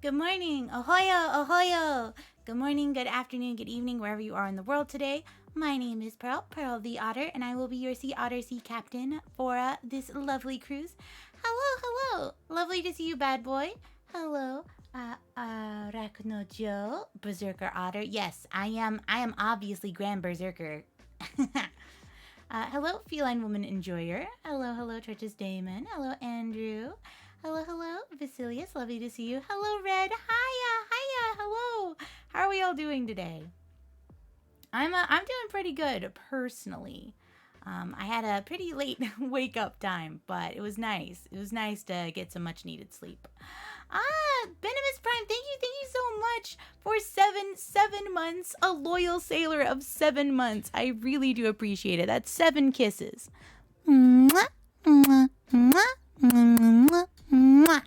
Good morning. Ahoyo, ahoyo. Good morning, good afternoon, good evening, wherever you are in the world today. My name is Pearl, Pearl the Otter, and I will be your Sea Otter Sea Captain for this lovely cruise. Hello, hello. Lovely to see you, bad boy. Hello, Arachno Joe, Berserker Otter. Yes, I am obviously Grand Berserker. Hello, Feline Woman Enjoyer. Hello, hello, Church's Damon. Hello, Andrew. Hello, hello, Vasilius. Lovely to see you. Hello, Red. Hiya, hiya. Hello. How are we all doing today? I'm doing pretty good personally. I had a pretty late wake up time, but it was nice. It was nice to get some much needed sleep. Venomous Prime, thank you so much for 7 months. A loyal sailor of 7 months. I really do appreciate it. That's 7 kisses. Mwah, mwah, mwah, mwah, mwah.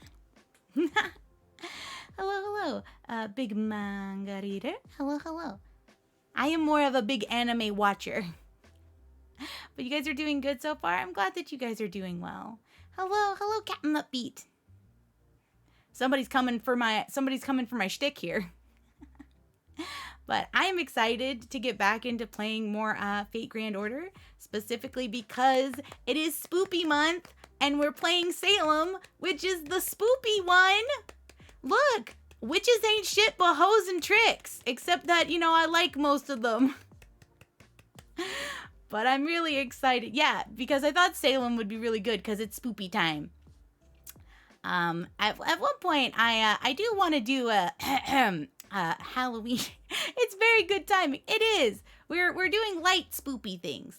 Hello, big manga reader. Hello. I am more of a big anime watcher. But you guys are doing good so far. I'm glad that you guys are doing well. Hello, Captain Upbeat. Somebody's coming for my shtick here. But I am excited to get back into playing more Fate Grand Order, specifically because it is Spoopy month and we're playing Salem, which is the spoopy one. Look, witches ain't shit but hoes and tricks, except that, I like most of them. But I'm really excited. Yeah, because I thought Salem would be really good because it's spoopy time. At one point, I do want to do a Halloween. It's very good timing. It is. We're doing light spoopy things.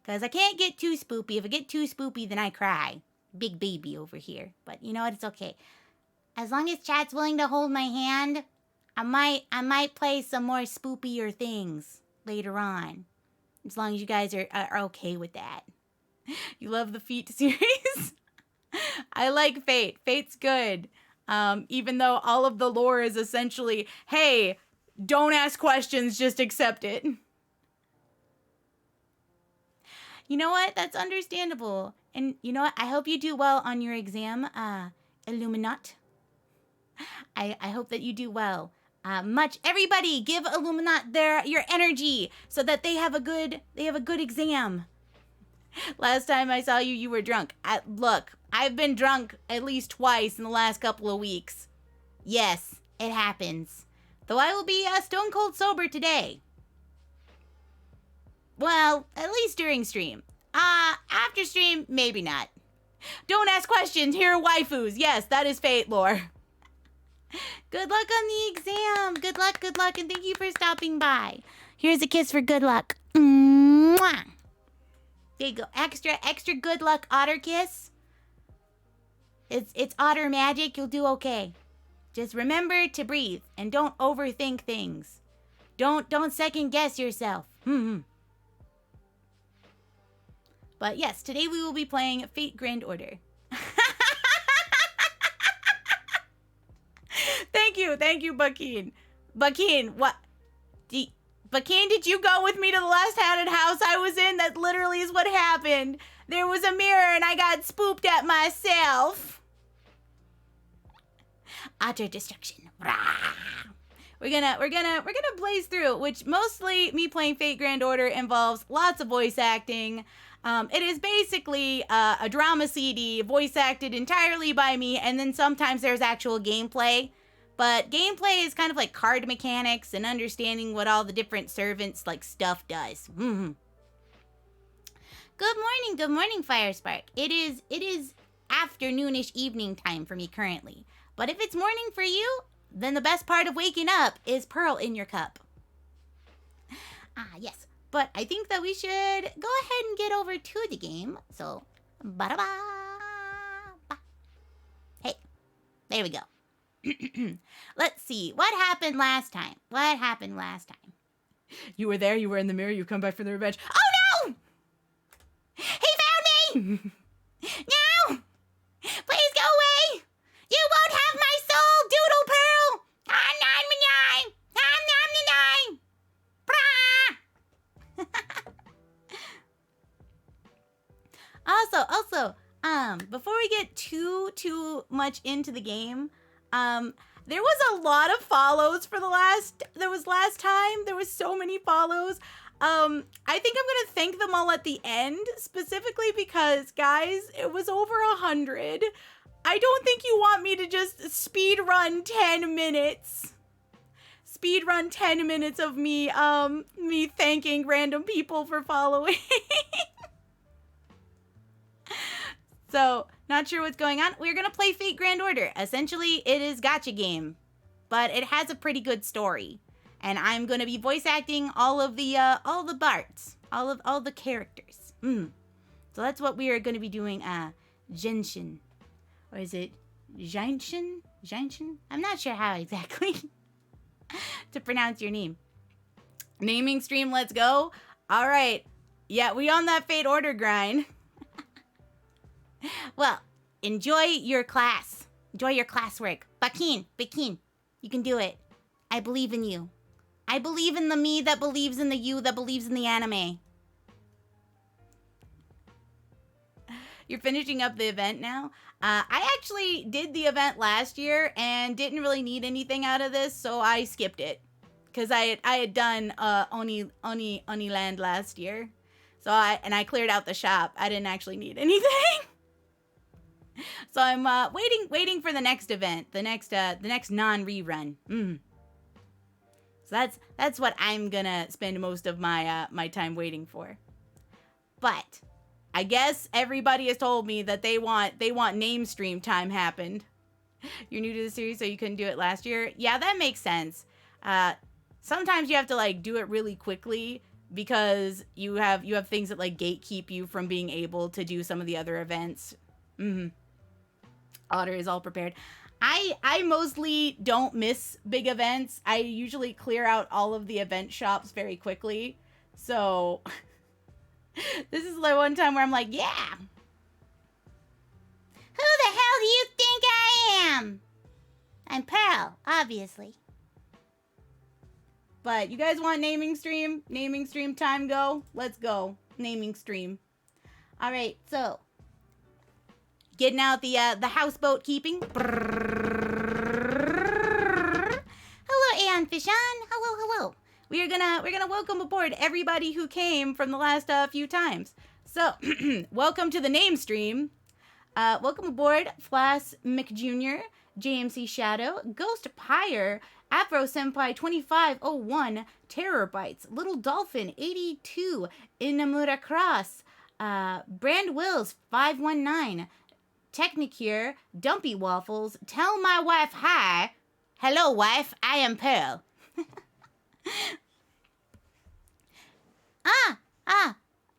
Because I can't get too spoopy. If I get too spoopy, then I cry. Big baby over here. But you know what? It's okay. As long as chat's willing to hold my hand, I might play some more spoopier things later on. As long as you guys are okay with that. You love the Feet series? I like Fate. Fate's good. Even though all of the lore is essentially, hey, don't ask questions, just accept it. You know what? That's understandable. And you know what? I hope you do well on your exam, Illuminat. I hope that you do well. Everybody give Illuminat your energy so that they have a good exam. Last time I saw you were drunk. Look, I've been drunk at least twice in the last couple of weeks. Yes, it happens. Though I will be stone cold sober today. Well, at least during stream. After stream, maybe not. Don't ask questions, here are waifus. Yes, that is Fate lore. Good luck on the exam. Good luck, and thank you for stopping by. Here's a kiss for good luck. Mwah. There you go. Extra good luck otter kiss. It's otter magic. You'll do okay. Just remember to breathe and don't overthink things. Don't second guess yourself. But yes, today we will be playing Fate Grand Order. Thank you, Bakeen. Bakeen, what? Bakeen, did you go with me to the last haunted house I was in? That literally is what happened. There was a mirror and I got spooked at myself. Utter destruction. We're gonna blaze through, which mostly me playing Fate Grand Order involves lots of voice acting. It is basically a drama CD voice acted entirely by me, and then sometimes there's actual gameplay. But gameplay is kind of like card mechanics and understanding what all the different servants stuff does. Good morning, Firespark. It is afternoonish evening time for me currently. But if it's morning for you, then the best part of waking up is Pearl in your cup. Yes. But I think that we should go ahead and get over to the game. So, ba-da-ba. Hey, there we go. Let's see. What happened last time? You were there. You were in the mirror. You come back for the revenge. Oh, no! He found me! No! Please go away! You won't have my soul, Doodle Pearl! Also, before we get too much into the game, There was a lot of follows for last time. There was so many follows. I think I'm gonna thank them all at the end, specifically because, guys, it was over 100. I don't think you want me to just speed run 10 minutes. Speed run 10 minutes of me thanking random people for following. So, not sure what's going on. We're gonna play Fate Grand Order. Essentially, it is gacha game, but it has a pretty good story. And I'm gonna be voice acting all the parts, all the characters. So that's what we are gonna be doing. Genshin, or is it Genshin? Genshin? I'm not sure how exactly to pronounce your name. Naming stream, let's go. All right, yeah, we on that Fate Order grind. Well, enjoy your class. Enjoy your classwork. Bakin, you can do it. I believe in you. I believe in the me that believes in the you that believes in the anime. You're finishing up the event now? I actually did the event last year and didn't really need anything out of this, so I skipped it. Because I had done Oni Land last year. So I cleared out the shop. I didn't actually need anything. So I'm waiting for the next event, the next non-rerun. So that's what I'm gonna spend most of my my time waiting for. But I guess everybody has told me that they want name stream time happened. You're new to the series, so you couldn't do it last year. Yeah, that makes sense. Sometimes you have to like do it really quickly because you have things that like gatekeep you from being able to do some of the other events. Otter is all prepared. I mostly don't miss big events. I usually clear out all of the event shops very quickly. So this is the one time where I'm like, yeah. Who the hell do you think I am? I'm Pearl, obviously. But you guys want naming stream? Naming stream time go? Let's go. Naming stream. All right, so getting out the houseboat keeping. Hello, Aeon Fishan. Hello. We're gonna welcome aboard everybody who came from the last few times. So, welcome to the name stream. Welcome aboard Flass McJr., JMC Shadow, Ghost Pyre, Afro Senpai 2501, Terror Bites, Little Dolphin 82, Inamura Cross, Brand Wills 519, Technicure, Dumpy Waffles, Tell My Wife Hi. Hello, wife, I am Pearl.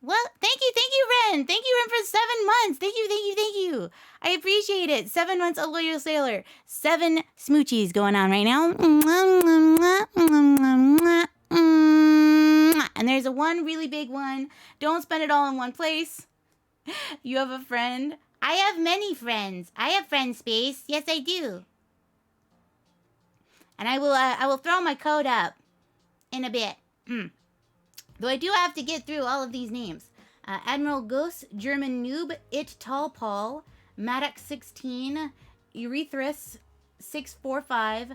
Well, thank you, Ren. Thank you, Ren, for 7 months. Thank you. I appreciate it. 7 months, a loyal sailor. 7 smoochies going on right now. And there's a one really big one. Don't spend it all in one place. You have a friend. I have many friends. I have friend space. Yes, I do. And I will throw my code up in a bit. Though I do have to get through all of these names. Admiral Gus, German Noob, It Tall Paul, Maddox 16, Urethris 645,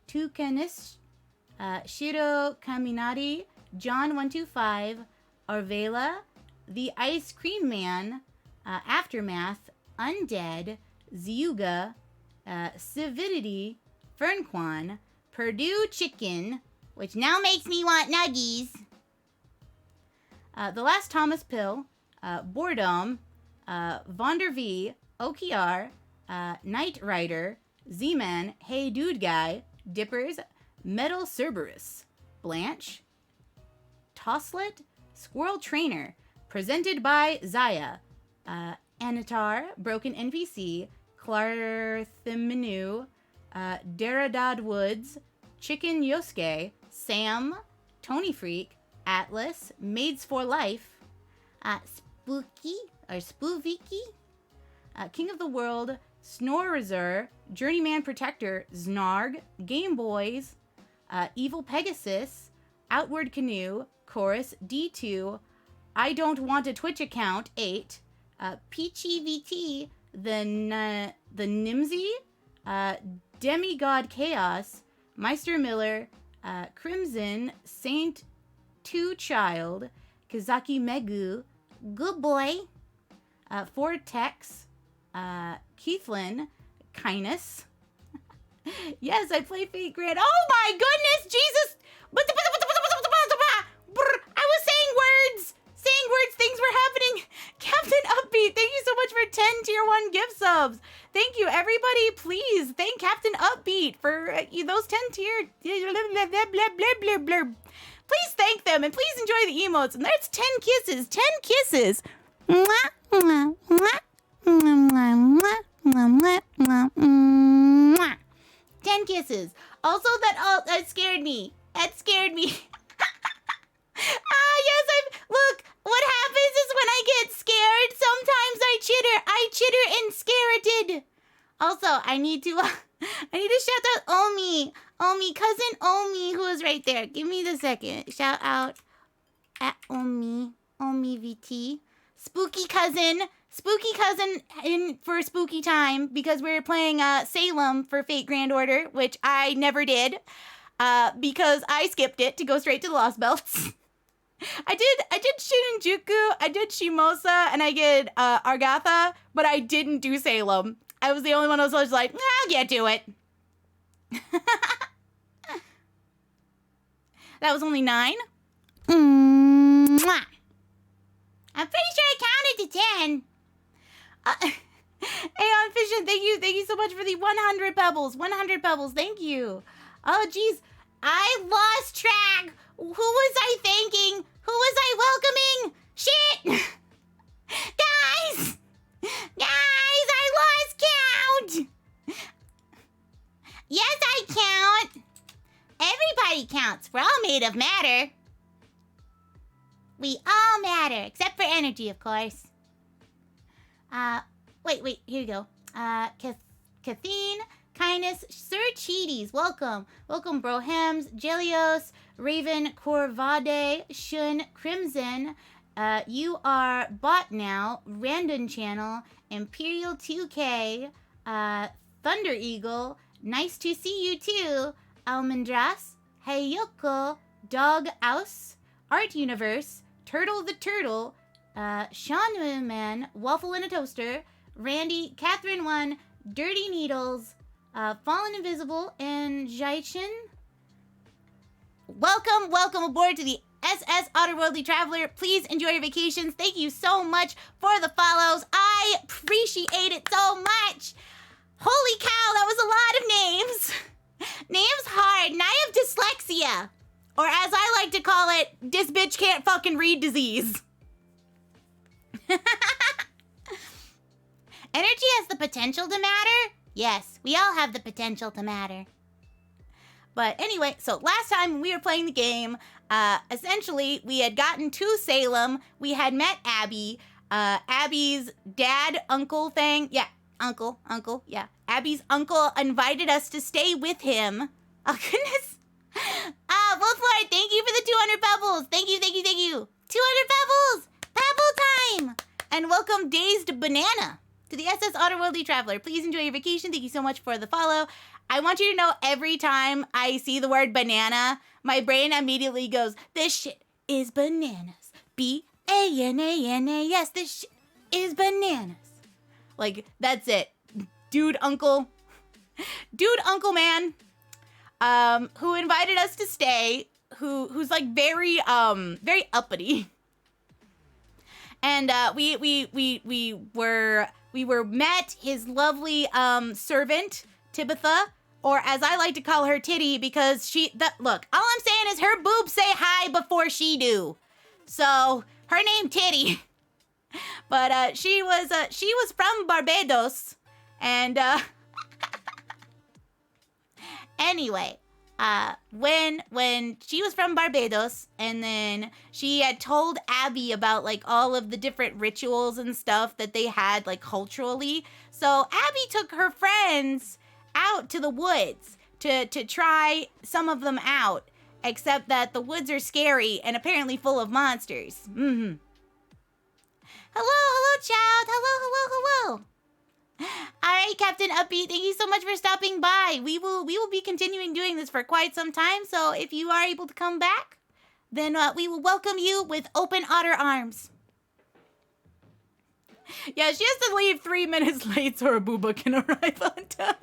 Tucanis, Shiro Kaminari, John 125, Arvela, The Ice Cream Man, Aftermath, Undead, Ziuga, Cividity, Fernquan, Purdue Chicken, which now makes me want nuggies. The Last Thomas Pill, Boredom, Vonder V, Okiar, Knight Rider, Z-Man, Hey Dude Guy, Dippers, Metal Cerberus, Blanche, Tosslet, Squirrel Trainer, presented by Zaya, Anatar, Broken NPC, Clarthiminu, Daradad Woods, Chicken Yosuke, Sam, Tony Freak, Atlas, Maids for Life, Spooky, or Spooviki, King of the World, Snorezer, Journeyman Protector, Znarg, Game Boys, Evil Pegasus, Outward Canoe, Chorus, D2, I Don't Want a Twitch Account, 8, Peachy VT, the Nimsy, Demigod Chaos, Meister Miller, Crimson, Saint Two Child, Kazaki Megu, Good Boy, Vortex, Keithlin, Kindness. Yes, I play Fate Grand. Oh my goodness, Jesus! I was saying words, things were happening. Captain Upbeat, thank you so much for 10 tier 1 gift subs. Thank you, everybody. Please thank Captain Upbeat for those 10 tier. Please thank them and please enjoy the emotes. And there's 10 kisses. 10 kisses. 10 kisses. Also, that scared me. That scared me. Yes, look, what happens is when I get scared, sometimes I chitter and scareted. Also, I need to shout out Omi, cousin Omi, who is right there. Give me the second. Shout out at Omi VT. Spooky cousin in for spooky time because we're playing Salem for Fate Grand Order, which I never did because I skipped it to go straight to the Lost Belts. I did Shinjuku, I did Shimosa, and I did Argatha, but I didn't do Salem. I was the only one who was like, I'll get to it. That was only 9. I'm pretty sure I counted to 10. Aeon Fission, thank you so much for the 100 pebbles. 100 pebbles, thank you. Oh, geez, I lost track. Who was I thanking? Who was I welcoming? Shit! Guys, I lost count. Yes, I count. Everybody counts. We're all made of matter. We all matter, except for energy, of course. Wait, here you go. Kathleen, Kindness, Sir Cheaties, welcome. Welcome, Brohams, Jelios, Raven, Corvade, Shun, Crimson. You are bot now, Random Channel, Imperial 2K, Thunder Eagle, nice to see you too, Almendras, Heyoko, Dog Ouse, Art Universe, Turtle the Turtle, Sean Man, Waffle in a Toaster, Randy, Catherine 1, Dirty Needles, Fallen Invisible, and Jaichin. Welcome aboard to the SS Otterworldly Traveler. Please enjoy your vacations. Thank you so much for the follows. I appreciate it so much. Holy cow, that was a lot of names. Names hard, and I have dyslexia. Or as I like to call it, this bitch can't fucking read disease. Energy has the potential to matter? Yes, we all have the potential to matter. But anyway, so last time we were playing the game, essentially we had gotten to Salem. We had met Abby. Abby's dad, uncle thing. Yeah, uncle, yeah. Abby's uncle invited us to stay with him. Oh, goodness. Wolflord, thank you for the 200 pebbles. Thank you. 200 pebbles. Pebble time. And welcome Dazed Banana to the SS Otterworldly Traveler. Please enjoy your vacation. Thank you so much for the follow. I want you to know every time I see the word banana, my brain immediately goes, this shit is bananas. B-A-N-A-N-A-S. This shit is bananas. Like, that's it. Dude uncle man, who invited us to stay, who's like very uppity. And we were met his lovely servant Tibitha, or as I like to call her, Titty, because look, all I'm saying is her boobs say hi before she do. So her name Titty. But she was from Barbados, and anyway, when she was from Barbados, and then she had told Abby about like all of the different rituals and stuff that they had like culturally. So Abby took her friends out to the woods to try some of them out, except that the woods are scary and apparently full of monsters. Hello, child. Hello. All right, Captain Upbeat, thank you so much for stopping by. We will be continuing doing this for quite some time, so if you are able to come back, then we will welcome you with open otter arms. Yeah, she has to leave 3 minutes late so her booba can arrive on time.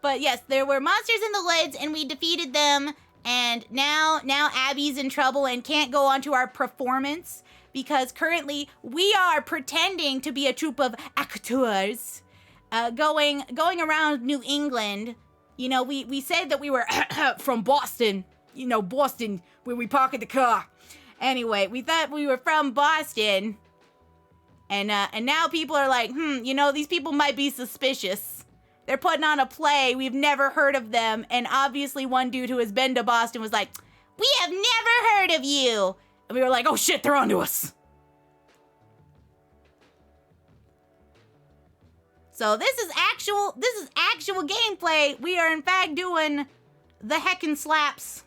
But yes, there were monsters in the woods and we defeated them. And now Abby's in trouble and can't go on to our performance because currently we are pretending to be a troupe of actors going around New England. You know, we said that we were from Boston. You know, Boston, where we park the car. Anyway, we thought we were from Boston. And now people are like, you know, these people might be suspicious. They're putting on a play. We've never heard of them. And obviously one dude who has been to Boston was like, we have never heard of you. And we were like, oh shit, they're onto us. So this is actual gameplay. We are in fact doing the heckin' slaps.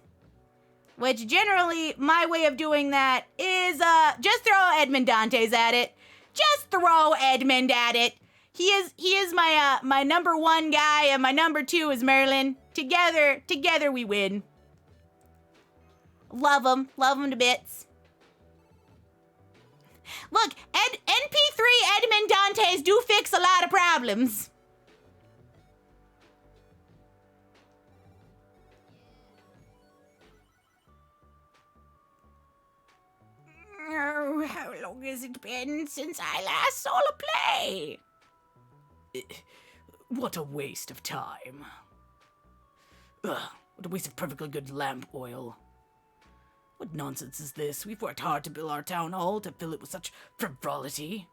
Which generally, my way of doing that is just throw Edmund Dantes at it. Just throw Edmund at it. He is my number 1 guy, and my number 2 is Merlin. Together we win. Love him to bits. Look, NP3 Edmund Dantes do fix a lot of problems. Oh, how long has it been since I last saw a play? What a waste of time. Ugh, what a waste of perfectly good lamp oil. What nonsense is this? We've worked hard to build our town hall to fill it with such frivolity.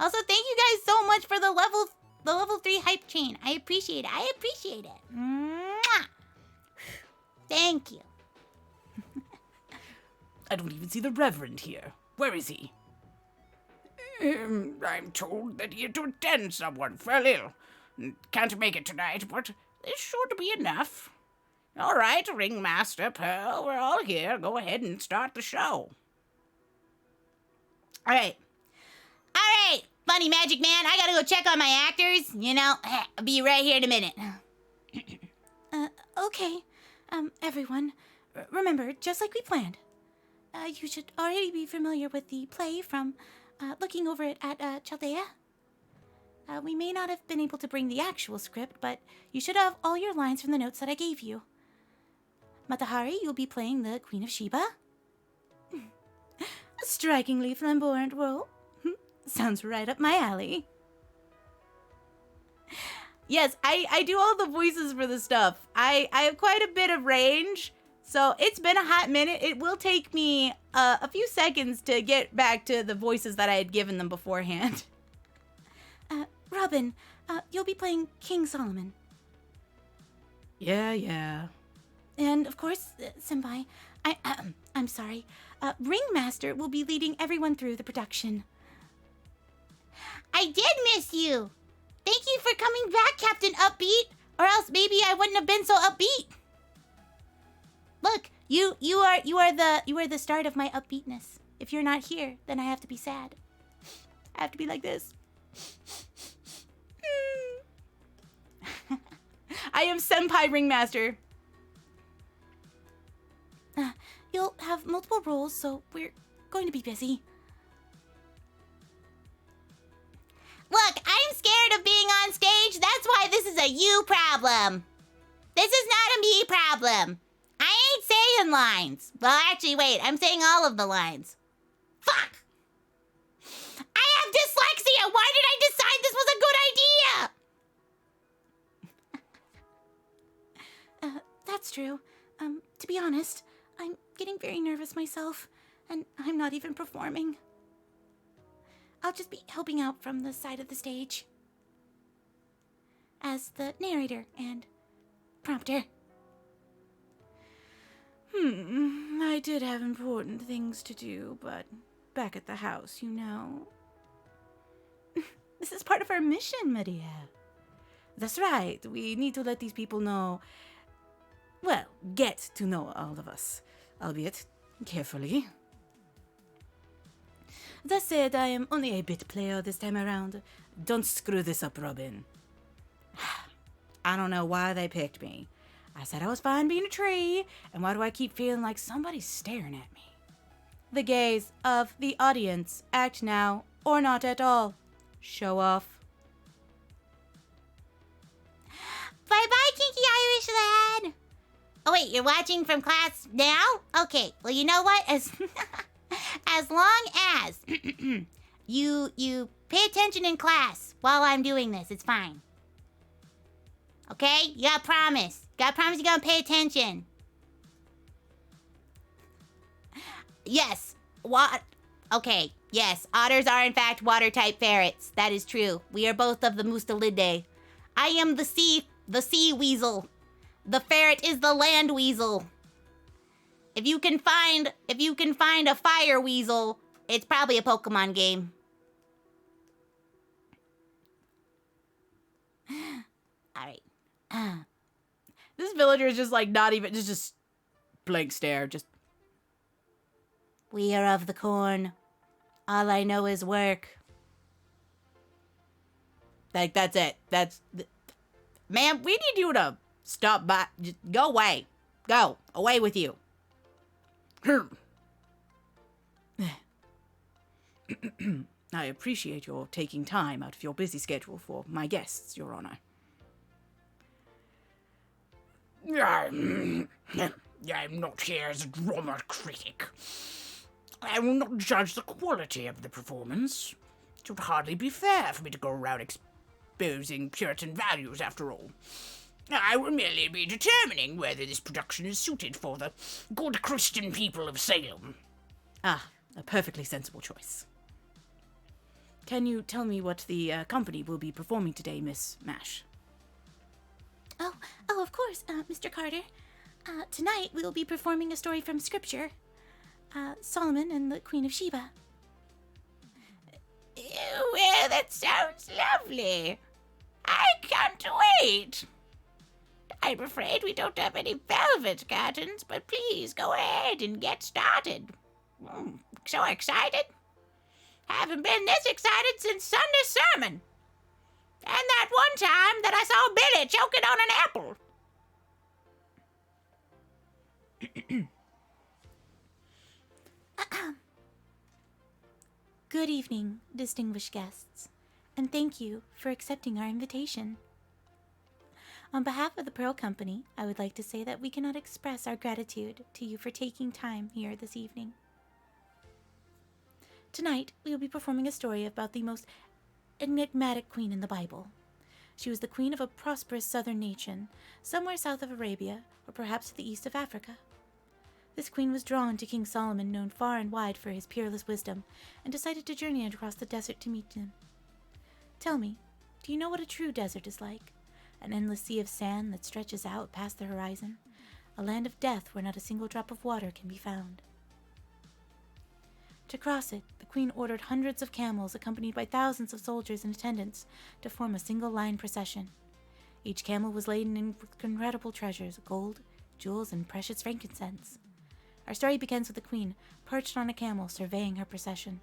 Also, thank you guys so much for the level 3 hype chain. I appreciate it. Mwah! Thank you. I don't even see the Reverend here. Where is he? I'm told that he had to attend someone fell ill. Can't make it tonight, but this should be enough. All right, Ringmaster Pearl, we're all here. Go ahead and start the show. All right, Funny Magic Man, I gotta go check on my actors. You know, I'll be right here in a minute. Okay. Everyone, remember, just like we planned, you should already be familiar with the play from looking over it at Chaldea. We may not have been able to bring the actual script, but you should have all your lines from the notes that I gave you. Matahari, you'll be playing the Queen of Sheba. A strikingly flamboyant role. Sounds right up my alley. Yes, I do all the voices for the stuff. I have quite a bit of range, so it's been a hot minute. It will take me a few seconds to get back to the voices that I had given them beforehand. Robin, you'll be playing King Solomon. Yeah. And of course, Senpai, I'm sorry, Ringmaster will be leading everyone through the production. I did miss you. Thank you for coming back, Captain Upbeat, or else maybe I wouldn't have been so upbeat. Look, you are the start of my upbeatness. If you're not here, then I have to be sad. I have to be like this. I am Senpai Ringmaster. You'll have multiple roles, so we're going to be busy. Look, I'm scared of being on stage. That's why this is a you problem. This is not a me problem. I ain't saying lines. Well, actually, wait, I'm saying all of the lines. Fuck! I have dyslexia! Why did I decide this was a good idea? That's true. To be honest, I'm getting very nervous myself, and I'm not even performing. I'll just be helping out from the side of the stage as the narrator and prompter. I did have important things to do, but back at the house, you know. This is part of our mission, Maria. That's right, we need to let these people know, well, get to know all of us, albeit carefully. That said, I am only a bit player this time around. Don't screw this up, Robin. I don't know why they picked me. I said I was fine being a tree, and why do I keep feeling like somebody's staring at me? The gaze of the audience. Act now, or not at all. Show off. Bye-bye, Kinky Irish lad. Oh, wait, you're watching from class now? Okay, well, you know what? As long as you pay attention in class while I'm doing this, it's fine. Okay? You gotta promise. You gotta promise you're gonna pay attention. Yes. What? Okay. Yes. Otters are, in fact, water-type ferrets. That is true. We are both of the Mustelidae. I am the sea weasel. The ferret is the land weasel. If you can find a fire weasel, it's probably a Pokemon game. All right. This villager is just like not even, just blank stare, just. We are of the corn. All I know is work. Like, that's it. Ma'am, we need you to stop by. Just go away. Go. Away with you. I appreciate your taking time out of your busy schedule for my guests, Your Honor. I'm not here as a drama critic. I will not judge the quality of the performance. It would hardly be fair for me to go around exposing Puritan values, after all. I will merely be determining whether this production is suited for the good Christian people of Salem. Ah, a perfectly sensible choice. Can you tell me what the company will be performing today, Miss Mash? Oh, of course, Mr. Carter. Tonight we will be performing a story from Scripture. Solomon and the Queen of Sheba. Well, that sounds lovely. I can't wait. I'm afraid we don't have any velvet curtains, but please go ahead and get started. So excited. Haven't been this excited since Sunday sermon. And that one time that I saw Billy choking on an apple. Good evening, distinguished guests, and thank you for accepting our invitation. On behalf of the Pearl Company, I would like to say that we cannot express our gratitude to you for taking time here this evening. Tonight, we will be performing a story about the most enigmatic queen in the Bible. She was the queen of a prosperous southern nation, somewhere south of Arabia, or perhaps to the east of Africa. This queen was drawn to King Solomon, known far and wide for his peerless wisdom, and decided to journey across the desert to meet him. Tell me, do you know what a true desert is like? An endless sea of sand that stretches out past the horizon, a land of death where not a single drop of water can be found. To cross it, the queen ordered hundreds of camels accompanied by thousands of soldiers and attendants to form a single-line procession. Each camel was laden in with incredible treasures, gold, jewels, and precious frankincense. Our story begins with the queen perched on a camel surveying her procession.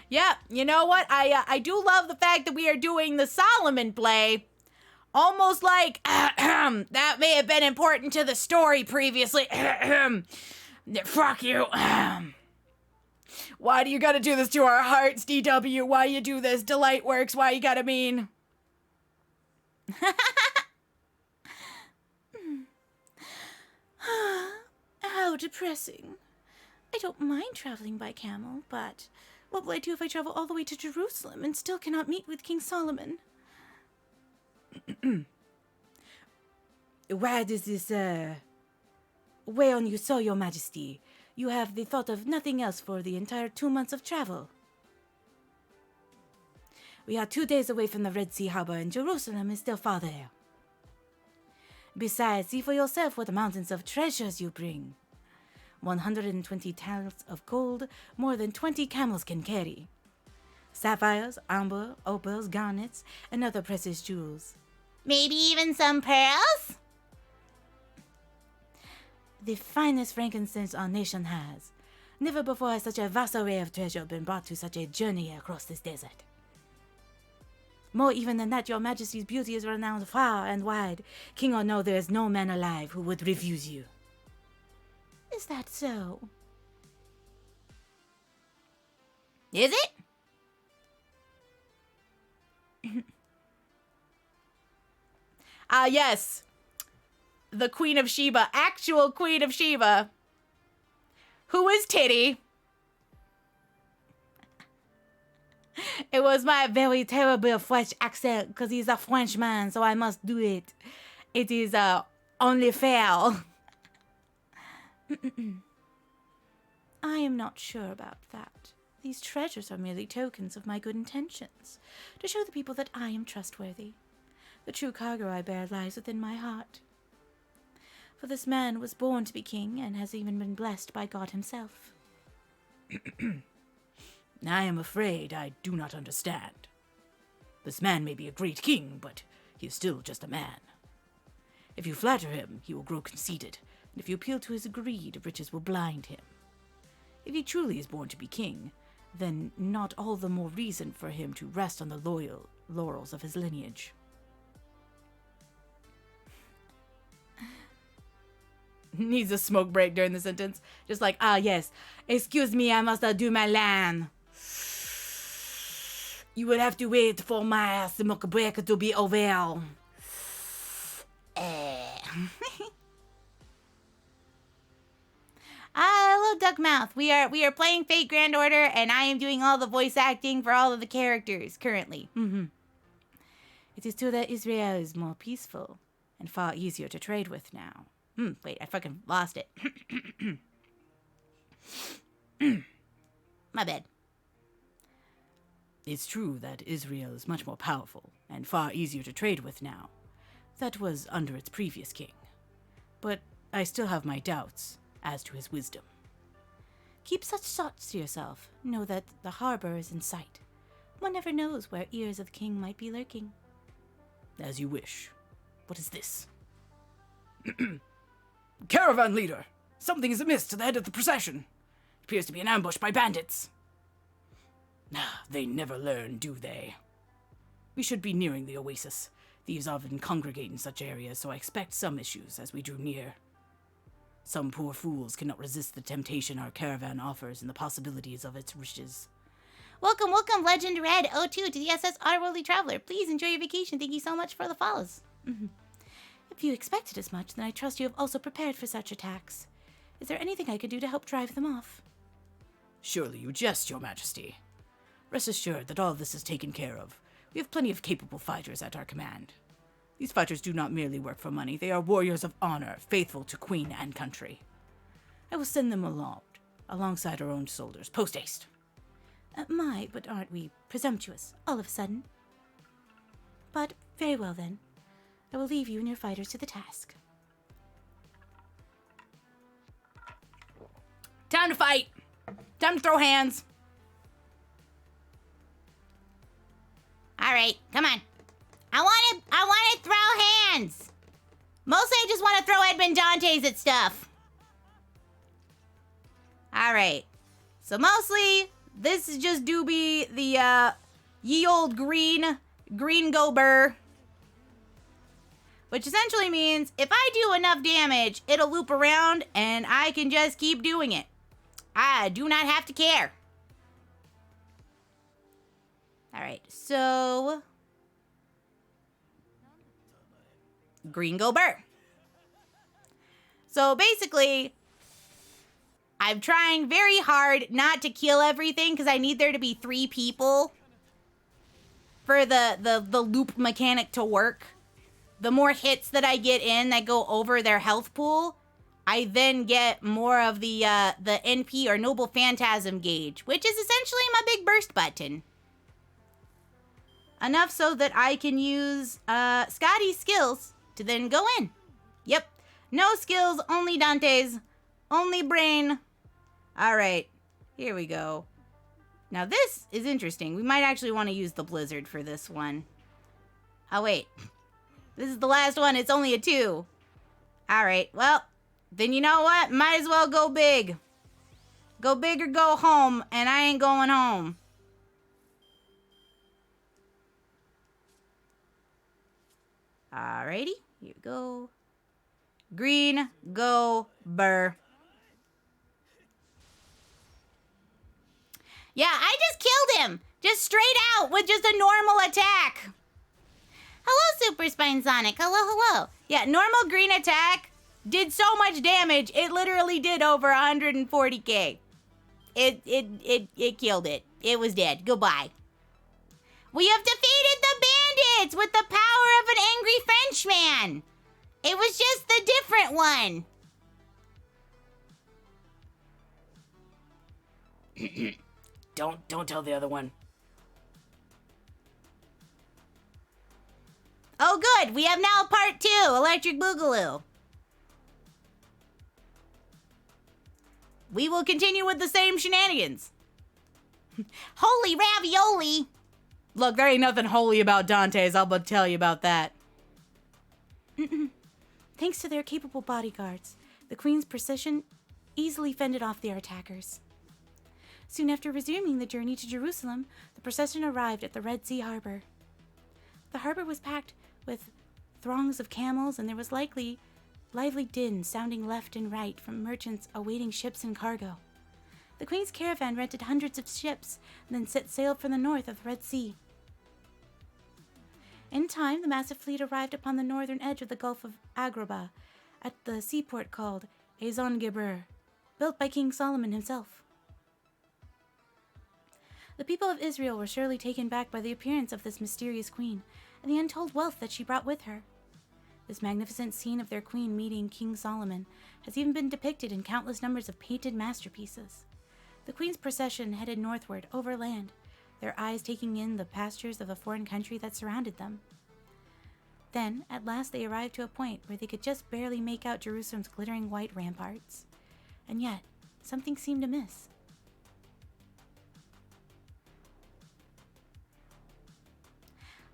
Yeah, you know what? I do love the fact that we are doing the Solomon play. Almost like that may have been important to the story previously. Fuck you. Why do you gotta do this to our hearts, DW? Why you do this? Delight Works, why you gotta mean? How depressing. I don't mind traveling by camel, but what will I do if I travel all the way to Jerusalem and still cannot meet with King Solomon? Why does this, weigh on you so, Your Majesty? You have the thought of nothing else for the entire 2 months of travel. We are 2 days away from the Red Sea harbor, and Jerusalem is still far there. Besides, see for yourself what mountains of treasures you bring. 120 talents of gold, more than 20 camels can carry. Sapphires, amber, opals, garnets, and other precious jewels. Maybe even some pearls? The finest frankincense our nation has. Never before has such a vast array of treasure been brought to such a journey across this desert. More even than that, your majesty's beauty is renowned far and wide. King or no, there is no man alive who would refuse you. Is that so? Is it? Yes. The Queen of Sheba, actual Queen of Sheba, who is Titty. It was my very terrible French accent, because he's a Frenchman, so I must do it. It is only fair. I am not sure about that. These treasures are merely tokens of my good intentions, to show the people that I am trustworthy. The true cargo I bear lies within my heart. For this man was born to be king, and has even been blessed by God himself. I am afraid I do not understand. This man may be a great king, but he is still just a man. If you flatter him, he will grow conceited, and if you appeal to his greed, riches will blind him. If he truly is born to be king, then not all the more reason for him to rest on the loyal laurels of his lineage. Needs a smoke break during the sentence. Just like, yes. Excuse me, I must do my land. You will have to wait for my smoke break to be over. Hello, Duckmouth. We are playing Fate Grand Order, and I am doing all the voice acting for all of the characters currently. It is true that Israel is more peaceful and far easier to trade with now. Wait, I fucking lost it. My bad. It's true that Israel is much more powerful and far easier to trade with now. That was under its previous king. But I still have my doubts as to his wisdom. Keep such thoughts to yourself. Know that the harbor is in sight. One never knows where ears of the king might be lurking. As you wish. What is this? Caravan leader! Something is amiss to the head of the procession. It appears to be an ambush by bandits. They never learn, do they? We should be nearing the oasis. Thieves often congregate in such areas, so I expect some issues as we drew near. Some poor fools cannot resist the temptation our caravan offers and the possibilities of its riches. Welcome, Legend Red 02 to the SS Otterworldly Traveler. Please enjoy your vacation. Thank you so much for the follows. If you expected as much, then I trust you have also prepared for such attacks. Is there anything I could do to help drive them off? Surely you jest, your majesty. Rest assured that all of this is taken care of. We have plenty of capable fighters at our command. These fighters do not merely work for money, they are warriors of honor, faithful to queen and country. I will send them alongside our own soldiers, post-haste. But aren't we presumptuous, all of a sudden? But, very well then. I will leave you and your fighters to the task. Time to fight. Time to throw hands. All right, come on. I want to throw hands. Mostly I just want to throw Edmund Dantes at stuff. All right. So mostly this is just Doobie, the ye old green go burr. Which essentially means if I do enough damage, it'll loop around and I can just keep doing it. I do not have to care. All right, so green go burr. So basically, I'm trying very hard not to kill everything because I need there to be 3 people for the loop mechanic to work. The more hits that I get in that go over their health pool, I then get more of the NP or Noble Phantasm gauge, which is essentially my big burst button. Enough so that I can use Scotty's skills to then go in. Yep, no skills, only Dante's, only brain. All right, here we go. Now this is interesting. We might actually want to use the Blizzard for this one. Oh wait. This is the last one. It's only a 2. All right. Well, Then you know what? Might as well go big. Go big or go home, and I ain't going home. Alrighty, here we go. Green, go, burr. Yeah, I just killed him. Just straight out with just a normal attack. Hello, Super Spine Sonic. Hello, hello. Yeah, normal green attack did so much damage, it literally did over 140k. It killed it. It was dead. Goodbye. We have defeated the bandits with the power of an angry Frenchman. It was just the different one. Don't tell the other one. Oh, good. We have now part 2, Electric Boogaloo. We will continue with the same shenanigans. Holy ravioli. Look, there ain't nothing holy about Dante's. I'll but tell you about that. Thanks to their capable bodyguards, the Queen's procession easily fended off their attackers. Soon after resuming the journey to Jerusalem, the procession arrived at the Red Sea harbor. The harbor was packed with throngs of camels, and there was lively din sounding left and right from merchants awaiting ships and cargo. The Queen's caravan rented hundreds of ships and then set sail for the north of the Red Sea. In time, the massive fleet arrived upon the northern edge of the Gulf of Agrabah at the seaport called Ezon-Geber, built by King Solomon himself. The people of Israel were surely taken back by the appearance of this mysterious queen and the untold wealth that she brought with her. This magnificent scene of their queen meeting King Solomon has even been depicted in countless numbers of painted masterpieces. The queen's procession headed northward, over land, their eyes taking in the pastures of a foreign country that surrounded them. Then, at last, they arrived to a point where they could just barely make out Jerusalem's glittering white ramparts. And yet, something seemed amiss.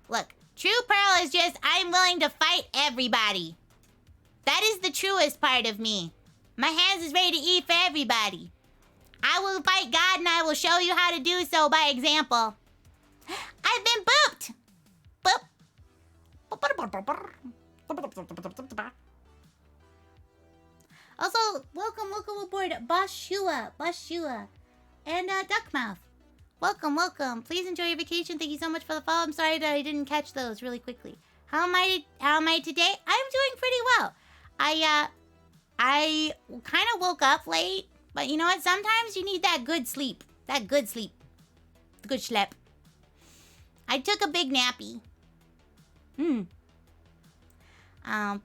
Look, true pearl is just, I'm willing to fight everybody. That is the truest part of me. My hands is ready to eat for everybody. I will fight God and I will show you how to do so by example. I've been booped. Boop. Also, welcome aboard Boshua, and Duckmouth. Welcome. Please enjoy your vacation. Thank you so much for the follow. I'm sorry that I didn't catch those really quickly. How am I today? I'm doing pretty well. I kind of woke up late, but you know what? Sometimes you need that good sleep. The good schlep. I took a big nappy.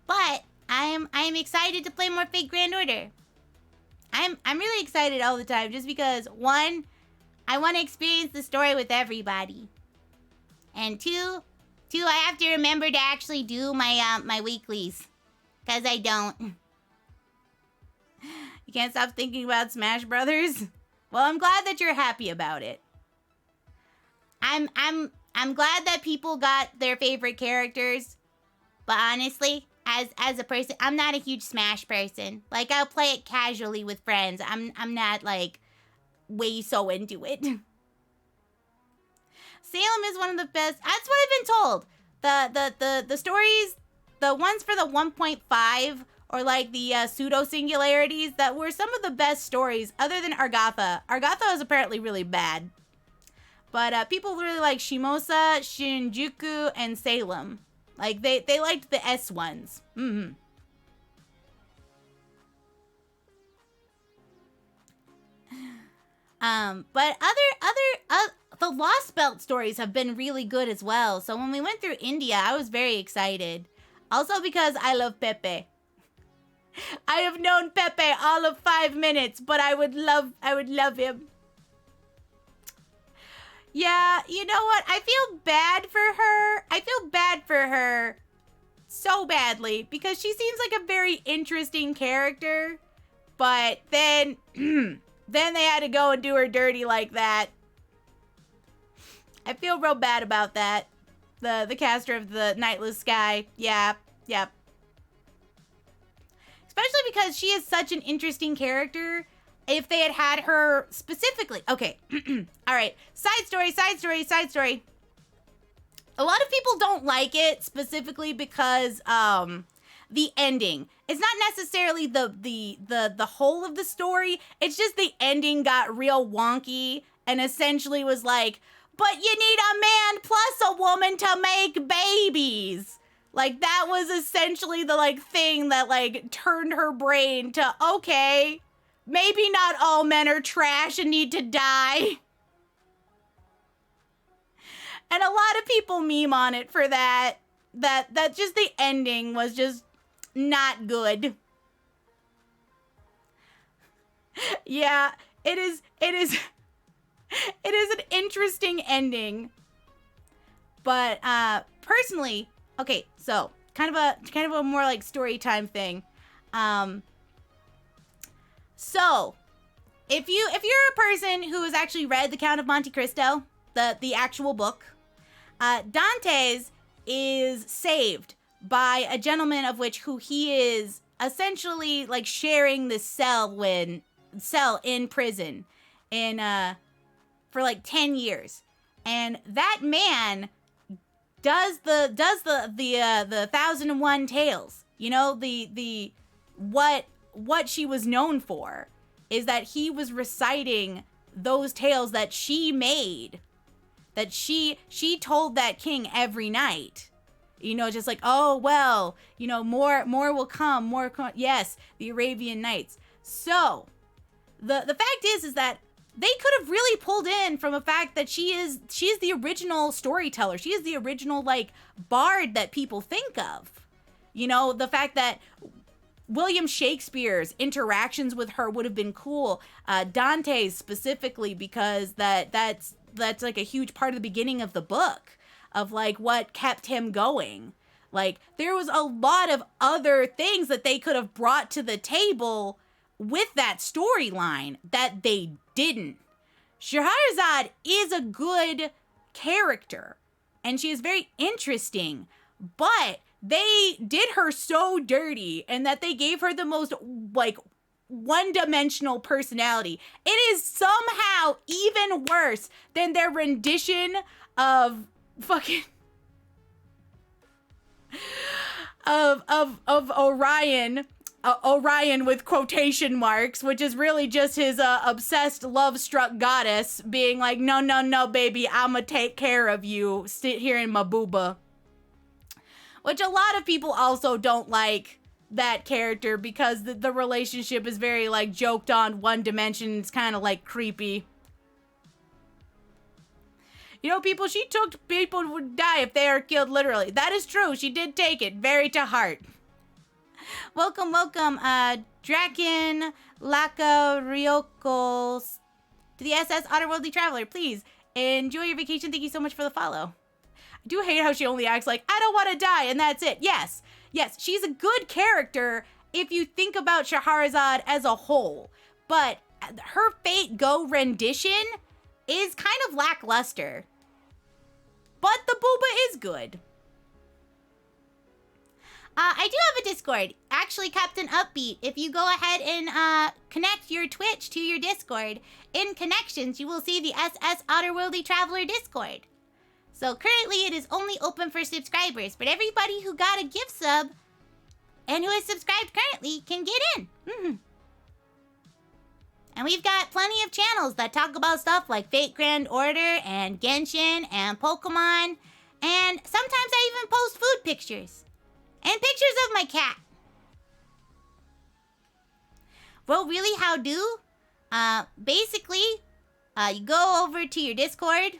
But I'm excited to play more Fate Grand Order. I'm really excited all the time just because, one, I want to experience the story with everybody. And two, I have to remember to actually do my weeklies. Because I don't. You can't stop thinking about Smash Brothers? Well, I'm glad that you're happy about it. I'm glad that people got their favorite characters. But honestly, as a person, I'm not a huge Smash person. Like, I'll play it casually with friends. I'm not, like, way so into it. Salem is one of the best. That's what I've been told. The stories, the ones for the 1.5 or like the pseudo singularities that were some of the best stories other than Argatha. Argatha is apparently really bad. But people really like Shimosa, Shinjuku, and Salem. Like they liked the S ones. But the Lost Belt stories have been really good as well. So when we went through India, I was very excited. Also because I love Pepe. I have known Pepe all of 5 minutes, but I would love him. Yeah, you know what? I feel bad for her. I feel bad for her so badly because she seems like a very interesting character. But then then they had to go and do her dirty like that. I feel real bad about that. The caster of the Nightless Sky. Yeah. especially because she is such an interesting character. If they had her specifically, okay, all right, side story. A lot of people don't like it specifically because the ending. It's not necessarily the whole of the story. It's just the ending got real wonky and essentially was like, but you need a man plus a woman to make babies. Like, that was essentially the, like, thing that, like, turned her brain to, okay, maybe not all men are trash and need to die. And a lot of people meme on it for that. That just the ending was just not good. Yeah, it is an interesting ending. But personally, okay, so kind of a more like story time thing. So if you're a person who has actually read The Count of Monte Cristo, the actual book, Dante's is saved by a gentleman of which who he is essentially like sharing the cell in prison for like 10 years. And that man does the 1001 tales. You know, the what she was known for is that he was reciting those tales that she made, that she told that king every night. You know, just like, oh, well, you know, more will come, yes, the Arabian Nights. So the fact is that they could have really pulled in from a fact that she is the original storyteller. She is the original, like, bard that people think of. You know, the fact that William Shakespeare's interactions with her would have been cool. Dante's specifically, because that's like a huge part of the beginning of the book of like what kept him going. Like, there was a lot of other things that they could have brought to the table with that storyline that they didn't. Scheherazade is a good character and she is very interesting, but they did her so dirty and that they gave her the most like one-dimensional personality. It is somehow even worse than their rendition of fucking of Orion with quotation marks, which is really just his obsessed love-struck goddess being like, no, baby, I'ma take care of you. Sit here in my booba. Which a lot of people also don't like that character because the relationship is very, like, joked on one dimension. It's kind of, like, creepy. You know, people would die if they are killed literally. That is true. She did take it very to heart. Welcome, Draken Laka Ryokos to the SS Otterworldly Traveler. Please enjoy your vacation. Thank you so much for the follow. I do hate how she only acts like, I don't want to die, and that's it. Yes, she's a good character if you think about Scheherazade as a whole, but her Fate Go rendition is kind of lackluster. But the booba is good. I do have a Discord. Actually, Captain Upbeat, if you go ahead and connect your Twitch to your Discord, in connections, you will see the SS Otterworldly Traveler Discord. So currently, it is only open for subscribers, but everybody who got a gift sub and who is subscribed currently can get in. And we've got plenty of channels that talk about stuff like Fate Grand Order and Genshin and Pokemon. And sometimes I even post food pictures. And pictures of my cat. Well, really, how do? Basically, you go over to your Discord,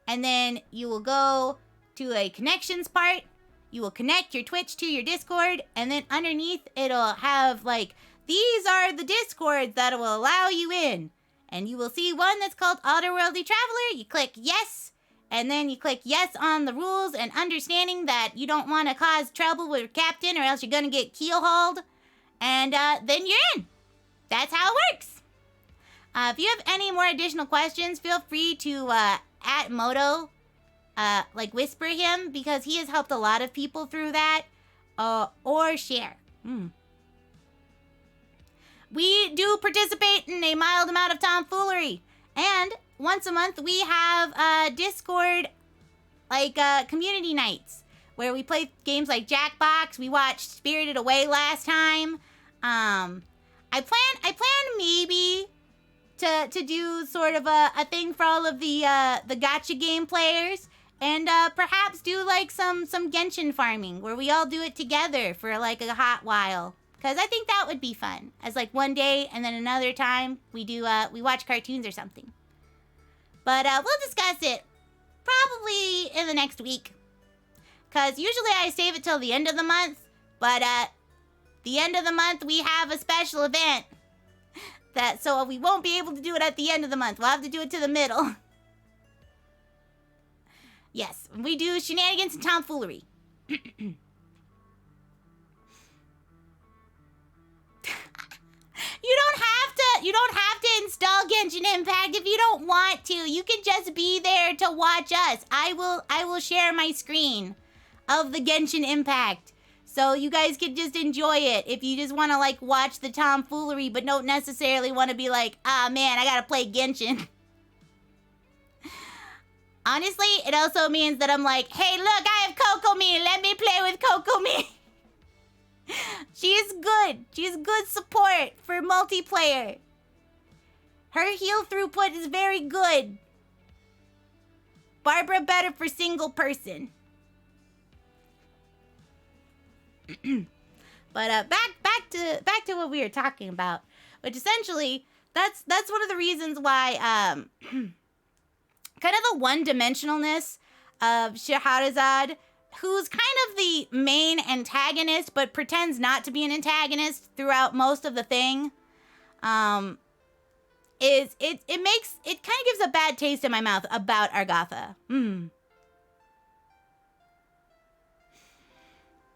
and then you will go to a connections part. You will connect your Twitch to your Discord, and then underneath it'll have like, these are the Discords that will allow you in. And you will see one that's called Otterworldly Traveler. You click yes. And then you click yes on the rules and understanding that you don't want to cause trouble with your captain or else you're going to get keelhauled. And then you're in. That's how it works. If you have any more additional questions, feel free to at Moto, like whisper him because he has helped a lot of people through that. Or share. we do participate in a mild amount of tomfoolery. And once a month, we have Discord, like, community nights, where we play games like Jackbox. We watched Spirited Away last time. I plan maybe to do sort of a thing for all of the gacha game players, and perhaps do like some Genshin farming where we all do it together for like a hot while. Cause I think that would be fun. As like one day and then another time we do we watch cartoons or something. But we'll discuss it probably in the next week. Cause usually I save it till the end of the month, but the end of the month we have a special event. So we won't be able to do it at the end of the month. We'll have to do it to the middle. Yes, we do shenanigans and tomfoolery. You don't have to install Genshin Impact if you don't want to. You can just be there to watch us. I will share my screen of the Genshin Impact. So you guys can just enjoy it if you just want to like watch the tomfoolery but don't necessarily want to be like, ah man, I gotta play Genshin. Honestly, it also means that I'm like, hey look, I have Kokomi, let me play with Kokomi. She is good. She is good support for multiplayer. Her heal throughput is very good. Barbara better for single person. But back to what we were talking about, which essentially that's one of the reasons why kind of the one-dimensionalness of Scheherazade, who's kind of the main antagonist but pretends not to be an antagonist throughout most of the thing, is it kind of gives a bad taste in my mouth about Argatha.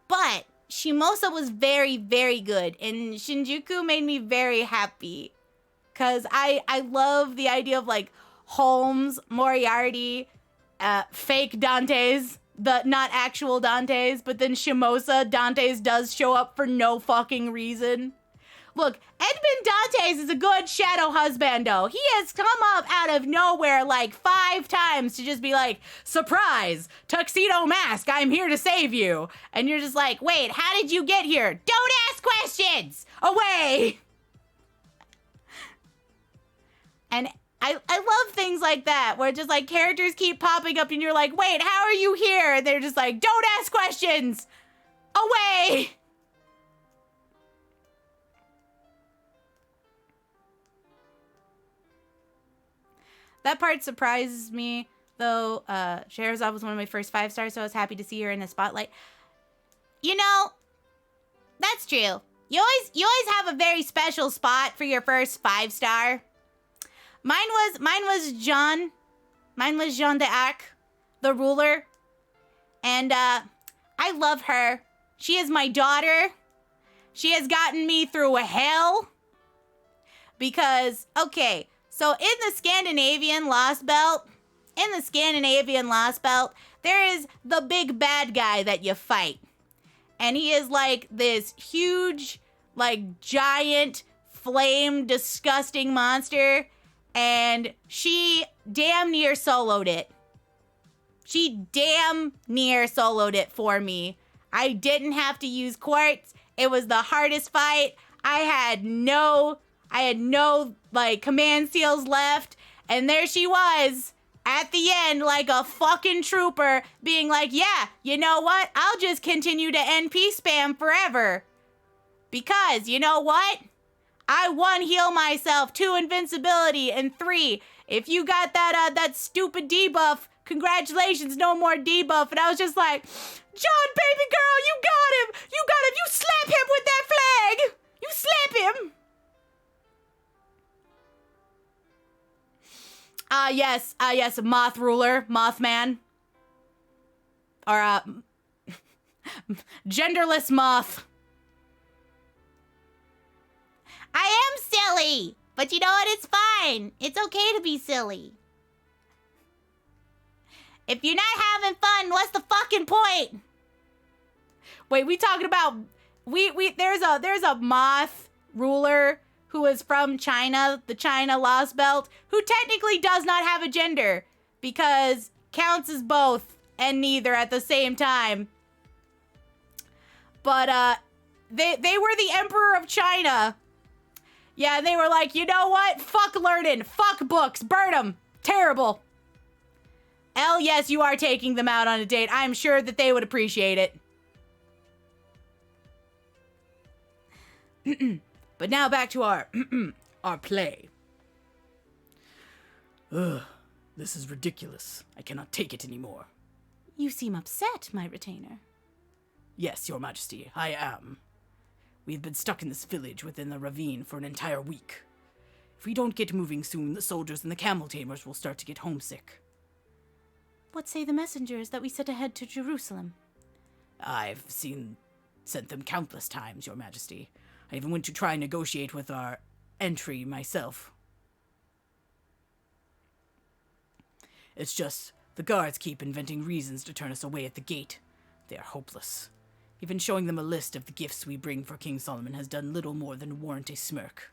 But Shimosa was very, very good, and Shinjuku made me very happy. Because I love the idea of, like, Holmes, Moriarty, fake Dantes, the not actual Dantes, but then Shimosa, Dantes does show up for no fucking reason. Look, Edmund Dantes is a good shadow husbando. He has come up out of nowhere like 5 times to just be like, surprise, tuxedo mask, I'm here to save you. And you're just like, wait, how did you get here? Don't ask questions! Away! And I love things like that, where just like characters keep popping up and you're like, wait, how are you here? And they're just like, don't ask questions! Away! That part surprises me, though. Scheherazade was one of my first 5 stars, so I was happy to see her in the spotlight. You know, that's true. You always have a very special spot for your first 5 star. Mine was Jeanne. Mine was Jeanne d'Arc, the ruler. And I love her. She is my daughter. She has gotten me through hell. Because, okay, so in the Scandinavian Lost Belt, there is the big bad guy that you fight. And he is like this huge, like giant, flame, disgusting monster. And she damn near soloed it. She damn near soloed it for me. I didn't have to use quartz. It was the hardest fight. I had no like command seals left, and there she was at the end like a fucking trooper being like, yeah, you know what? I'll just continue to NP spam forever. Because, you know what? I 1 heal myself, 2 invincibility, and 3, if you got that stupid debuff, congratulations, no more debuff. And I was just like, John, baby girl, you got him. You slap him with that flag. You slap him. Yes, Moth Ruler, Mothman. Or, genderless Moth. I am silly, but you know what? It's fine. It's okay to be silly. If you're not having fun, what's the fucking point? Wait, we talking about there's a Moth Ruler who is from China, the China Lost Belt, who technically does not have a gender because counts as both and neither at the same time. But they were the Emperor of China. Yeah, they were like, you know what? Fuck learning. Fuck books. Burn them. Terrible. Elle, yes, you are taking them out on a date. I'm sure that they would appreciate it. But now back to our our play. Ugh, this is ridiculous. I cannot take it anymore. You seem upset, my retainer. Yes, Your Majesty, I am. We've been stuck in this village within the ravine for an entire week. If we don't get moving soon, the soldiers and the camel tamers will start to get homesick. What say the messengers that we set ahead to Jerusalem? I've sent them countless times, Your Majesty. I even went to try and negotiate with our entry myself. It's just, the guards keep inventing reasons to turn us away at the gate. They are hopeless. Even showing them a list of the gifts we bring for King Solomon has done little more than warrant a smirk.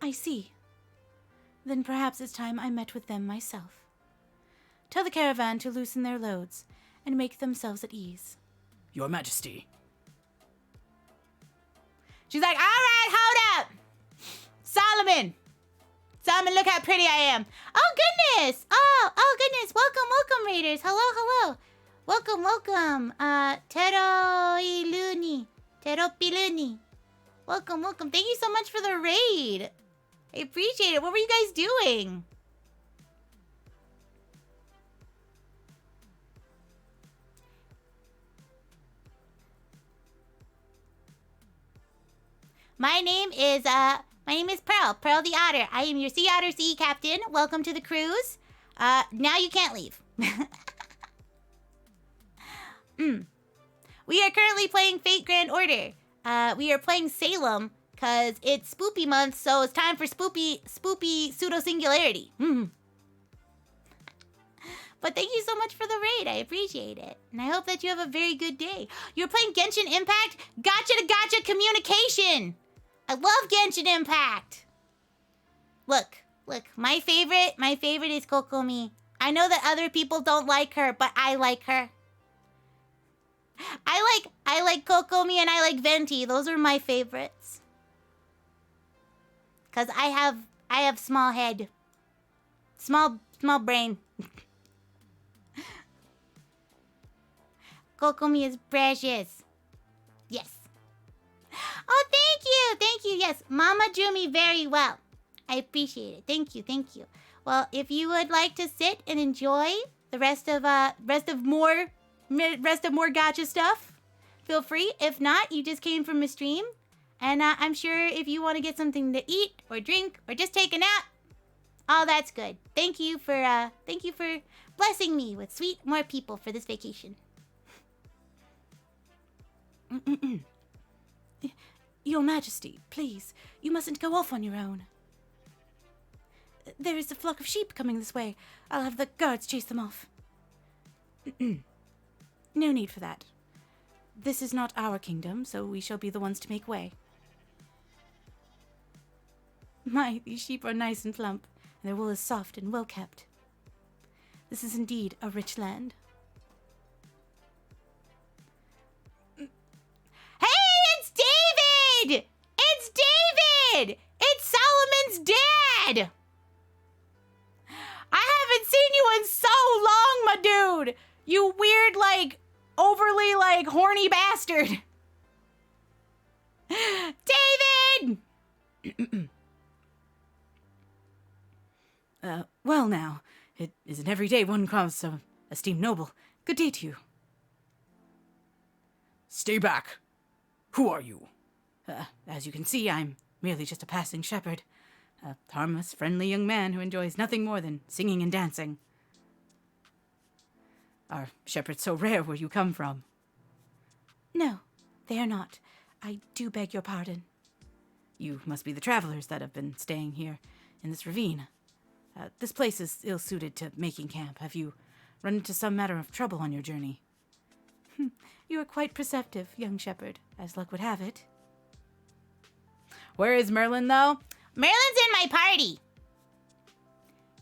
I see. Then perhaps it's time I met with them myself. Tell the caravan to loosen their loads and make themselves at ease. Your Majesty. She's like, all right, hold up. Solomon, look how pretty I am. Oh, goodness. Oh, goodness. Welcome, raiders. Hello. Welcome. Teropiluni. Welcome. Thank you so much for the raid. I appreciate it. What were you guys doing? My name is Pearl the Otter. I am your Sea Otter Sea Captain. Welcome to the cruise. Now you can't leave. We are currently playing Fate Grand Order. We are playing Salem because it's spoopy month, so it's time for spoopy pseudo-singularity. But thank you so much for the raid. I appreciate it. And I hope that you have a very good day. You're playing Genshin Impact? Gotcha to gotcha communication. I love Genshin Impact. Look, my favorite is Kokomi. I know that other people don't like her, but I like her. I like Kokomi and I like Venti. Those are my favorites. Cause I have small head. Small brain. Kokomi is precious. Yes. Oh, thank you. Yes, Mama drew me very well. I appreciate it. Thank you. Well, if you would like to sit and enjoy the rest of more gacha stuff, feel free. If not, you just came from a stream, and I'm sure if you want to get something to eat or drink or just take a nap, all that's good. Thank you for blessing me with sweet more people for this vacation. Your Majesty, please, you mustn't go off on your own. There is a flock of sheep coming this way. I'll have the guards chase them off. No need for that. This is not our kingdom, so we shall be the ones to make way. My, these sheep are nice and plump, and their wool is soft and well kept. This is indeed a rich land. It's David! It's Solomon's dad! I haven't seen you in so long, my dude! You weird, overly, horny bastard! David! Well now, it isn't every day one comes some esteemed noble. Good day to you. Stay back. Who are you? As you can see, I'm merely just a passing shepherd. A harmless, friendly young man who enjoys nothing more than singing and dancing. Are shepherds so rare where you come from? No, they are not. I do beg your pardon. You must be the travelers that have been staying here in this ravine. This place is ill-suited to making camp. Have you run into some matter of trouble on your journey? You are quite perceptive, young shepherd, as luck would have it. Where is Merlin, though? Merlin's in my party.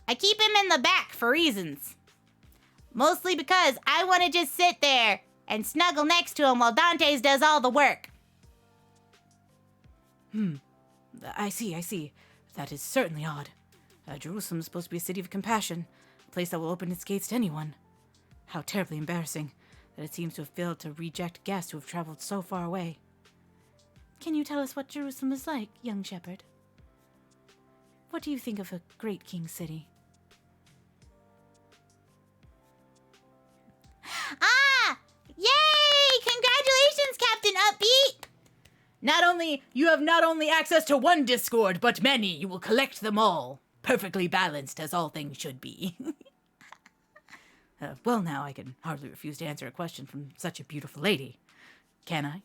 I keep him in the back for reasons. Mostly because I want to just sit there and snuggle next to him while Dante's does all the work. I see. That is certainly odd. Jerusalem is supposed to be a city of compassion, a place that will open its gates to anyone. How terribly embarrassing that it seems to have failed to reject guests who have traveled so far away. Can you tell us what Jerusalem is like, young shepherd? What do you think of a great king city? Ah! Yay! Congratulations, Captain Upbeat! You have not only access to one Discord, but many. You will collect them all. Perfectly balanced, as all things should be. Well, now I can hardly refuse to answer a question from such a beautiful lady. Can I?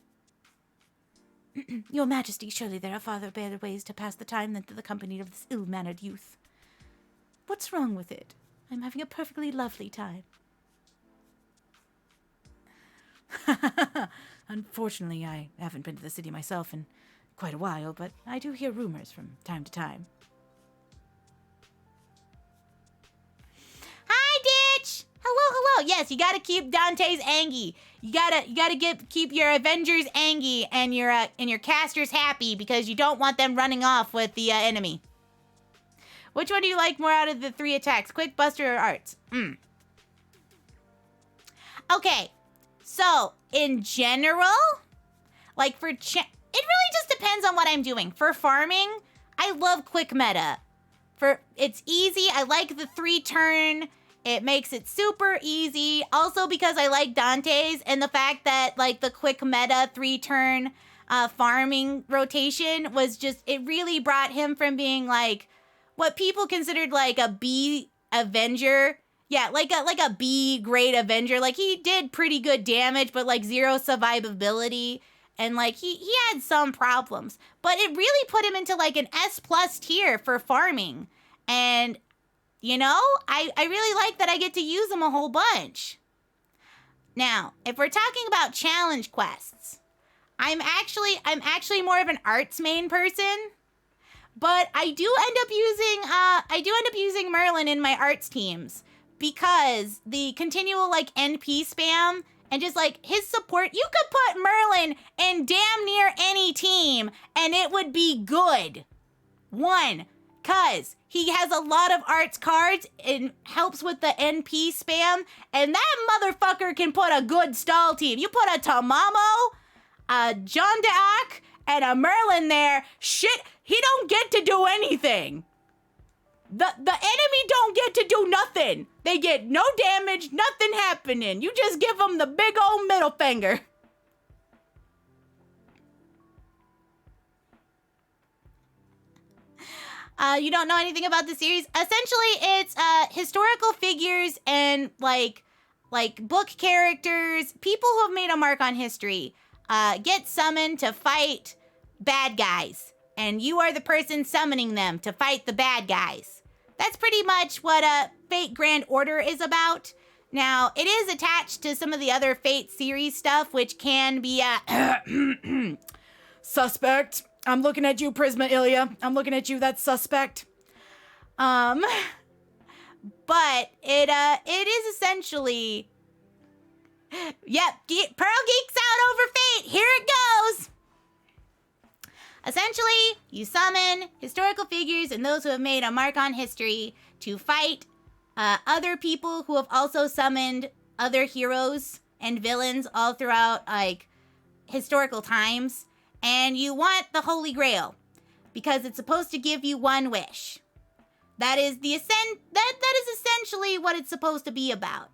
Your Majesty, surely there are far better ways to pass the time than to the company of this ill-mannered youth. What's wrong with it? I'm having a perfectly lovely time. Unfortunately, I haven't been to the city myself in quite a while, but I do hear rumors from time to time. Hi, Ditch! Hello. Yes, you gotta keep Dante's angy. You gotta keep your Avengers angy and your casters happy because you don't want them running off with the enemy. Which one do you like more out of the 3 attacks? Quick, Buster, or Arts? Okay, so in general, like it really just depends on what I'm doing. For farming, I love quick meta. It's easy. I like the 3-turn. It makes it super easy. Also because I like Dante's and the fact that like the quick meta 3-turn farming rotation was just, it really brought him from being like what people considered like a B Avenger. Yeah, like a B grade Avenger. Like he did pretty good damage, but like 0 survivability. And like he had some problems. But it really put him into like an S+ tier for farming. And you know, I really like that I get to use them a whole bunch. Now, if we're talking about challenge quests, I'm actually more of an arts main person. But I do end up using Merlin in my arts teams because the continual like NP spam and just like his support, you could put Merlin in damn near any team and it would be good. 1, cause he has a lot of arts cards and helps with the NP spam, and that motherfucker can put a good stall team. You put a Tamamo, a John D'Arc, and a Merlin there, shit, he don't get to do anything. The enemy don't get to do nothing. They get no damage, nothing happening. You just give them the big old middle finger. You don't know anything about the series? Essentially, it's historical figures and like book characters, people who have made a mark on history, get summoned to fight bad guys. And you are the person summoning them to fight the bad guys. That's pretty much what Fate Grand Order is about. Now, it is attached to some of the other Fate series stuff, which can be Suspect. I'm looking at you, Prisma Ilya. I'm looking at you, that's suspect. But it is essentially, yep, Pearl geeks out over Fate. Here it goes. Essentially, you summon historical figures and those who have made a mark on history to fight other people who have also summoned other heroes and villains all throughout like historical times. And you want the Holy Grail because it's supposed to give you one wish. That is that is essentially what it's supposed to be about.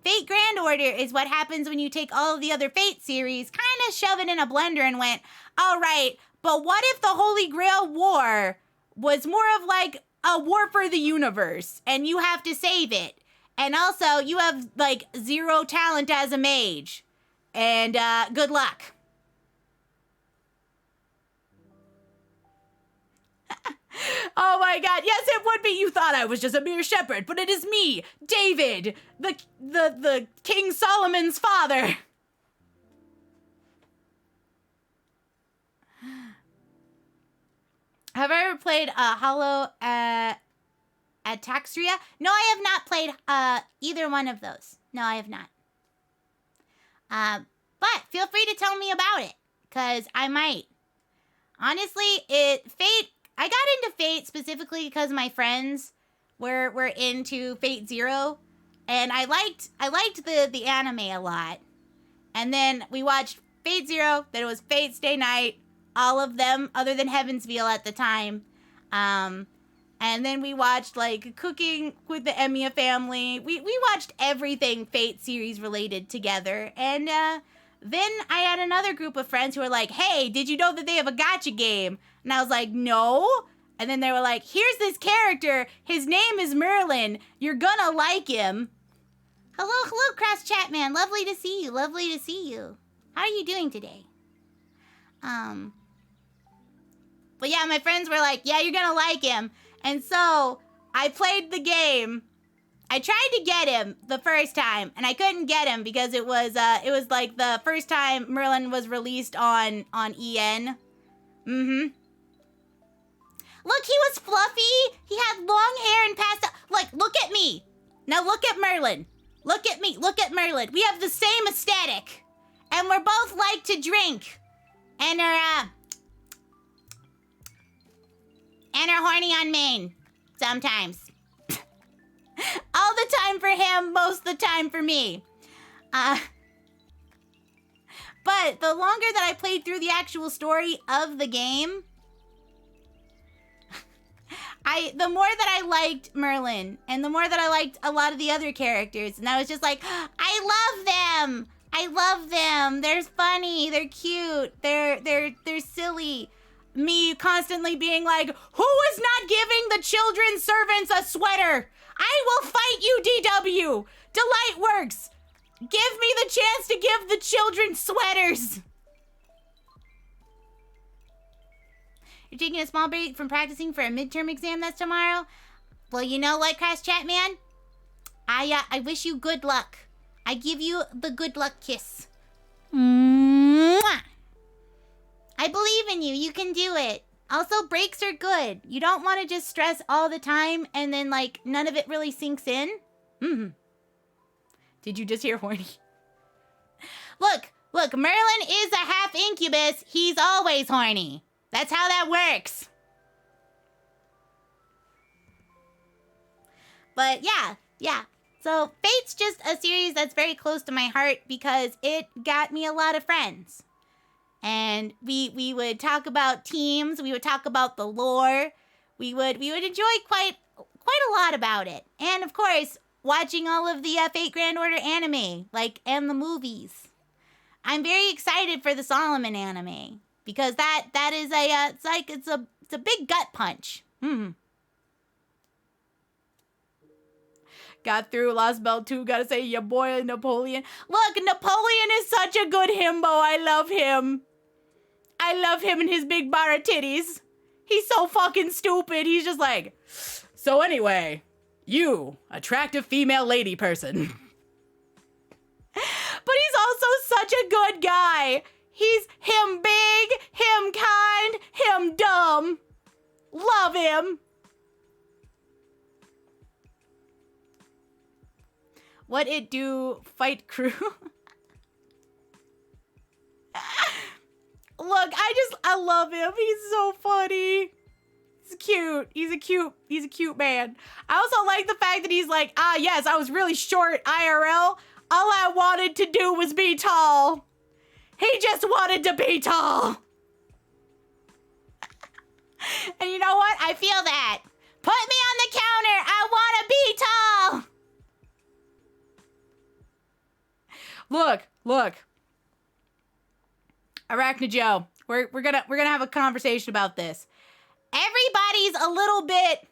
Fate Grand Order is what happens when you take all of the other Fate series, kind of shove it in a blender and went, all right, but what if the Holy Grail War was more of like a war for the universe and you have to save it? And also you have like 0 talent as a mage. And good luck. Oh my god, yes it would be. You thought I was just a mere shepherd, but it is me, David, the King Solomon's father. ever played Hollow Ataxia? No, I have not played either one of those. No, I have not. But feel free to tell me about it, because I might. Honestly, I got into Fate specifically because my friends were into Fate Zero, and I liked the anime a lot. And then we watched Fate Zero, then it was Fate Stay Night, all of them other than Heavensville at the time. And then we watched like Cooking with the Emiya Family. We watched everything Fate series related together. And then I had another group of friends who were like, hey, did you know that they have a gacha game? And I was like, no. And then they were like, here's this character. His name is Merlin. You're gonna like him. Hello, Crass Chatman. Lovely to see you. Lovely to see you. How are you doing today? But yeah, my friends were like, yeah, you're gonna like him. And so I played the game. I tried to get him the first time, and I couldn't get him because it was like the first time Merlin was released on EN. Mm-hmm. Look, he was fluffy. He had long hair and pastel. Like, look at me. Now look at Merlin. Look at me. Look at Merlin. We have the same aesthetic, and we're both like to drink, and are horny on main sometimes. All the time for him, most of the time for me. But the longer that I played through the actual story of the game, the more that I liked Merlin, and the more that I liked a lot of the other characters, and I was just like, I love them. I love them. They're funny. They're cute. They're silly. Me constantly being like, who is not giving the children's servants a sweater? I will fight you, DW. Delightworks. Give me the chance to give the children sweaters. You're taking a small break from practicing for a midterm exam that's tomorrow? Well, you know what, Crash Chatman? I wish you good luck. I give you the good luck kiss. Mwah! I believe in you. You can do it. Also, breaks are good. You don't want to just stress all the time and then, like, none of it really sinks in. Mm-hmm. Did you just hear horny? Look, Merlin is a half incubus. He's always horny. That's how that works. But yeah. So Fate's just a series that's very close to my heart because it got me a lot of friends. And we would talk about teams. We would talk about the lore. We would enjoy quite a lot about it. And of course, watching all of the Fate Grand Order anime, and the movies. I'm very excited for the Solomon anime because that is it's a big gut punch. Got through Lost Bell 2. Gotta say, your boy Napoleon. Look, Napoleon is such a good himbo. I love him. I love him and his big bar of titties. He's so fucking stupid. He's just like, so anyway, you, attractive female lady person. But he's also such a good guy. He's him big, him kind, him dumb. Love him. What it do, fight crew? Look, I love him. He's so funny. He's cute. He's a cute man. I also like the fact that he's like, yes, I was really short IRL. All I wanted to do was be tall. He just wanted to be tall. And you know what? I feel that. Put me on the counter. I want to be tall. Look. Arachna Joe, we're gonna have a conversation about this. Everybody's a little bit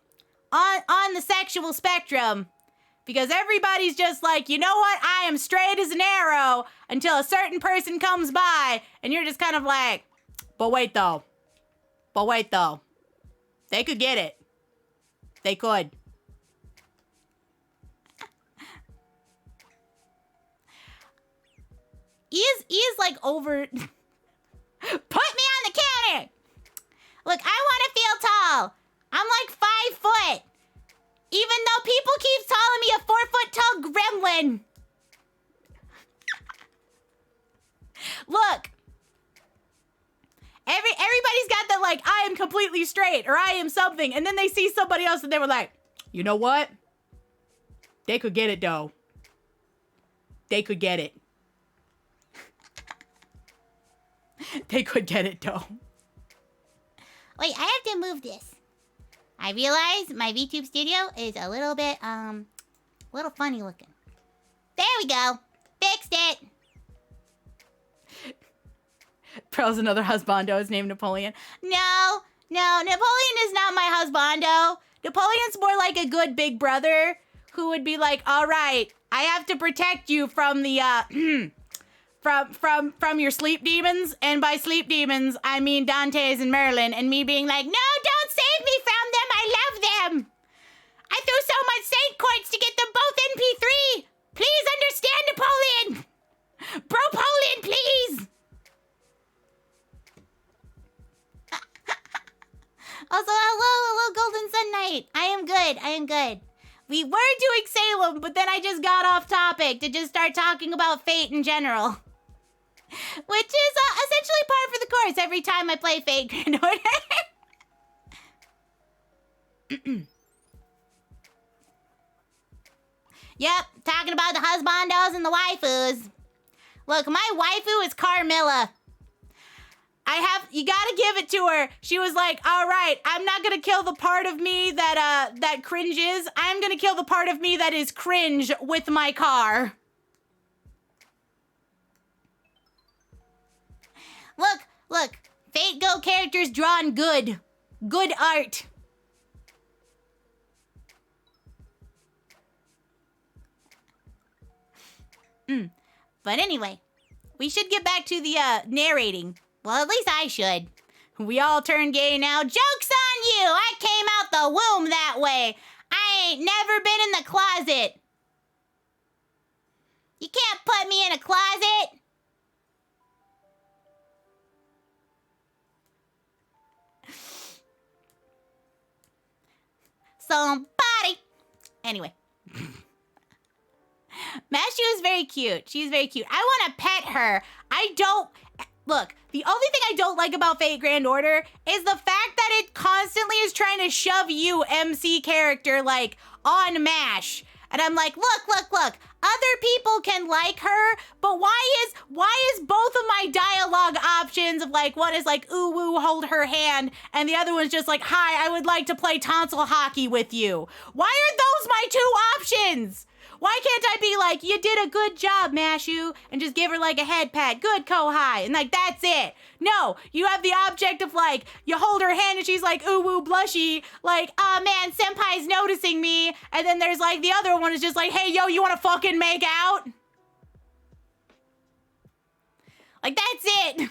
on the sexual spectrum because everybody's just like, you know what? I am straight as an arrow until a certain person comes by, and you're just kind of like, but wait though. They could get it. They could. He is like over. Put me on the counter. Look, I want to feel tall. I'm like 5 foot. Even though people keep calling me a 4-foot tall gremlin. Look. Everybody's got that, like, I am completely straight or I am something. And then they see somebody else and they were like, you know what? They could get it, though. They could get it. They could get it, though. Wait, I have to move this. I realize my VTube studio is a little bit, funny looking. There we go. Fixed it. Pearl's another husbando is named Napoleon. No, Napoleon is not my husbando. Napoleon's more like a good big brother who would be like, all right, I have to protect you from the, from your sleep demons. And by sleep demons, I mean Dante's and Merlin, and me being like, no, don't save me from them. I love them. I threw so much saint coins to get them both NP3. Please understand, Napoleon. Bropolian, please. Also, hello, Golden Sun Knight. I am good. We were doing Salem, but then I just got off topic to just start talking about Fate in general. Which is essentially par for the course every time I play Fate Grand Order. Yep, talking about the husbandos and the waifus. Look, my waifu is Carmilla. You gotta give it to her. She was like, all right, I'm not gonna kill the part of me that cringes. I'm gonna kill the part of me that is cringe with my car. Look, Fate Go characters drawn good. Good art. But anyway, we should get back to the narrating. Well, at least I should. We all turn gay now. Joke's on you! I came out the womb that way. I ain't never been in the closet. You can't put me in a closet. Somebody. Anyway. Mashu is very cute. She's very cute. I want to pet her. Look, the only thing I don't like about Fate Grand Order is the fact that it constantly is trying to shove you, MC character, like, on MASH. And I'm like, look. Other people can like her, but why is both of my dialogue options of, like, one is like, ooh, woo, hold her hand, and the other one's just like, hi, I would like to play tonsil hockey with you. Why are those my 2 options? Why can't I be like, you did a good job, Mashu, and just give her like a head pat, good Kohai, and like, that's it. No, you have the object of like, you hold her hand and she's like, ooh, woo, blushy, like, oh man, senpai's noticing me, and then there's like, the other one is just like, hey, yo, you wanna fucking make out? Like, that's it.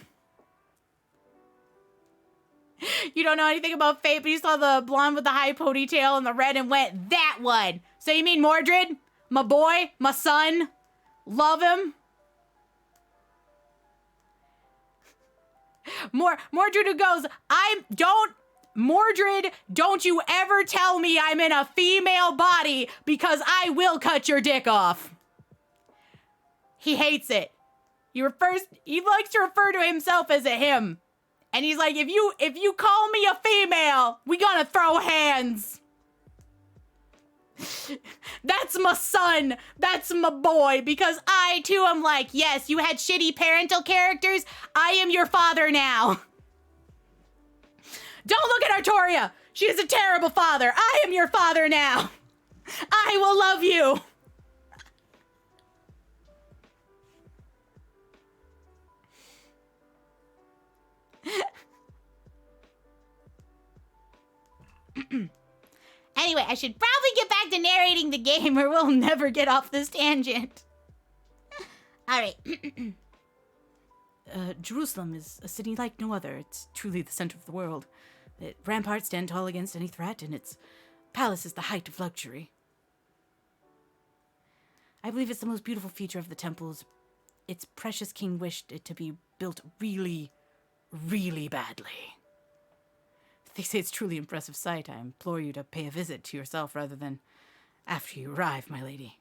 You don't know anything about Fate, but you saw the blonde with the high ponytail and the red and went, that one. So you mean Mordred? My boy, my son, love him. Mordred who goes, Mordred, don't you ever tell me I'm in a female body because I will cut your dick off. He hates it. He likes to refer to himself as a him. And he's like, if you call me a female, we gonna throw hands. That's my son. That's my boy. Because I, too, am like, yes, you had shitty parental characters. I am your father now. Don't look at Artoria. She is a terrible father. I am your father now. I will love you. Anyway, I should probably get back to narrating the game or we'll never get off this tangent. Alright. Jerusalem is a city like no other. It's truly the center of the world. Its ramparts stand tall against any threat, and its palace is the height of luxury. I believe it's the most beautiful feature of the temples. Its precious king wished it to be built really, really badly. They say it's truly impressive sight. I implore you to pay a visit to yourself rather than after you arrive, my lady.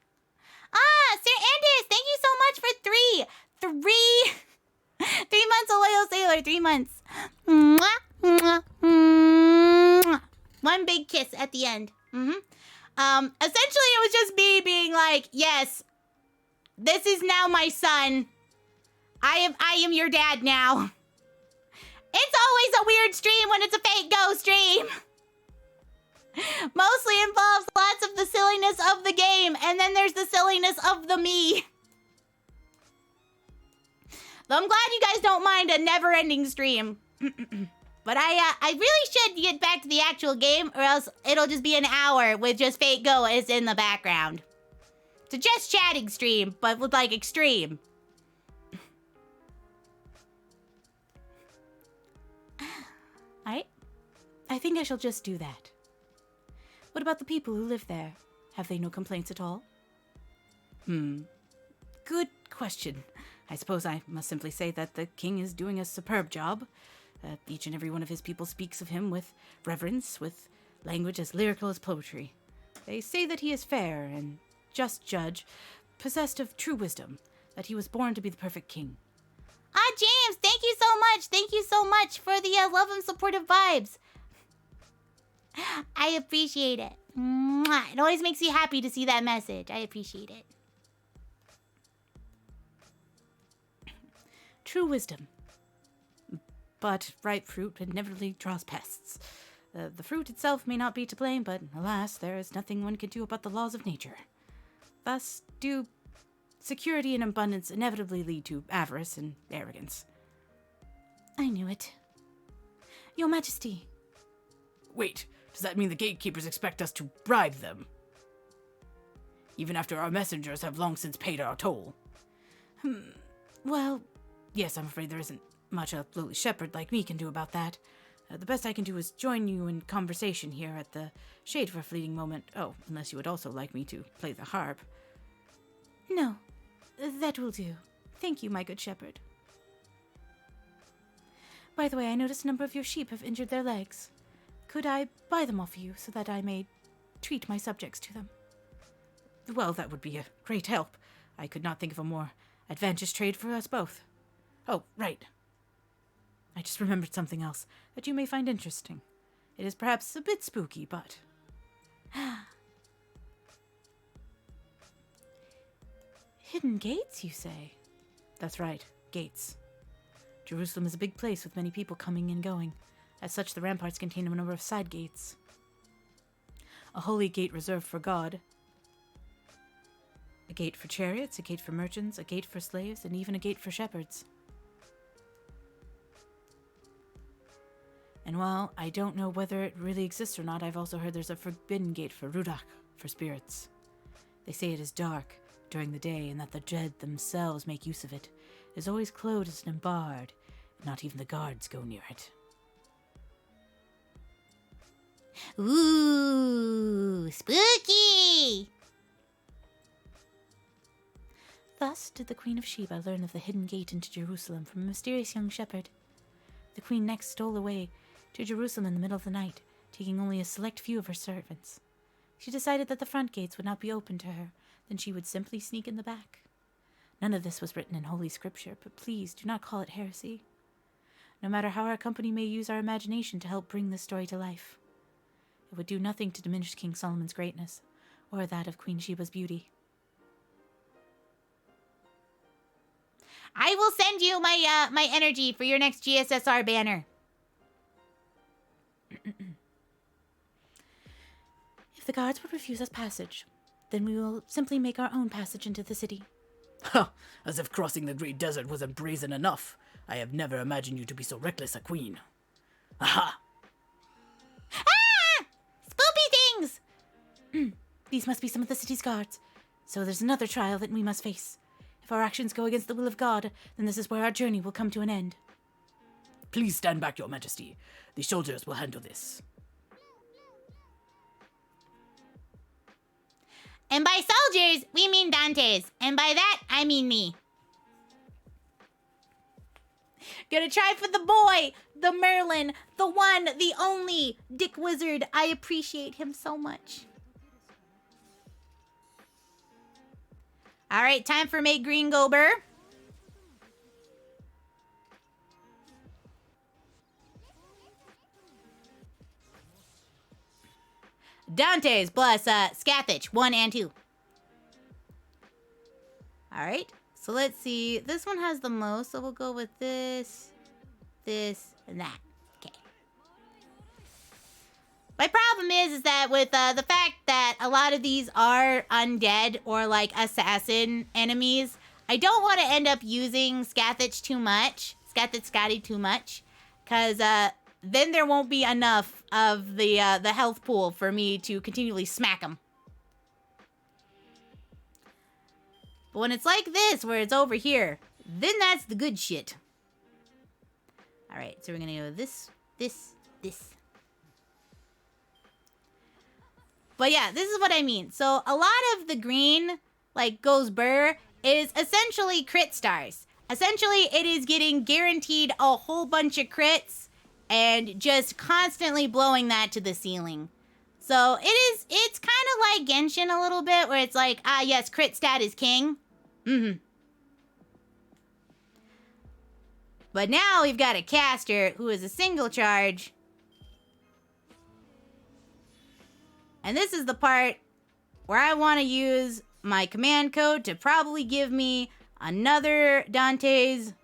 Ah, Sir Andreas, thank you so much for 3 months, a loyal sailor, 3 months. Mwah, mwah, mwah. One big kiss at the end. Essentially, it was just me being like, yes, this is now my son. I am your dad now. It's always a weird stream when it's a fake go stream. Mostly involves lots of the silliness of the game, and then there's the silliness of the me. Though I'm glad you guys don't mind a never-ending stream. But I really should get back to the actual game, or else it'll just be an hour with just fake go as in the background. It's a just chatting stream, but with like extreme. I think I shall just do that. What about the people who live there? Have they no complaints at all? Good question. I suppose I must simply say that the king is doing a superb job. Each and every one of his people speaks of him with reverence, with language as lyrical as poetry. They say that he is fair and just judge, possessed of true wisdom, that he was born to be the perfect king. Ah, James, thank you so much. Thank you so much for the love and supportive vibes. I appreciate it. Mwah. It always makes me happy to see that message. I appreciate it. True wisdom. But ripe fruit inevitably draws pests. The fruit itself may not be to blame, but alas, there is nothing one can do about the laws of nature. Thus do security and abundance inevitably lead to avarice and arrogance. I knew it. Your Majesty. Wait, does that mean the gatekeepers expect us to bribe them? Even after our messengers have long since paid our toll? Well, yes, I'm afraid there isn't much a lowly shepherd like me can do about that. The best I can do is join you in conversation here at the shade for a fleeting moment. Oh, unless you would also like me to play the harp. No, that will do. Thank you, my good shepherd. By the way, I noticed a number of your sheep have injured their legs. Could I buy them off you so that I may treat my subjects to them? Well, that would be a great help. I could not think of a more advantageous trade for us both. Oh, right. I just remembered something else that you may find interesting. It is perhaps a bit spooky, but... Hidden gates, you say? That's right, gates. Jerusalem is a big place with many people coming and going. As such, the ramparts contain a number of side gates. A holy gate reserved for God. A gate for chariots, a gate for merchants, a gate for slaves, and even a gate for shepherds. And while I don't know whether it really exists or not, I've also heard there's a forbidden gate for Rudak, for spirits. They say it is dark during the day, and that the dead themselves make use of it. It is always closed and barred, and not even the guards go near it. Ooh, spooky! Thus did the Queen of Sheba learn of the hidden gate into Jerusalem from a mysterious young shepherd. The queen next stole away to Jerusalem in the middle of the night, taking only a select few of her servants. She decided that the front gates would not be open to her, then she would simply sneak in the back. None of this was written in Holy Scripture, but please do not call it heresy. No matter how our company may use our imagination to help bring this story to life, it would do nothing to diminish King Solomon's greatness, or that of Queen Sheba's beauty. I will send you my energy for your next GSSR banner. If the guards would refuse us passage, then we will simply make our own passage into the city. Ha! As if crossing the great desert wasn't brazen enough. I have never imagined you to be so reckless a queen. Aha! Ah! Spoopy things! These must be some of the city's guards. So there's another trial that we must face. If our actions go against the will of God, then this is where our journey will come to an end. Please stand back, Your Majesty. The soldiers will handle this. And by soldiers, we mean Dantes. And by that, I mean me. Gonna try for the boy, the Merlin, the one, the only Dick Wizard. I appreciate him so much. All right, time for Make Green Go Burr. Dante's plus Scathach, 1 and 2. All right, so let's see. This one has the most, so we'll go with this, and that. Okay. My problem is that with the fact that a lot of these are undead or like assassin enemies, I don't want to end up using Scathach too much, Scotty too much, because then there won't be enough of the health pool for me to continually smack them. But when it's like this, where it's over here, then that's the good shit. All right, so we're gonna go this. But yeah, this is what I mean. So a lot of the green, like goes burr, is essentially crit stars. Essentially, it is getting guaranteed a whole bunch of crits and just constantly blowing that to the ceiling. So it's kind of like Genshin a little bit, where it's like, ah yes, crit stat is king. But now we've got a caster who is a single charge. And this is the part where I want to use my command code to probably give me another Dante's.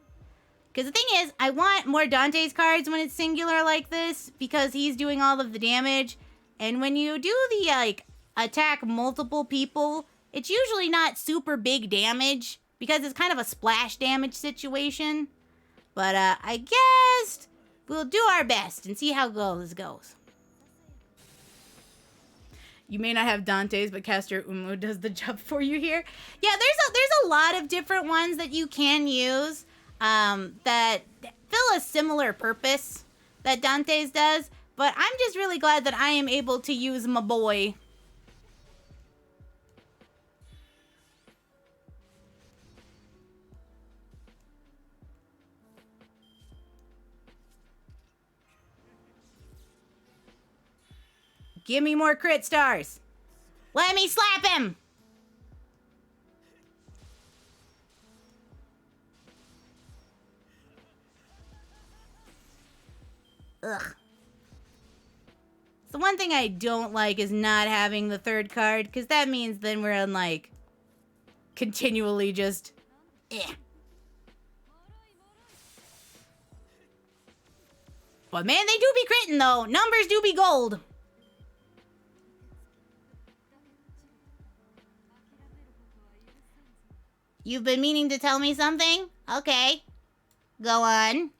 Because the thing is, I want more Dante's cards when it's singular like this, because he's doing all of the damage. And when you do the, like, attack multiple people, it's usually not super big damage, because it's kind of a splash damage situation. But I guess we'll do our best and see how this goes. You may not have Dante's, but Caster Umu does the job for you here. Yeah, there's a lot of different ones that you can use that fill a similar purpose that Dante's does. But I'm just really glad that I am able to use my boy. Give me more crit stars. Let me slap him. Ugh. The one thing I don't like is not having the third card, because that means then we're on, like, continually just, But man, they do be critting, though. Numbers do be gold. You've been meaning to tell me something? Okay. Go on.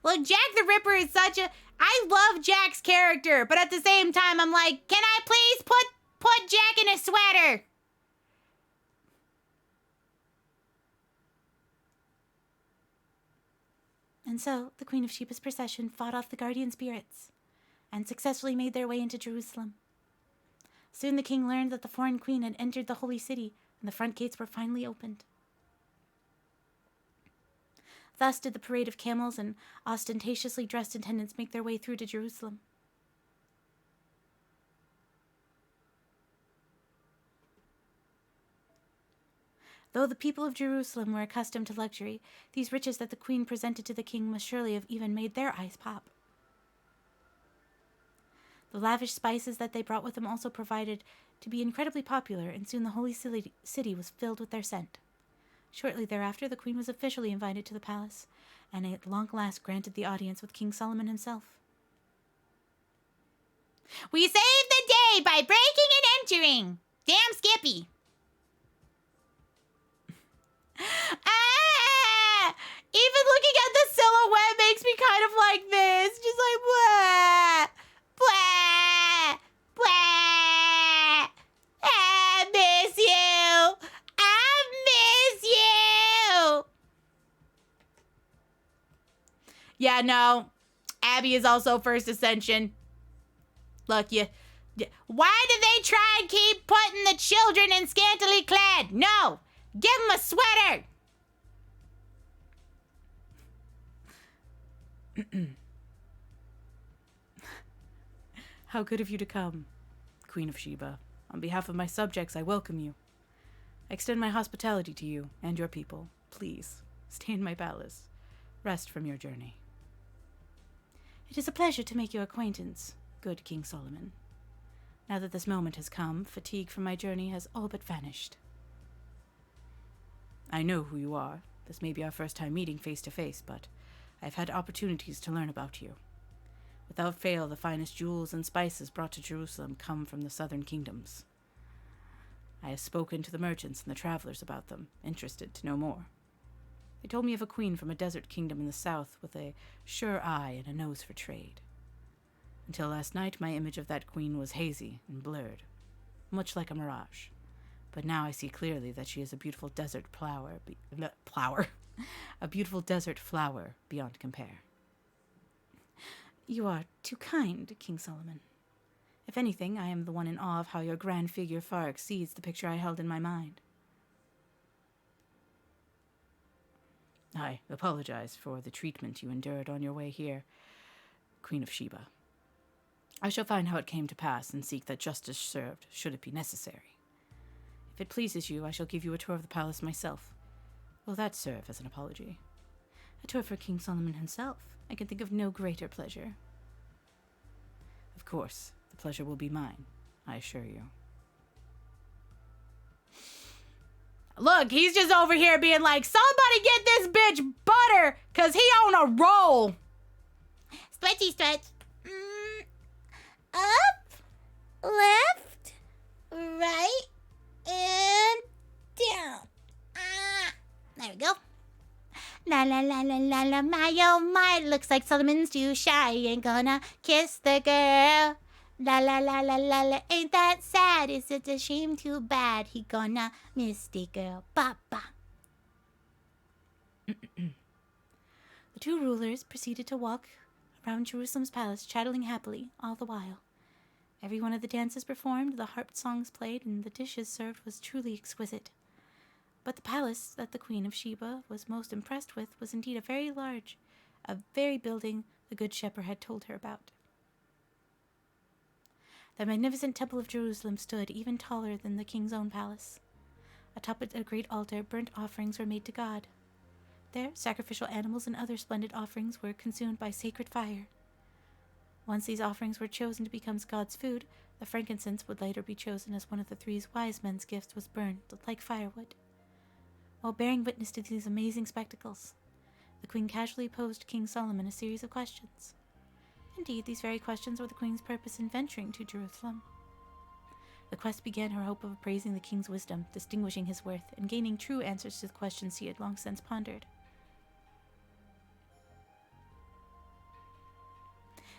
Look, Jack the Ripper is such a... I love Jack's character, but at the same time, I'm like, can I please put Jack in a sweater? And so, the Queen of Sheba's procession fought off the guardian spirits and successfully made their way into Jerusalem. Soon the king learned that the foreign queen had entered the holy city, and the front gates were finally opened. Thus did the parade of camels and ostentatiously dressed attendants make their way through to Jerusalem. Though the people of Jerusalem were accustomed to luxury, these riches that the queen presented to the king must surely have even made their eyes pop. The lavish spices that they brought with them also provided to be incredibly popular, and soon the holy city was filled with their scent. Shortly thereafter, the queen was officially invited to the palace, and at long last granted the audience with King Solomon himself. We saved the day by breaking and entering. Damn Skippy. Even looking at the silhouette makes me kind of like this. Just like, blah, blah, blah. I miss you. I miss you. Yeah, no. Abby is also first ascension. Look, why do they try and keep putting the children in scantily clad? No. Give him a sweater! How good of you to come, Queen of Sheba. On behalf of my subjects, I welcome you. I extend my hospitality to you and your people. Please, stay in my palace. Rest from your journey. It is a pleasure to make your acquaintance, good King Solomon. Now that this moment has come, fatigue from my journey has all but vanished. I know who you are. This may be our first time meeting face to face, but I've had opportunities to learn about you. Without fail, the finest jewels and spices brought to Jerusalem come from the southern kingdoms. I have spoken to the merchants and the travelers about them, interested to know more. They told me of a queen from a desert kingdom in the south with a sure eye and a nose for trade. Until last night, my image of that queen was hazy and blurred, much like a mirage. But now I see clearly that she is a beautiful desert a beautiful desert flower beyond compare. You are too kind, King Solomon. If anything, I am the one in awe of how your grand figure far exceeds the picture I held in my mind. I apologize for the treatment you endured on your way here, Queen of Sheba. I shall find how it came to pass and seek that justice served, should it be necessary. If it pleases you, I shall give you a tour of the palace myself. Will that serve as an apology? A tour for King Solomon himself. I can think of no greater pleasure. Of course, the pleasure will be mine, I assure you. Look, he's just over here being like, somebody get this bitch butter, cause he on a roll. Stretchy stretch. Up, left, right, and down. There we go. La la la la la la, my oh my, looks like Solomon's too shy, ain't gonna kiss the girl. La la la la la la, ain't that sad? Is it a shame too bad? He gonna miss the girl, papa. The two rulers proceeded to walk around Jerusalem's palace, chattering happily all the while. Every one of the dances performed, the harp songs played, and the dishes served was truly exquisite. But the palace that the Queen of Sheba was most impressed with was indeed a very building the Good Shepherd had told her about. The magnificent Temple of Jerusalem stood even taller than the king's own palace. Atop a great altar, burnt offerings were made to God. There, sacrificial animals and other splendid offerings were consumed by sacred fire. Once these offerings were chosen to become God's food, the frankincense would later be chosen as one of the 3 wise men's gifts was burned like firewood. While bearing witness to these amazing spectacles, the queen casually posed King Solomon a series of questions. Indeed, these very questions were the queen's purpose in venturing to Jerusalem. The quest began her hope of appraising the king's wisdom, distinguishing his worth, and gaining true answers to the questions she had long since pondered.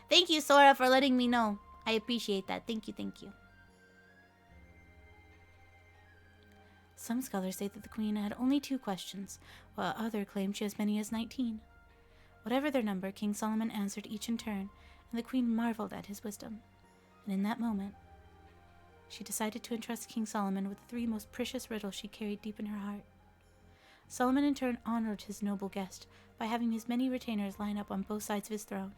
Thank you, Sora, for letting me know. I appreciate that. Thank you, thank you. Some scholars say that the queen had only 2 questions, while others claim she has as many as 19. Whatever their number, King Solomon answered each in turn, and the queen marveled at his wisdom. And in that moment, she decided to entrust King Solomon with the 3 most precious riddles she carried deep in her heart. Solomon in turn honored his noble guest by having his many retainers line up on both sides of his throne.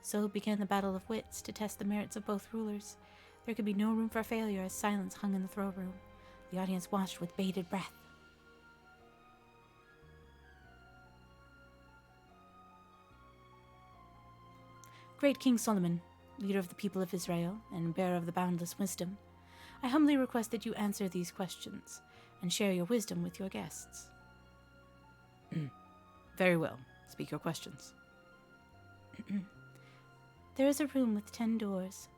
So began the battle of wits to test the merits of both rulers. There could be no room for failure as silence hung in the throne room. The audience watched with bated breath. Great King Solomon, leader of the people of Israel and bearer of the boundless wisdom, I humbly request that you answer these questions and share your wisdom with your guests. Very well. Speak your questions. There is a room with 10 doors.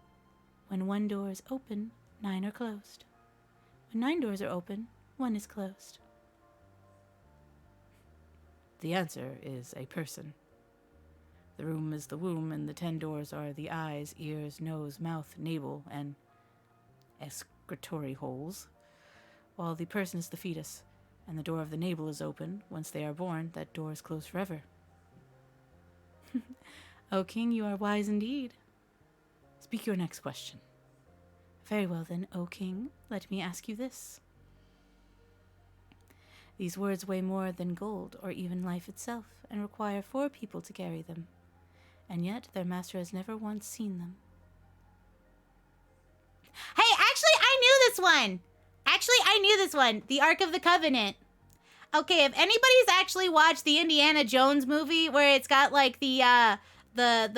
When 1 door is open, 9 are closed. When 9 doors are open, 1 is closed. The answer is a person. The room is the womb, and the 10 doors are the eyes, ears, nose, mouth, navel, and excretory holes, while the person is the fetus, and the door of the navel is open. Once they are born, that door is closed forever. O king, you are wise indeed. Speak your next question. Very well then, O king, let me ask you this. These words weigh more than gold or even life itself and require 4 people to carry them. And yet their master has never once seen them. Hey, actually, I knew this one. The Ark of the Covenant. Okay, if anybody's actually watched the Indiana Jones movie where it's got like the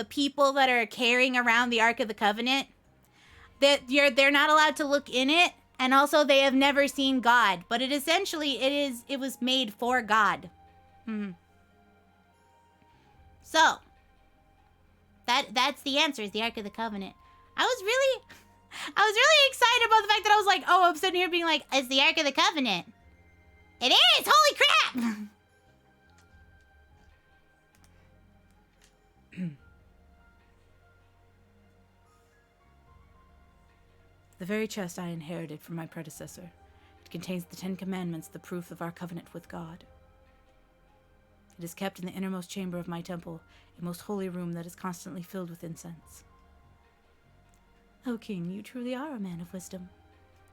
people that are carrying around the Ark of the Covenant, they're not allowed to look in it, and also they have never seen God. But it was made for God. So that's the answer, is the Ark of the Covenant. I was really excited about the fact that I was like, oh, I'm sitting here being like, it's the Ark of the Covenant. It is! Holy crap! The very chest I inherited from my predecessor. It contains the 10 Commandments, the proof of our covenant with God. It is kept in the innermost chamber of my temple, a most holy room that is constantly filled with incense. O King, you truly are a man of wisdom.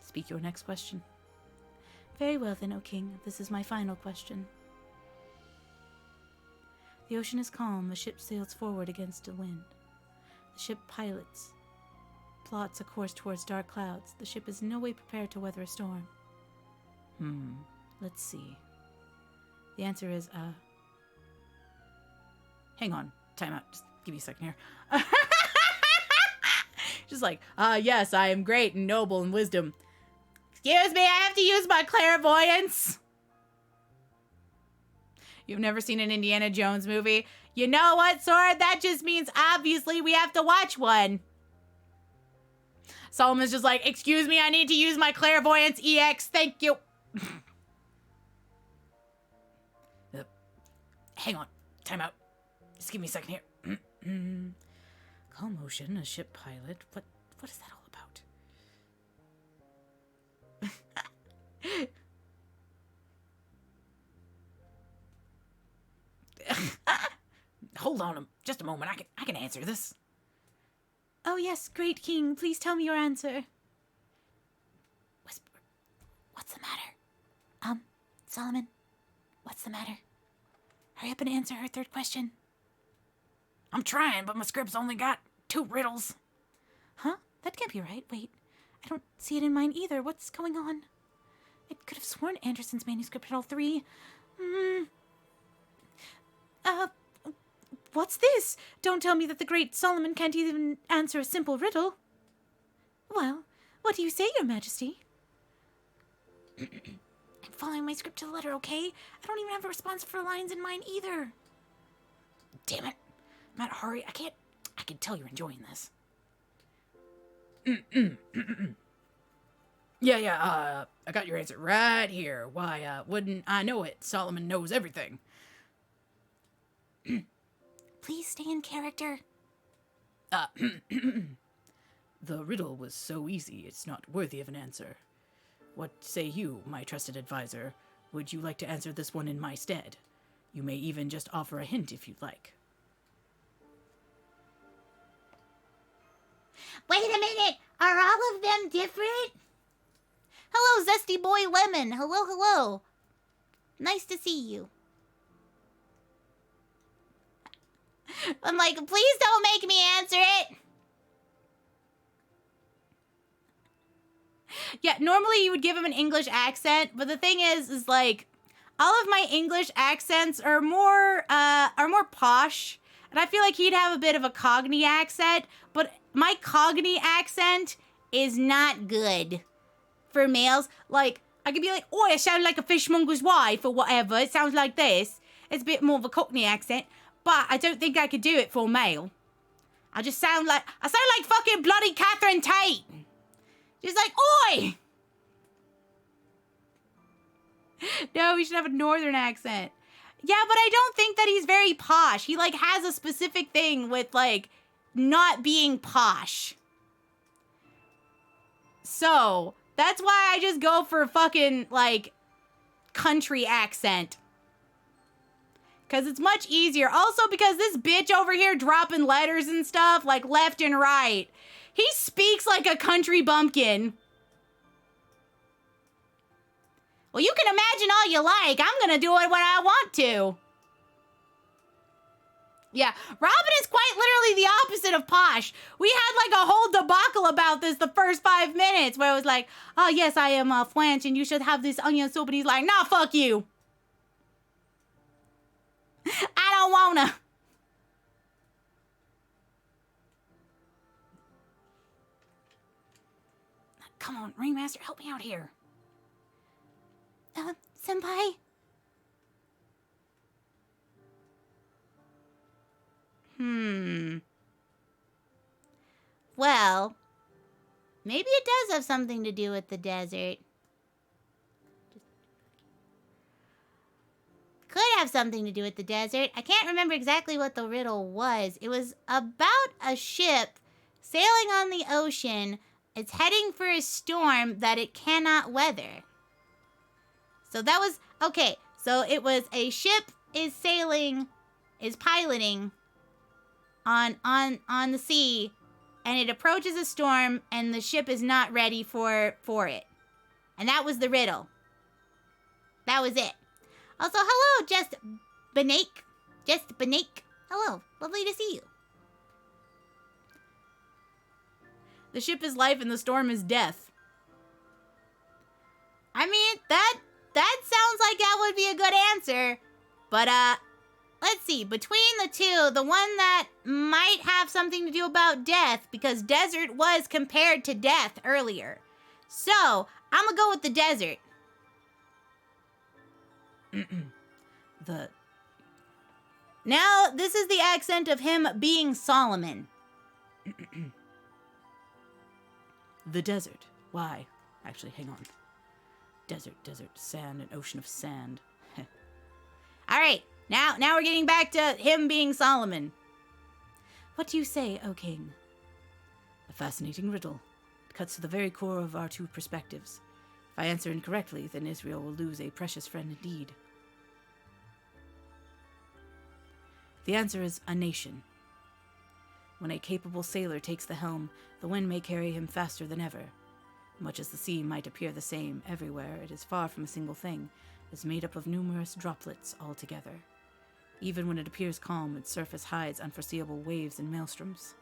Speak your next question. Very well then, O King, this is my final question. The ocean is calm, the ship sails forward against a wind. The ship plots a course towards dark clouds. The ship is in no way prepared to weather a storm. Let's see. The answer is, Hang on, time out, just give me a second here. Just like, yes, I am great and noble in wisdom. Excuse me, I have to use my clairvoyance. You've never seen an Indiana Jones movie? You know what, Sword? That just means obviously we have to watch one. Solomon's just like, excuse me, I need to use my clairvoyance EX, thank you. Hang on, time out. Just give me a second here. Calm ocean, a ship pilot. What is that all about? Hold on just a moment. I can answer this. oh yes, great King, please tell me your answer. Whisper. What's the matter? Solomon, what's the matter? Hurry up and answer her 3rd question. I'm trying, but my script's only got 2 riddles. Huh? That can't be right. Wait, I don't see it in mine either. What's going on? I could have sworn Anderson's manuscript had all 3. What's this? Don't tell me that the great Solomon can't even answer a simple riddle. Well, what do you say, Your Majesty? I'm following my script to the letter, okay? I don't even have a response for lines in mine either. Damn it. Matt, hurry. I can tell you're enjoying this. Yeah, I got your answer right here. Why, wouldn't I know it? Solomon knows everything. Please stay in character. The riddle was so easy, it's not worthy of an answer. What say you, my trusted advisor? Would you like to answer this one in my stead? You may even just offer a hint if you'd like. Wait a minute, are all of them different? Hello, Zesty Boy Lemon. Hello. Nice to see you. I'm like, please don't make me answer it. Yeah, normally you would give him an English accent, but the thing is like, all of my English accents are more posh, and I feel like he'd have a bit of a Cockney accent, but my Cockney accent is not good for males. Like, I could be like, oh, I sound like a fishmonger's wife or whatever. It sounds like this. It's a bit more of a Cockney accent, but I don't think I could do it for a male. I sound like fucking bloody Catherine Tate. She's like, oi! No, he should have a northern accent. Yeah, but I don't think that he's very posh. He, like, has a specific thing with, like, not being posh. So, that's why I just go for fucking, like, country accent. Because it's much easier. Also, because this bitch over here dropping letters and stuff, like, left and right. He speaks like a country bumpkin. Well, you can imagine all you like. I'm gonna do it when I want to. Yeah, Robin is quite literally the opposite of Posh. We had like a whole debacle about this the first 5 minutes where it was like, oh yes, I am French and you should have this onion soup. And he's like, nah, fuck you. I don't wanna. Come on, Ringmaster, help me out here. Senpai? Well, maybe it does have something to do with the desert. Could have something to do with the desert. I can't remember exactly what the riddle was. It was about a ship sailing on the ocean. It's heading for a storm that it cannot weather. So that was, okay, so it was a ship is piloting on the sea, and it approaches a storm, and the ship is not ready for it. And that was the riddle. That was it. Also, hello, Just Banake. Hello, lovely to see you. The ship is life and the storm is death. I mean, that sounds like that would be a good answer. But, let's see. Between the two, the one that might have something to do about death, because desert was compared to death earlier. So, I'm gonna go with the desert. Now, this is the accent of him being Solomon. The desert. Why? Actually, hang on. Desert, sand, an ocean of sand. All right, now we're getting back to him being Solomon. What do you say, O king? A fascinating riddle. It cuts to the very core of our two perspectives. If I answer incorrectly, then Israel will lose a precious friend indeed. The answer is a nation. When a capable sailor takes the helm, the wind may carry him faster than ever. Much as the sea might appear the same everywhere, it is far from a single thing. It is made up of numerous droplets all together. Even when it appears calm, its surface hides unforeseeable waves and maelstroms.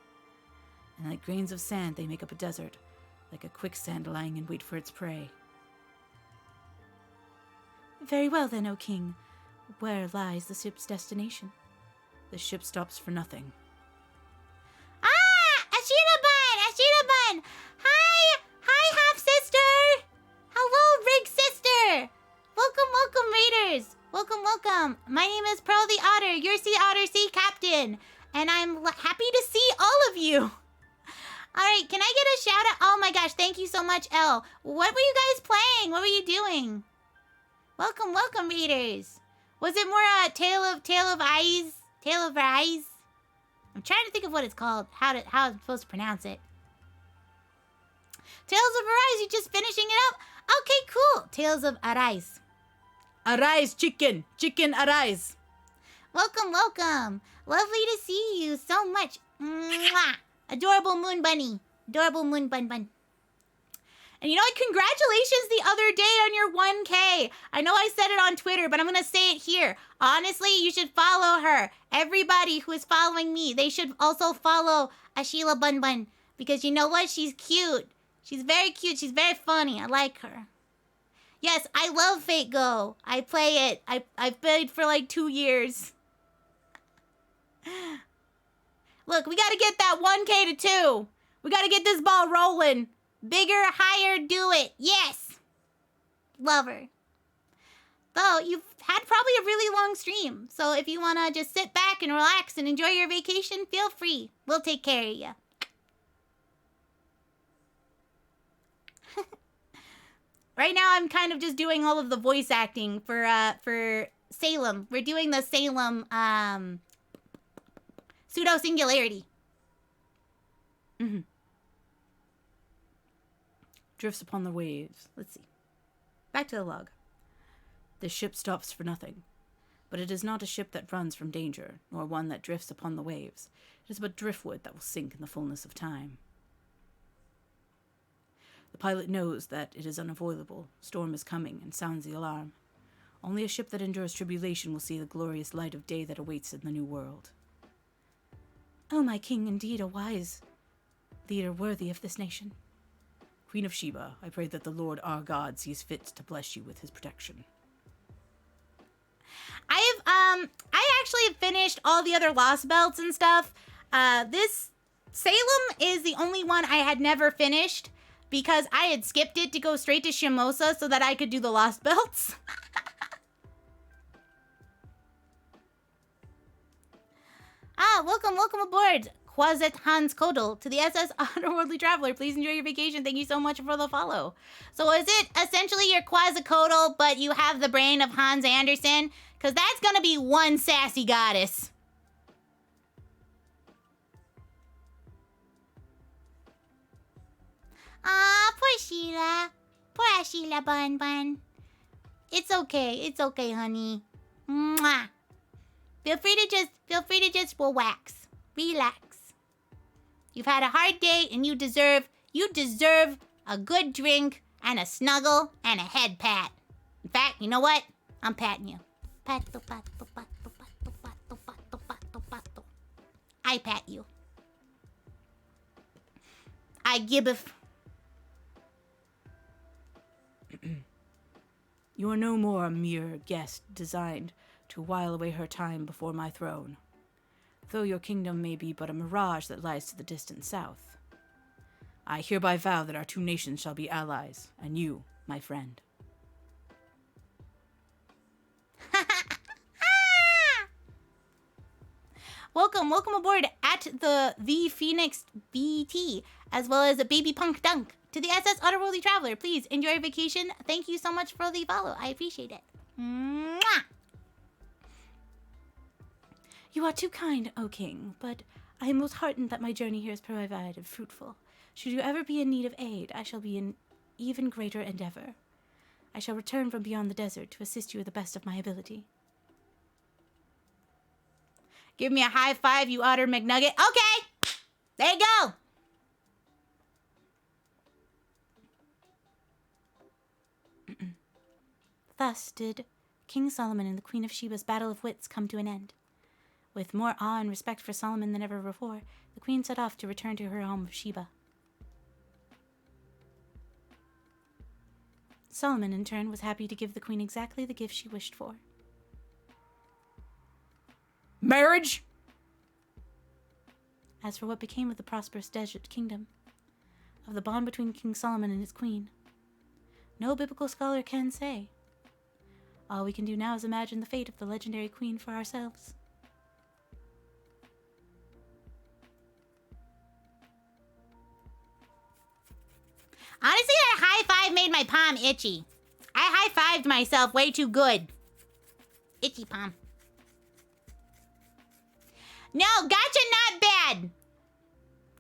And like grains of sand, they make up a desert, like a quicksand lying in wait for its prey. Very well then, O king. Where lies the ship's destination? The ship stops for nothing. Ashina Bun! Hi, half-sister! Hello, Rig sister! Welcome, readers! Welcome. My name is Pearl the Otter, your Sea Otter Sea Captain, and I'm happy to see all of you. Alright, can I get a shout out? Oh my gosh, thank you so much, Elle. What were you guys playing? What were you doing? Welcome, readers. Was it more Tale of Eyes? Tale of Eyes? I'm trying to think of what it's called, how I'm supposed to pronounce it. Tales of Arise, you just finishing it up? Okay, cool. Tales of Arise. Arise, chicken! Chicken, arise! Welcome. Lovely to see you so much. Mwah. Adorable moon bunny. And you know what? Congratulations the other day on your 1K. I know I said it on Twitter, but I'm going to say it here. Honestly, you should follow her. Everybody who is following me, they should also follow Ashila Bun. Because you know what? She's cute. She's very cute. She's very funny. I like her. Yes, I love Fate Go. I play it. I've played for like 2 years. Look, we got to get that 1K to 2. We got to get this ball rolling. Bigger, higher, do it. Yes. Love her. Though, you've had probably a really long stream. So if you want to just sit back and relax and enjoy your vacation, feel free. We'll take care of you. Right now, I'm kind of just doing all of the voice acting for Salem. We're doing the Salem pseudo-singularity. Mm-hmm. Drifts upon the waves. Let's see. Back to the log. The ship stops for nothing. But it is not a ship that runs from danger, nor one that drifts upon the waves. It is but driftwood that will sink in the fullness of time. The pilot knows that it is unavoidable. Storm is coming and sounds the alarm. Only a ship that endures tribulation will see the glorious light of day that awaits in the new world. Oh, my king, indeed a wise leader worthy of this nation. Queen of Sheba, I pray that the Lord our God sees fit to bless you with his protection. I actually finished all the other Lost Belts and stuff. This Salem is the only one I had never finished because I had skipped it to go straight to Shimosa so that I could do the Lost Belts. Welcome aboard, Quazet Hans Kodal, to the SS Otherworldly Traveler. Please enjoy your vacation. Thank you so much for the follow. So is it essentially your Quetzalcoatl, but you have the brain of Hans Andersen? Because that's going to be one sassy goddess. Poor Sheila. Poor Sheila Bun Bun. It's okay, honey. Mwah. Feel free to just relax. Relax. You've had a hard day and you deserve a good drink and a snuggle and a head pat. In fact, you know what? I'm patting you. Pato, pato, pato, pato, pato, pato, pato, pato. I pat you. I giveth. You are no more a mere guest designed to while away her time before my throne, though your kingdom may be but a mirage that lies to the distant south. I hereby vow that our two nations shall be allies, and you, my friend. Welcome aboard at the Phoenix BT, as well as a Baby Punk Dunk, to the SS Otherworldly Traveler. Please enjoy your vacation. Thank you so much for the follow. I appreciate it. Mwah! You are too kind, O king, but I am most heartened that my journey here is provided and fruitful. Should you ever be in need of aid, I shall be in even greater endeavor. I shall return from beyond the desert to assist you with the best of my ability. Give me a high five, you Otter McNugget. Okay! There you go! Thus did King Solomon and the Queen of Sheba's battle of wits come to an end. With more awe and respect for Solomon than ever before, the queen set off to return to her home of Sheba. Solomon, in turn, was happy to give the queen exactly the gift she wished for. Marriage? As for what became of the prosperous desert kingdom, of the bond between King Solomon and his queen, no biblical scholar can say. All we can do now is imagine the fate of the legendary queen for ourselves. Honestly, that high five made my palm itchy. I high-fived myself way too good. Itchy palm. No, gotcha not bad.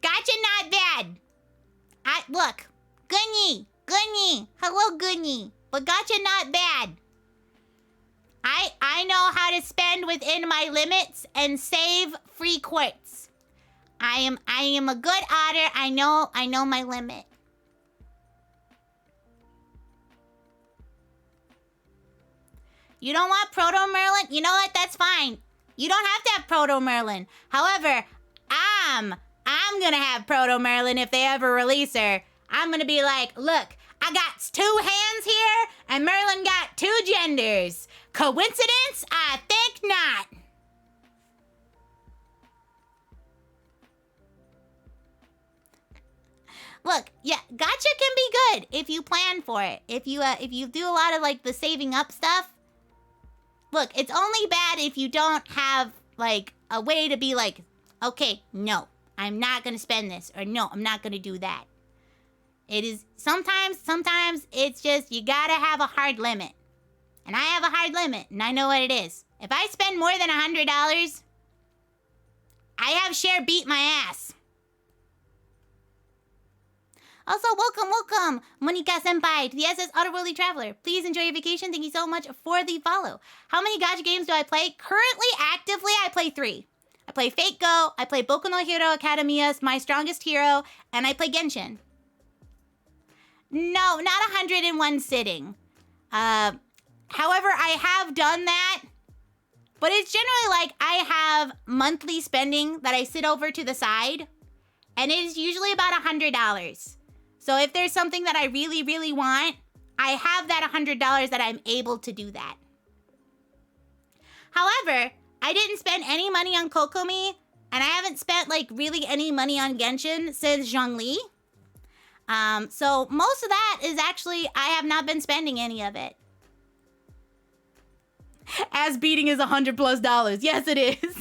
Gotcha not bad. Look. Gunny. Hello, Gunny. But gotcha not bad. I know how to spend within my limits and save free quartz. I am a good otter. I know my limit. You don't want Proto Merlin? You know what? That's fine. You don't have to have Proto Merlin. However, I'm gonna have Proto Merlin if they ever release her. I'm gonna be like, look, I got 2 hands here, and Merlin got 2 genders. Coincidence? I think not. Look, yeah, gotcha can be good if you plan for it. If you do a lot of like the saving up stuff. Look, it's only bad if you don't have like a way to be like, okay, no, I'm not gonna spend this, or no, I'm not gonna do that. It is sometimes it's just you gotta have a hard limit. And I have a hard limit, and I know what it is. If I spend more than $100, I have Cher beat my ass. Also, welcome, Monika Senpai, to the SS Otherworldly Traveler. Please enjoy your vacation. Thank you so much for the follow. How many gacha games do I play? Currently, actively, I play 3. I play Fate Go, I play Boku no Hero Academia's My Strongest Hero, and I play Genshin. No, not 101 sitting. However, I have done that. But it's generally like I have monthly spending that I sit over to the side. And it is usually about $100. So if there's something that I really, really want, I have that $100 that I'm able to do that. However, I didn't spend any money on Kokomi. And I haven't spent like really any money on Genshin since Zhongli. So most of that is actually, I have not been spending any of it. As beating is $100+. Yes, it is.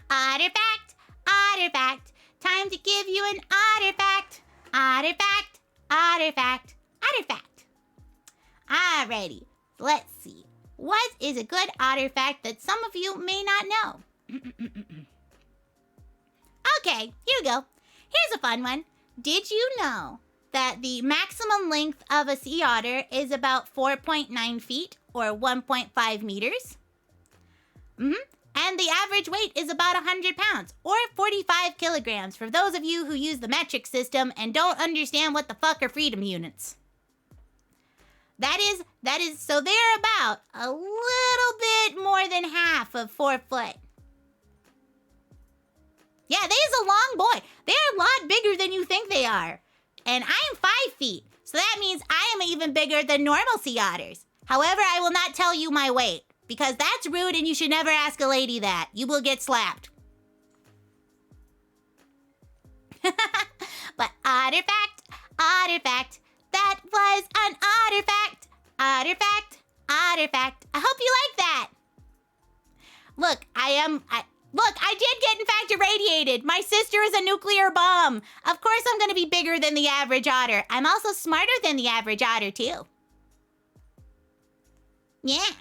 Artifact, artifact. Time to give you an artifact. Artifact, artifact, artifact. Alrighty, let's see. What is a good artifact that some of you may not know? Okay, here we go. Here's a fun one. Did you know that the maximum length of a sea otter is about 4.9 feet or 1.5 meters? And the average weight is about 100 pounds or 45 kilograms for those of you who use the metric system and don't understand what the fuck are freedom units. That is, so they're about a little bit more than half of 4 foot. Yeah, they's a long boy. They're a lot bigger than you think they are. And I am 5 feet, so that means I am even bigger than normal sea otters. However, I will not tell you my weight, because that's rude and you should never ask a lady that. You will get slapped. But artifact, artifact, that was an artifact. Artifact, artifact. I hope you like that. Look, I did get, in fact, irradiated. My sister is a nuclear bomb. Of course I'm going to be bigger than the average otter. I'm also smarter than the average otter, too. Yeah.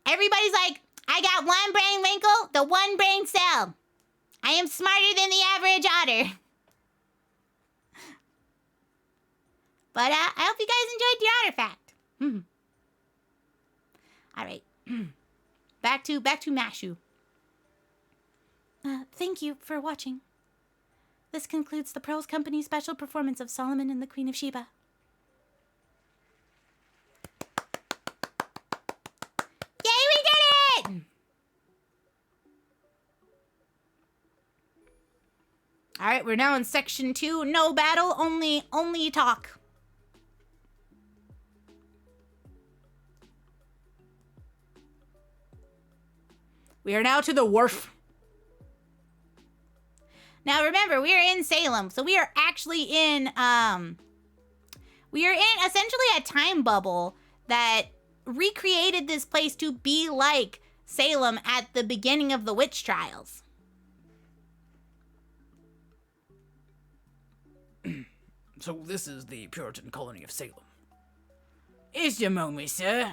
Everybody's like, I got one brain wrinkle, the one brain cell. I am smarter than the average otter. But I hope you guys enjoyed the artifact. All right. Back to Mashu. Thank you for watching. This concludes the Pearls Company special performance of Solomon and the Queen of Sheba. Yay, we did it! All right, we're now in section 2. No battle, only talk. We are now to the wharf. Now remember, we are in Salem, so we are actually in essentially a time bubble that recreated this place to be like Salem at the beginning of the witch trials. So this is the Puritan colony of Salem. Is your moment, sir?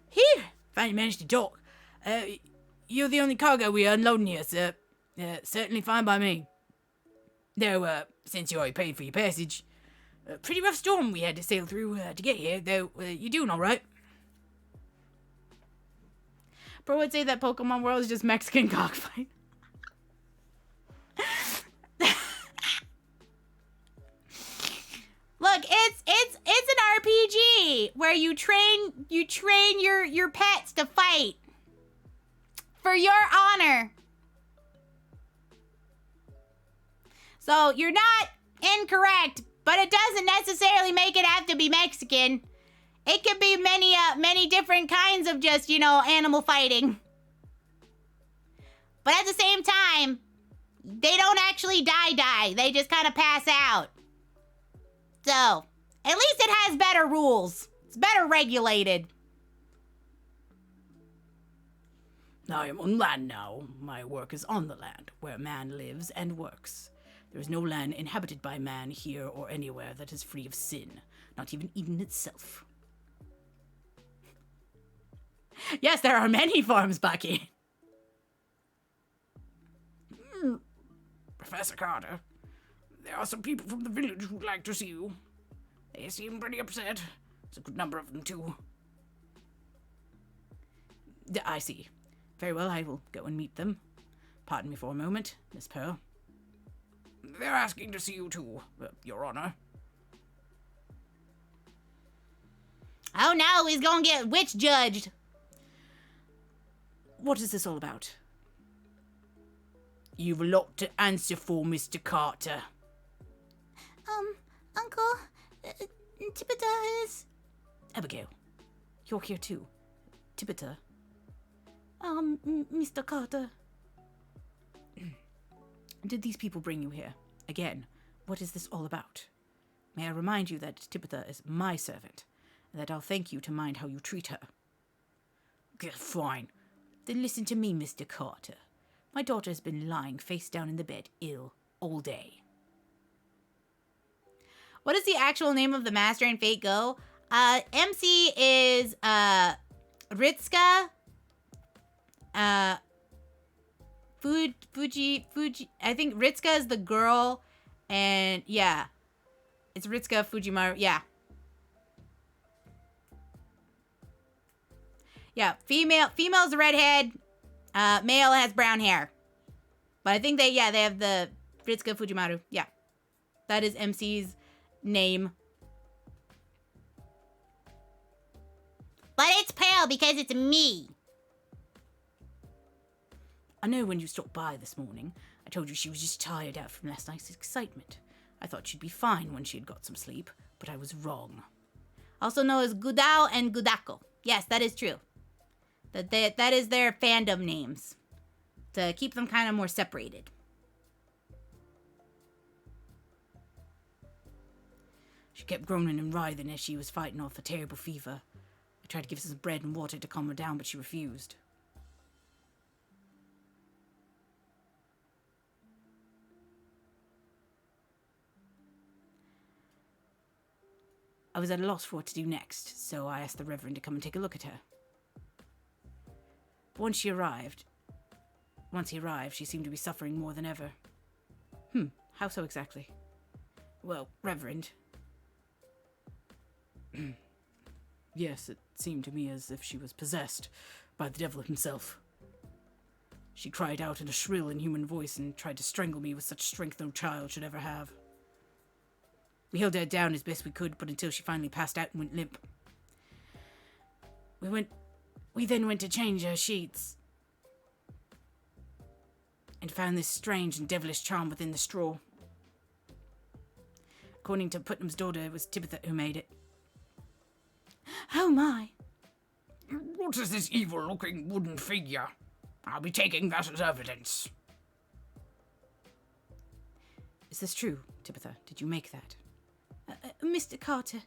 Here, finally managed to talk. You're the only cargo we are unloading here, sir. Certainly fine by me. Though, since you already paid for your passage, a pretty rough storm we had to sail through to get here, though you're doing alright. Bro would say that Pokemon World is just Mexican cockfight. Look, it's an RPG where you train your pets to fight for your honor. So you're not incorrect, but it doesn't necessarily make it have to be Mexican. It could be many different kinds of just, animal fighting. But at the same time, they don't actually die. They just kind of pass out. So, at least it has better rules. It's better regulated. I am on land now. My work is on the land, where man lives and works. There is no land inhabited by man here or anywhere that is free of sin, not even Eden itself. Yes, there are many farms, Bucky. Professor Carter, there are some people from the village who'd like to see you. They seem pretty upset. There's a good number of them, too. I see. Very well, I will go and meet them. Pardon me for a moment, Miss Pearl. They're asking to see you too, Your Honor. Oh no, he's gonna get witch judged. What is this all about? You've a lot to answer for, Mr. Carter. Uncle, Tipita is... Abigail, you're here too. Tipita. Mr. Carter. Did these people bring you here? Again, what is this all about? May I remind you that Tipita is my servant, and that I'll thank you to mind how you treat her. Fine. Then listen to me, Mr. Carter. My daughter has been lying face down in the bed, ill, all day. What is the actual name of the Master and Fate go? MC is Ritska. Fuji. I think Ritska is the girl, and yeah, it's Ritska Fujimaru. Yeah. Female's the redhead. Male has brown hair. But I think they have the Ritsuka Fujimaru. Yeah. That is MC's name. But it's pale because it's me. I know when you stopped by this morning, I told you she was just tired out from last night's excitement. I thought she'd be fine when she had got some sleep, but I was wrong. Also known as Gudao and Gudako. Yes, that is true. That is their fandom names. To keep them kind of more separated. She kept groaning and writhing as she was fighting off a terrible fever. I tried to give her some bread and water to calm her down, but she refused. I was at a loss for what to do next, so I asked the Reverend to come and take a look at her. But once he arrived, she seemed to be suffering more than ever. How so exactly? Well, Reverend. Yes, it seemed to me as if she was possessed by the devil himself. She cried out in a shrill, inhuman voice and tried to strangle me with such strength no child should ever have. We held her down as best we could, but until she finally passed out and went limp. We then went to change her sheets and found this strange and devilish charm within the straw. According to Putnam's daughter, it was Tipitha who made it. Oh my. What is this evil-looking wooden figure? I'll be taking that as evidence. Is this true, Tipitha? Did you make that? Mr. Carter.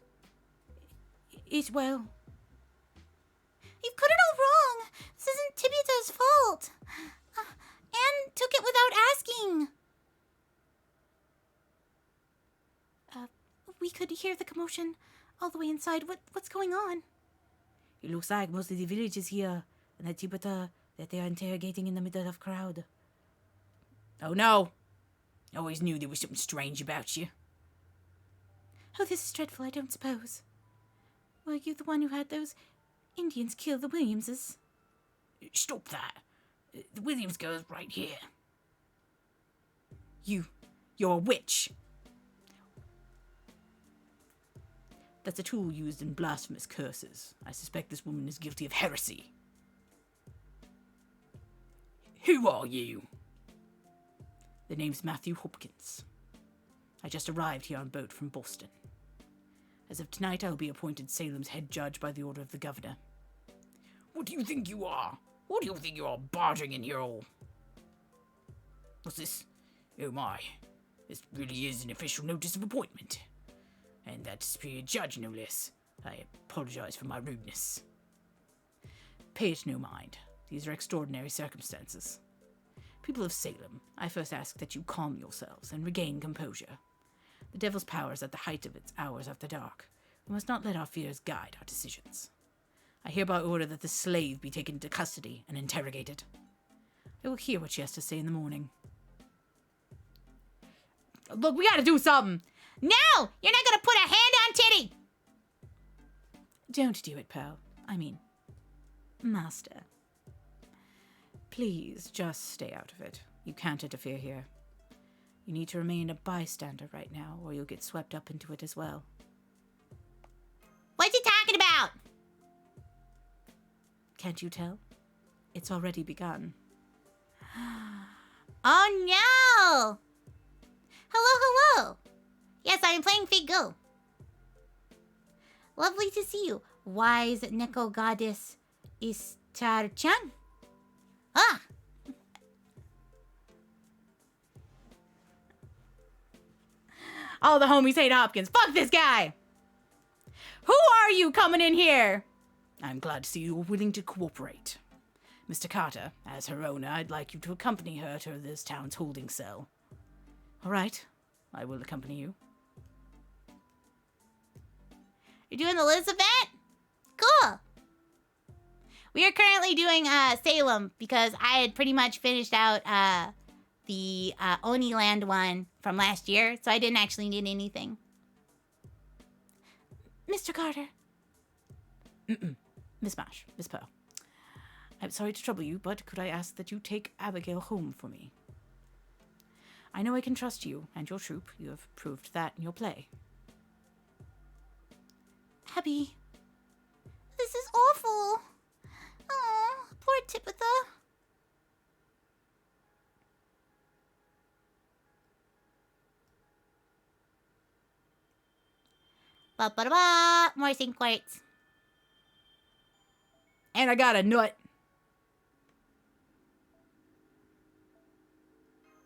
Well. You've got it all wrong. This isn't Tipita's fault. Anne took it without asking. We could hear the commotion all the way inside. What's going on? It looks like most of the village is here, and that Tipitha that they are interrogating in the middle of crowd. Oh no! I always knew there was something strange about you. Oh, this is dreadful, I don't suppose. Were you the one who had those Indians kill the Williamses? Stop that. The Williams girl's right here. You're a witch. That's a tool used in blasphemous curses. I suspect this woman is guilty of heresy. Who are you? The name's Matthew Hopkins. I just arrived here on boat from Boston. As of tonight, I will be appointed Salem's head judge by the order of the governor. What do you think you are? What do you think you are barging in here all? What's this? Oh my. This really is an official notice of appointment. And that's superior judge, no less. I apologize for my rudeness. Pay it no mind. These are extraordinary circumstances. People of Salem, I first ask that you calm yourselves and regain composure. The devil's power is at the height of its hours after dark. We must not let our fears guide our decisions. I hereby order that the slave be taken into custody and interrogated. I will hear what she has to say in the morning. Look, we gotta do something. No! You're not gonna put a hand on Titty! Don't do it, pal. I mean, master. Please, just stay out of it. You can't interfere here. You need to remain a bystander right now, or you'll get swept up into it as well. What's he talking about? Can't you tell? It's already begun. Oh no! Hello. Yes, I am playing Fate Go. Lovely to see you, wise Neko goddess Istar-chan. Ah! All the homies hate Hopkins. Fuck this guy! Who are you coming in here? I'm glad to see you are willing to cooperate. Mr. Carter, as her owner, I'd like you to accompany her to this town's holding cell. All right, I will accompany you. You're doing the Liz event? Cool. We are currently doing Salem because I had pretty much finished out the Oni-Land one from last year, so I didn't actually need anything. Mr. Carter. Miss Marsh, Miss Pearl. I'm sorry to trouble you, but could I ask that you take Abigail home for me? I know I can trust you and your troop. You have proved that in your play. Abby. This is awful. Oh, poor Tipitha. Ba-ba-da-ba. More sync quartz. And I got a nut.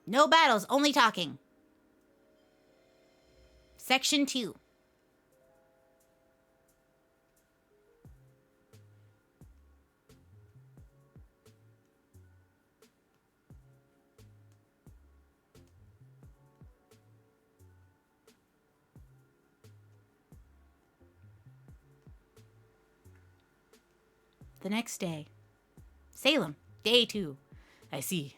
No battles, only talking. Section 2. The next day. Salem, day 2. I see.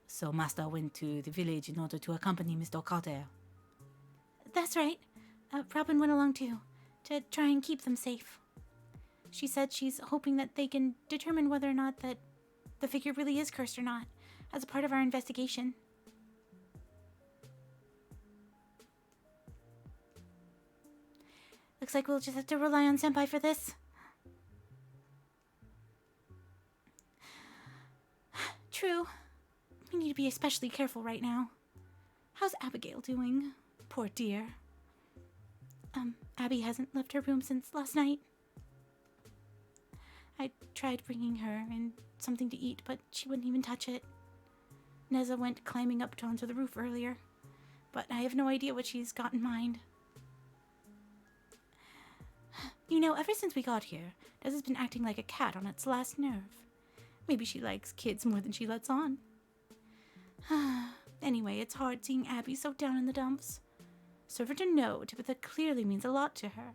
So Master went to the village in order to accompany Mr. Carter. That's right. Robin went along too, to try and keep them safe. She said she's hoping that they can determine whether or not that the figure really is cursed or not, as a part of our investigation. Looks like we'll just have to rely on Senpai for this. True. We need to be especially careful right now. How's Abigail doing? Poor dear. Abby hasn't left her room since last night. I tried bringing her in something to eat, but she wouldn't even touch it. Neza went climbing up onto the roof earlier, but I have no idea what she's got in mind. You know, ever since we got here, Neza's been acting like a cat on its last nerve. Maybe she likes kids more than she lets on. Anyway, it's hard seeing Abby so down in the dumps. Serve her to know Tabitha clearly means a lot to her.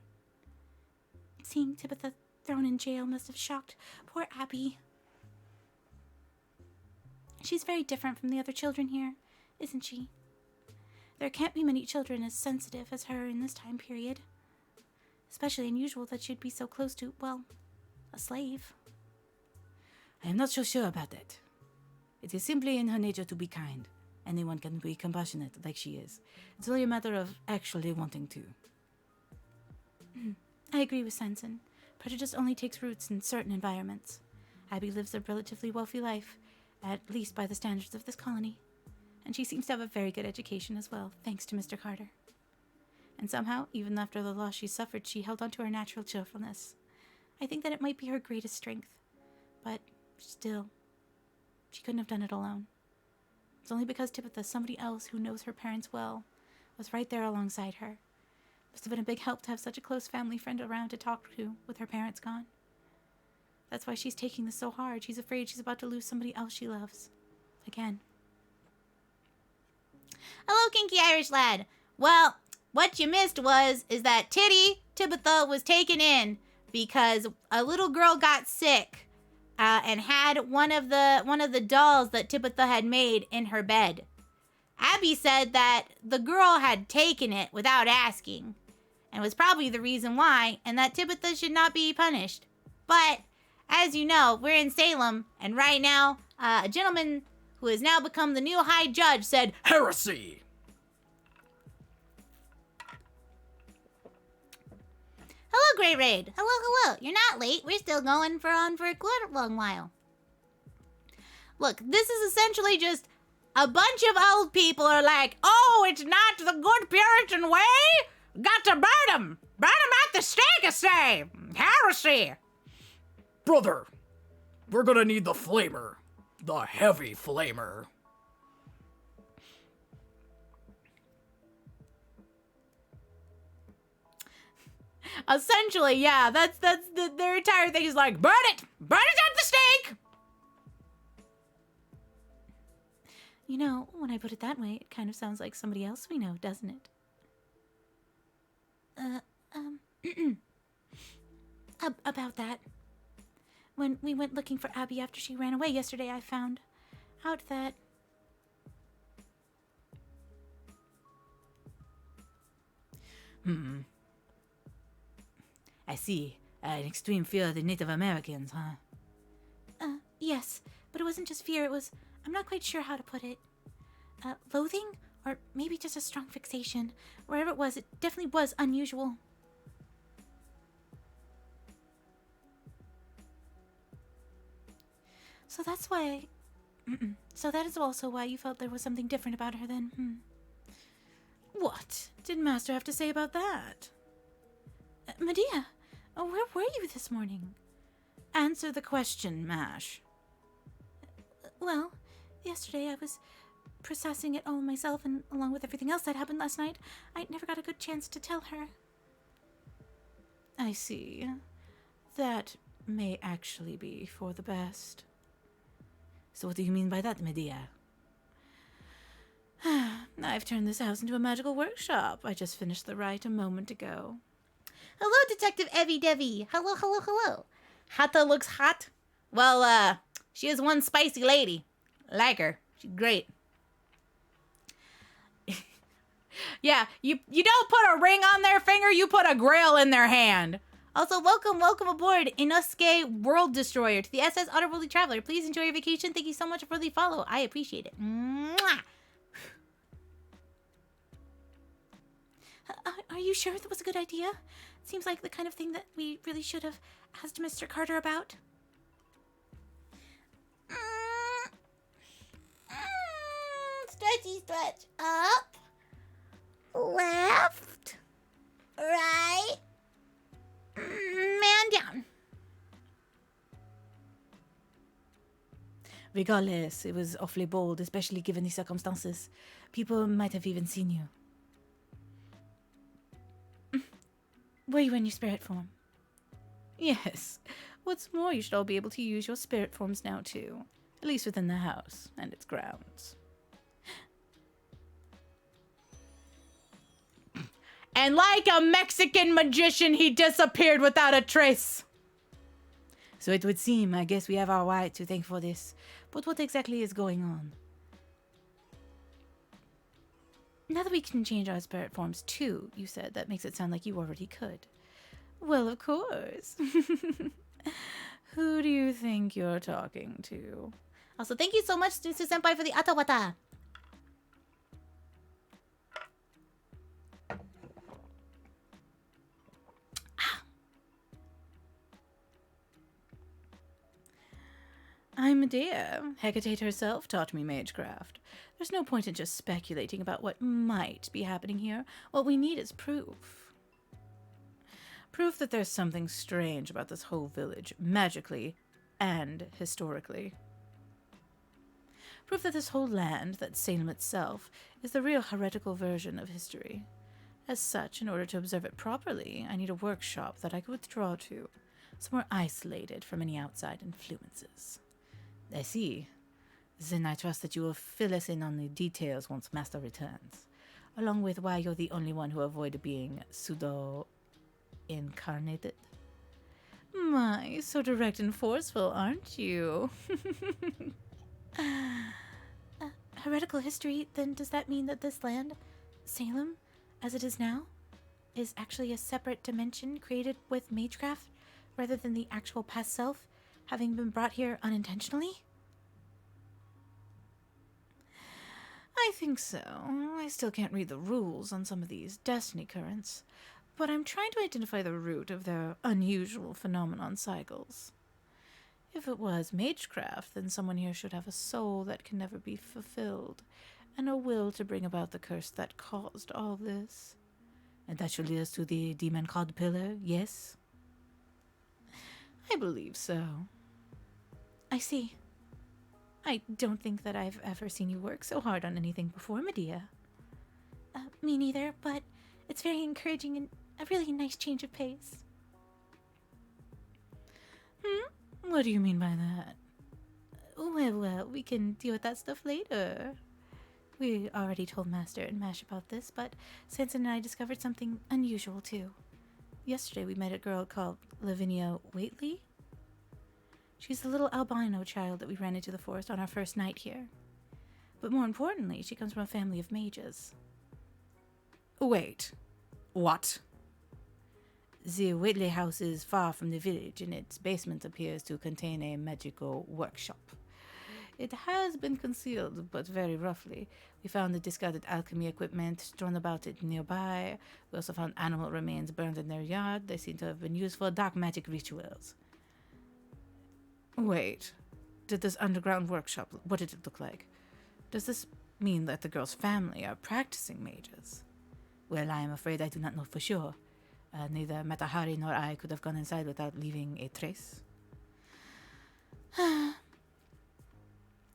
Seeing Tabitha thrown in jail must have shocked poor Abby. She's very different from the other children here, isn't she? There can't be many children as sensitive as her in this time period. Especially unusual that she'd be so close to, well, a slave. I am not so sure about that. It is simply in her nature to be kind. Anyone can be compassionate like she is. It's only a matter of actually wanting to. I agree with Sensen. Prejudice only takes roots in certain environments. Abby lives a relatively wealthy life, at least by the standards of this colony. And she seems to have a very good education as well, thanks to Mr. Carter. And somehow, even after the loss she suffered, she held on to her natural cheerfulness. I think that it might be her greatest strength. But still, she couldn't have done it alone. It's only because Tabitha, somebody else who knows her parents well, was right there alongside her. Must have been a big help to have such a close family friend around to talk to with her parents gone. That's why she's taking this so hard. She's afraid she's about to lose somebody else she loves. Again. Hello, Kinky Irish Lad. Well, what you missed is that Tabitha was taken in because a little girl got sick. And had one of the dolls that Tabitha had made in her bed. Abby said that the girl had taken it without asking, and was probably the reason why, and that Tabitha should not be punished. But, as you know, we're in Salem, and right now, a gentleman who who has now become the new High Judge, said, Heresy! "Hello, Great Raid. Hello, hello. You're not late. We're still going on for a quite long while." Look, this is essentially just a bunch of old people are like, "Oh, it's not the good Puritan way? Got to burn them. Burn them at the stake, I say. Heresy." Brother, we're gonna need the flamer. The heavy flamer. Essentially, yeah, that's their entire thing is like, burn it at the stake. You know, when I put it that way, it kind of sounds like somebody else we know, doesn't it? About that. When we went looking for Abby after she ran away yesterday, I found out that... I see. An extreme fear of the Native Americans, huh? Yes, but it wasn't just fear, it was... I'm not quite sure how to put it. Loathing? Or maybe just a strong fixation. Wherever it was, it definitely was unusual. So that's why... So that is also why you felt there was something different about her then, What did Master have to say about that? Medea, where were you this morning? Answer the question, Mash. Well, yesterday I was processing it all myself, and along with everything else that happened last night, I never got a good chance to tell her. I see. That may actually be for the best. So what do you mean by that, Medea? I've turned this house into a magical workshop. I just finished the rite a moment ago. Hello, Detective Evie Devi. Hello, hello, hello. Hata looks hot. Well, she is one spicy lady. Like her. She's great. Yeah, you don't put a ring on their finger, you put a grail in their hand. Also, welcome aboard, Inosuke World Destroyer, to the SS Otterworldly Traveler. Please enjoy your vacation. Thank you so much for the follow. I appreciate it. Mwah! Are you sure that was a good idea? Seems like the kind of thing that we really should have asked Mr. Carter about. Stretchy stretch. Up. Left. Right. Man down. Regardless, it was awfully bold, especially given the circumstances. People might have even seen you. Were you in your spirit form? Yes. What's more, you should all be able to use your spirit forms now, too. At least within the house and its grounds. And like a Mexican magician, he disappeared without a trace. So it would seem, I guess we have our right to thank for this. But what exactly is going on? Now that we can change our spirit forms too, you said, that makes it sound like you already could. Well, of course. Who do you think you're talking to? Also, thank you so much, Susu Senpai, for the Atawata. I'm Medea. Hecate herself taught me magecraft. There's no point in just speculating about what might be happening here. What we need is proof. Proof that there's something strange about this whole village, magically and historically. Proof that this whole land, that Salem itself, is the real heretical version of history. As such, in order to observe it properly, I need a workshop that I could withdraw to, somewhere isolated from any outside influences. I see. Then I trust that you will fill us in on the details once Master returns, along with why you're the only one who avoided being pseudo-incarnated. My, so direct and forceful, aren't you? Heretical history, then does that mean that this land, Salem, as it is now, is actually a separate dimension created with magecraft, rather than the actual past self having been brought here unintentionally? I think so. I still can't read the rules on some of these destiny currents, but I'm trying to identify the root of their unusual phenomenon cycles. If it was magecraft, then someone here should have a soul that can never be fulfilled, and a will to bring about the curse that caused all this. And that should lead us to the demon called Pillar, yes? I believe so. I see. I don't think that I've ever seen you work so hard on anything before, Medea. Me neither, but it's very encouraging and a really nice change of pace. What do you mean by that? Well, we can deal with that stuff later. We already told Master and Mash about this, but Sanson and I discovered something unusual too. Yesterday we met a girl called Lavinia Waitley. She's the little albino child that we ran into the forest on our first night here. But more importantly, she comes from a family of mages. Wait. What? The Waitley house is far from the village, and its basement appears to contain a magical workshop. It has been concealed, but very roughly. We found the discarded alchemy equipment strewn about it nearby. We also found animal remains burned in their yard. They seem to have been used for dark magic rituals. Wait. Did this underground workshop, what did it look like? Does this mean that the girl's family are practicing mages? Well, I am afraid I do not know for sure. Neither Matahari nor I could have gone inside without leaving a trace.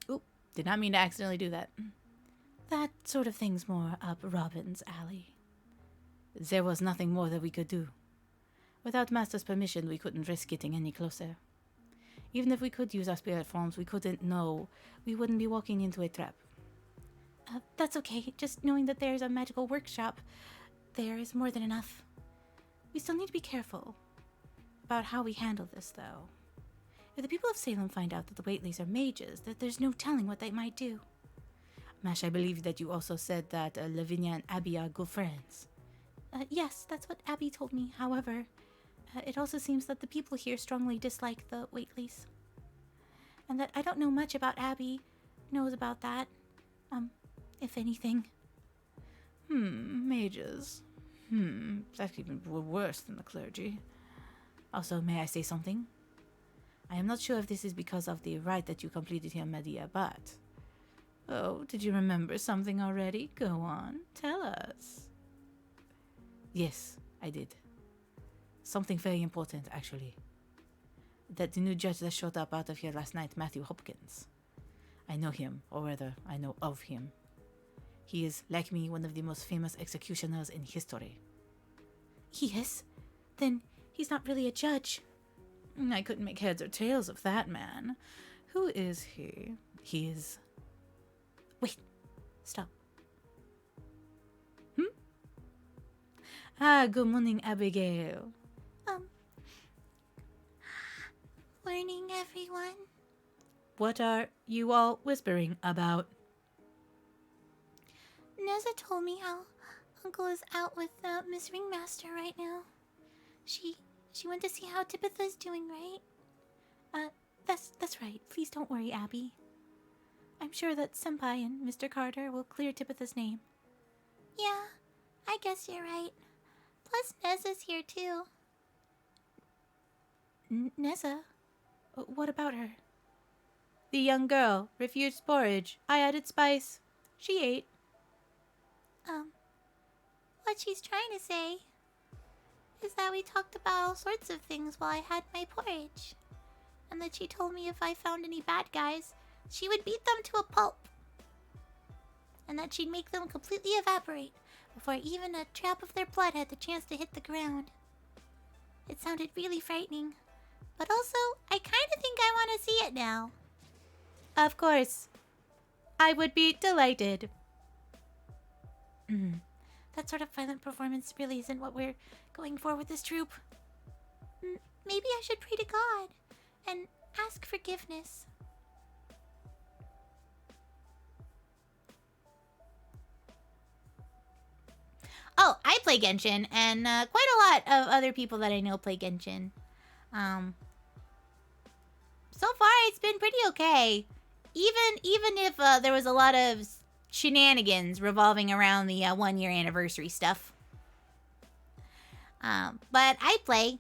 Oop, did not mean to accidentally do that. That sort of thing's more up Robin's alley. There was nothing more that we could do. Without Master's permission, we couldn't risk getting any closer. Even if we could use our spirit forms, we couldn't know. We wouldn't be walking into a trap. That's okay. Just knowing that there's a magical workshop there is more than enough. We still need to be careful about how we handle this, though. If the people of Salem find out that the Waitleys are mages, that there's no telling what they might do. Mash, I believe that you also said that Lavinia and Abby are good friends. Yes, that's what Abby told me. However, it also seems that the people here strongly dislike the Waitleys. And that I don't know much about Abby knows about that. If anything. Mages. That's even worse than the clergy. Also, may I say something? I am not sure if this is because of the rite that you completed here, Medea, but... Oh, did you remember something already? Go on, tell us. Yes, I did. Something very important, actually. That the new judge that showed up out of here last night, Matthew Hopkins. I know him, or rather, I know of him. He is, like me, one of the most famous executioners in history. He is? Then he's not really a judge. I couldn't make heads or tails of that man. Who is he? He is... Wait. Stop. Good morning, Abigail. Morning, everyone. What are you all whispering about? Neza told me how Uncle is out with Miss Ringmaster right now. She went to see how Tabitha's doing, right? That's right. Please don't worry, Abby. I'm sure that Senpai and Mr. Carter will clear Tabitha's name. Yeah, I guess you're right. Plus, Neza's here too. Neza? What about her? The young girl refused porridge. I added spice. She ate. What she's trying to say is that we talked about all sorts of things while I had my porridge. And that she told me if I found any bad guys, she would beat them to a pulp. And that she'd make them completely evaporate before even a drop of their blood had the chance to hit the ground. It sounded really frightening. But also, I kind of think I want to see it now. Of course. I would be delighted. That sort of violent performance really isn't what we're going for with this troupe. Maybe I should pray to God and ask forgiveness. Oh, I play Genshin, and quite a lot of other people that I know play Genshin. So far, it's been pretty okay. Even if there was a lot of shenanigans revolving around the 1 year anniversary stuff. But I play.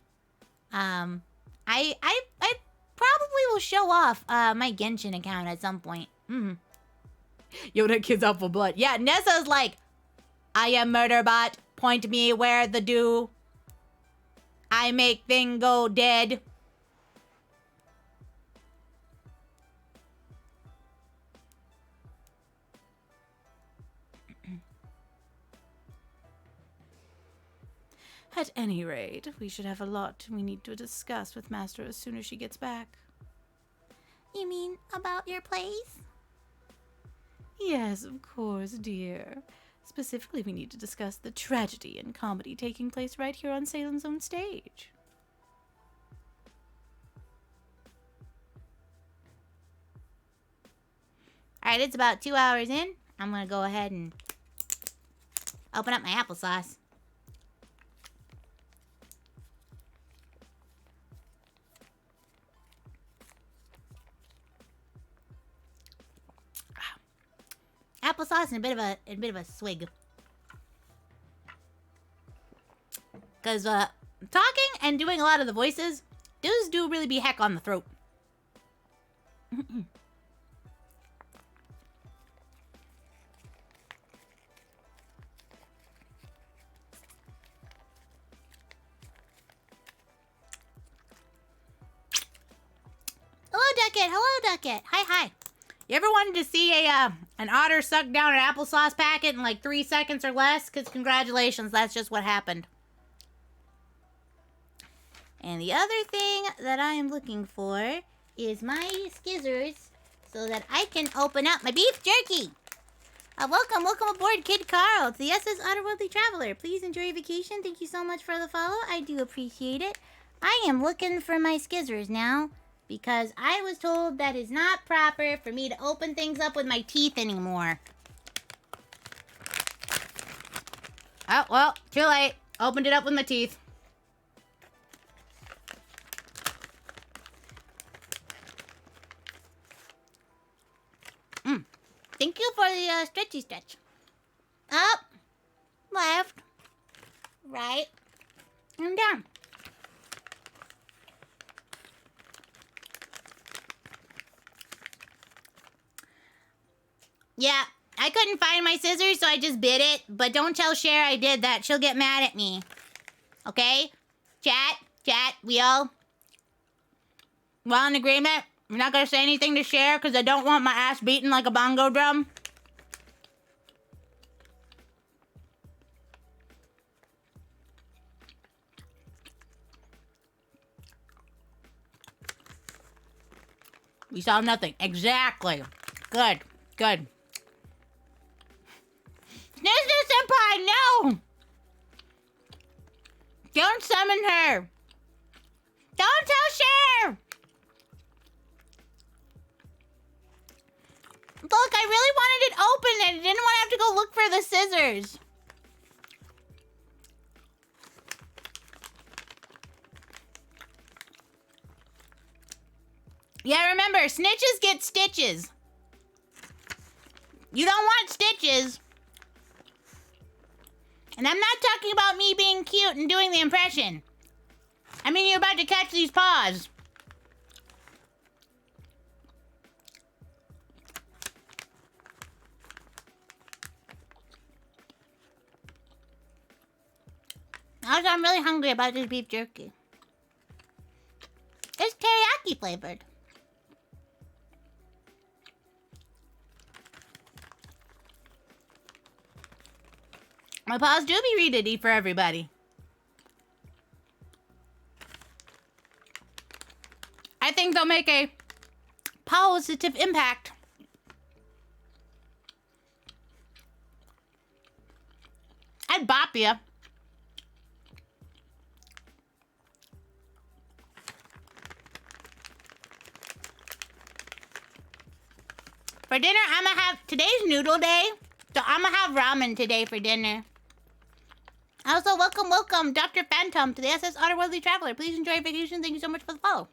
I probably will show off my Genshin account at some point. Yo, that kid's out for blood. Yeah, Nessa's like, I am Murderbot. Point me where the do. I make thing go dead. At any rate, we should have a lot we need to discuss with Master as soon as she gets back. You mean about your plays? Yes, of course, dear. Specifically, we need to discuss the tragedy and comedy taking place right here on Salem's own stage. Alright, it's about 2 hours in. I'm gonna go ahead and open up my applesauce. Applesauce and a bit of a swig. Cause talking and doing a lot of the voices does do really be heck on the throat. Hello, Ducket. Hello, Ducket. Hi, hi. You ever wanted to see an otter suck down an applesauce packet in like 3 seconds or less? Because congratulations, that's just what happened. And the other thing that I am looking for is my skizzers so that I can open up my beef jerky. Welcome aboard, Kid Carl, to the SS Otterworldly Traveler. Please enjoy your vacation. Thank you so much for the follow. I do appreciate it. I am looking for my skizzers now, because I was told that is not proper for me to open things up with my teeth anymore. Oh, well, too late. Opened it up with my teeth. Thank you for the stretchy stretch. Up, left, right, and down. Yeah, I couldn't find my scissors, so I just bit it. But don't tell Cher I did that. She'll get mad at me. Okay? Chat, we all in agreement? I'm not gonna say anything to Cher because I don't want my ass beaten like a bongo drum. We saw nothing. Exactly. Good. Snizzy Senpai, no! Don't summon her. Don't tell Cher! Look, I really wanted it open and I didn't want to have to go look for the scissors. Yeah, remember, snitches get stitches. You don't want stitches. And I'm not talking about me being cute and doing the impression. I mean, you're about to catch these paws. Also, I'm really hungry about this beef jerky. It's teriyaki flavored. My paws do be ready for everybody. I think they'll make a positive impact. I'd bop ya. For dinner, I'm gonna have, today's noodle day, so I'm gonna have ramen today for dinner. Also, welcome, Dr. Phantom, to the SS Otterworldly Traveler. Please enjoy your vacation. Thank you so much for the follow.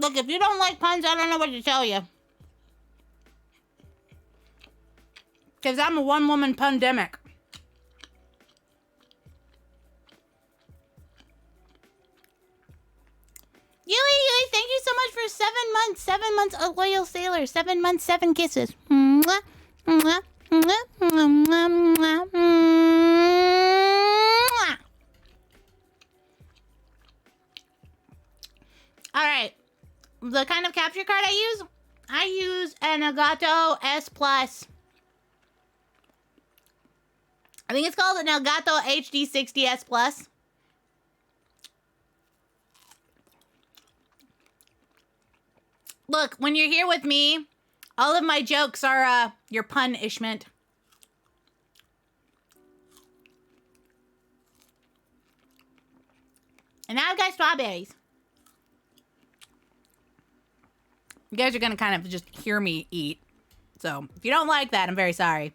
Look, if you don't like puns, I don't know what to tell you. Because I'm a one-woman pandemic. Yui, thank you so much for 7 months. 7 months, a loyal sailor. 7 months, 7 kisses. Mwah, mwah, mwah, mwah, mwah, mwah. All right. The kind of capture card I use an Elgato S Plus. I think it's called an Elgato HD60 S Plus. Look, when you're here with me, all of my jokes are your punishment. And now I've got strawberries. You guys are gonna kind of just hear me eat. So, if you don't like that, I'm very sorry.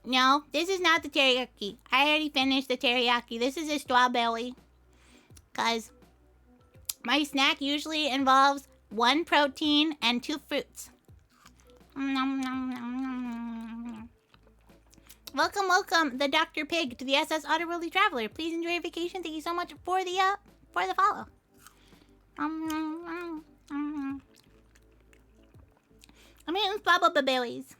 No, this is not the teriyaki. I already finished the teriyaki. This is a strawberry. Because my snack usually involves 1 protein and 2 fruits. Welcome, the Dr. Pig to the SS Otterworldly Traveler. Please enjoy your vacation. Thank you so much for the follow. I'm eating strawberry berries.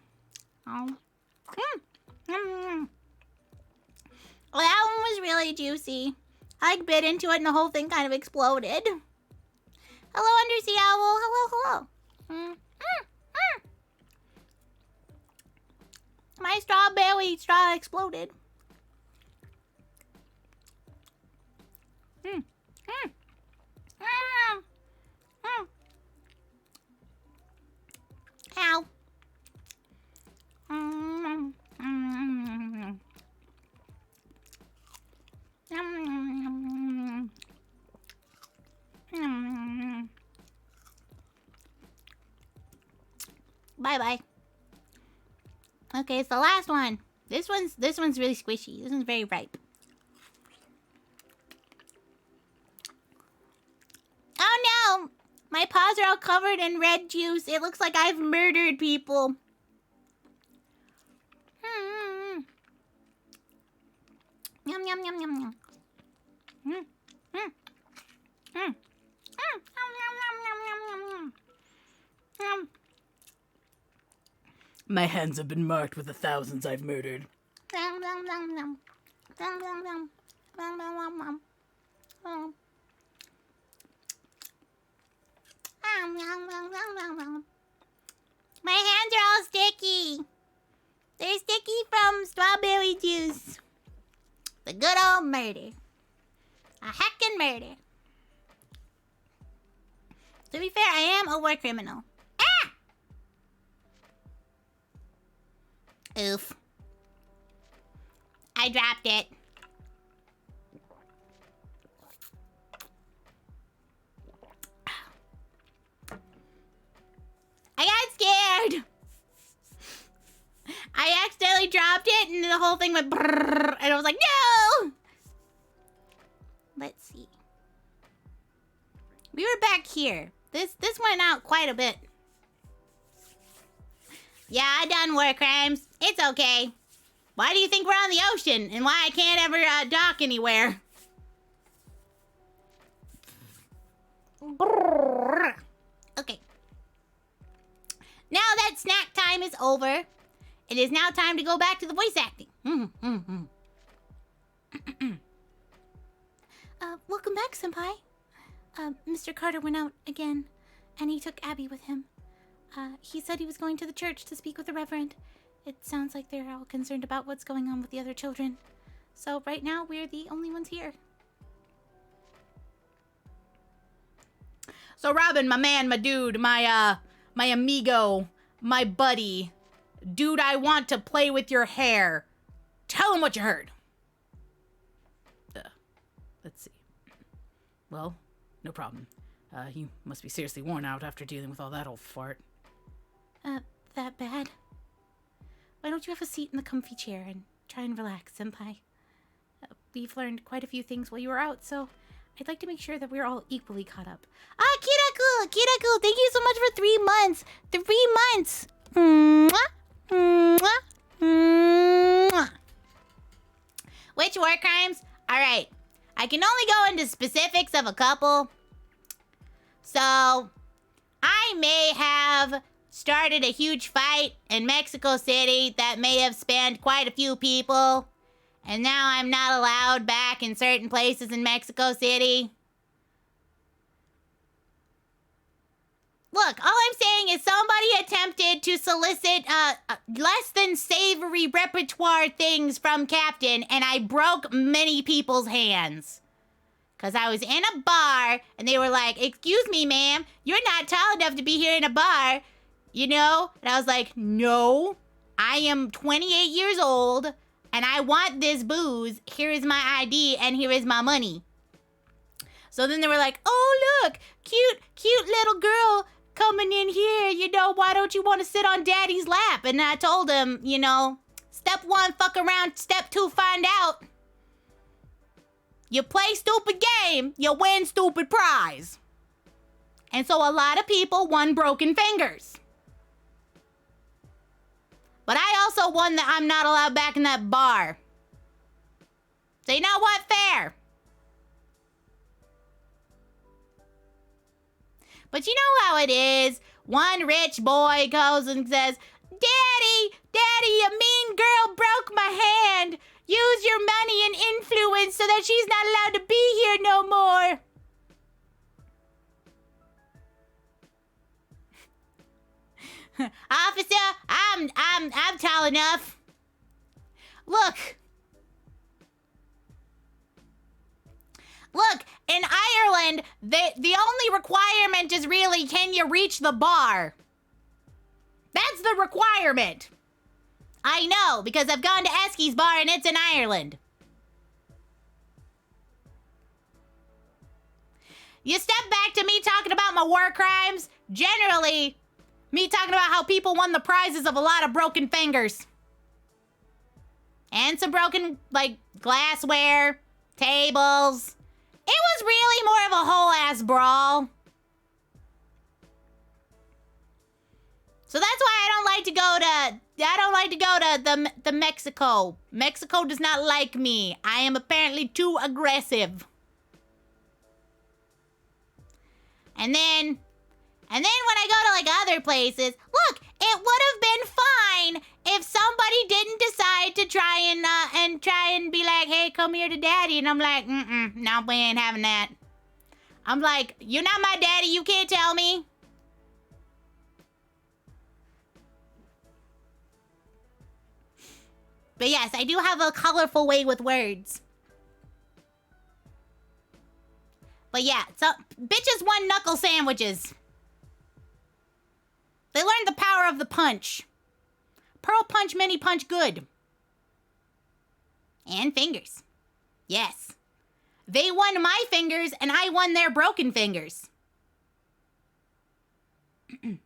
Well, that one was really juicy. I bit into it and the whole thing kind of exploded. Hello, Undersea Owl. Hello. My strawberry straw exploded. Ow. Bye-bye. Okay, it's the last one. This one's really squishy. This one's very ripe. Oh no! My paws are all covered in red juice. It looks like I've murdered people. Yum yum yum yum yum. My hands have been marked with the thousands I've murdered. My hands are all sticky. They're sticky from strawberry juice. The good old murder. A heckin' murder. To be fair, I am a war criminal. Ah! Oof. I dropped it. I got scared. I accidentally dropped it and the whole thing went brrrr, and I was like, no! Let's see. We were back here. This went out quite a bit. Yeah, I done war crimes. It's okay. Why do you think we're on the ocean and why I can't ever dock anywhere? Okay. Now that snack time is over, it is now time to go back to the voice acting. Welcome back, Senpai. Mr. Carter went out again, and he took Abby with him. He said he was going to the church to speak with the Reverend. It sounds like they're all concerned about what's going on with the other children. So right now, we're the only ones here. So Robin, my man, my dude, my amigo, my buddy, dude, I want to play with your hair. Tell him what you heard. Let's see. Well, no problem. You must be seriously worn out after dealing with all that old fart. That bad? Why don't you have a seat in the comfy chair and try and relax, Senpai? We've learned quite a few things while you were out, so I'd like to make sure that we're all equally caught up. Kiraku, thank you so much for 3 months. 3 months. Mwah, mwah, mwah. Which war crimes? All right. I can only go into specifics of a couple. So, I may have started a huge fight in Mexico City that may have spanned quite a few people. And now I'm not allowed back in certain places in Mexico City. Look, all I'm saying is somebody attempted to solicit less than savory repertoire things from Captain, and I broke many people's hands. Because I was in a bar, and they were like, "Excuse me, ma'am, you're not tall enough to be here in a bar." You know? And I was like, "No, I am 28 years old, and I want this booze. Here is my ID, and here is my money." So then they were like, "Oh, look, cute little girl coming in here. You know, why don't you want to sit on daddy's lap?" And I told them, you know, step 1, fuck around. Step 2, find out. You play stupid game, you win stupid prize. And so a lot of people won broken fingers. But I also won that I'm not allowed back in that bar. So you know what? Fair. But you know how it is. One rich boy goes and says, Daddy, a mean girl broke my hand. Use your money and influence so that she's not allowed to be here no more. Officer, I'm tall enough. Look, in Ireland, the only requirement is really, can you reach the bar? That's the requirement. I know, because I've gone to Eski's bar and it's in Ireland. You step back to me talking about my war crimes, generally, me talking about how people won the prizes of a lot of broken fingers. And some broken, like, glassware, tables. It was really more of a whole-ass brawl. So that's why I don't like to go to the Mexico. Mexico does not like me. I am apparently too aggressive. And then when I go to like other places, look, it would have been fine if somebody didn't decide to try and be like, "Hey, come here to daddy." And I'm like, no, we ain't having that. I'm like, "You're not my daddy, you can't tell me." But yes, I do have a colorful way with words. But yeah, so bitches won knuckle sandwiches. They learned the power of the punch. Pearl punch, mini punch, good. And fingers. Yes. They won my fingers and I won their broken fingers. But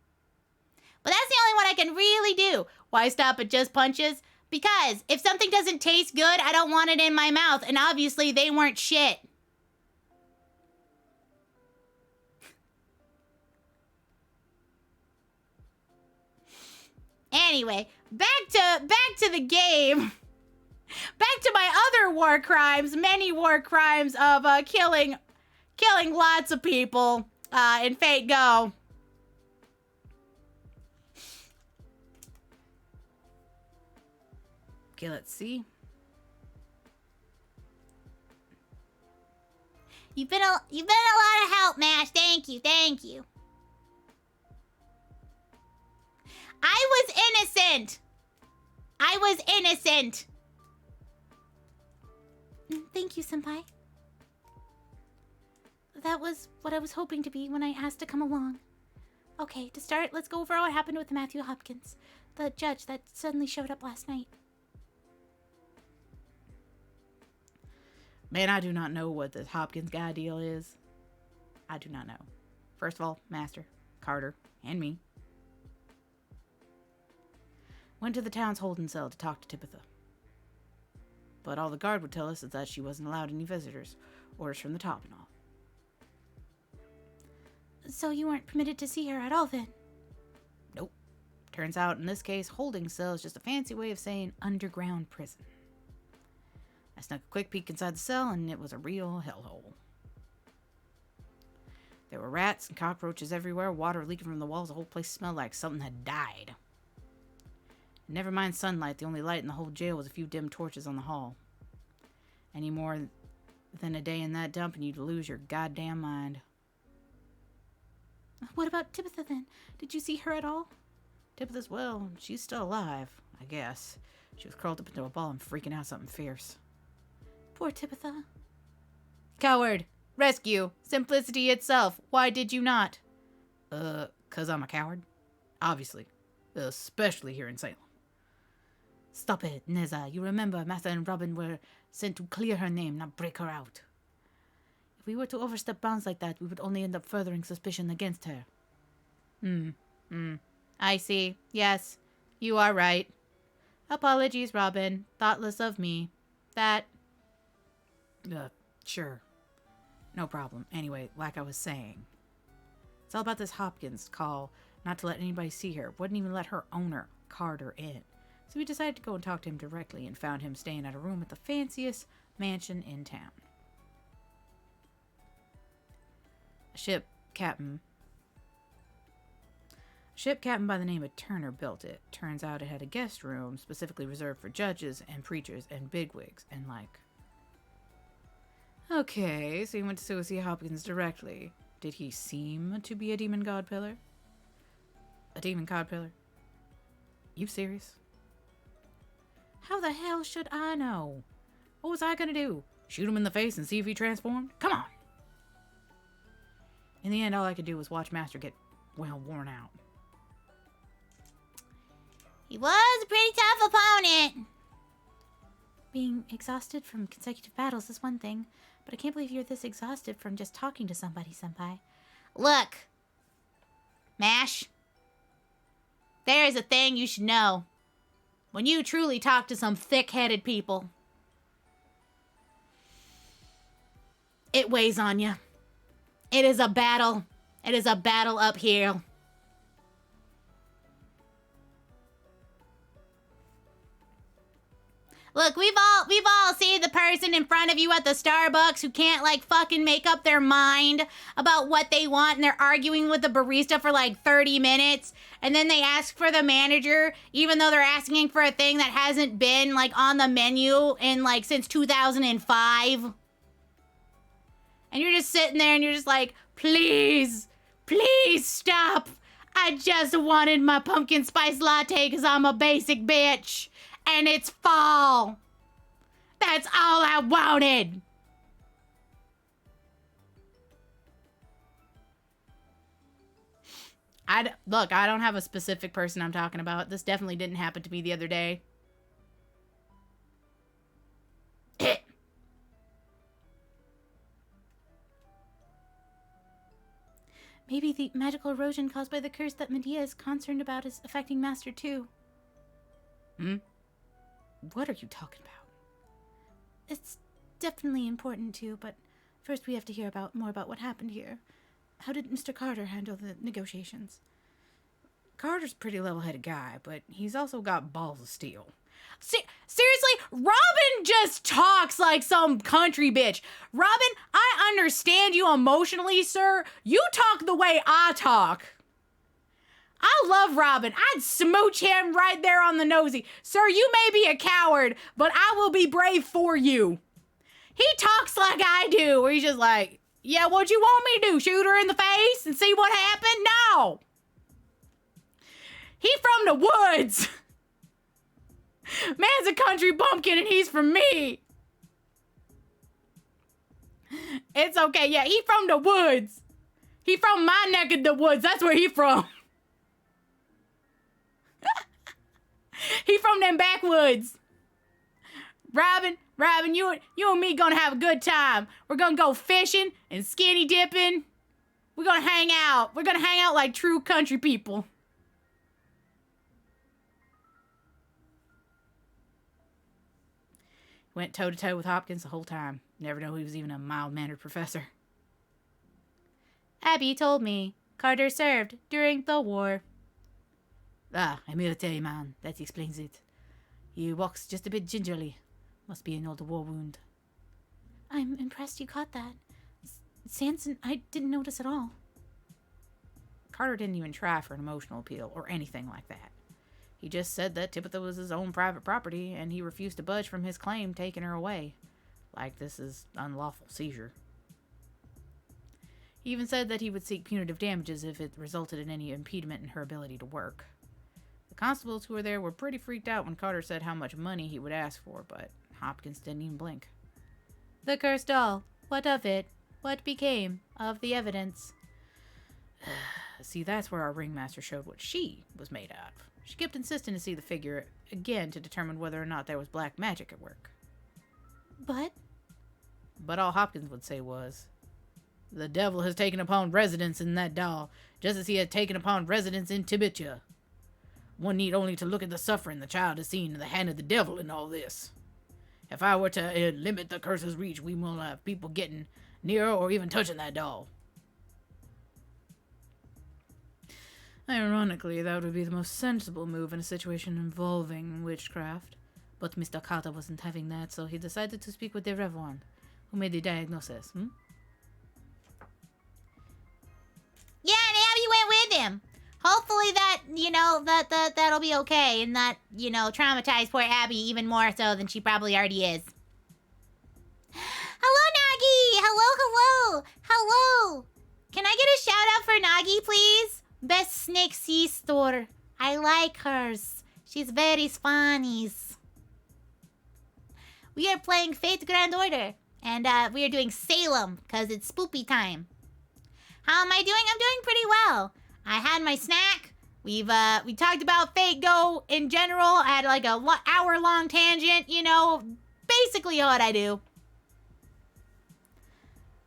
that's the only one I can really do. Why stop at just punches? Because if something doesn't taste good, I don't want it in my mouth. And obviously they weren't shit. Anyway, back to the game. Back to my other war crimes, many war crimes of killing lots of people. And Fate, go. Okay, let's see. You've been a lot of help, Mash. Thank you. I was innocent. Thank you, Senpai. That was what I was hoping to be when I asked to come along. Okay, to start, let's go over what happened with Matthew Hopkins, the judge that suddenly showed up last night. Man, I do not know what this Hopkins guy deal is. I do not know. First of all, Master, Carter, and me went to the town's holding cell to talk to Tabitha. But all the guard would tell us is that she wasn't allowed any visitors. Orders from the top and all. So you weren't permitted to see her at all then? Nope. Turns out in this case, holding cell is just a fancy way of saying underground prison. I snuck a quick peek inside the cell and it was a real hellhole. There were rats and cockroaches everywhere, water leaking from the walls, the whole place smelled like something had died. Never mind sunlight, the only light in the whole jail was a few dim torches on the hall. Any more than a day in that dump and you'd lose your goddamn mind. What about Tabitha then? Did you see her at all? Tabitha's, well, she's still alive, I guess. She was curled up into a ball and freaking out something fierce. Poor Tabitha. Coward! Rescue! Simplicity itself! Why did you not? 'Cause I'm a coward? Obviously. Especially here in Salem. Stop it, Neza. You remember Martha and Robin were sent to clear her name, not break her out. If we were to overstep bounds like that, we would only end up furthering suspicion against her. I see. Yes, you are right. Apologies, Robin. Thoughtless of me. That... sure. No problem. Anyway, like I was saying. It's all about this Hopkins call, not to let anybody see her. Wouldn't even let her owner, Carter, in. So we decided to go and talk to him directly and found him staying at a room at the fanciest mansion in town. A ship captain by the name of Turner built it. Turns out it had a guest room specifically reserved for judges and preachers and bigwigs and like. Okay, so he went to see Hopkins directly. Did he seem to be a demon god pillar? A demon god pillar? You serious? How the hell should I know? What was I gonna do? Shoot him in the face and see if he transformed? Come on! In the end, all I could do was watch Master get, well, worn out. He was a pretty tough opponent. Being exhausted from consecutive battles is one thing, but I can't believe you're this exhausted from just talking to somebody, Senpai. Look, Mash, there is a thing you should know. When you truly talk to some thick-headed people, it weighs on you. It is a battle. It is a battle uphill. Look, we've all seen the person in front of you at the Starbucks who can't like fucking make up their mind about what they want and they're arguing with the barista for like 30 minutes and then they ask for the manager even though they're asking for a thing that hasn't been like on the menu in like since 2005. And you're just sitting there and you're just like, please stop. I just wanted my pumpkin spice latte because I'm a basic bitch. And it's fall. That's all I wanted. Look, I don't have a specific person I'm talking about. This definitely didn't happen to me the other day. Maybe the magical erosion caused by the curse that Medea is concerned about is affecting Master too. What are you talking about? It's definitely important too, but first we have to hear more about what happened here. How did Mr. Carter handle the negotiations? Carter's a pretty level-headed guy, but he's also got balls of steel. Seriously, Robin just talks like some country bitch. Robin, I understand you emotionally, sir. You talk the way I talk. I love Robin. I'd smooch him right there on the nosy. Sir, you may be a coward, but I will be brave for you. He talks like I do, where he's just like, yeah, what you want me to do? Shoot her in the face and see what happened? No. He from the woods. Man's a country bumpkin and he's from me. It's okay. Yeah, he from the woods. He from my neck of the woods. That's where he from. He from them backwoods. Robin, you and me gonna have a good time. We're gonna go fishing and skinny dipping. We're gonna hang out. We're gonna hang out like true country people. Went toe-to-toe with Hopkins the whole time. Never know he was even a mild-mannered professor. Abby told me Carter served during the war. Ah, a military man. That explains it. He walks just a bit gingerly. Must be an old war wound. I'm impressed you caught that. Sanson, I didn't notice at all. Carter didn't even try for an emotional appeal or anything like that. He just said that Tabitha was his own private property, and he refused to budge from his claim taking her away. Like this is unlawful seizure. He even said that he would seek punitive damages if it resulted in any impediment in her ability to work. The constables who were there were pretty freaked out when Carter said how much money he would ask for, but Hopkins didn't even blink. The cursed doll. What of it? What became of the evidence? See, that's where our ringmaster showed what she was made out of. She kept insisting to see the figure again to determine whether or not there was black magic at work. But all Hopkins would say was, the devil has taken upon residence in that doll, just as he had taken upon residence in Tabitha. One need only to look at the suffering the child has seen in the hand of the devil in all this. If I were to limit the curse's reach, we will have people getting near or even touching that doll. Ironically, that would be the most sensible move in a situation involving witchcraft. But Mr. Carter wasn't having that, so he decided to speak with the Reverend, who made the diagnosis. Yeah, and Abby went with him. Hopefully that'll be okay and not, traumatize poor Abby even more so than she probably already is. Hello, Nagi! Hello! Can I get a shout out for Nagi, please? Best snake sister. I like hers. She's very funny. We are playing Fate Grand Order, and we are doing Salem, because it's spoopy time. How am I doing? I'm doing pretty well. I had my snack. We talked about Fate Go in general. I had like a hour-long tangent, basically what I do.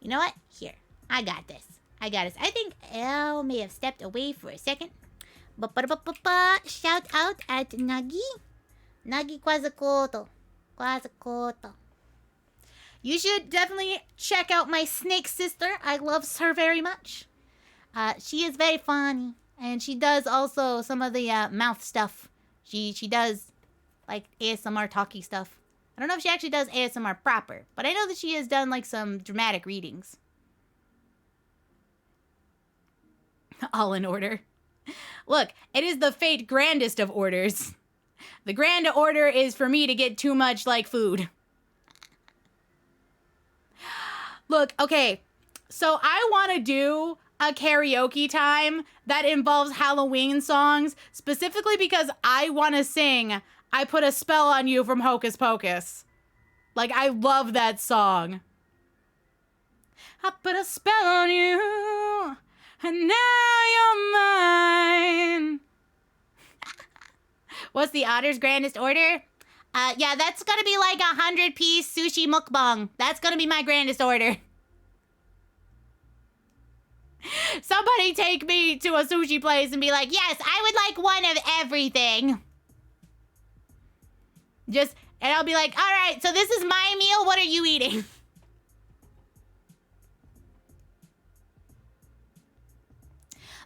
You know what? Here, I got this. I think Elle may have stepped away for a second. Shout out at Nagi. Nagi Kwazakoto. You should definitely check out my snake sister. I love her very much. She is very funny. And she does also some of the mouth stuff. She does like ASMR talky stuff. I don't know if she actually does ASMR proper, but I know that she has done like some dramatic readings. All in order. Look, it is the Fate grandest of orders. The grand order is for me to get too much like food. Look, okay, so I want to do a karaoke time that involves Halloween songs, specifically because I want to sing I Put a Spell on You from Hocus Pocus. Like, I love that song. I put a spell on you, and now you're mine. What's the Otter's grandest order? Yeah, that's gonna be like 100-piece sushi mukbang. That's gonna be my grandest order. Somebody take me to a sushi place and be like, yes, I would like one of everything. And I'll be like, all right, so this is my meal. What are you eating?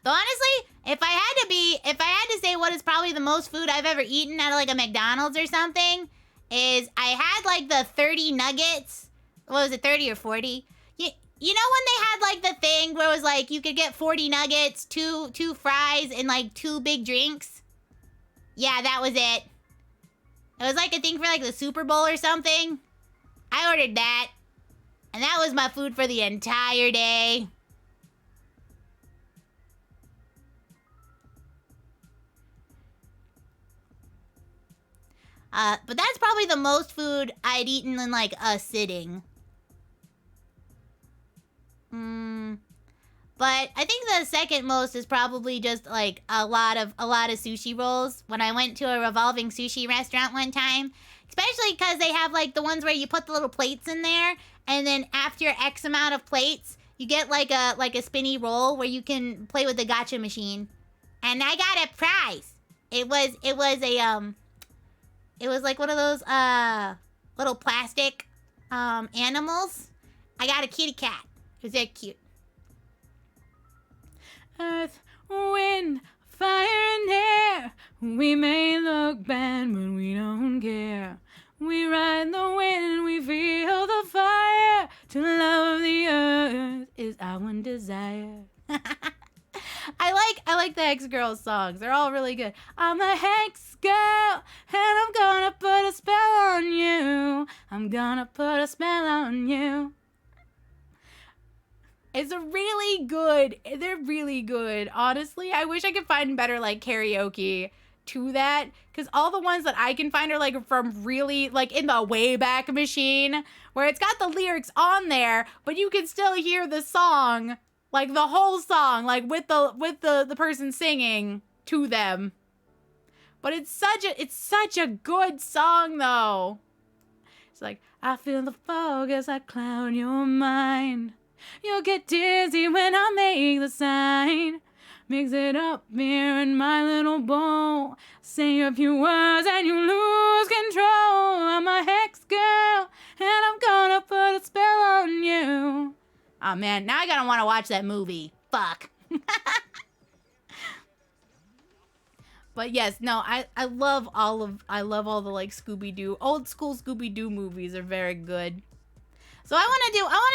Though honestly, If I had to say what is probably the most food I've ever eaten at like a McDonald's or something, is I had like the 30 nuggets. What was it, 30 or 40? You know when they had like the thing where it was like you could get 40 nuggets, two fries, and like 2 big drinks? Yeah, that was it. It was like a thing for like the Super Bowl or something. I ordered that. And that was my food for the entire day. But that's probably the most food I'd eaten in like a sitting. But I think the second most is probably just like a lot of sushi rolls. When I went to a revolving sushi restaurant one time, especially because they have like the ones where you put the little plates in there, and then after X amount of plates, you get like a spinny roll where you can play with the gacha machine. And I got a prize. It was like one of those little plastic animals. I got a kitty cat. It was very cute. Earth, wind, fire, and air. We may look bad, but we don't care. We ride the wind, we feel the fire. To love the earth is our desire. I like the Hex Girls songs. They're all really good. I'm a Hex Girl, and I'm gonna put a spell on you. I'm gonna put a spell on you. It's a really good. They're really good. Honestly, I wish I could find better like karaoke to that, because all the ones that I can find are like from really like in the Wayback Machine, where it's got the lyrics on there, but you can still hear the song, like the whole song, like with the person singing to them. But it's such a good song though. It's like, I feel the fog as I cloud your mind. You'll get dizzy when I make the sign. Mix it up here in my little bowl. Say a few words and you lose control. I'm a Hex Girl, and I'm gonna put a spell on you. Oh man, now I gotta want to watch that movie. Fuck. But yes, no, I love all the like Scooby-Doo, old school Scooby-Doo movies are very good. So I want to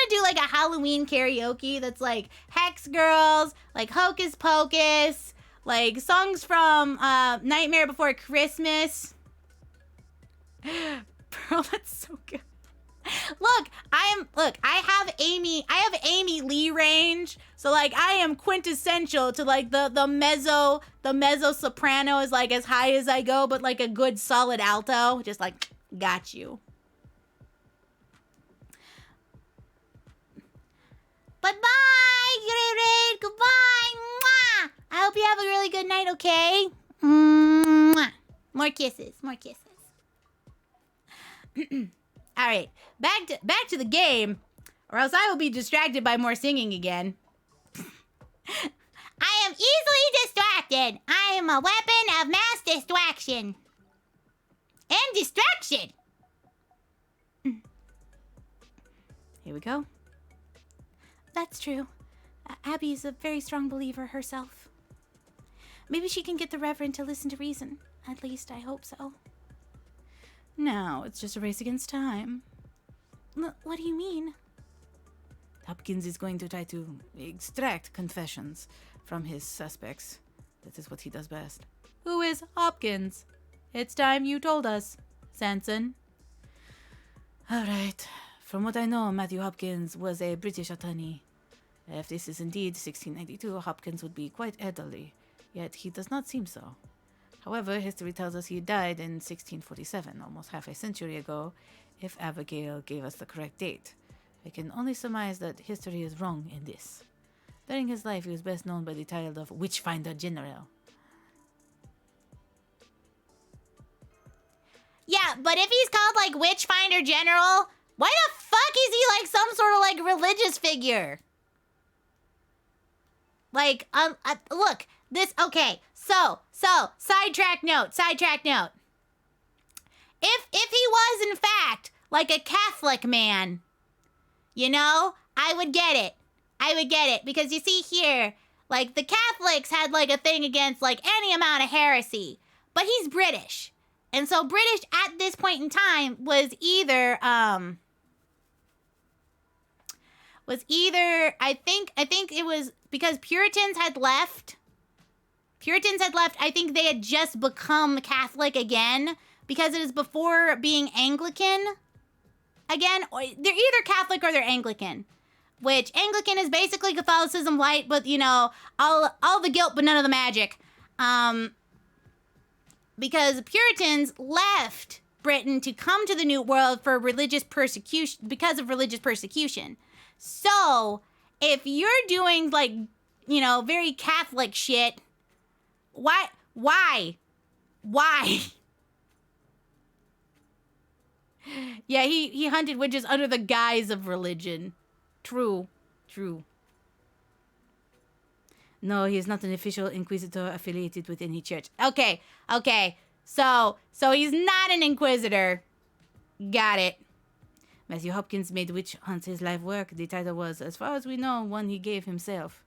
do like a Halloween karaoke that's like Hex Girls, like Hocus Pocus, like songs from Nightmare Before Christmas. Bro, that's so good. I have Amy Lee range. So like I am quintessential to like the mezzo soprano is like as high as I go, but like a good solid alto, just like got you. Bye-bye, great, goodbye, mwah. I hope you have a really good night, okay? Mwah. More kisses. All right, back to the game, or else I will be distracted by more singing again. I am easily distracted. I am a weapon of mass distraction. And distraction. Here we go. That's true. Abby's a very strong believer herself. Maybe she can get the Reverend to listen to reason. At least I hope so. Now, it's just a race against time. What do you mean? Hopkins is going to try to extract confessions from his suspects. That is what he does best. Who is Hopkins? It's time you told us, Sanson. All right. From what I know, Matthew Hopkins was a British attorney. If this is indeed 1692, Hopkins would be quite elderly, yet he does not seem so. However, history tells us he died in 1647, almost half a century ago, if Abigail gave us the correct date. I can only surmise that history is wrong in this. During his life, he was best known by the title of Witchfinder General. Yeah, but if he's called like Witchfinder General, why the fuck is he like some sort of like religious figure? Like, look, this, okay, so, sidetrack note. If he was in fact like a Catholic man, you know, I would get it. Because you see here, Like, the Catholics had, like, a thing against, like, any amount of heresy. But he's British. And so British at this point in time was either, I think it was because Puritans had left. I think they had just become Catholic again because it is before being Anglican again. Or they're either Catholic or they're Anglican, which Anglican is basically Catholicism light, but you know, all the guilt but none of the magic. Because Puritans left Britain to come to the New World for religious persecution, because of religious persecution. So, if you're doing, like, you know, very Catholic shit, why? Yeah, he hunted witches under the guise of religion. True. No, he is not an official inquisitor affiliated with any church. Okay. So he's not an inquisitor. Got it. Matthew Hopkins made witch hunts his life work. The title was, as far as we know, one he gave himself.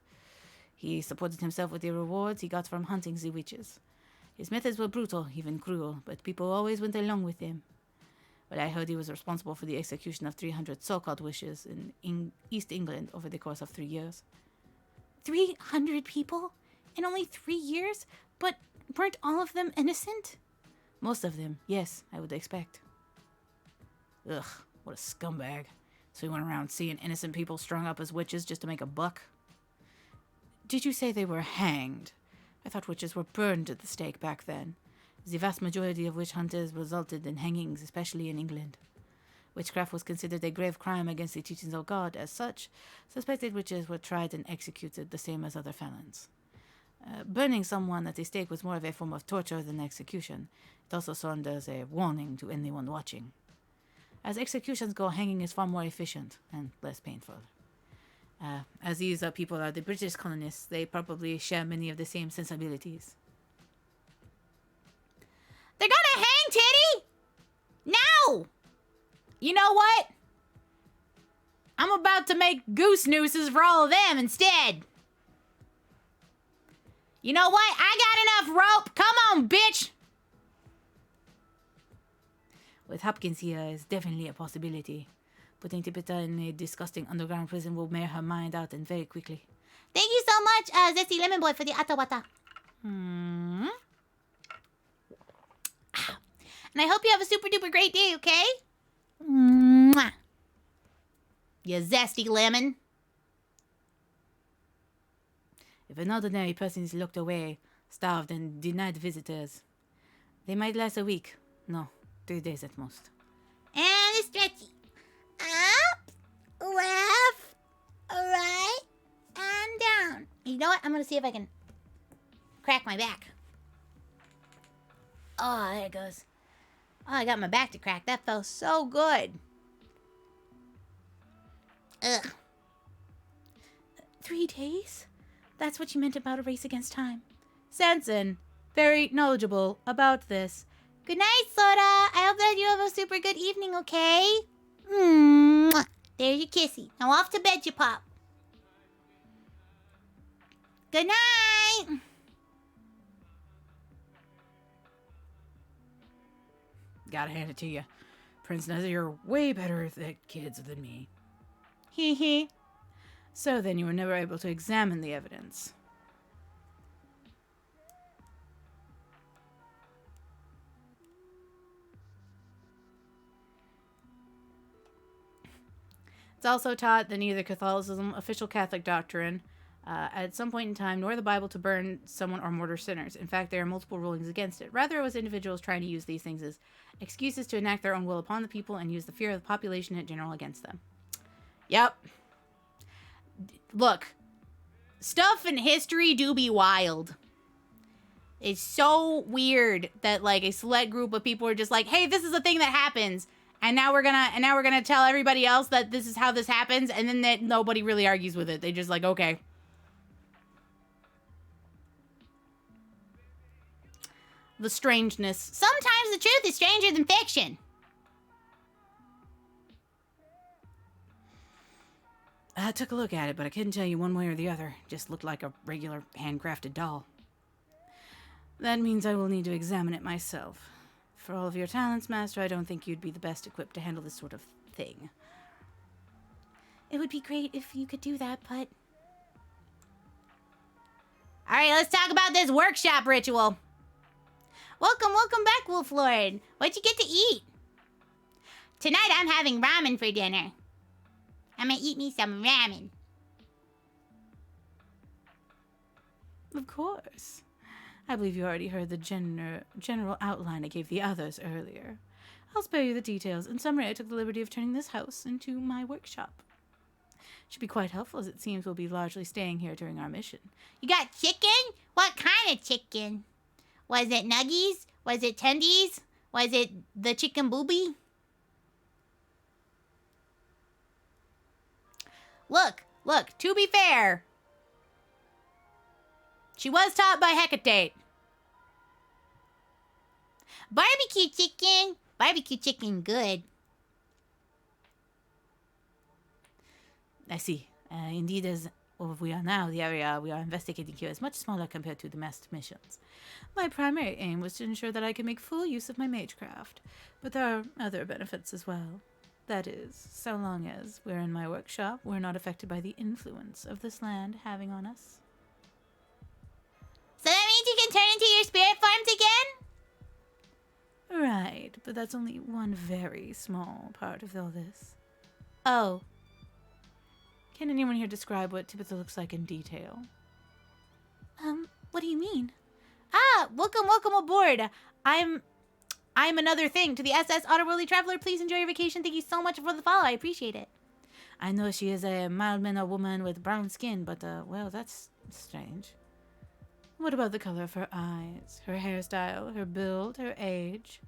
He supported himself with the rewards he got from hunting the witches. His methods were brutal, even cruel, but people always went along with him. But I heard he was responsible for the execution of 300 so-called witches in East England over the course of 3 years. 300 people? In only 3 years? But weren't all of them innocent? Most of them, yes, I would expect. Ugh, what a scumbag. So he went around seeing innocent people strung up as witches just to make a buck? Did you say they were hanged? I thought witches were burned at the stake back then. The vast majority of witch hunters resulted in hangings, especially in England. Witchcraft was considered a grave crime against the teachings of God. As such, suspected witches were tried and executed the same as other felons. Burning someone at the stake was more of a form of torture than execution. It also served as a warning to anyone watching. As executions go, hanging is far more efficient and less painful. As these people are the British colonists, they probably share many of the same sensibilities. They're gonna hang Titty! No! You know what? I'm about to make goose nooses for all of them instead. You know what? I got enough rope. Come on, bitch. With Hopkins here is definitely a possibility. Putting Tipita in a disgusting underground prison will wear her mind out and very quickly. Thank you so much, Zesty Lemon Boy, for the Atawata. And I hope you have a super duper great day, okay? Mwah. You zesty lemon. If an ordinary person is locked away, starved, and denied visitors, they might last a week. No, 3 days at most. And it's stretchy. Up, left, right, and down. You know what? I'm going to see if I can crack my back. Oh, there it goes. Oh, I got my back to crack. That felt so good. Ugh. 3 days? That's what you meant about a race against time. Sanson, very knowledgeable about this. Good night, Soda. I hope that you have a super good evening, okay? Mwah. There's your kissy. Now off to bed, you pop. Good night. Gotta hand it to you. Prince Nezza, you're way better at kids than me. Hee hee. So then you were never able to examine the evidence. It's also taught that neither Catholicism, official Catholic doctrine, at some point in time, nor the Bible to burn someone or murder sinners. In fact, there are multiple rulings against it. Rather, it was individuals trying to use these things as excuses to enact their own will upon the people and use the fear of the population in general against them. Yep. Look, stuff in history do be wild. It's so weird that like a select group of people are just like, hey, this is a thing that happens. And now we're gonna tell everybody else that this is how this happens, and then that nobody really argues with it. They just like, okay. The strangeness. Sometimes the truth is stranger than fiction. I took a look at it, but I couldn't tell you one way or the other. Just looked like a regular handcrafted doll. That means I will need to examine it myself. For all of your talents, Master, I don't think you'd be the best equipped to handle this sort of thing. It would be great if you could do that, but... All right, let's talk about this workshop ritual. Welcome back, Wolf Lord. What'd you get to eat? Tonight I'm having ramen for dinner. I'm gonna eat me some ramen. Of course. I believe you already heard the general outline I gave the others earlier. I'll spare you the details. In summary, I took the liberty of turning this house into my workshop. Should be quite helpful, as it seems we'll be largely staying here during our mission. You got chicken? What kind of chicken? Was it nuggies? Was it tendies? Was it the chicken booby? Look, to be fair, she was taught by Hecate. Barbecue chicken good. I see. Indeed, as we are now, the area we are investigating here is much smaller compared to the master missions. My primary aim was to ensure that I could make full use of my magecraft, but there are other benefits as well. That is, so long as we're in my workshop, we're not affected by the influence of this land having on us. So that means you can turn into your spirit forms again? Right, but that's only one very small part of all this. Oh. Can anyone here describe what Tabitha looks like in detail? What do you mean? Ah, welcome aboard. I'm another thing to the SS Otterworldly Traveler. Please enjoy your vacation. Thank you so much for the follow. I appreciate it. I know she is a mild-mannered woman with brown skin, but, well, that's strange. What about the color of her eyes, her hairstyle, her build, her age?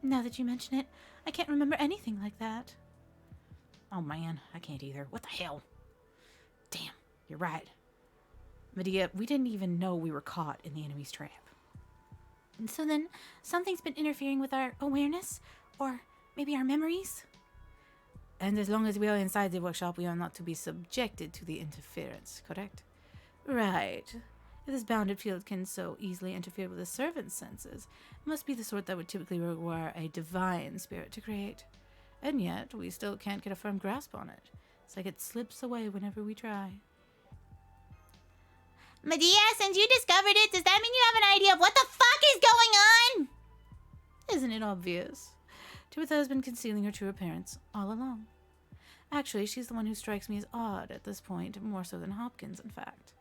Now that you mention it, I can't remember anything like that. Oh man, I can't either. What the hell? Damn, you're right. Medea, we didn't even know we were caught in the enemy's trap. And so then, something's been interfering with our awareness? Or maybe our memories? And as long as we are inside the workshop, we are not to be subjected to the interference, correct? Right. If this bounded field can so easily interfere with a servant's senses, it must be the sort that would typically require a divine spirit to create. And yet, we still can't get a firm grasp on it. It's like it slips away whenever we try. Medea, since you discovered it, does that mean you have an idea of what the fuck is going on? Isn't it obvious? Tabitha has been concealing her true appearance all along. Actually, she's the one who strikes me as odd at this point, more so than Hopkins, in fact.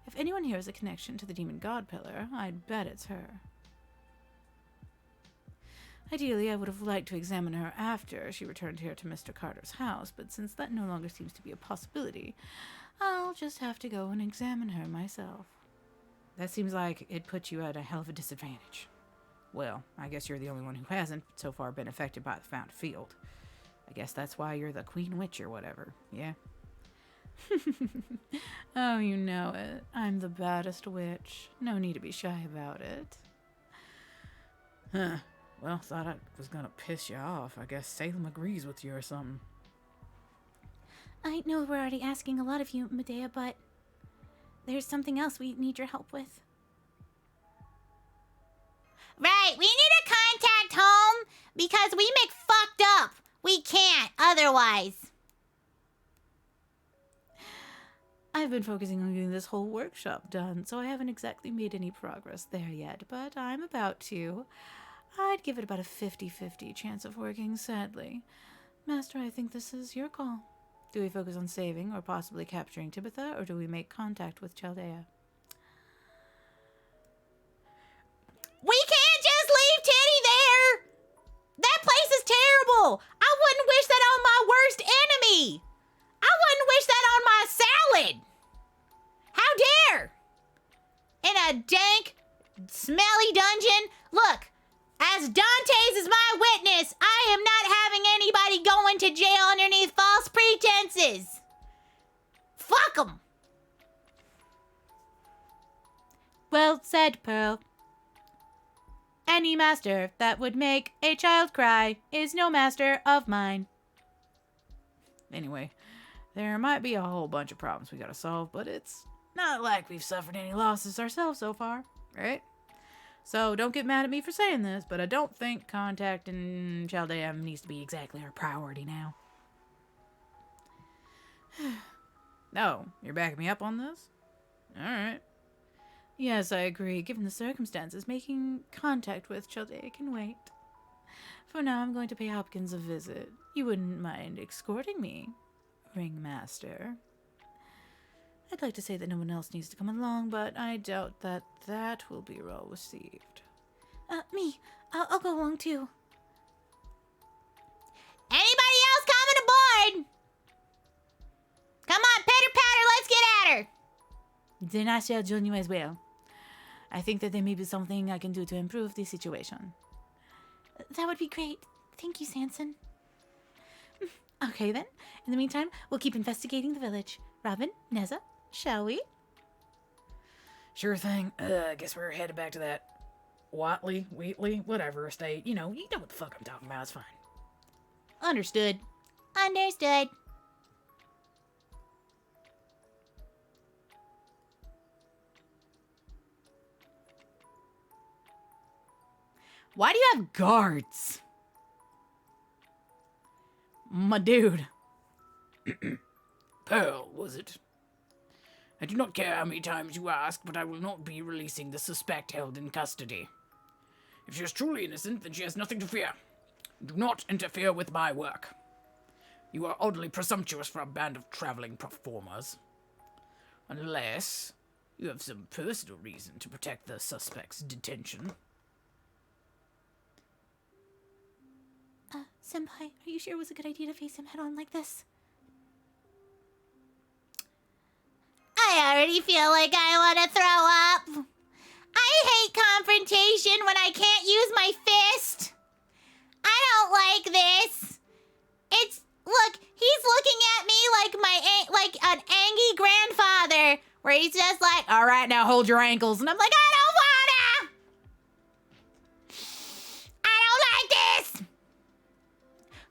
If anyone here has a connection to the demon god pillar, I'd bet it's her. Ideally, I would have liked to examine her after she returned here to Mr. Carter's house, but since that no longer seems to be a possibility, I'll just have to go and examine her myself. That seems like it puts you at a hell of a disadvantage. Well, I guess you're the only one who hasn't so far been affected by the found field. I guess that's why you're the Queen Witch or whatever, yeah? Oh, you know it. I'm the baddest witch. No need to be shy about it. Huh. Well, thought I was gonna piss you off. I guess Salem agrees with you or something. I know we're already asking a lot of you, Medea, but there's something else we need your help with. Right, we need to contact home because we make fucked up. We can't otherwise. I've been focusing on getting this whole workshop done, so I haven't exactly made any progress there yet, but I'm about to. I'd give it about a 50-50 chance of working, sadly. Master, I think this is your call. Do we focus on saving or possibly capturing Tabitha, or do we make contact with Chaldea? We can't just leave Teddy there! That place is terrible! I wouldn't wish that on my worst enemy! I wouldn't wish that on my salad! How dare! In a dank, smelly dungeon? Look, as Dante's is my witness, I am not having anybody going to jail underneath false pretenses! Fuck 'em! Well said, Pearl. Any master that would make a child cry is no master of mine. Anyway, There might be a whole bunch of problems we gotta solve, but it's not like we've suffered any losses ourselves so far, right? So don't get mad at me for saying this, but I don't think contacting Chaldea needs to be exactly our priority now. No, you're backing me up on this? Alright. Yes, I agree. Given the circumstances, making contact with Chaldea can wait. For now, I'm going to pay Hopkins a visit. You wouldn't mind escorting me, Ringmaster? I'd like to say that no one else needs to come along, but I doubt that that will be well received. Me. I'll go along too. Anybody else coming aboard? Come on, pitter patter, let's get at her. Then I shall join you as well. I think that there may be something I can do to improve the situation. That would be great. Thank you, Sanson. Okay, then. In the meantime, we'll keep investigating the village. Robin, Neza, shall we? Sure thing. I guess we're headed back to that Wheatley, whatever estate. You know what the fuck I'm talking about. It's fine. Understood. Understood. Why do you have guards? My dude. Pearl, was it? I do not care how many times you ask, but I will not be releasing the suspect held in custody. If she is truly innocent, then she has nothing to fear. Do not interfere with my work. You are oddly presumptuous for a band of traveling performers. Unless you have some personal reason to protect the suspect's detention. Senpai, are you sure it was a good idea to face him head on like this? I already feel like I want to throw up. I hate confrontation when I can't use my fist. I don't like this. Look, he's looking at me like an angry grandfather, where he's just like, All right, now hold your ankles. and I'm like, I don't wanna. I don't like this.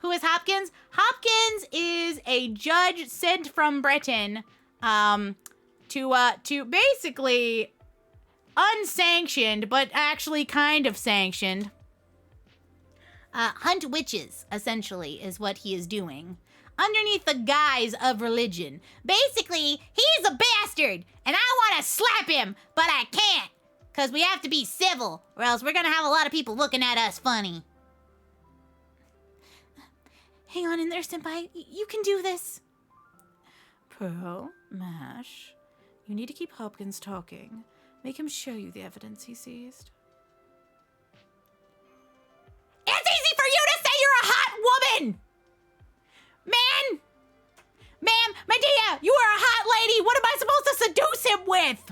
Who is Hopkins? Hopkins is a judge sent from Britain to basically unsanctioned, but actually kind of sanctioned. Hunt witches, essentially, is what he is doing. Underneath the guise of religion. Basically, he's a bastard, and I want to slap him, but I can't. Because we have to be civil, or else we're going to have a lot of people looking at us funny. Hang on in there, Senpai. You can do this. Pearl, Mash, you need to keep Hopkins talking. Make him show you the evidence he seized. It's easy for you to say you're a hot woman! Ma'am, Medea, you are a hot lady. What am I supposed to seduce him with?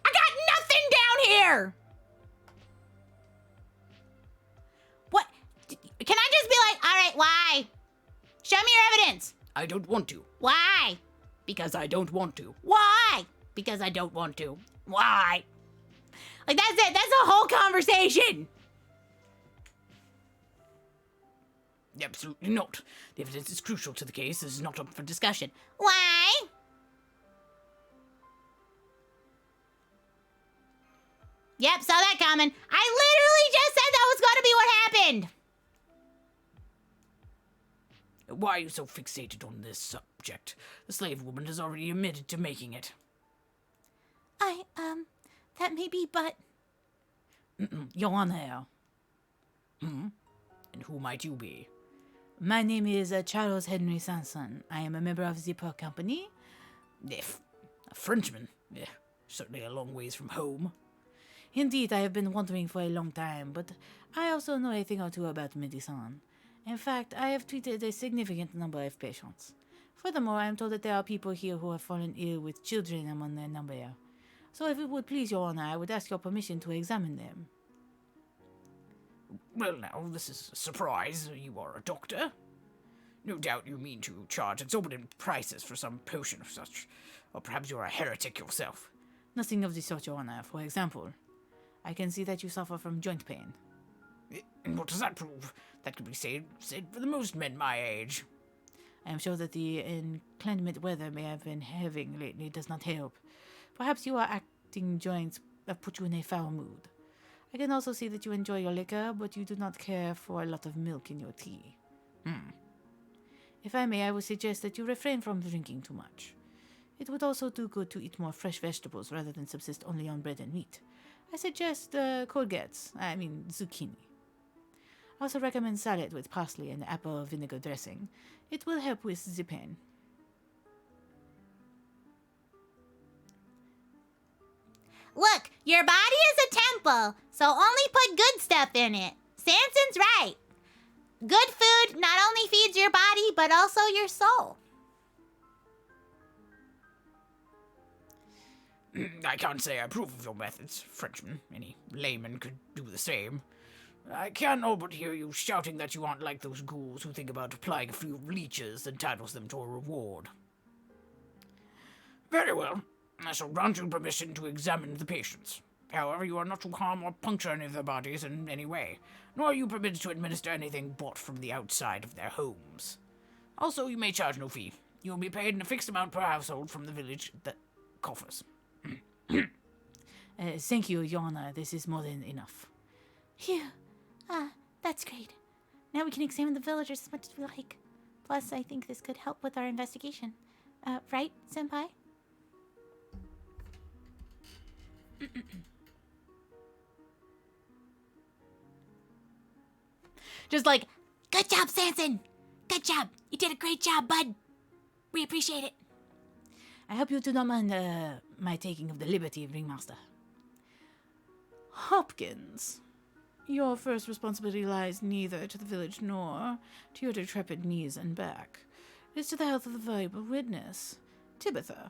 I got nothing down here. What? Can I just be like, all right, why? Show me your evidence. I don't want to. Why? Because I don't want to. Why? Because I don't want to. Why? Like, that's it. That's the whole conversation. Absolutely not. The evidence is crucial to the case. This is not up for discussion. Why? Yep, saw that coming. I literally just said that was going to be what happened. Why are you so fixated on this subject? The slave woman has already admitted to making it. That may be, but... You're on there. And who might you be? My name is Charles Henry Sanson. I am a member of the Pearl Company. If a Frenchman. Certainly a long ways from home. Indeed, I have been wondering for a long time, but I also know a thing or two about medicine. In fact, I have treated a significant number of patients. Furthermore, I am told that there are people here who have fallen ill with children among their number. So if it would please your honor, I would ask your permission to examine them. Well, now, this is a surprise. You are a doctor. No doubt you mean to charge exorbitant prices for some potion of such. Or perhaps you're a heretic yourself. Nothing of the sort, your honor. For example, I can see that you suffer from joint pain. And what does that prove? That could be said for the most men my age. I am sure that the inclement weather may have been having lately does not help. Perhaps your acting joints have put you in a foul mood. I can also see that you enjoy your liquor, but you do not care for a lot of milk in your tea. If I may, I would suggest that you refrain from drinking too much. It would also do good to eat more fresh vegetables rather than subsist only on bread and meat. I suggest zucchini. I also recommend salad with parsley and apple vinegar dressing. It will help with the pain. Look, your body is a temple, so only put good stuff in it. Samson's right. Good food not only feeds your body, but also your soul. I can't say I approve of your methods, Frenchman. Any layman could do the same. I can't all but hear you shouting that you aren't like those ghouls who think about applying a few leeches that entitles them to a reward. Very well. I shall grant you permission to examine the patients. However, you are not to harm or puncture any of their bodies in any way, nor are you permitted to administer anything bought from the outside of their homes. Also, you may charge no fee. You will be paid in a fixed amount per household from the village that coffers. Thank you, Your Honor. This is more than enough. Phew. That's great. Now we can examine the villagers as much as we like. Plus, I think this could help with our investigation. Right, Senpai? Just like, Good job, Samson! Good job! You did a great job, bud! We appreciate it. I hope you do not mind my taking of the liberty, Ringmaster. Hopkins, your first responsibility lies neither to the village nor to your decrepit knees and back. It is to the health of the valuable witness, Tibitha.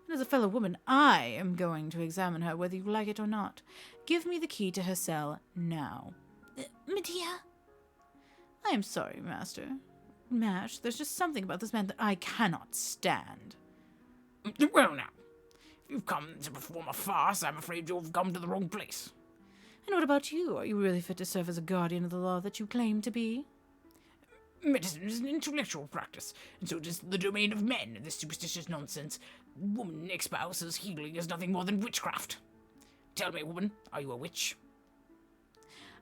And as a fellow woman, I am going to examine her whether you like it or not. Give me the key to her cell now. Medea? I am sorry, Master. Mash, there's just something about this man that I cannot stand. Well now, if you've come to perform a farce, I'm afraid you've come to the wrong place. And what about you? Are you really fit to serve as a guardian of the law that you claim to be? Medicine is an intellectual practice, and so it is the domain of men, and this superstitious nonsense woman espouses healing is nothing more than witchcraft. Tell me, woman, are you a witch?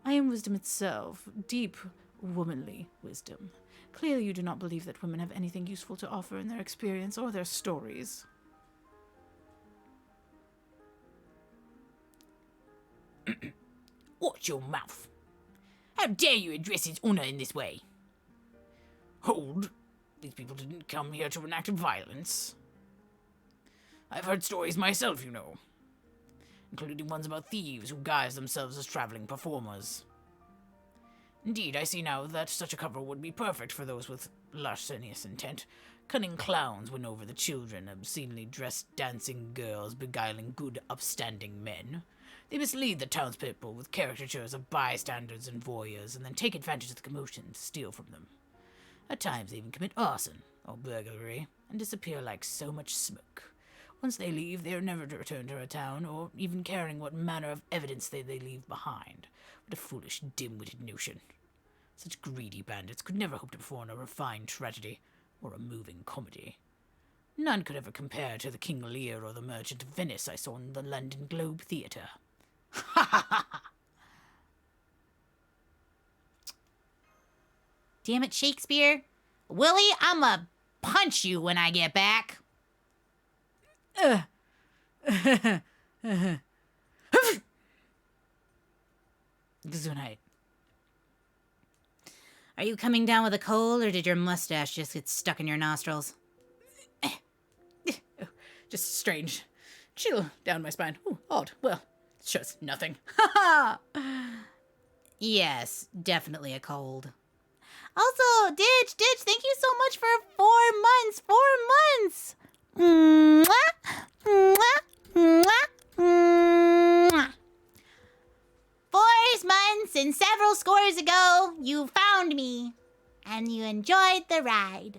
I am wisdom itself, deep, womanly wisdom. Clearly you do not believe that women have anything useful to offer in their experience or their stories. Watch your mouth. How dare you address his honor in this way? Hold. These people didn't come here to enact violence. I've heard stories myself, you know, including ones about thieves who guise themselves as traveling performers. Indeed, I see now that such a cover would be perfect for those with lascivious intent. Cunning clowns win over the children, obscenely dressed dancing girls beguiling good, upstanding men. They mislead the townspeople with caricatures of bystanders and voyeurs, and then take advantage of the commotion to steal from them. At times they even commit arson or burglary, and disappear like so much smoke. Once they leave, they are never to return to a town, or even caring what manner of evidence they leave behind. What a foolish, dim-witted notion. Such greedy bandits could never hope to perform a refined tragedy or a moving comedy. None could ever compare to the King Lear or the Merchant of Venice I saw in the London Globe Theatre. Ha ha ha ha! Damn it, Shakespeare. Willie, I'ma punch you when I get back. Gesundheit. are you coming down with a cold, or did your mustache just get stuck in your nostrils? Just strange. Chill down my spine. Ooh, odd. Well, it shows nothing. Ha ha! Yes, definitely a cold. Also, Ditch, thank you so much for 4 months. 4 months. Mwah, mwah, mwah, mwah. 4 months and several scores ago, you found me, and you enjoyed the ride.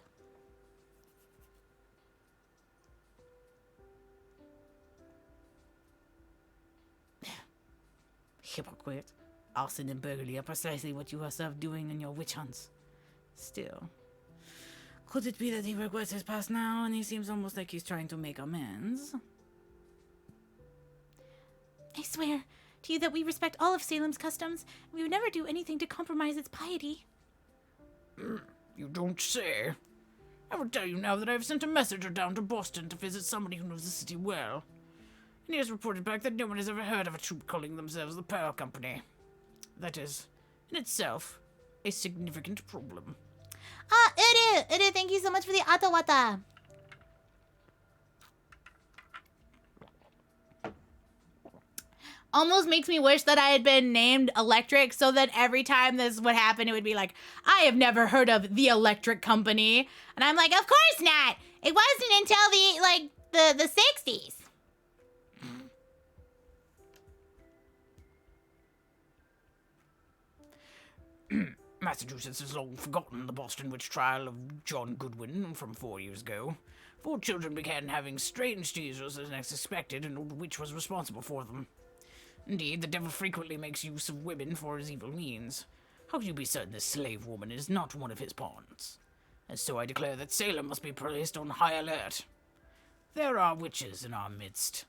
Hypocrite. Arson and burglary are precisely what you yourself doing in your witch hunts. Still, Could it be that he regrets his past now and he seems almost like he's trying to make amends? I swear to you that we respect all of Salem's customs, and we would never do anything to compromise its piety. You don't say. I will tell you now that I have sent a messenger down to Boston to visit somebody who knows the city well. And he has reported back that no one has ever heard of a troop calling themselves the Power Company. That is, in itself, a significant problem. Uru, thank you so much for the Atawata. Almost makes me wish that I had been named Electric so that every time this would happen, it would be like, I have never heard of the Electric Company. And I'm like, of course not. It wasn't until the 60s. Massachusetts has long forgotten the Boston witch trial of John Goodwin from 4 years ago. 4 children began having strange seizures as expected, and old witch was responsible for them. Indeed, the devil frequently makes use of women for his evil means. How can you be certain this slave woman is not one of his pawns? And so I declare that Salem must be placed on high alert. There are witches in our midst.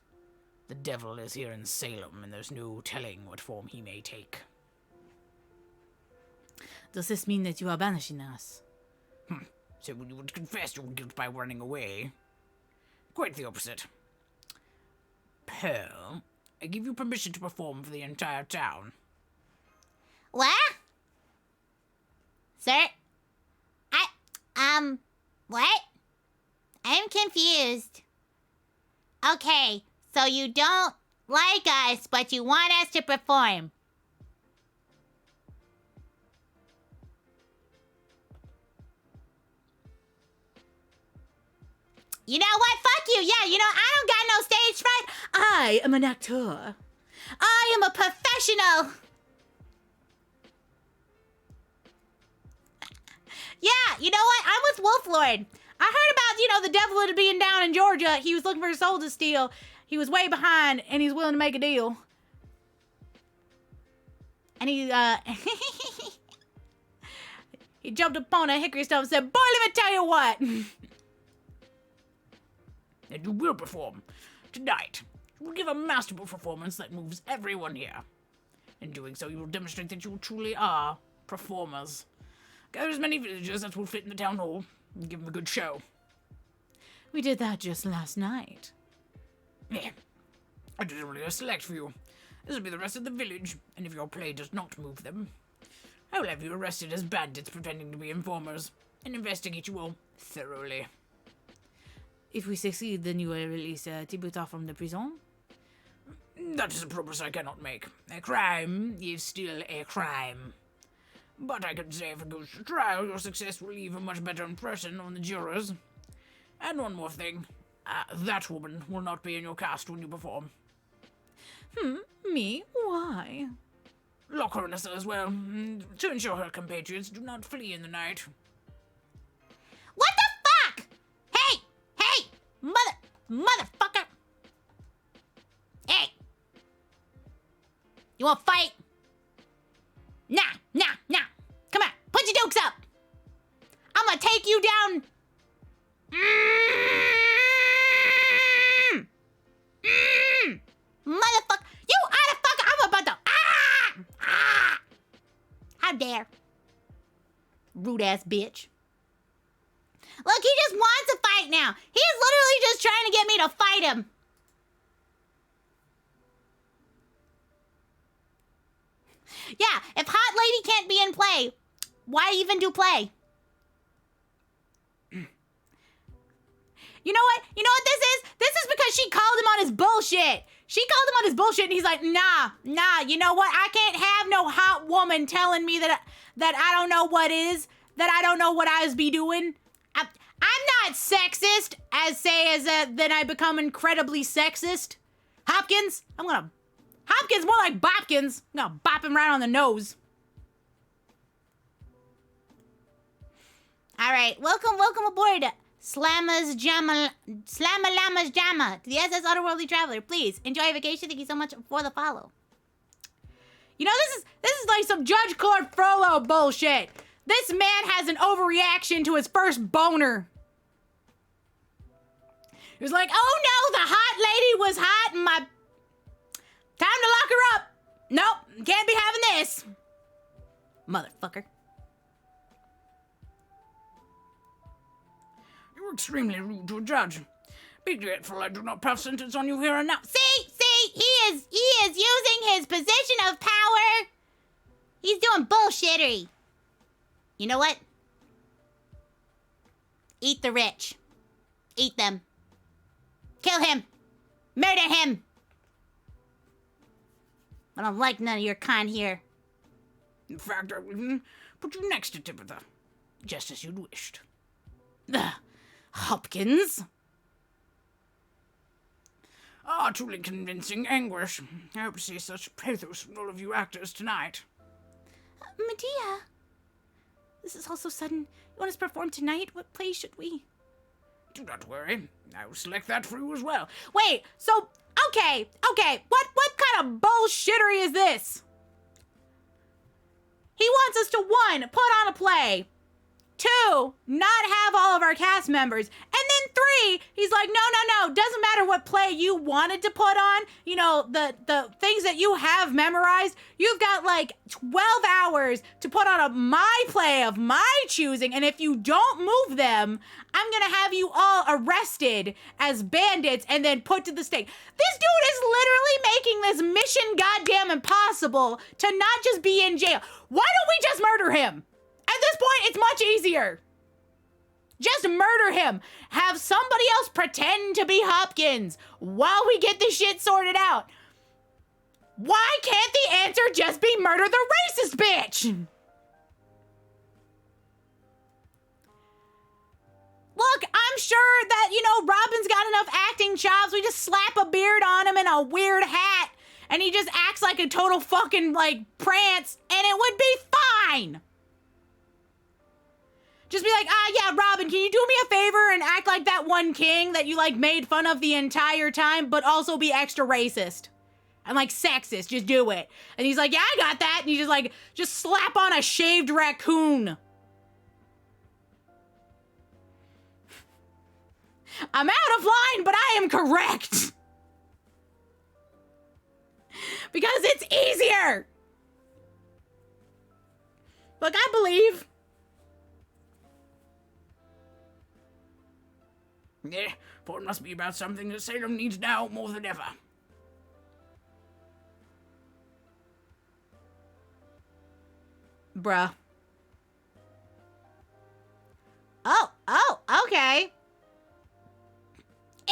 The devil is here in Salem, and there's no telling what form he may take. Does this mean that you are banishing us? So you would confess your guilt by running away? Quite the opposite. Pearl, I give you permission to perform for the entire town. What? Sir? What? I'm confused. Okay, so you don't like us, but you want us to perform. You know what? Fuck you. Yeah, I don't got no stage fright. I am an actor. I am a professional. Yeah, you know what? I'm with Wolf Lord. I heard about, the devil being down in Georgia. He was looking for a soul to steal. He was way behind, and he's willing to make a deal. And he, he jumped upon a hickory stump and said, boy, let me tell you what. And you will perform. Tonight, you will give a masterful performance that moves everyone here. In doing so, you will demonstrate that you truly are performers. Gather as many villagers as will fit in the town hall, and give them a good show. We did that just last night. Yeah. I did only a select few. This will be the rest of the village, and if your play does not move them, I will have you arrested as bandits pretending to be informers, and investigate you all thoroughly. If we succeed, then you will release Tibuta from the prison? That is a promise I cannot make. A crime is still a crime. But I can say if it goes to trial, your success will leave a much better impression on the jurors. And one more thing. That woman will not be in your cast when you perform. Me? Why? Lock her in a cell as well, to ensure her compatriots do not flee in the night. What the fuck? Hey, motherfucker. Hey. You want to fight? Nah. Come on, put your dukes up. I'm gonna take you down. Motherfucker. You out of fucker. I'm about to. How dare. Rude ass bitch. Look, he just wants to fight now. He is literally just trying to get me to fight him. Yeah, if Hot Lady can't be in play, why even do play? You know what? You know what this is? This is because she called him on his bullshit. She called him on his bullshit, and he's like, nah. You know what? I can't have no hot woman telling me that I don't know what is, that I don't know what I was be doing. I'm not sexist, then I become incredibly sexist. Hopkins, Hopkins, more like Bopkins. I'm gonna bop him right on the nose. All right, welcome aboard, Slamma Llama's Jamma, to the SS Otherworldly Traveler. Please enjoy your vacation. Thank you so much for the follow. You know, this is like some Judge Court Frollo bullshit. This man has an overreaction to his first boner. He was like, oh no, the hot lady was hot and my... Time to lock her up. Nope, can't be having this. Motherfucker. You're extremely rude to a judge. Be grateful I do not pass sentence on you here and now. See, he is using his position of power. He's doing bullshittery. You know what? Eat the rich. Eat them. Kill him. Murder him. I don't like none of your kind here. In fact, I will even put you next to Tabitha, just as you'd wished. Hopkins. Ah, truly convincing anguish. I hope to see such pathos from all of you actors tonight. Medea, this is all so sudden. You want us to perform tonight? What play should we? Do not worry. I will select that for you as well. Wait, so, okay. What kind of bullshittery is this? He wants us to, 1, put on a play. 2, not have all of our cast members. And then 3, he's like, no. Doesn't matter what play you wanted to put on. You know, the things that you have memorized. You've got like 12 hours to put on my play of my choosing. And if you don't move them, I'm going to have you all arrested as bandits and then put to the stake. This dude is literally making this mission goddamn impossible to not just be in jail. Why don't we just murder him? At this point, it's much easier. Just murder him. Have somebody else pretend to be Hopkins while we get this shit sorted out. Why can't the answer just be murder the racist bitch? Look, I'm sure that, Robin's got enough acting chops. We just slap a beard on him and a weird hat, and he just acts like a total fucking, prance, and it would be fine. Just be like, yeah, Robin, can you do me a favor and act like that one king that you, made fun of the entire time, but also be extra racist and, sexist? Just do it. And he's like, yeah, I got that. And you just slap on a shaved raccoon. I'm out of line, but I am correct. Because it's easier. Look, I believe. Yeah, for it must be about something that Salem needs now more than ever. Bruh. Oh, okay.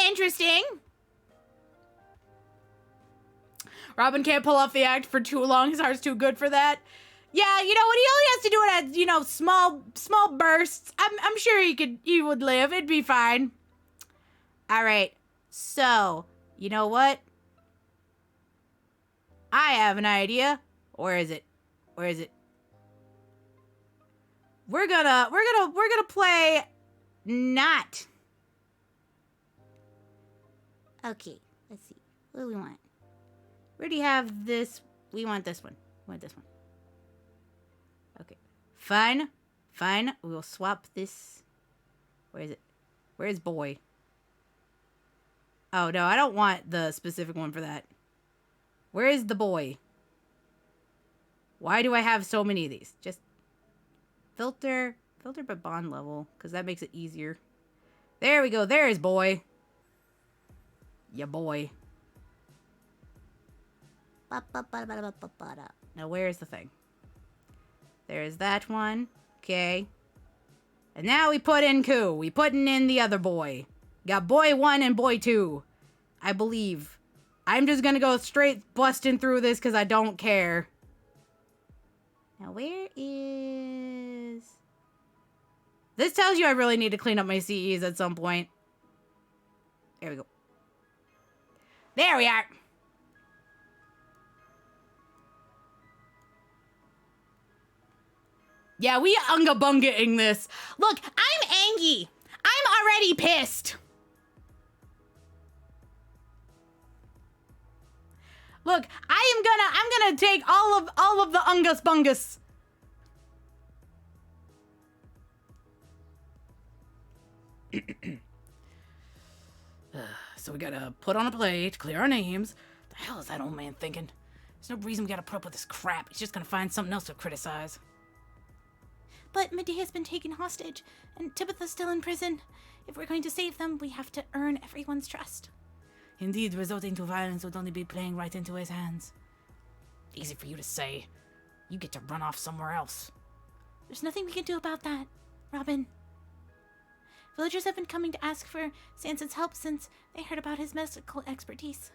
Interesting. Robin can't pull off the act for too long. His heart's too good for that. Yeah, you know what? He only has to do it at, small bursts. I'm sure he would live. It'd be fine. All right. So, you know what? I have an idea. Where is it? We're gonna play not. Okay, let's see. What do we want? We already have this. We want this one. Okay. Fine. We will swap this. Where is it? Where's boy? Oh, no, I don't want the specific one for that. Where is the boy? Why do I have so many of these? Just filter by bond level, because that makes it easier. There we go. There is boy. Yeah, boy. Now, where is the thing? There is that one. Okay. And now we put in Koo. We putting in the other boy. Got boy 1 and boy 2. I believe. I'm just gonna go straight busting through this because I don't care. Now, where is... This tells you I really need to clean up my CEs at some point. There we go. There we are. Yeah, we unga-bunga-ing this. Look, I'm angry. I'm already pissed. Look, I'm gonna take all of the ungus bungus. so we gotta put on a play to clear our names. The hell is that old man thinking? There's no reason we gotta put up with this crap. He's just gonna find something else to criticize. But Medea's been taken hostage, and Tibitha's still in prison. If we're going to save them, we have to earn everyone's trust. Indeed, resorting to violence would only be playing right into his hands. Easy for you to say. You get to run off somewhere else. There's nothing we can do about that, Robin. Villagers have been coming to ask for Sanson's help since they heard about his medical expertise.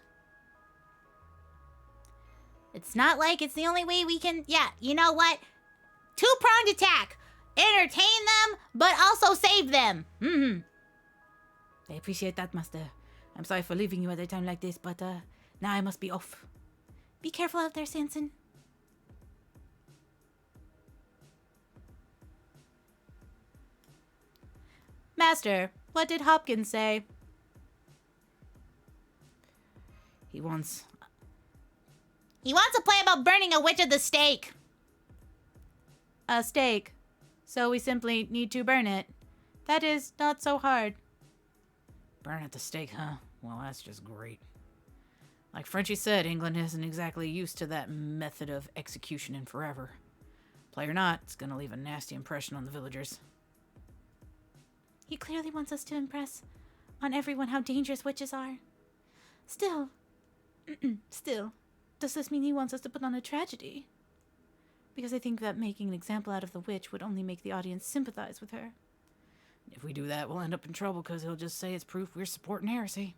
It's not like it's the only way we can... Yeah, you know what? Two-pronged attack. Entertain them, but also save them. Mm-hmm. I appreciate that, Master. I'm sorry for leaving you at a time like this, but now I must be off. Be careful out there, Sanson. Master, what did Hopkins say? He wants to play about burning a witch at the stake. A stake. So we simply need to burn it. That is not so hard. burn at the stake, huh? Well, that's just great. Like Frenchie said, England isn't exactly used to that method of execution in forever. Play or not, it's gonna leave a nasty impression on the villagers. He clearly wants us to impress on everyone how dangerous witches are. Still, does this mean he wants us to put on a tragedy? Because I think that making an example out of the witch would only make the audience sympathize with her. If we do that, we'll end up in trouble because he'll just say it's proof we're supporting heresy.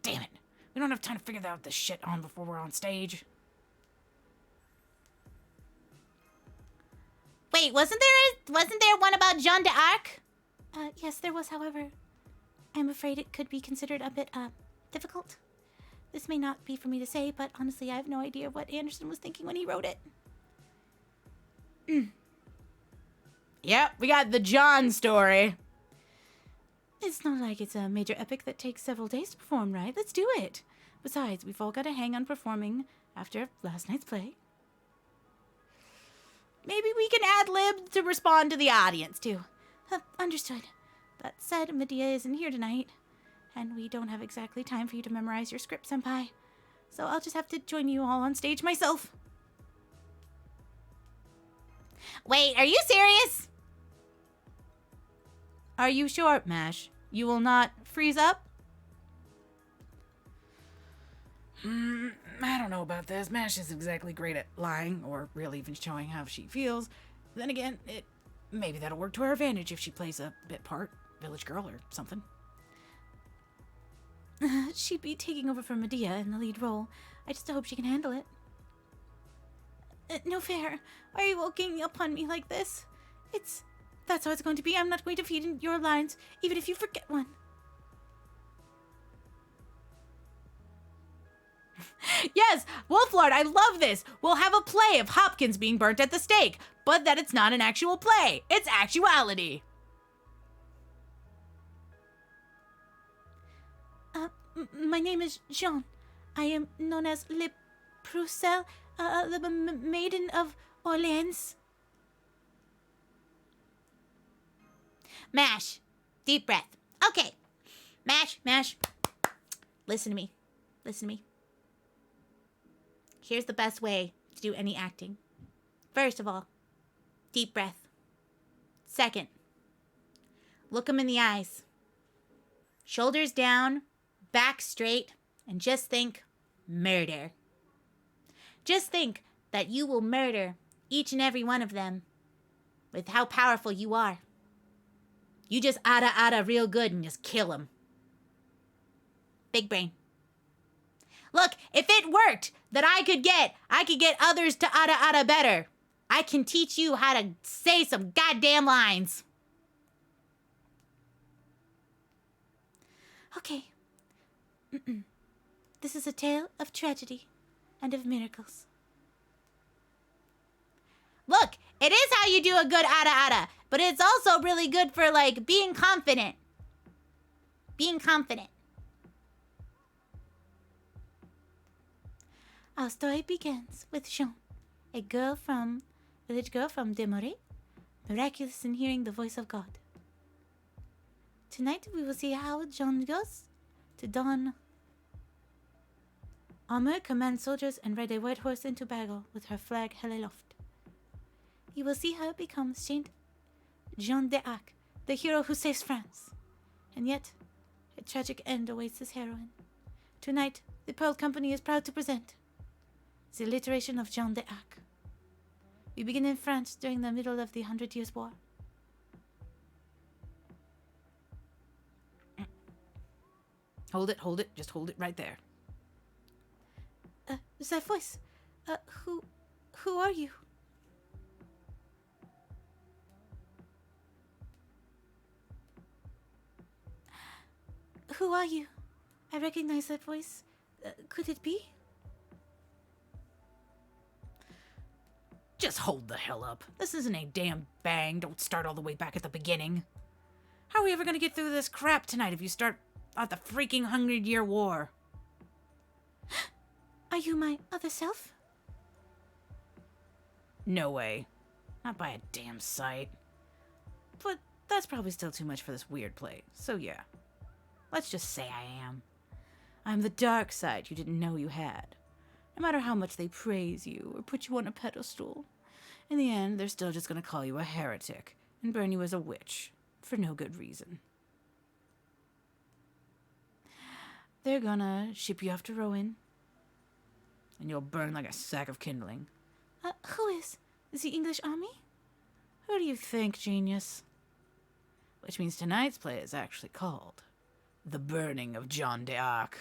Damn it! We don't have time to figure out this shit on before we're on stage. Wait, wasn't there one about Jeanne d'Arc? Yes, there was, however. I'm afraid it could be considered a bit, difficult. This may not be for me to say, but honestly, I have no idea what Anderson was thinking when he wrote it. Yep, we got the John story. It's not like it's a major epic that takes several days to perform, right? Let's do it. Besides, we've all got to hang on performing after last night's play. Maybe we can ad-lib to respond to the audience, too. Understood. That said, Medea isn't here tonight, and we don't have exactly time for you to memorize your script, Senpai. So I'll just have to join you all on stage myself. Wait, are you serious? Are you sure, Mash? You will not freeze up? I don't know about this. Mash isn't exactly great at lying or really even showing how she feels. Then again, maybe that'll work to her advantage if she plays a bit part, village girl or something. She'd be taking over for Medea in the lead role. I just hope she can handle it. No fair. Why are you walking upon me like this? That's how it's going to be. I'm not going to feed in your lines, even if you forget one. Yes, Wolflord, I love this. We'll have a play of Hopkins being burnt at the stake, but that it's not an actual play. It's actuality. My name is Jean. I am known as Le Proussel, the Maiden of Orleans. Mash. Deep breath. Okay. Mash. Listen to me. Here's the best way to do any acting. First of all, deep breath. Second, look them in the eyes. Shoulders down, back straight, and just think murder. Just think that you will murder each and every one of them with how powerful you are. You just ada real good and just kill them. Big brain. Look, if it worked that I could get others to ada better. I can teach you how to say some goddamn lines. Okay. This is a tale of tragedy and of miracles. Look, it is how you do a good ada, but it's also really good for, like, being confident. Being confident. Our story begins with Jean, a village girl from Desmarais, miraculous in hearing the voice of God. Tonight we will see how Jean goes To don armor, command soldiers, and ride a white horse into battle with her flag held aloft. You will see her become Saint Jean d'Arc, the hero who saves France. And yet, a tragic end awaits this heroine. Tonight, the Pearl Company is proud to present the alliteration of Jean d'Arc. We begin in France during the middle of the 100 Years' War. Hold it, just hold it right there. That voice. Who are you? Who are you? I recognize that voice. Could it be? Just hold the hell up. This isn't a damn bang. Don't start all the way back at the beginning. How are we ever gonna get through this crap tonight if you start at the freaking 100-Year War? Are you my other self? No way. Not by a damn sight. But that's probably still too much for this weird play, so yeah. Let's just say I am. I'm the dark side you didn't know you had. No matter how much they praise you or put you on a pedestal, in the end, they're still just gonna call you a heretic and burn you as a witch, for no good reason. They're gonna ship you off to Rowan, and you'll burn like a sack of kindling. Who is? The English army? Who do you think, genius? Which means tonight's play is actually called The Burning of Jean d'Arc.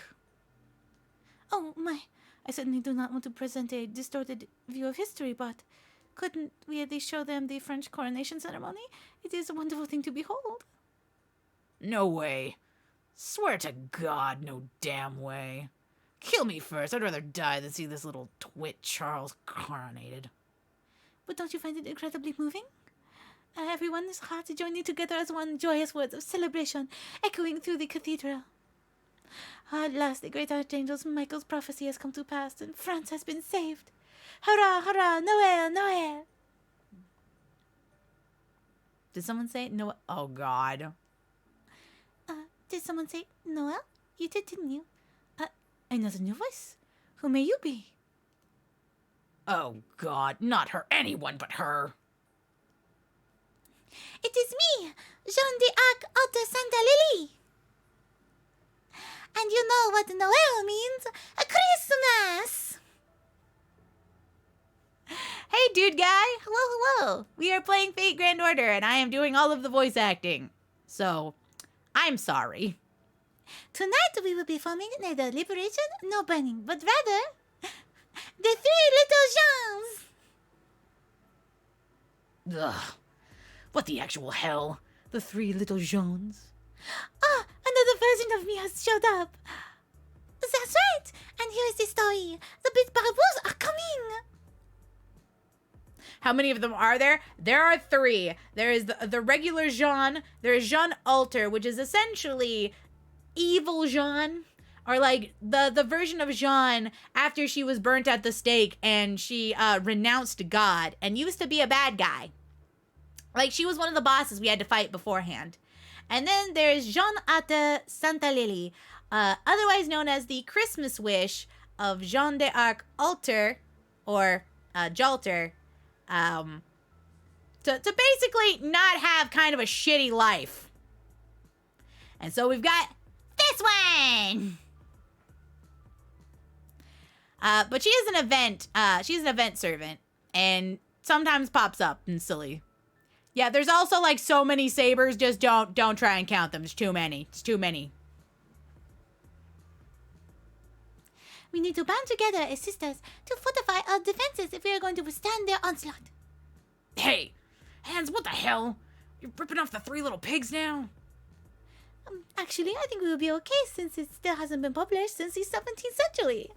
Oh, my. I certainly do not want to present a distorted view of history, but couldn't we at least show them the French coronation ceremony? It is a wonderful thing to behold. No way. Swear to God, no damn way. Kill me first. I'd rather die than see this little twit Charles coronated. But don't you find it incredibly moving? Everyone's hearts joining together as one, joyous words of celebration echoing through the cathedral. At last, the great archangel Michael's prophecy has come to pass, and France has been saved. Hurrah, hurrah, Noel, Noel! Did someone say Noel? Oh, God. Did someone say Noel? You did, didn't you? Another new voice. Who may you be? Oh, God. Not her. Anyone but her. It is me, Jean d'Arc Otter Santa Lily. And you know what Noel means? A Christmas! Hey, dude guy. Hello, hello. We are playing Fate Grand Order, and I am doing all of the voice acting. So, I'm sorry. Tonight we will be forming neither liberation nor burning, but rather the Three Little Jeans. Ugh. What the actual hell? The Three Little Jeans? Another version of me has showed up. That's right. And here is the story. The big barbeaux are coming. How many of them are there? There are 3. There is the regular Jean. There is Jean Alter, which is essentially evil Jean. Or like the version of Jean after she was burnt at the stake and she renounced God and used to be a bad guy. Like she was one of the bosses we had to fight beforehand. And then there's Grand Otter Santa Lily, otherwise known as the Christmas wish of Jean d'Arc Alter, or Jalter, to basically not have kind of a shitty life. And so we've got this one. But she is an event. She's an event servant, and sometimes pops up and silly. Yeah, there's also like so many sabers. Just don't try and count them. There's too many. It's too many. We need to band together as sisters to fortify our defenses if we are going to withstand their onslaught. Hey, Hans, what the hell? You're ripping off the 3 little pigs now? Actually, I think we will be okay since it still hasn't been published since the 17th century.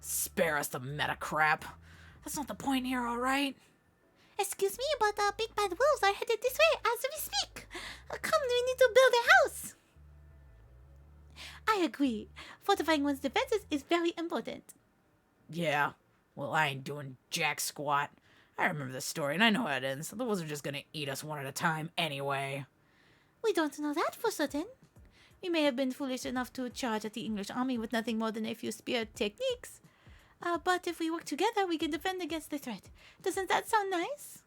Spare us the meta crap. That's not the point here, all right? Excuse me, but big bad wolves are headed this way as we speak. Come, we need to build a house. I agree. Fortifying one's defenses is very important. Yeah. Well, I ain't doing jack squat. I remember the story, and I know how it ends. The wolves are just gonna eat us one at a time anyway. We don't know that for certain. We may have been foolish enough to charge at the English army with nothing more than a few spear techniques. But if we work together, we can defend against the threat. Doesn't that sound nice?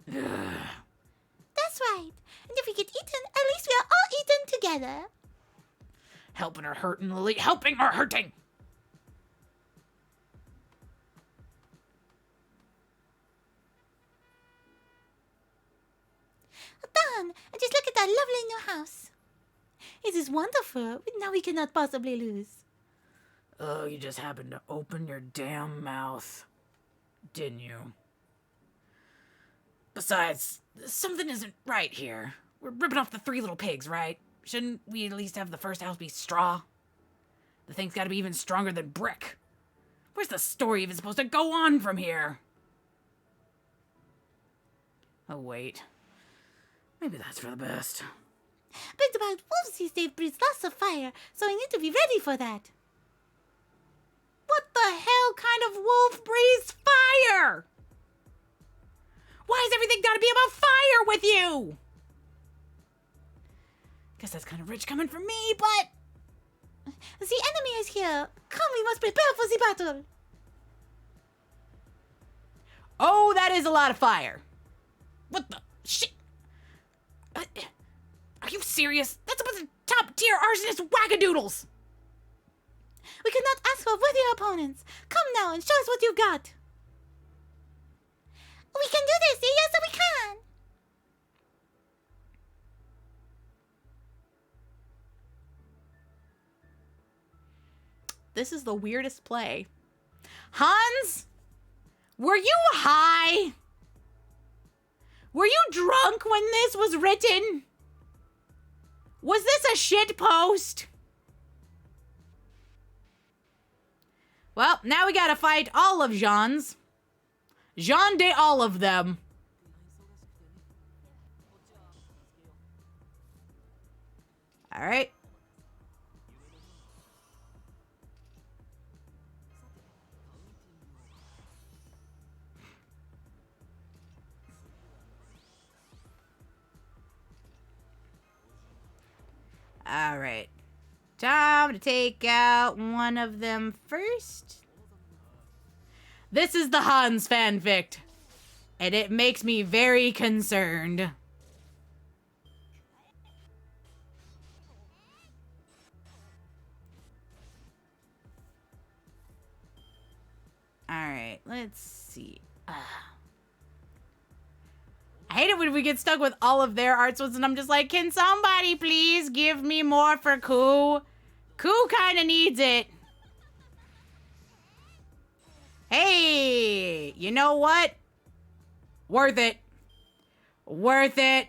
That's right. And if we get eaten, at least we are all eaten together. Helping or hurting, Lily? Helping or hurting? Don, and just look at that lovely new house. It is wonderful. Now we cannot possibly lose. Oh, you just happened to open your damn mouth, didn't you? Besides, something isn't right here. We're ripping off the 3 little pigs, right? Shouldn't we at least have the first house be straw? The thing's gotta be even stronger than brick. Where's the story even supposed to go on from here? Oh, wait. Maybe that's for the best. But about wolves these days breathe lots of fire, so we need to be ready for that. What the hell kind of wolf breathes fire? Why has everything gotta be about fire with you? Guess that's kind of rich coming from me, but... The enemy is here. Come, we must prepare for the battle. Oh, that is a lot of fire. What the shit? Are you serious? That's a bunch of top-tier arsonist wackadoodles! We cannot ask for worthier opponents. Come now and show us what you got. We can do this. Yes, we can. This is the weirdest play. Hans? Were you high? Were you drunk when this was written? Was this a shit post? Well, now we gotta fight all of Jean's. Jean de all of them. Alright. Alright. Time to take out one of them first. This is the Hans fanfic, and it makes me very concerned. Alright, let's see. I hate it when we get stuck with all of their arts ones and I'm just like, can somebody please give me more for Koo? Koo kind of needs it. Hey, you know what? Worth it. Worth it.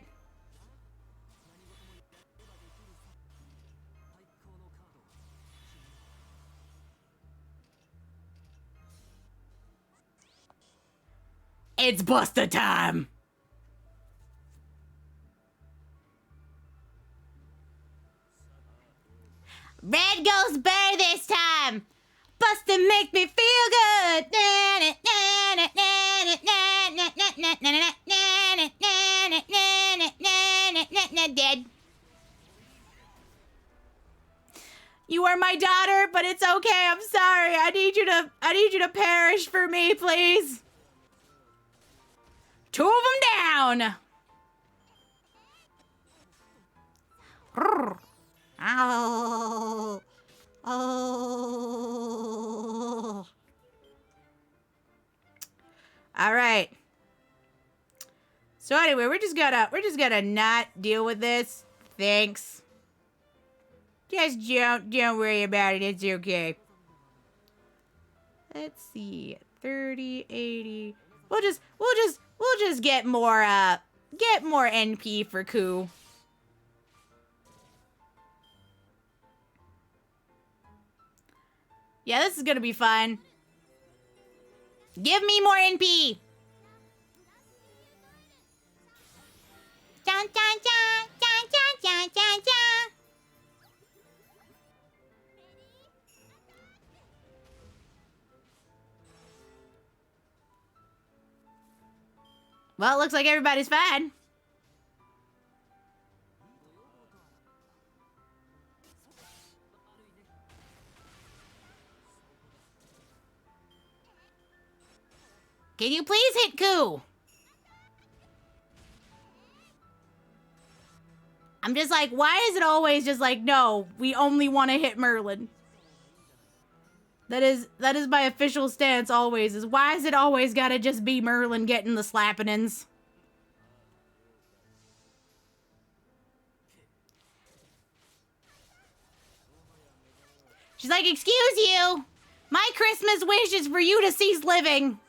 It's Buster time. Red goes bare this time. Buster make me feel good. Dead. You are my daughter, but it's okay. I'm sorry. I need you to perish for me, please. 2 of them down. Ow. Oh. All right. So anyway, we're just gonna not deal with this. Thanks. Just don't worry about it. It's okay. Let's see. 30, 80. We'll just get more NP for Koo. Yeah, this is gonna be fun. Give me more NP. Dun, dun, dun, dun, dun, dun, dun, dun. Well, it looks like everybody's fine. Can you please hit Coup? I'm just like, why is it always just like, no, we only want to hit Merlin? That is my official stance always, is why is it always gotta just be Merlin getting the slappin'ins? She's like, excuse you, my Christmas wish is for you to cease living.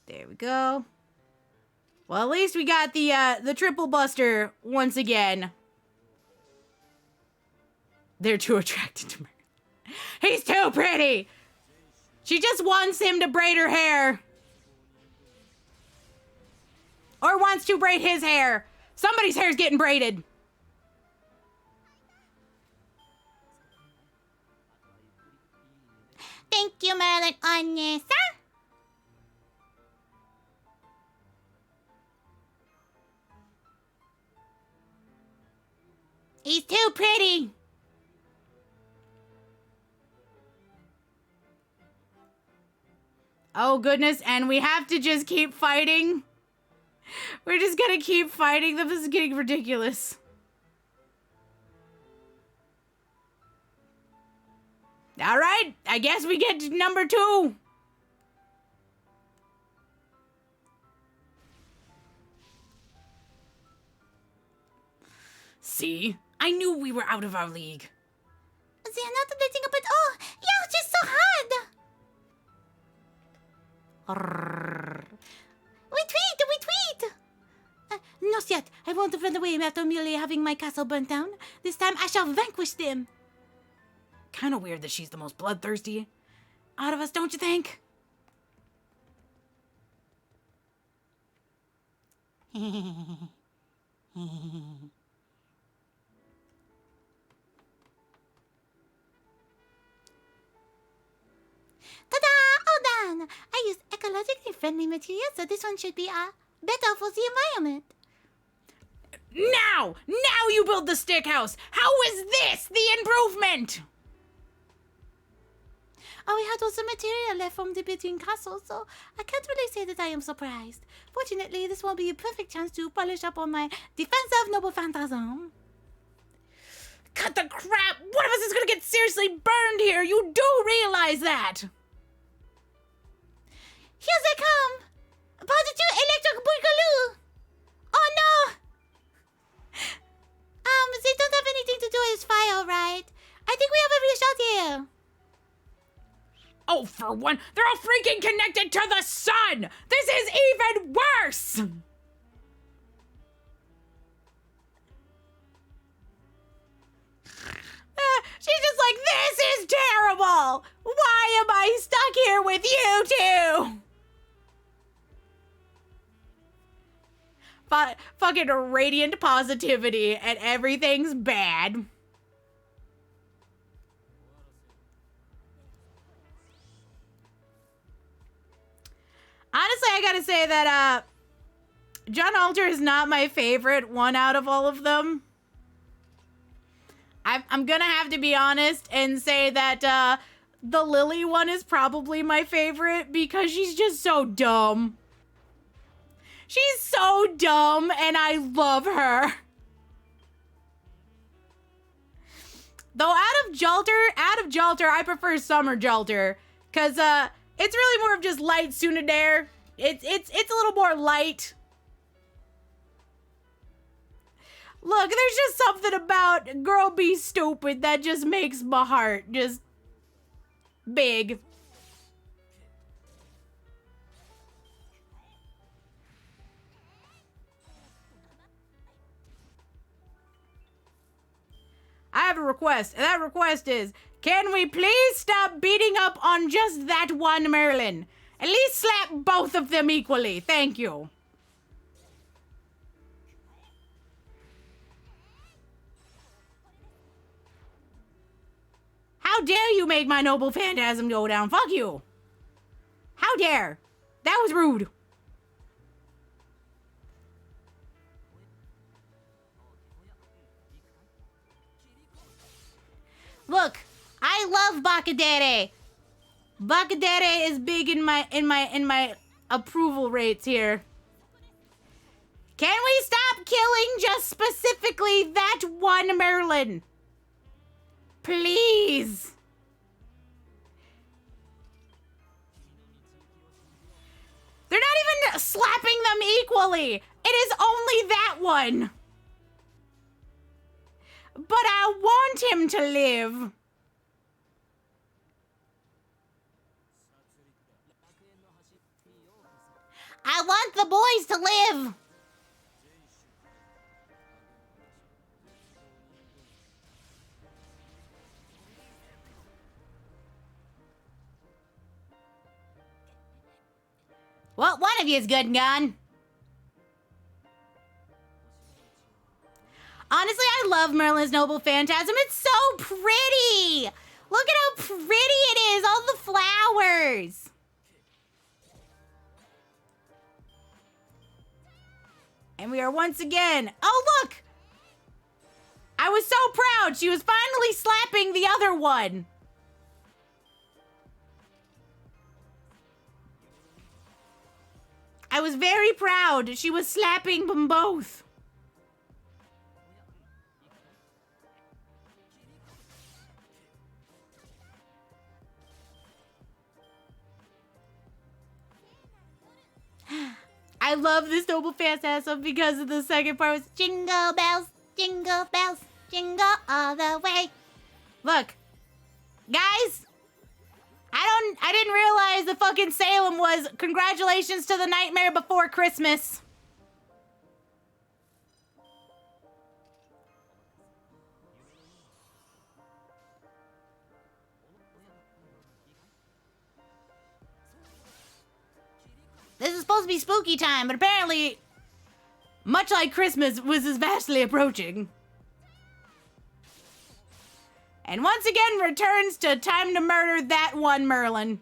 There we go. Well, at least we got the triple buster once again. They're too attracted to me. He's too pretty. She just wants him to braid her hair. Or wants to braid his hair. Somebody's hair's getting braided. Thank you, Merlin Onesa. He's too pretty. Oh, goodness. And we have to just keep fighting. We're just gonna keep fighting them. This is getting ridiculous. All right. I guess we get to number 2. See? I knew we were out of our league. They're not letting up at all. You're just so hard. Retreat. Not yet. I won't run away after merely having my castle burnt down. This time I shall vanquish them. Kind of weird that she's the most bloodthirsty out of us, don't you think? Ta-da! All done. I used ecologically friendly materials, so this one should be better for the environment. Now you build the stick house. How is this the improvement? Oh, we had also material left from the between castles, so I can't really say that I am surprised. Fortunately, this will be a perfect chance to polish up on my defensive noble phantasm. Cut the crap! One of us is gonna get seriously burned here! You do realize that! Here they come! Positive electric boogaloo! Oh no! They don't have anything to do with fire, right? I think we have a real shot here. Oh, for one, they're all freaking connected to the sun! This is even worse! She's just like, this is terrible! Why am I stuck here with you two? Fucking radiant positivity and everything's bad. Honestly, I gotta say that, Grand Otter is not my favorite one out of all of them. I'm gonna have to be honest and say that, the Lily one is probably my favorite because she's just so dumb. She's so dumb and I love her. Though out of Jalter, I prefer Summer Jalter. Cause, it's really more of just light Tsunade. It's a little more light. Look, there's just something about girl be stupid that just makes my heart just big. I have a request, and that request is, can we please stop beating up on just that one Merlin? At least slap both of them equally. Thank you. How dare you make my noble phantasm go down? Fuck you. How dare? That was rude. Look, I love Bacadere. Bacadere is big in my approval rates here. Can we stop killing just specifically that one Merlin? Please. They're not even slapping them equally. It is only that one. But I want him to live. I want the boys to live. Well, one of you is good and gone. Honestly, I love Merlin's Noble Phantasm. It's so pretty. Look at how pretty it is. All the flowers. And we are once again. Oh, look. I was so proud. She was finally slapping the other one. I was very proud. She was slapping them both. I love this Noble Phantasm because of the second part was jingle bells, jingle all the way. Look, guys, I didn't realize the fucking Salem was congratulations to the Nightmare Before Christmas. This is supposed to be spooky time, but apparently, much like Christmas, was vastly approaching. And once again returns to time to murder that one Merlin.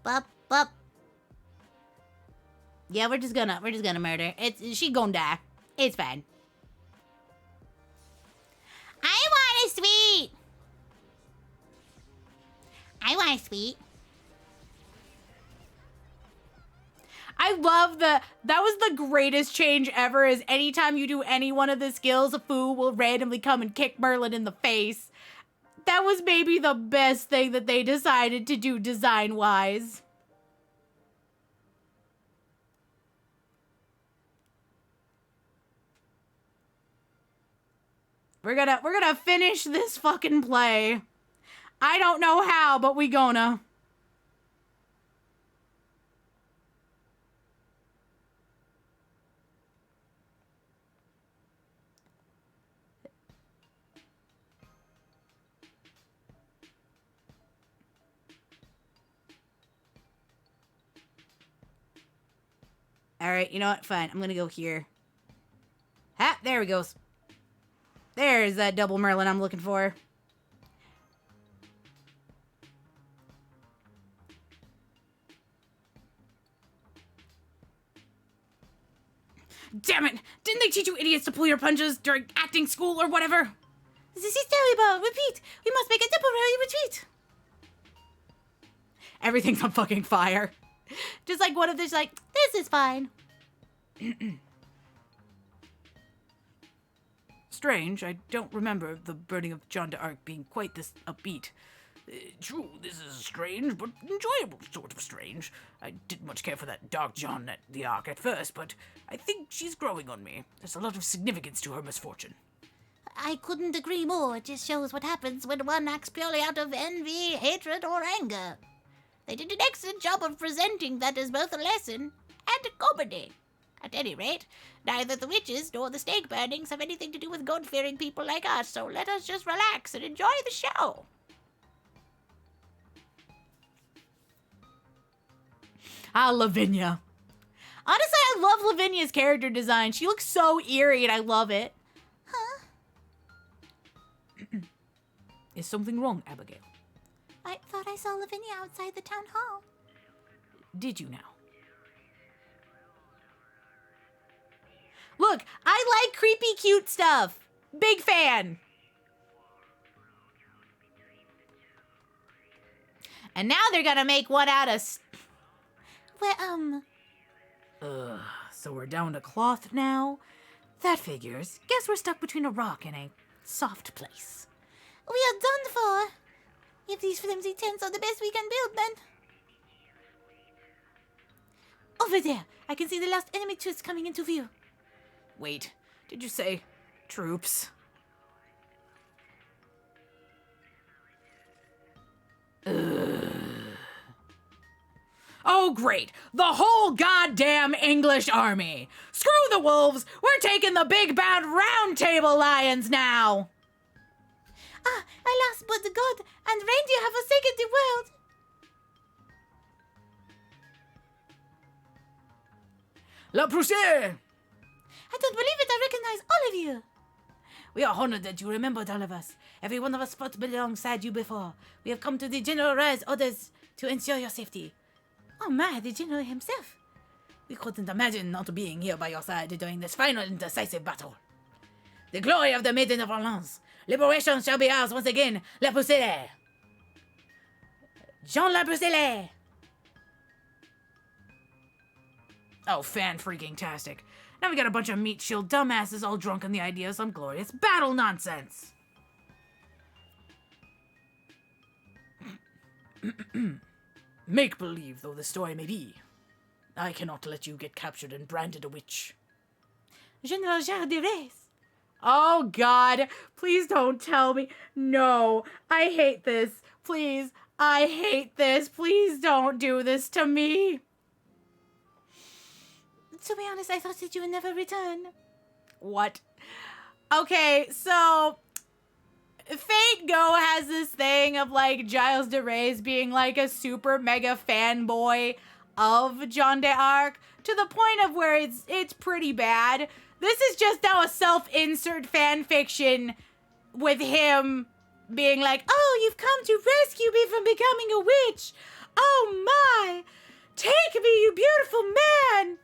Bup, bup. Yeah, we're just gonna murder. She gonna die. It's fine. I want a sweet. I want a sweet. I love that was the greatest change ever is anytime you do any one of the skills, a fool will randomly come and kick Merlin in the face. That was maybe the best thing that they decided to do design-wise. We're gonna finish this fucking play. I don't know how, but we gonna. Alright, you know what? Fine. I'm gonna go here. Ha! There he goes. There's that double Merlin I'm looking for. Damn it! Didn't they teach you idiots to pull your punches during acting school or whatever? This is terrible. Repeat. We must make a temporary retreat. Everything's on fucking fire. Just like one of these, like, this is fine. Strange, I don't remember the burning of John d'Arc being quite this upbeat. True, this is strange, but enjoyable sort of strange. I didn't much care for that Dark John at the Ark at first, but I think she's growing on me. There's a lot of significance to her misfortune. I couldn't agree more. It just shows what happens when one acts purely out of envy, hatred, or anger. They did an excellent job of presenting that as both a lesson and a comedy. At any rate, neither the witches nor the stake burnings have anything to do with God-fearing people like us, so let us just relax and enjoy the show. Ah, Lavinia. Honestly, I love Lavinia's character design. She looks so eerie and I love it. Huh? Is something wrong, Abigail? I thought I saw Lavinia outside the town hall. Did you now? creepy, cute stuff. Big fan. And now they're gonna make one out of... Well, So we're down to cloth now? That figures. Guess we're stuck between a rock and a soft place. we are done for. If these flimsy tents are the best we can build, then. Over there, I can see the last enemy troops coming into view. Wait, did you say troops? Oh, great! The whole goddamn English army! Screw the wolves! We're taking the big bad round table lions now! Ah, alas, but the god and reindeer have forsaken the world. La Proussée! I don't believe it, I recognize all of you. We are honored that you remembered all of us. Every one of us fought alongside you before. We have come to the general rise orders to ensure your safety. Oh my, the general himself. We couldn't imagine not being here by your side during this final and decisive battle. The glory of the Maiden of Orleans. Liberation shall be ours once again. La Proussée! Jean La Proussée! Oh, fan-freaking-tastic. Now we got a bunch of meat-shield dumbasses all drunk on the idea of some glorious battle nonsense. Make-believe though the story may be, I cannot let you get captured and branded a witch. General Jacques de Reyes. Oh, God. Please don't tell me. No. I hate this. Please. I hate this. Please don't do this to me. To be honest, I thought that you would never return. What? Okay, so Fate Go has this thing of like Giles de Reyes being like a super mega fanboy of Jeanne d'Arc to the point of where it's pretty bad. This is just now a self-insert fan fiction with him being like, "Oh, you've come to rescue me from becoming a witch. Oh my, take me, you beautiful man."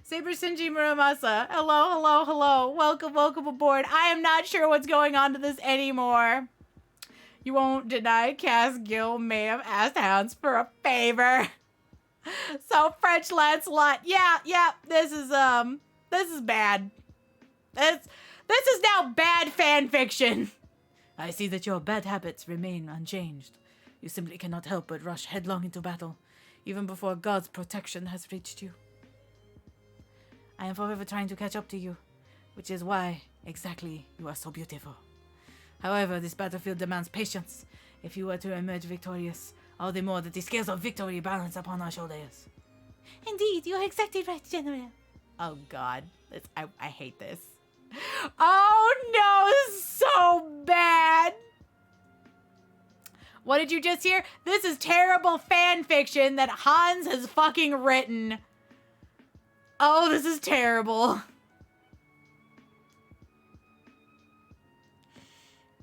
Saber Shinji Muramasa, hello. Welcome aboard. I am not sure what's going on to this anymore. You won't deny Cass Gill may have asked Hounds for a favor. So French Lancelot, yeah, this is bad. This is now bad fan fiction. I see that your bad habits remain unchanged. You simply cannot help but rush headlong into battle, even before God's protection has reached you. I am forever trying to catch up to you, which is why, exactly, you are so beautiful. However, this battlefield demands patience. If you were to emerge victorious, all the more that the scales of victory balance upon our shoulders. Indeed, you are exactly right, General. Oh, God. I hate this. Oh, no, this is so bad. What did you just hear? This is terrible fan fiction that Hans has fucking written. Oh, this is terrible.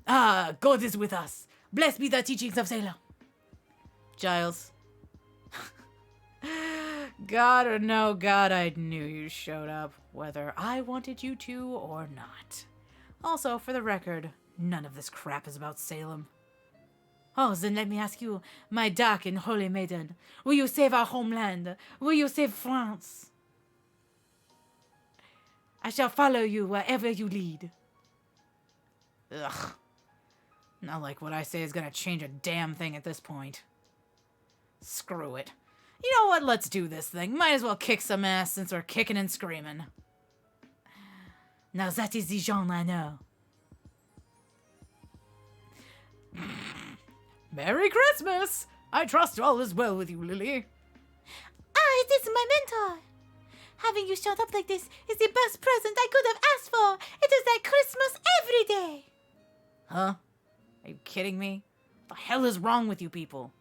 Ah, God is with us. Blessed be the teachings of Salem. Giles. God or no God, I knew you showed up, whether I wanted you to or not. Also, for the record, none of this crap is about Salem. Oh, then let me ask you, my dark and holy maiden, will you save our homeland? Will you save France? I shall follow you wherever you lead. Ugh. Not like what I say is gonna change a damn thing at this point. Screw it. You know what? Let's do this thing. Might as well kick some ass since we're kicking and screaming. Now that is the Jean I know. Merry Christmas! I trust all is well with you, Lily. Ah, it is my mentor. Having you shut up like this is the best present I could have asked for. It is like Christmas every day. Huh? Are you kidding me? What the hell is wrong with you people?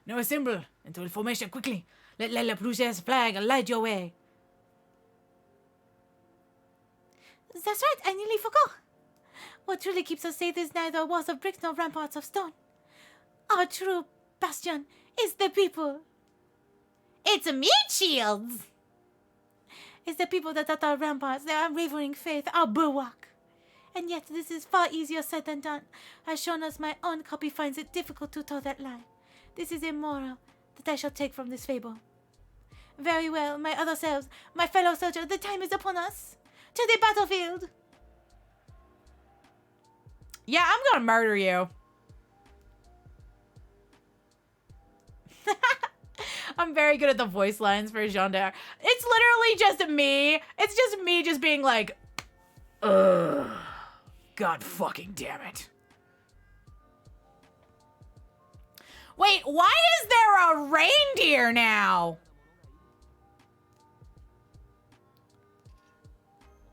Now assemble into formation quickly. Let La Prousée's flag light your way. That's right, I nearly forgot. What truly keeps us safe is neither walls of bricks nor ramparts of stone. Our true bastion is the people. It's a meat shields. is the people that are our ramparts, their unwavering faith, our bulwark. And yet this is far easier said than done. As shown as my own copy finds it difficult to toe that line. This is a moral that I shall take from this fable. Very well, my other selves, my fellow soldier, the time is upon us. To the battlefield! Yeah, I'm gonna murder you. I'm very good at the voice lines for Jean d'Arc. It's literally just me. It's just me just being like, ugh. God fucking damn it. wait, why is there a reindeer now?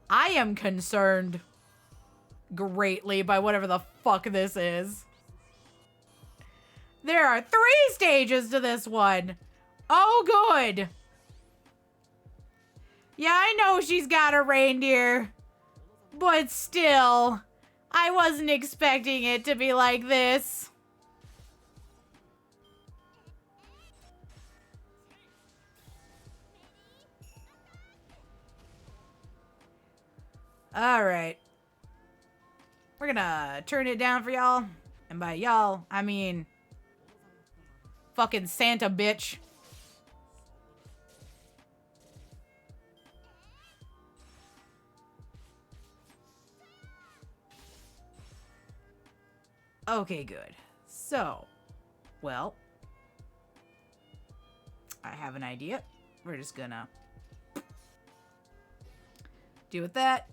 I am concerned greatly by whatever the fuck this is. There are 3 stages to this one. Oh, good. Yeah, I know she's got a reindeer. But still, I wasn't expecting it to be like this. All right. We're gonna turn it down for y'all. And by y'all, I mean fucking Santa bitch. Okay, good. So, well, I have an idea. We're just gonna do with that.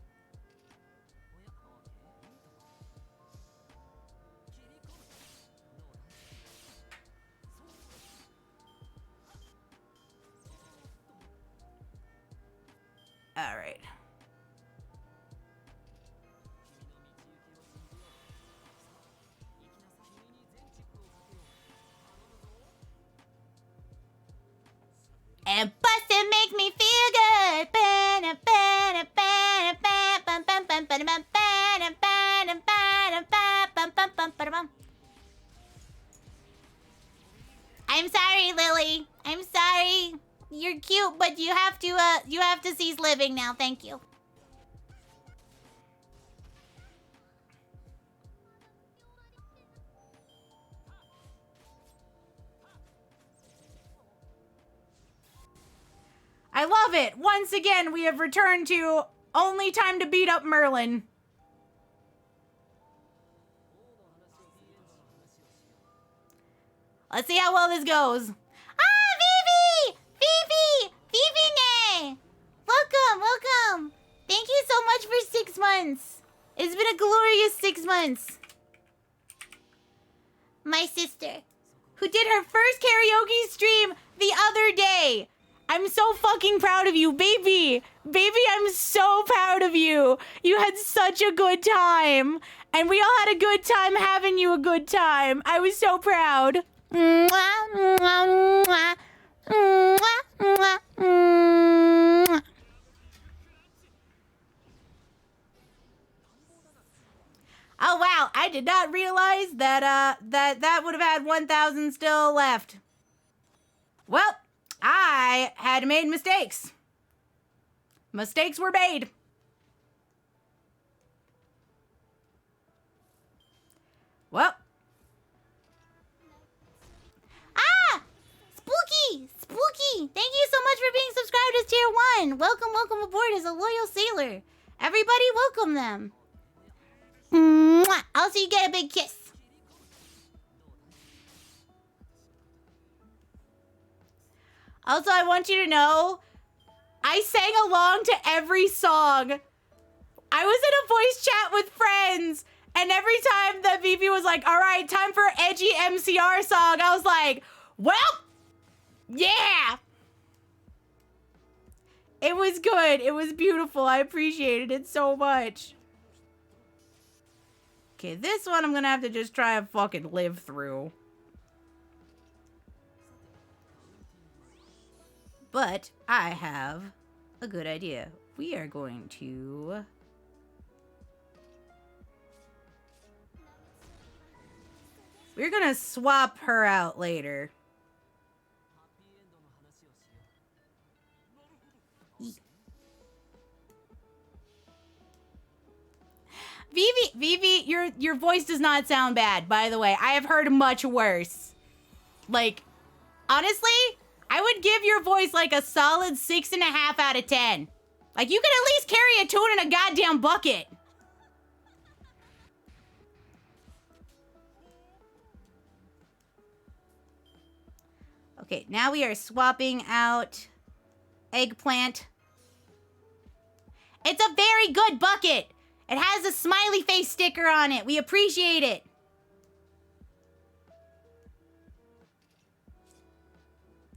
All right. And bustin' make me feel good. I'm sorry, Lily. I'm sorry. You're cute, but you have to cease living now. Thank you. I love it. Once again, we have returned to only time to beat up Merlin. Let's see how well this goes. Ah, Vivi! Vivi! Vivi-ne! Welcome. Thank you so much for 6 months. It's been a glorious 6 months. My sister, Who did her first karaoke stream the other day. I'm so fucking proud of you, baby. Baby, I'm so proud of you. You had such a good time. And we all had a good time having you a good time. I was so proud. mwah, mwah, mwah, mwah, mwah, mwah. Oh, wow. I did not realize that that would have had 1,000 still left. Well, I had made mistakes. Mistakes were made. Well. Ah! Spooky! Thank you so much for being subscribed as Tier 1. Welcome aboard as a loyal sailor. Everybody welcome them. Mwah! Also, you get a big kiss. Also, I want you to know, I sang along to every song. I was in a voice chat with friends, and every time that Vivi was like, all right, time for an edgy MCR song, I was like, well, yeah. It was good. It was beautiful. I appreciated it so much. Okay, this one I'm going to have to just try and fucking live through. But I have a good idea. We are going to... We're going to swap her out later. Vivi, your voice does not sound bad, by the way. I have heard much worse. Like, honestly, I would give your voice like a solid 6.5 out of 10. Like, you can at least carry a tune in a goddamn bucket. Okay, now we are swapping out eggplant. It's a very good bucket. It has a smiley face sticker on it. We appreciate it.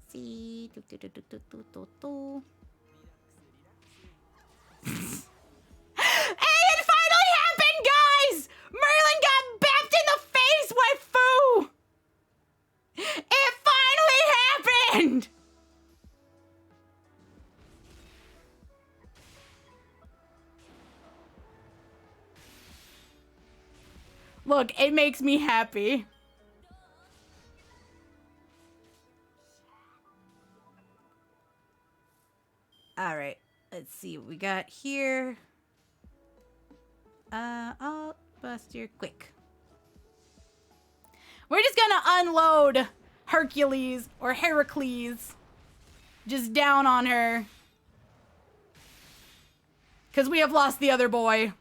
See. Hey, it finally happened, guys! Merlin got bapped in the face, waifu! It finally happened! Look, it makes me happy. All right, let's see what we got here. I'll bust your quick. We're just gonna unload Hercules or Heracles just down on her. Because we have lost the other boy.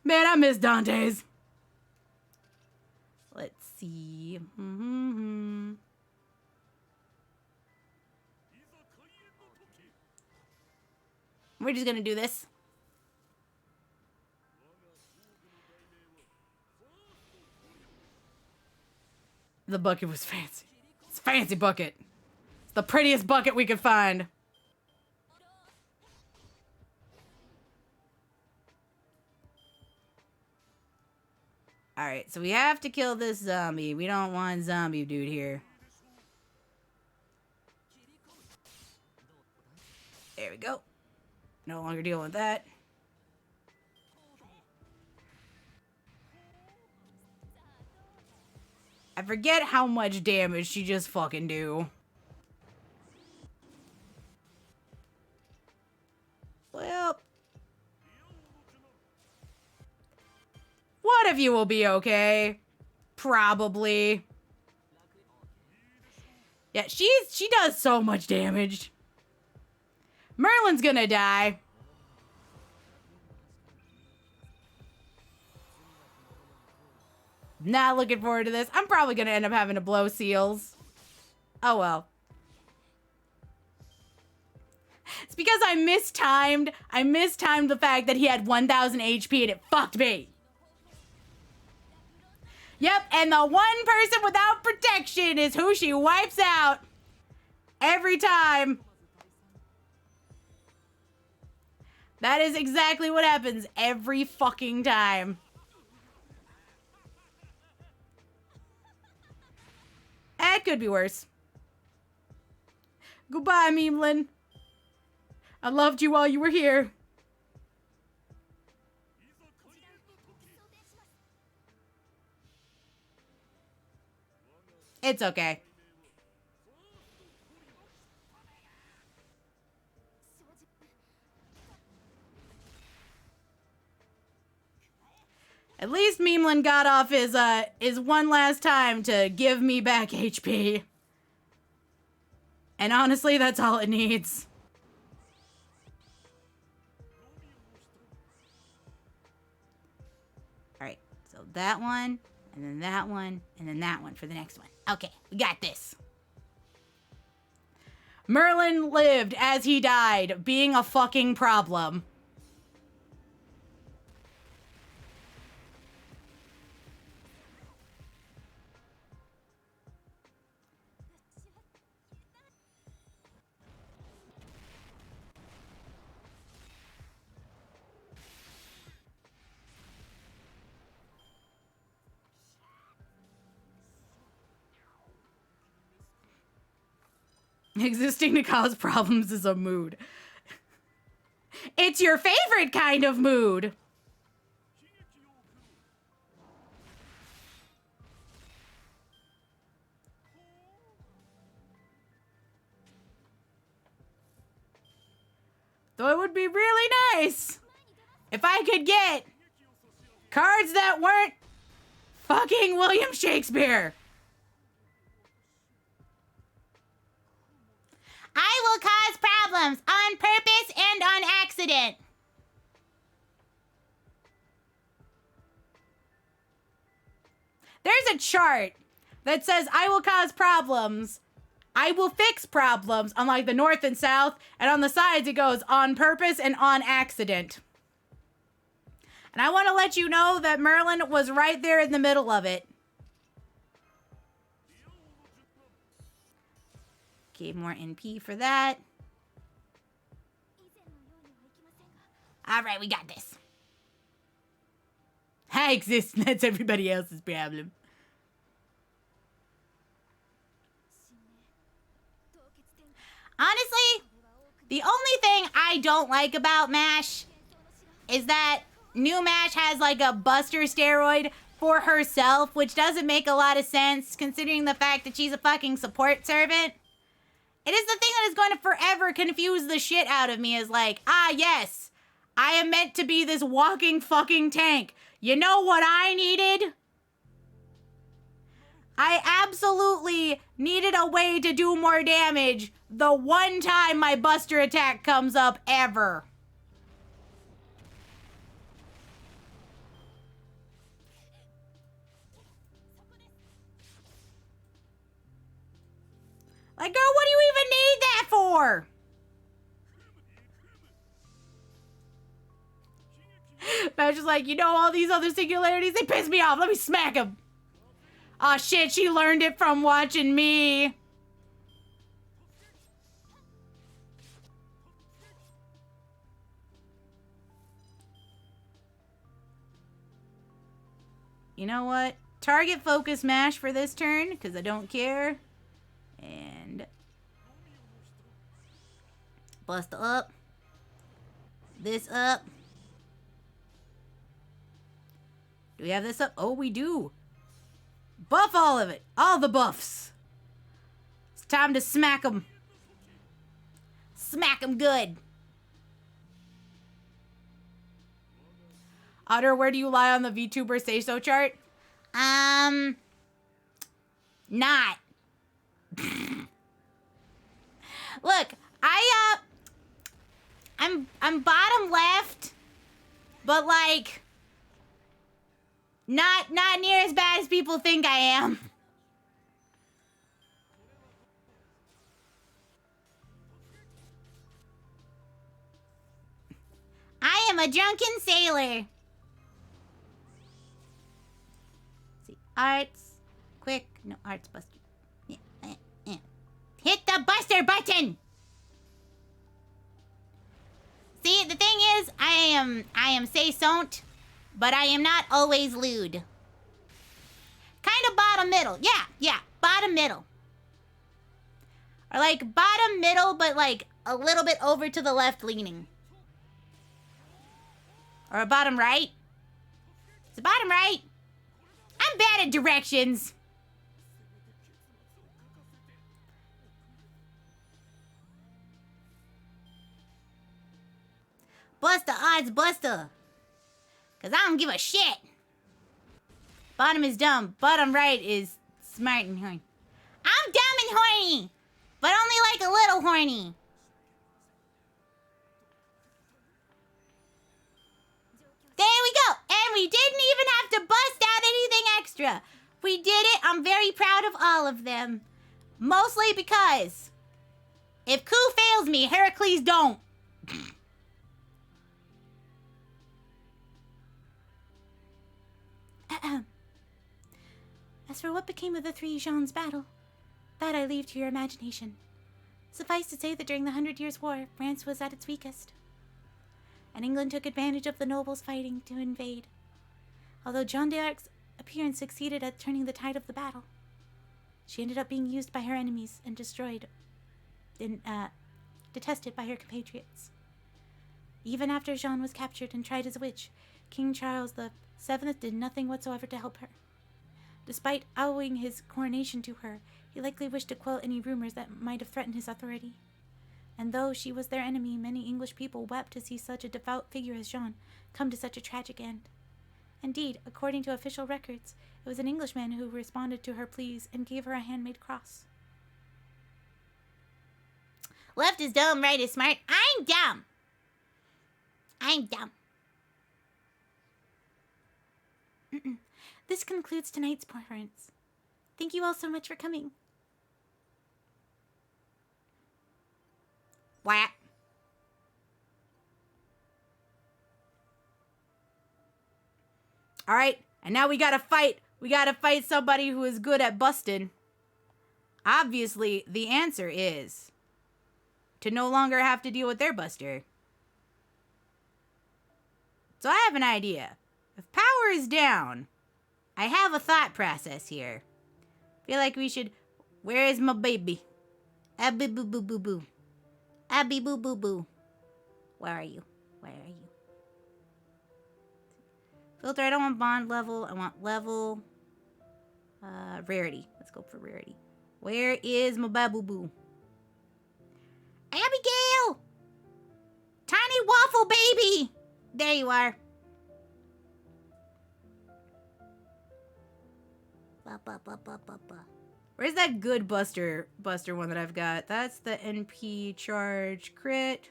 Man, I miss Dante's. Let's see. We're just gonna do this. The bucket was fancy. It's a fancy bucket. It's the prettiest bucket we could find. Alright, so we have to kill this zombie. We don't want zombie dude here. There we go. No longer dealing with that. I forget how much damage she just fucking do. Well, one of you will be okay. Probably. Yeah, she does so much damage. Merlin's gonna die. Not looking forward to this. I'm probably gonna end up having to blow seals. Oh well. It's because I mistimed. I mistimed the fact that he had 1,000 HP and it fucked me. Yep, and the one person without protection is who she wipes out. Every time. That is exactly what happens every fucking time. It could be worse. Goodbye, Meemlin. I loved you while you were here. It's okay. At least Meemlin got off his one last time to give me back HP. And honestly, that's all it needs. Alright, so that one, and then that one, and then that one for the next one. Okay, we got this. Merlin lived as he died, being a fucking problem. Existing to cause problems is a mood. It's your favorite kind of mood. Though it would be really nice if I could get cards that weren't fucking William Shakespeare. I will cause problems on purpose and on accident. There's a chart that says I will cause problems. I will fix problems on like the north and south, and on the sides it goes on purpose and on accident. And I want to let you know that Merlin was right there in the middle of it. Okay, more NP for that. All right, we got this. I exist, and that's everybody else's problem. Honestly, the only thing I don't like about MASH is that new MASH has like a buster steroid for herself, which doesn't make a lot of sense considering the fact that she's a fucking support servant. It is the thing that is going to forever confuse the shit out of me is like, yes, I am meant to be this walking fucking tank. You know what I needed? I absolutely needed a way to do more damage the one time my buster attack comes up ever. Like, girl, what do you even need that for? Matt's just like, you know, all these other singularities, they piss me off. Let me smack them. Aw, shit, she learned it from watching me. You know what? Target focus mash for this turn, because I don't care. And bust up. This up. Do we have this up? Oh, we do. Buff all of it. All the buffs. It's time to smack them. Smack them good. Otter, where do you lie on the VTuber Say So chart? Not. Look, I'm bottom left, but like not near as bad as people think I am. I am a drunken sailor. See, arts, quick, no arts buster. Hit the buster button. See, the thing is, I am say-sont, but I am not always lewd. Kind of bottom middle. Yeah, bottom middle. Or like bottom middle, but like a little bit over to the left leaning. Or a bottom right. It's a bottom right. I'm bad at directions. Buster odds buster. Cause I don't give a shit. Bottom is dumb. Bottom right is smart and horny. I'm dumb and horny. But only like a little horny. There we go. And we didn't even have to bust out anything extra. We did it. I'm very proud of all of them. Mostly because if Ku fails me, Heracles don't. As for what became of the three Jean's battle, that I leave to your imagination. Suffice to say that during the 100 Years' War, France was at its weakest, and England took advantage of the nobles fighting to invade. Although Jeanne d'Arc's appearance succeeded at turning the tide of the battle, she ended up being used by her enemies and detested by her compatriots. Even after Jeanne was captured and tried as a witch, King Charles VII did nothing whatsoever to help her. Despite owing his coronation to her, he likely wished to quell any rumors that might have threatened his authority. And though she was their enemy, many English people wept to see such a devout figure as Jean come to such a tragic end. Indeed, according to official records, it was an Englishman who responded to her pleas and gave her a handmade cross. Left is dumb, right is smart. I'm dumb. I'm dumb. This concludes tonight's performance. Thank you all so much for coming. What? All right, and now we gotta fight. We gotta fight somebody who is good at busting. Obviously, the answer is to no longer have to deal with their buster. So I have an idea. If power is down, I have a thought process here. Feel like we should... Where is my baby? Abby boo boo boo boo. Abby boo boo boo. Where are you? Where are you? Filter, I don't want bond level. I want level. Rarity. Let's go for rarity. Where is my babu boo? Abigail! Tiny waffle baby! There you are. Ba, ba, ba, ba, ba, ba. Where's that good buster one that I've got? That's the NP charge crit.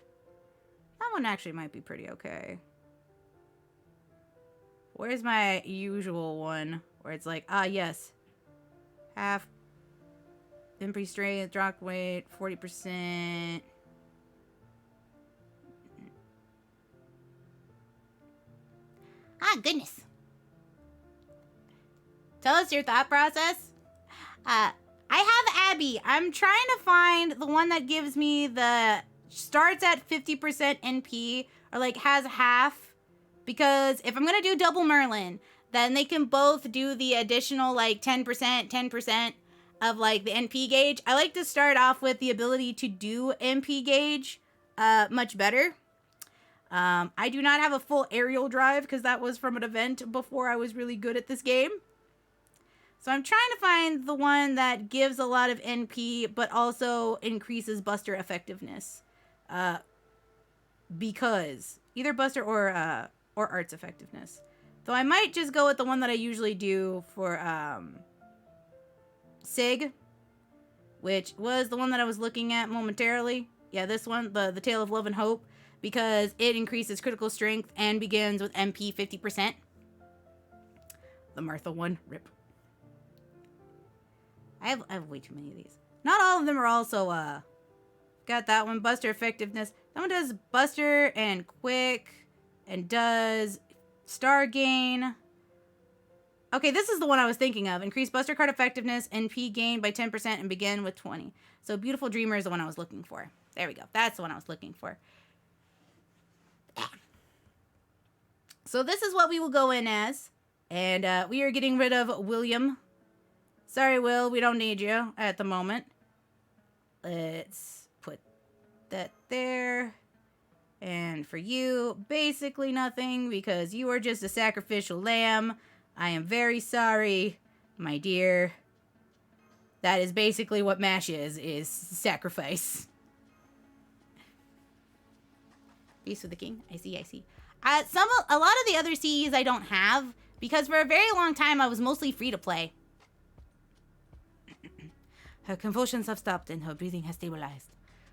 That one actually might be pretty okay. Where's my usual one? Where it's like, yes. Half NP strength, drop weight, 40%. Ah, goodness. Tell us your thought process. I have Abby. I'm trying to find the one that gives me the starts at 50% NP or like has half, because if I'm gonna do double Merlin, then they can both do the additional like 10% of like the NP gauge. I like to start off with the ability to do NP gauge much better. I do not have a full aerial drive because that was from an event before I was really good at this game. So I'm trying to find the one that gives a lot of NP, but also increases buster effectiveness. Because either buster or arts effectiveness. Though I might just go with the one that I usually do for Sig, which was the one that I was looking at momentarily. Yeah, this one, the Tale of Love and Hope, because it increases critical strength and begins with MP 50%. The Martha one, rip. I have way too many of these. Not all of them are also, got that one, Buster Effectiveness. That one does Buster and Quick, and does Star Gain. Okay, this is the one I was thinking of. Increase Buster Card Effectiveness, NP gain by 10%, and begin with 20. So Beautiful Dreamer is the one I was looking for. There we go. That's the one I was looking for. So this is what we will go in as. And we are getting rid of William. Sorry, Will, we don't need you at the moment. Let's put that there. And for you, basically nothing, because you are just a sacrificial lamb. I am very sorry, my dear. That is basically what MASH is sacrifice. Peace with the king. I see. A lot of the other CEs I don't have, because for a very long time I was mostly free to play. Her convulsions have stopped and her breathing has stabilized.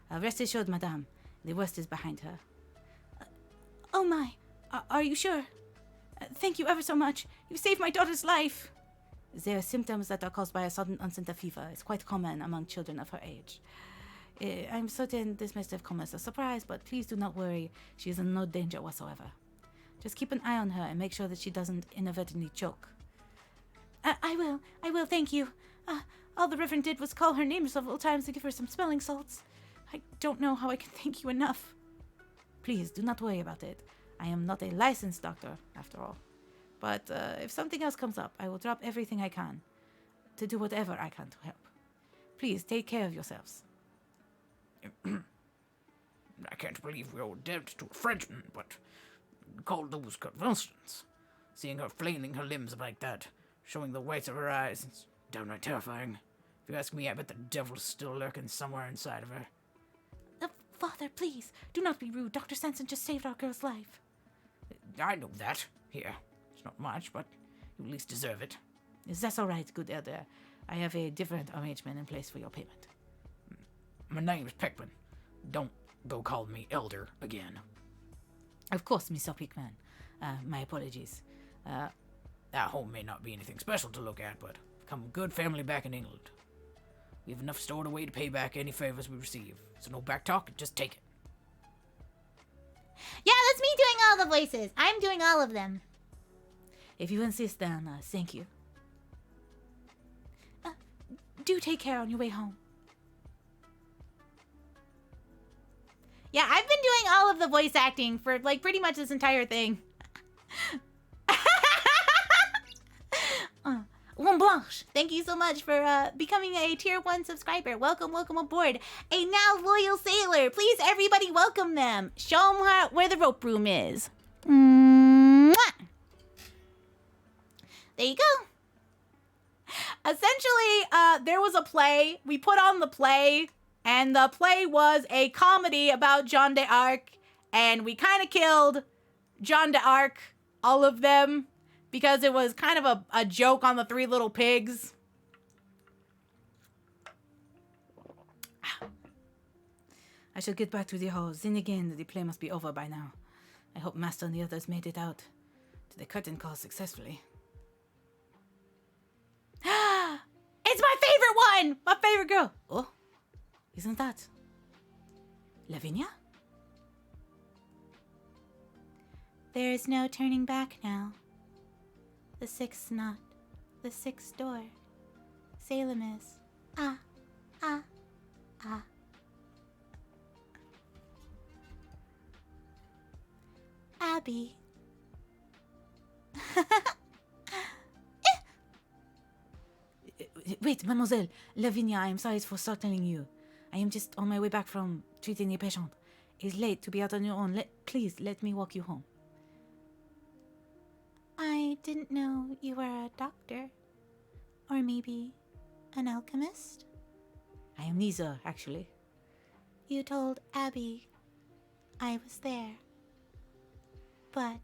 Rest assured, madame, the worst is behind her. Oh my, are you sure? Thank you ever so much. You saved my daughter's life. There are symptoms that are caused by a sudden onset of fever. It's quite common among children of her age. I'm certain this must have come as a surprise, but please do not worry. She is in no danger whatsoever. Just keep an eye on her and make sure that she doesn't inadvertently choke. I will, thank you. All the Reverend did was call her name several times to give her some smelling salts. I don't know how I can thank you enough. Please, do not worry about it. I am not a licensed doctor, after all. But if something else comes up, I will drop everything I can to do whatever I can to help. Please, take care of yourselves. I can't believe we all dead to a Frenchman, but called those convulsions. Seeing her flailing her limbs like that, showing the whites of her eyes, it's downright terrifying. If you ask me, I bet the devil's still lurking somewhere inside of her. Father, please, do not be rude. Dr. Sanson just saved our girl's life. I know that. Here, it's not much, but you at least deserve it. Is that all right, good elder? I have a different arrangement in place for your payment. My name is Peckman. Don't go calling me elder again. Of course, Mr. Pickman. My apologies. Our home may not be anything special to look at, but we've come a good family back in England. We have enough stored away to pay back any favors we receive. So no back talk, just take it. Yeah, that's me doing all the voices. I'm doing all of them. If you insist, then thank you. Do take care on your way home. Yeah, I've been doing all of the voice acting for like pretty much this entire thing. Lone Blanche, thank you so much for becoming a tier 1 subscriber. Welcome, welcome aboard. A now loyal sailor. Please, everybody, welcome them. Show them where the rope room is. Mwah! There you go. Essentially, there was a play. We put on the play, and the play was a comedy about Jeanne d'Arc, and we kind of killed Jeanne d'Arc, all of them, because it was kind of a joke on the 3 little pigs. I shall get back to the halls. Then again, the play must be over by now. I hope Master and the others made it out to the curtain call successfully. It's my favorite one! My favorite girl. Oh, isn't that Lavinia? There is no turning back now. The 6th knot. The 6th door. Salem is. Ah, ah, ah. Abby. Wait, mademoiselle. Lavinia, I am sorry for startling you. I am just on my way back from treating a patient. It's late to be out on your own. Please, let me walk you home. I didn't know you were a doctor. Or maybe an alchemist? I am neither, actually. You told Abby I was there. But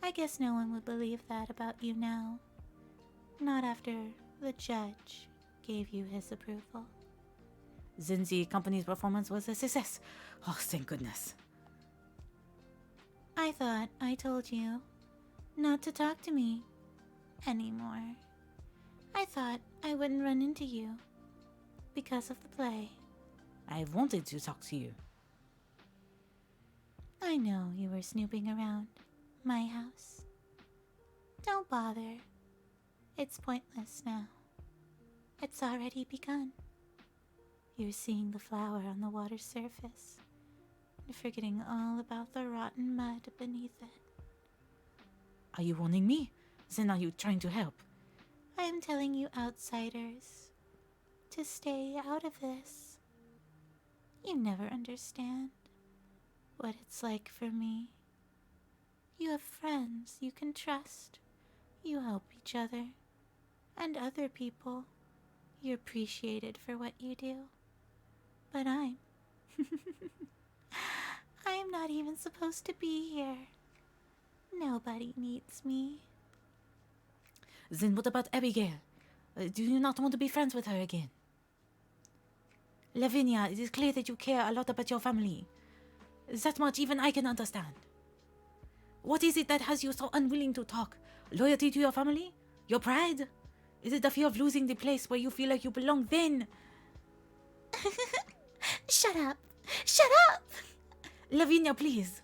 I guess no one would believe that about you now. Not after the judge gave you his approval. Then the company's performance was a success. Oh, thank goodness. I thought I told you not to talk to me anymore. I thought I wouldn't run into you because of the play. I wanted to talk to you. I know you were snooping around my house. Don't bother. It's pointless now. It's already begun. You're seeing the flower on the water's surface and forgetting all about the rotten mud beneath it. Are you warning me? Then are you trying to help? I am telling you outsiders to stay out of this. You never understand what it's like for me. You have friends you can trust. You help each other. And other people. You're appreciated for what you do. But I'm not even supposed to be here. Nobody needs me. Then what about Abigail? Do you not want to be friends with her again? Lavinia, it is clear that you care a lot about your family. That much even I can understand. What is it that has you so unwilling to talk? Loyalty to your family? Your pride? Is it the fear of losing the place where you feel like you belong then? Shut up! Shut up! Lavinia, please.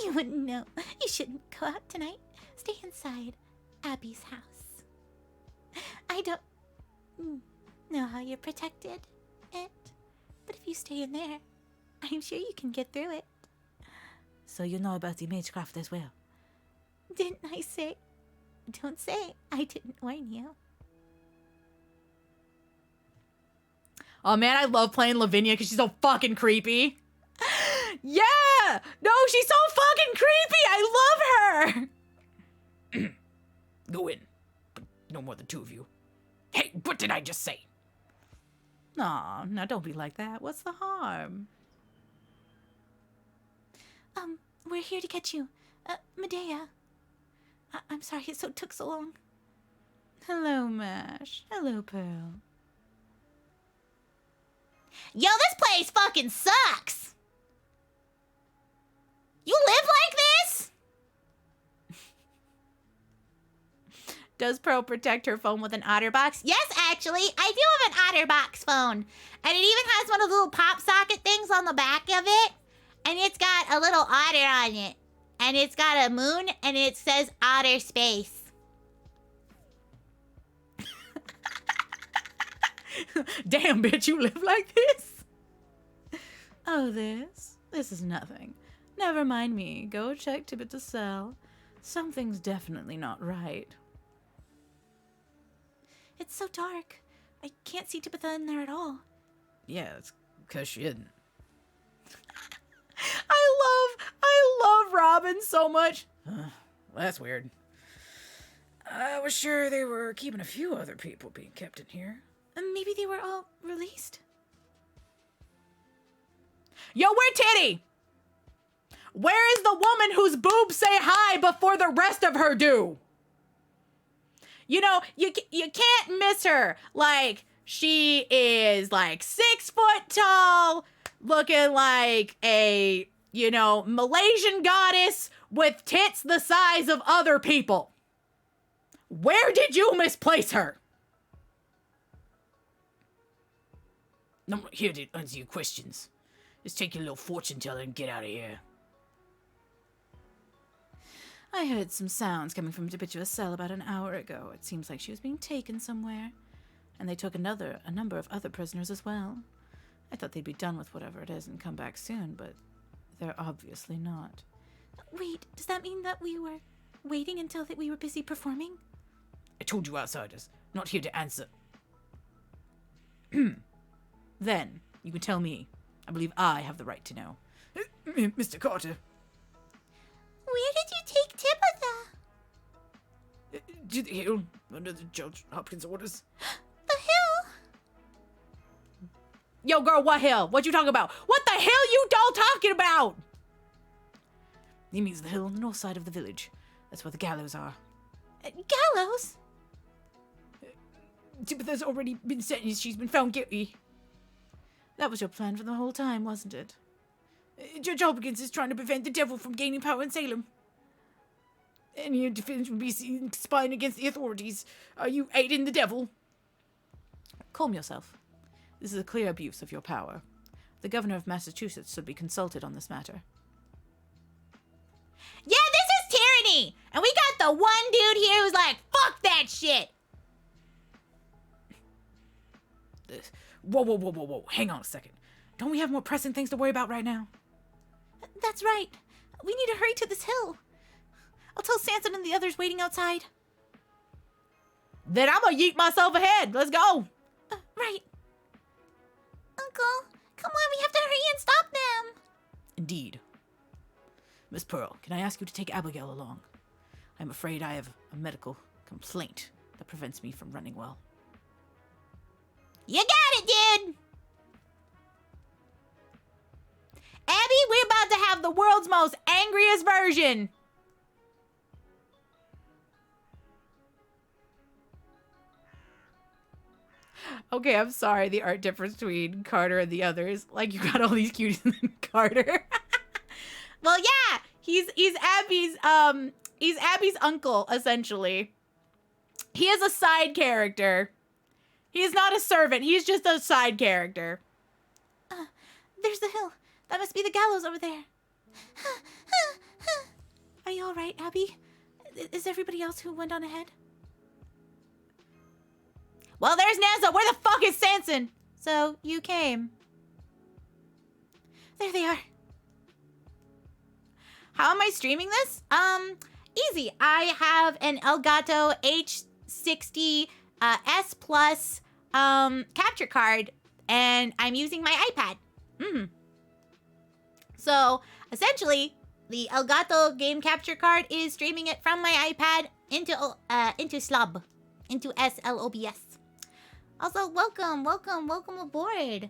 You wouldn't know. You shouldn't go out tonight. Stay inside Abby's house. I don't know how you're protected, but if you stay in there, I'm sure you can get through it. So you know about the magecraft as well? Didn't I say? Don't say I didn't warn you. Oh man, I love playing Lavinia because she's so fucking creepy. Yeah! No, she's so fucking creepy! I love her! Go in, but no more than 2 of you. Hey, what did I just say? Aw, now don't be like that. What's the harm? We're here to get you. Medea. I'm sorry it took so long. Hello, Mash. Hello, Pearl. Yo, this place fucking sucks. You live like this? Does Pearl protect her phone with an OtterBox? Yes, actually, I do have an OtterBox phone. And it even has one of the little pop socket things on the back of it. And it's got a little otter on it. And it's got a moon, and it says outer space. Damn, bitch, you live like this? Oh, this? This is nothing. Never mind me. Go check Tibita's cell. Something's definitely not right. It's so dark. I can't see Tabitha in there at all. Yeah, it's because she isn't. I love Robin so much. Well, that's weird. I was sure they were keeping a few other people being kept in here. Maybe they were all released. Yo, where Titty? Where is the woman whose boobs say hi before the rest of her do? You know, you can't miss her. Like, she is like 6 foot tall, looking like a, you know, Malaysian goddess with tits the size of other people. Where did you misplace her? I'm not here to answer your questions. Just take your little fortune teller and get out of here. I heard some sounds coming from Tibita's cell about an hour ago. It seems like she was being taken somewhere. And they took a number of other prisoners as well. I thought they'd be done with whatever it is and come back soon, but they're obviously not. Wait, does that mean that we were waiting until that we were busy performing? I told you outsiders, not here to answer. Then, you can tell me. I believe I have the right to know. Mr. Carter, Where did you take Tabitha? to the hill, under the Judge Hopkins' orders. The hill? Yo, girl, what hill? What you talking about? What the hell you all talking about? He means the hill on the north side of the village. That's where the gallows are. Gallows? Tabitha's already been sentenced. She's been found guilty. That was your plan for the whole time, wasn't it? Judge Hopkins is trying to prevent the devil from gaining power in Salem. Any interference would be seen spying against the authorities. Are you aiding the devil? Calm yourself. This is a clear abuse of your power. The governor of Massachusetts should be consulted on this matter. Yeah, this is tyranny! And we got the one dude here who's like, fuck that shit! Whoa. Hang on a second. Don't we have more pressing things to worry about right now? That's right. We need to hurry to this hill. I'll tell Sanson and the others waiting outside. Then I'm gonna yeet myself ahead. Let's go. Right. Uncle, come on, we have to hurry and stop them. Indeed. Miss Pearl, can I ask you to take Abigail along? I'm afraid I have a medical complaint that prevents me from running well. You got it, dude! Abby, we're about to have the world's most angriest version. Okay, I'm sorry. The art difference between Carter and the others. Like, you got all these cuties and then Carter. Well, yeah, He's Abby's uncle, essentially. He is a side character. He is not a servant. He's just a side character. There's the hill. That must be the gallows over there. Are you all right, Abby? Is everybody else who went on ahead? well, there's Nessa. Where the fuck is Sanson? So, you came. There they are. How am I streaming this? Easy. I have an Elgato H60 S Plus capture card, and I'm using my iPad. So essentially, the Elgato game capture card is streaming it from my iPad into Slub, into SLOBS. Also, welcome aboard.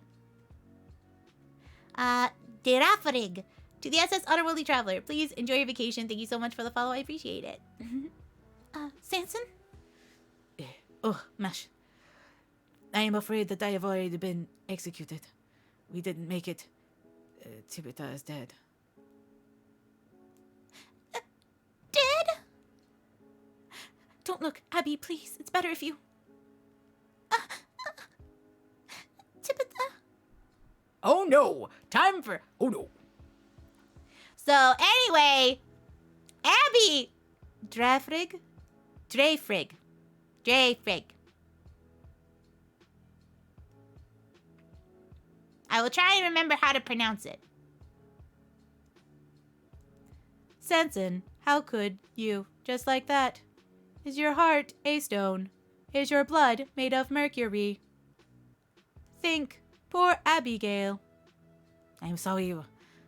Dirafrig. To the SS Otterworldly Traveler, please enjoy your vacation. Thank you so much for the follow. I appreciate it. Sanson? Oh, Mash. I am afraid that I have already been executed. We didn't make it. Tibita is dead. Dead? Don't look, Abby, please. It's better if you... Tibita? Oh no! Time for... Oh no! So, anyway, Abby Drafrig? Drafrig. I will try and remember how to pronounce it. Sanson, how could you? Just like that. Is your heart a stone? Is your blood made of mercury? Think, poor Abigail. I am sorry.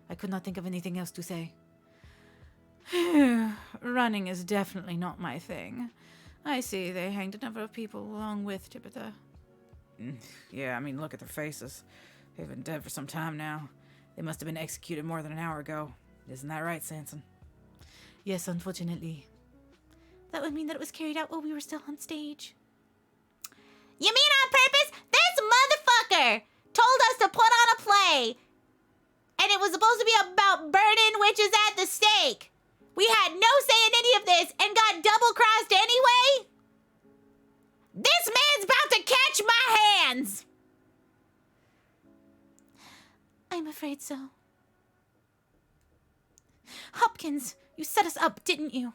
I could not think of anything else to say. Running is definitely not my thing. I see they hanged a number of people along with Tibita. Yeah, I mean, look at their faces. They've been dead for some time now. They must have been executed more than an hour ago. Isn't that right, Sanson? Yes, unfortunately. That would mean that it was carried out while we were still on stage. You mean on purpose? This motherfucker told us to put on a play. And it was supposed to be about burning witches at the stake. We had no say in any of this and got double-crossed anyway? This man's about to catch my hands! I'm afraid so. Hopkins, you set us up, didn't you?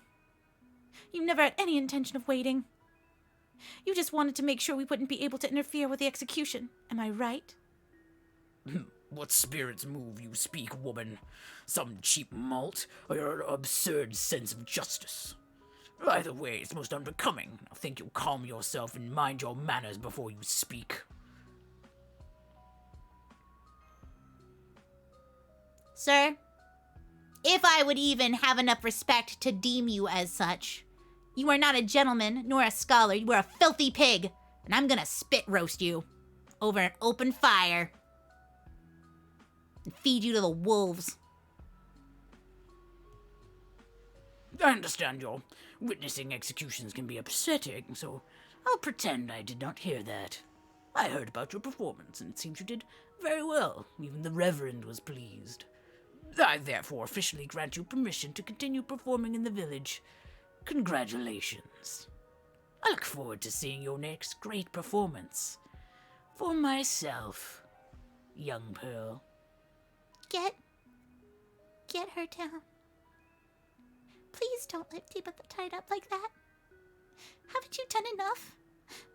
You never had any intention of waiting. You just wanted to make sure we wouldn't be able to interfere with the execution. Am I right? What spirits move you speak, woman? Some cheap malt, or your absurd sense of justice? Either way, it's most unbecoming. I think you'll calm yourself and mind your manners before you speak. Sir, if I would even have enough respect to deem you as such, you are not a gentleman nor a scholar. You are a filthy pig, and I'm gonna spit roast you over an open fire and feed you to the wolves. I understand your witnessing executions can be upsetting, so I'll pretend I did not hear that. I heard about your performance, and it seems you did very well. Even the Reverend was pleased. I therefore officially grant you permission to continue performing in the village. Congratulations. I look forward to seeing your next great performance. For myself, young Pearl. Get her down. Please don't let Tibita tied up like that. Haven't you done enough?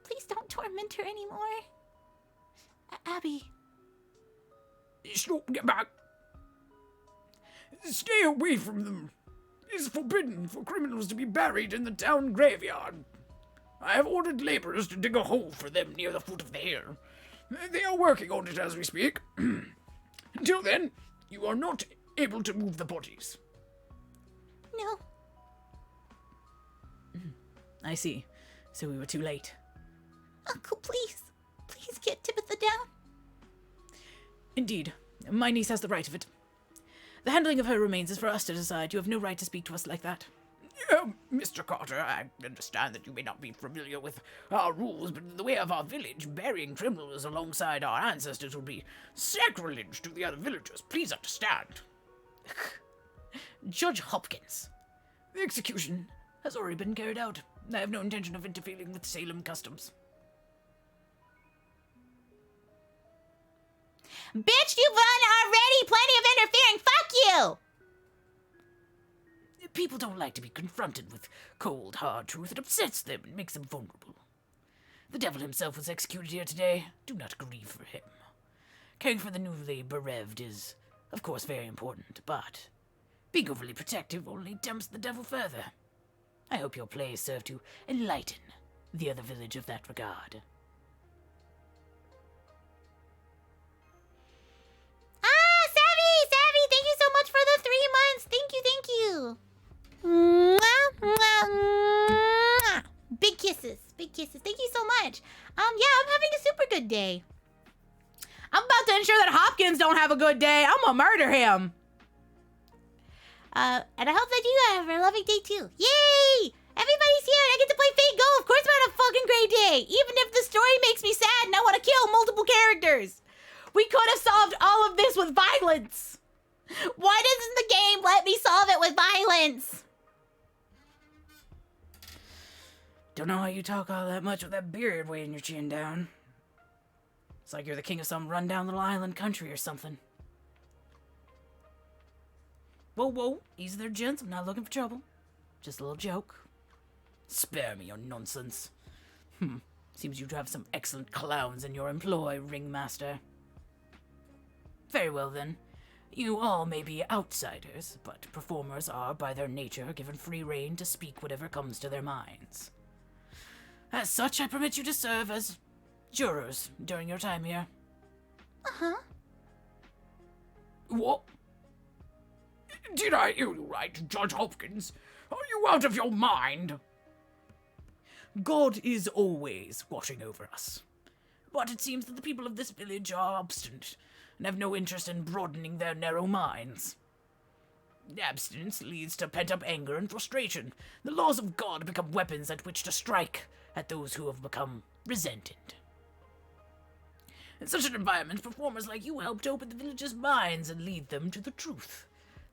Please don't torment her anymore. Abby. Stop, get back. Stay away from them. It is forbidden for criminals to be buried in the town graveyard. I have ordered laborers to dig a hole for them near the foot of the hill. They are working on it as we speak. Until then, you are not able to move the bodies. No. I see. So we were too late. Uncle, please. Please get Tibita down. Indeed. My niece has the right of it. The handling of her remains is for us to decide. You have no right to speak to us like that. Mr. Carter, I understand that you may not be familiar with our rules, but in the way of our village, burying criminals alongside our ancestors would be sacrilege to the other villagers. Please understand. Judge Hopkins, the execution has already been carried out. I have no intention of interfering with Salem customs. Bitch, you've done already plenty of interfering. Fuck you! People don't like to be confronted with cold, hard truth. It upsets them and makes them vulnerable. The devil himself was executed here today. Do not grieve for him. Caring for the newly bereft is, of course, very important, but being overly protective only tempts the devil further. I hope your plays serve to enlighten the other village of that regard. Savvy, thank you so much for the 3 months. Thank you. Mwah, mwah, mwah. Big kisses. Thank you so much. Yeah, I'm having a super good day. I'm about to ensure that Hopkins don't have a good day. I'm gonna murder him. And I hope that you have a lovely day too. Yay! Everybody's here and I get to play Fate Go. Of course I'm having a fucking great day. Even if the story makes me sad and I want to kill multiple characters. We could have solved all of this with violence. Why doesn't the game let me solve it with violence? Don't know how you talk all that much with that beard weighing your chin down. It's like you're the king of some rundown little island country or something. Whoa, whoa, easy there, gents. I'm not looking for trouble. Just a little joke. Spare me your nonsense. Seems you have some excellent clowns in your employ, ringmaster. Very well, then. You all may be outsiders, but performers are, by their nature, given free rein to speak whatever comes to their minds. As such, I permit you to serve as jurors during your time here. Uh-huh. What? Did I hear you right, Judge Hopkins? Are you out of your mind? God is always watching over us. But it seems that the people of this village are obstinate and have no interest in broadening their narrow minds. Abstinence leads to pent-up anger and frustration. The laws of God become weapons at which to strike at those who have become resented. In such an environment, performers like you help to open the villagers' minds and lead them to the truth.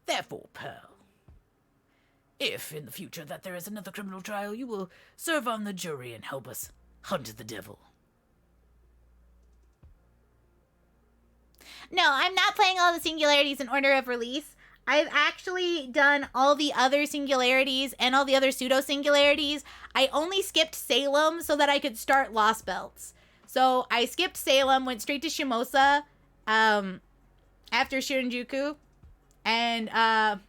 Therefore, Pearl, if in the future that there is another criminal trial, you will serve on the jury and help us hunt the devil. No, I'm not playing all the singularities in order of release. I've actually done all the other singularities and all the other pseudo-singularities. I only skipped Salem so that I could start Lost Belts. So I skipped Salem, went straight to Shimosa after Shinjuku, and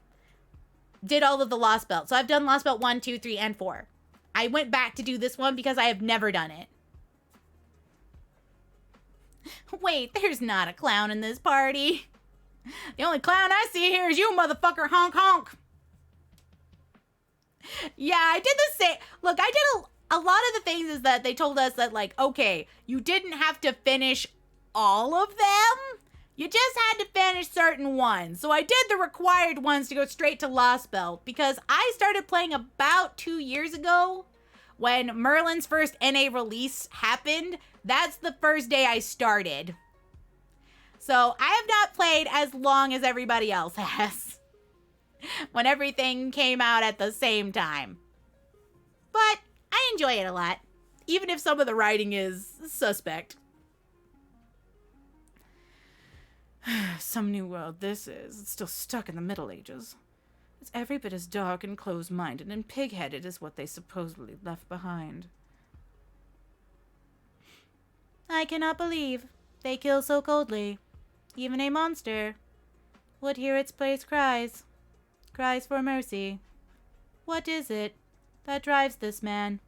did all of the Lost Belts. So I've done Lost Belt 1, 2, 3, and 4. I went back to do this one because I have never done it. Wait, there's not a clown in this party. The only clown I see here is you, motherfucker, honk honk. Yeah, I did the same. Look, I did a lot of the things is that they told us that, like, okay, you didn't have to finish all of them. You just had to finish certain ones. So I did the required ones to go straight to Lost Belt because I started playing about 2 years ago when Merlin's first NA release happened. That's the first day I started. So I have not played as long as everybody else has when everything came out at the same time. But I enjoy it a lot, even if some of the writing is suspect. Some new world this is. It's still stuck in the Middle Ages. It's every bit as dark and close-minded and pig-headed as what they supposedly left behind. I cannot believe they kill so coldly. Even a monster would hear its place cries for mercy. What is it that drives this man?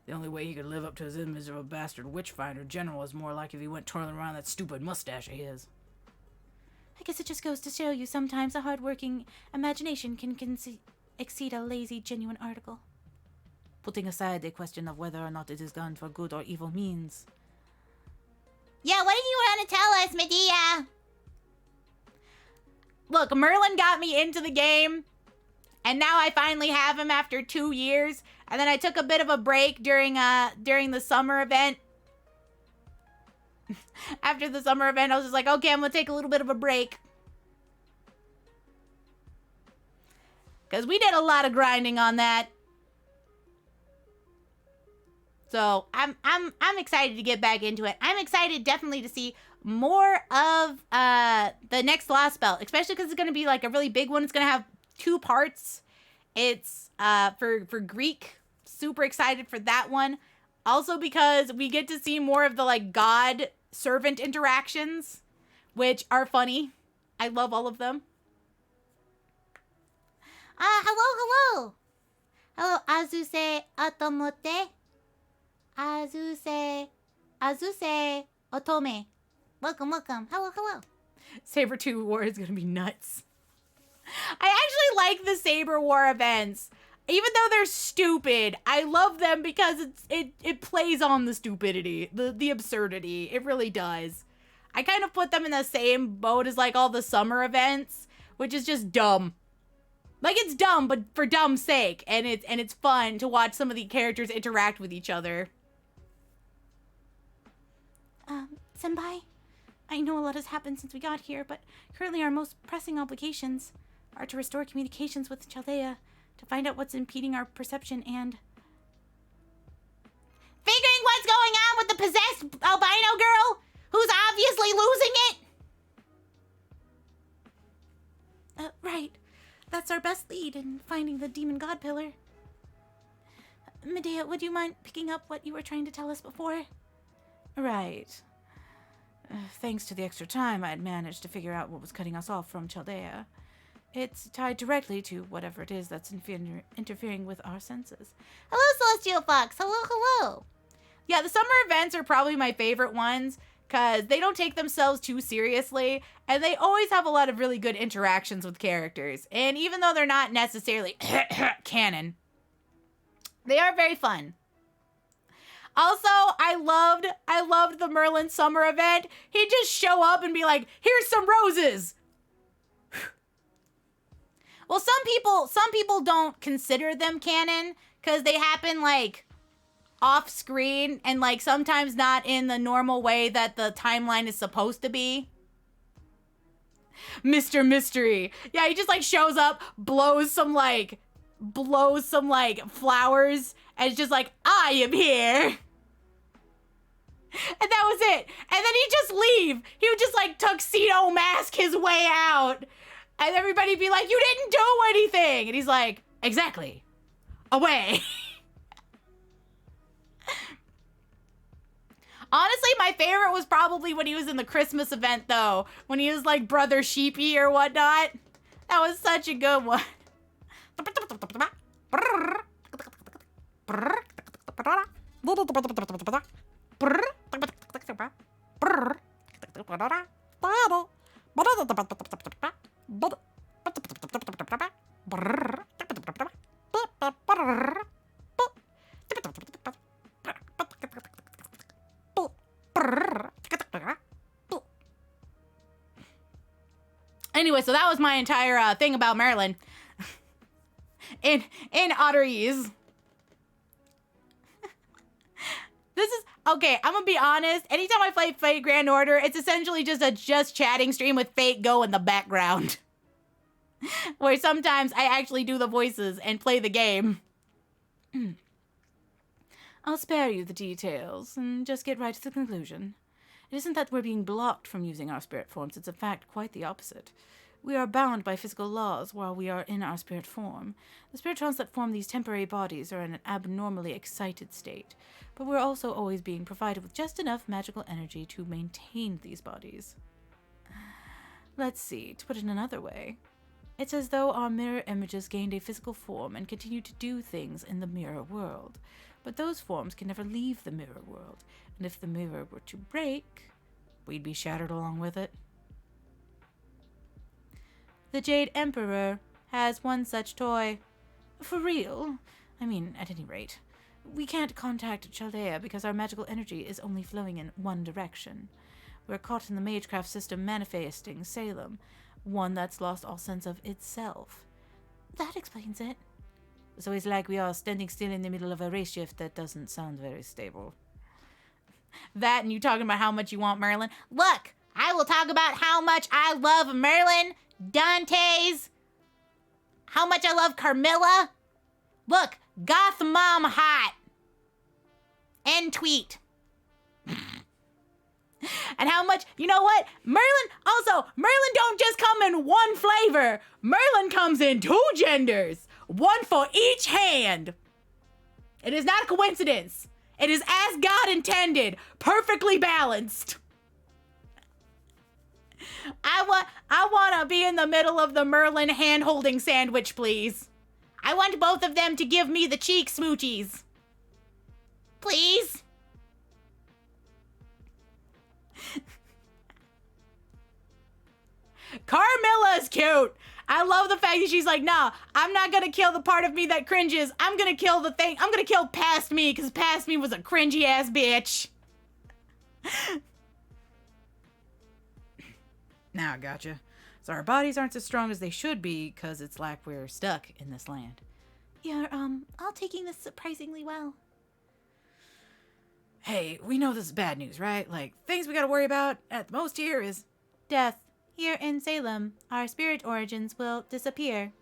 The only way he could live up to his image of a bastard witchfinder general is more like if he went twirling around that stupid mustache of his. I guess it just goes to show you sometimes a hard-working imagination can exceed a lazy, genuine article. Putting aside the question of whether or not it is done for good or evil means. Yeah, what do you want to tell us, Medea? Look, Merlin got me into the game, and now I finally have him after 2 years. And then I took a bit of a break during the summer event. After the summer event, I was just like, okay, I'm gonna take a little bit of a break. Because we did a lot of grinding on that. So I'm excited to get back into it. I'm excited definitely to see more of the next Lost Belt, especially because it's gonna be like a really big one. It's gonna have 2 parts. It's for Greek. Super excited for that one. Also because we get to see more of the like god servant interactions, which are funny. I love all of them. Hello. Hello, Azuse Otomote. Azuse Otome. Welcome. Hello. Saber 2 War is gonna be nuts. I actually like the Saber War events. Even though they're stupid, I love them because it plays on the stupidity, the absurdity. It really does. I kind of put them in the same boat as like all the summer events, which is just dumb. Like, it's dumb, but for dumb's sake, and it's fun to watch some of the characters interact with each other. Senpai, I know a lot has happened since we got here, but currently our most pressing obligations are to restore communications with Chaldea, to find out what's impeding our perception, and Figuring what's going on with the possessed albino girl who's obviously losing it? right. That's our best lead in finding the demon god pillar. Medea, would you mind picking up what you were trying to tell us before? Right. Thanks to the extra time, I'd managed to figure out what was cutting us off from Chaldea. It's tied directly to whatever it is that's interfering with our senses. Hello, Celestial Fox. Hello, hello. Yeah, the summer events are probably my favorite ones because they don't take themselves too seriously and they always have a lot of really good interactions with characters. And even though they're not necessarily canon, they are very fun. Also, I loved the Merlin summer event. He'd just show up and be like, "Here's some roses." Well, some people don't consider them canon because they happen like off screen and like sometimes not in the normal way that the timeline is supposed to be. Mr. Mystery. Yeah, he just like shows up, blows some flowers, and it's just like, "I am here." And that was it. And then he'd just leave. He would just like tuxedo mask his way out. And everybody'd be like, "You didn't do anything." And he's like, "Exactly. Away." Honestly, my favorite was probably when he was in the Christmas event, though. When he was like Brother Sheepy or whatnot. That was such a good one. Anyway, so that was my entire thing about Maryland. in Otterese. This is, okay, I'm gonna be honest. Anytime I play Fate Grand Order, it's essentially just a just chatting stream with Fate Go in the background. Where sometimes I actually do the voices and play the game. I'll spare you the details and just get right to the conclusion. It isn't that we're being blocked from using our spirit forms. It's in fact quite the opposite. We are bound by physical laws while we are in our spirit form. The spiritrons that form these temporary bodies are in an abnormally excited state, but we're also always being provided with just enough magical energy to maintain these bodies. Let's see, to put it another way, it's as though our mirror images gained a physical form and continue to do things in the mirror world. But those forms can never leave the mirror world, and if the mirror were to break, we'd be shattered along with it. The Jade Emperor has one such toy. For real? I mean, at any rate. We can't contact Chaldea because our magical energy is only flowing in one direction. We're caught in the Magecraft system manifesting Salem, one that's lost all sense of itself. That explains it. So it's like we are standing still in the middle of a race shift that doesn't sound very stable. That and you talking about how much you want Merlin. Look, I will talk about how much I love Merlin, Dante's, how much I love Carmilla. Look, goth mom hot. End tweet. And how much, you know what? Merlin don't just come in one flavor. Merlin comes in 2 genders. One for each hand. It is not a coincidence. It is as God intended, perfectly balanced. I want to be in the middle of the Merlin hand-holding sandwich, please. I want both of them to give me the cheek smoochies. Please. Carmilla's cute. I love the fact that she's like, "Nah, I'm not gonna kill the part of me that cringes. I'm gonna kill the thing. I'm gonna kill past me, because past me was a cringy ass bitch." Now I gotcha. So our bodies aren't as strong as they should be because it's like we're stuck in this land. You're, all taking this surprisingly well. Hey, we know this is bad news, right? Like, things we gotta worry about at the most here is... Death. Here in Salem, our spirit origins will disappear.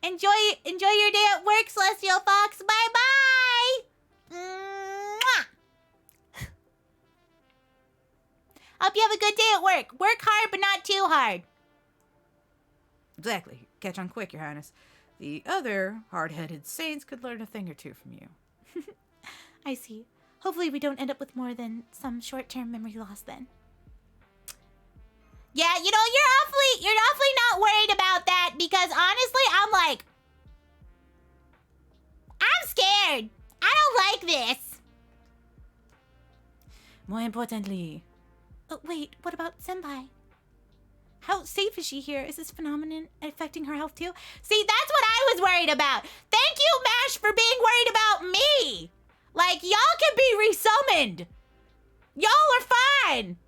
Enjoy your day at work, Celestial Fox. Bye-bye. Mwah. Hope you have a good day at work. Work hard, but not too hard. Exactly. Catch on quick, Your Highness. The other hard-headed saints could learn a thing or two from you. I see. Hopefully we don't end up with more than some short-term memory loss then. Yeah, you know, you're awfully not worried about that because honestly, I'm scared. I don't like this. More importantly... Oh, wait, what about Senpai? How safe is she here? Is this phenomenon affecting her health too? See, that's what I was worried about. Thank you, MASH, for being worried about me. Like, y'all can be resummoned. Y'all are fine.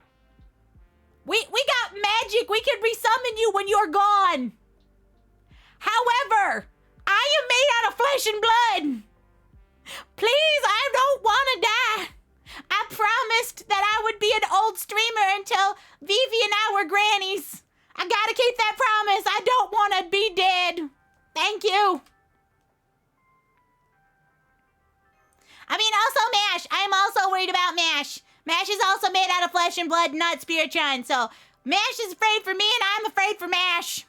We got magic. We can resummon you when you're gone. However, I am made out of flesh and blood. Please, I don't want to die. I promised that I would be an old streamer until Vivi and I were grannies. I gotta keep that promise. I don't want to be dead. Thank you. I mean, also MASH. I'm also worried about MASH. MASH is also made out of flesh and blood, not Spiritron. So MASH is afraid for me, and I'm afraid for MASH.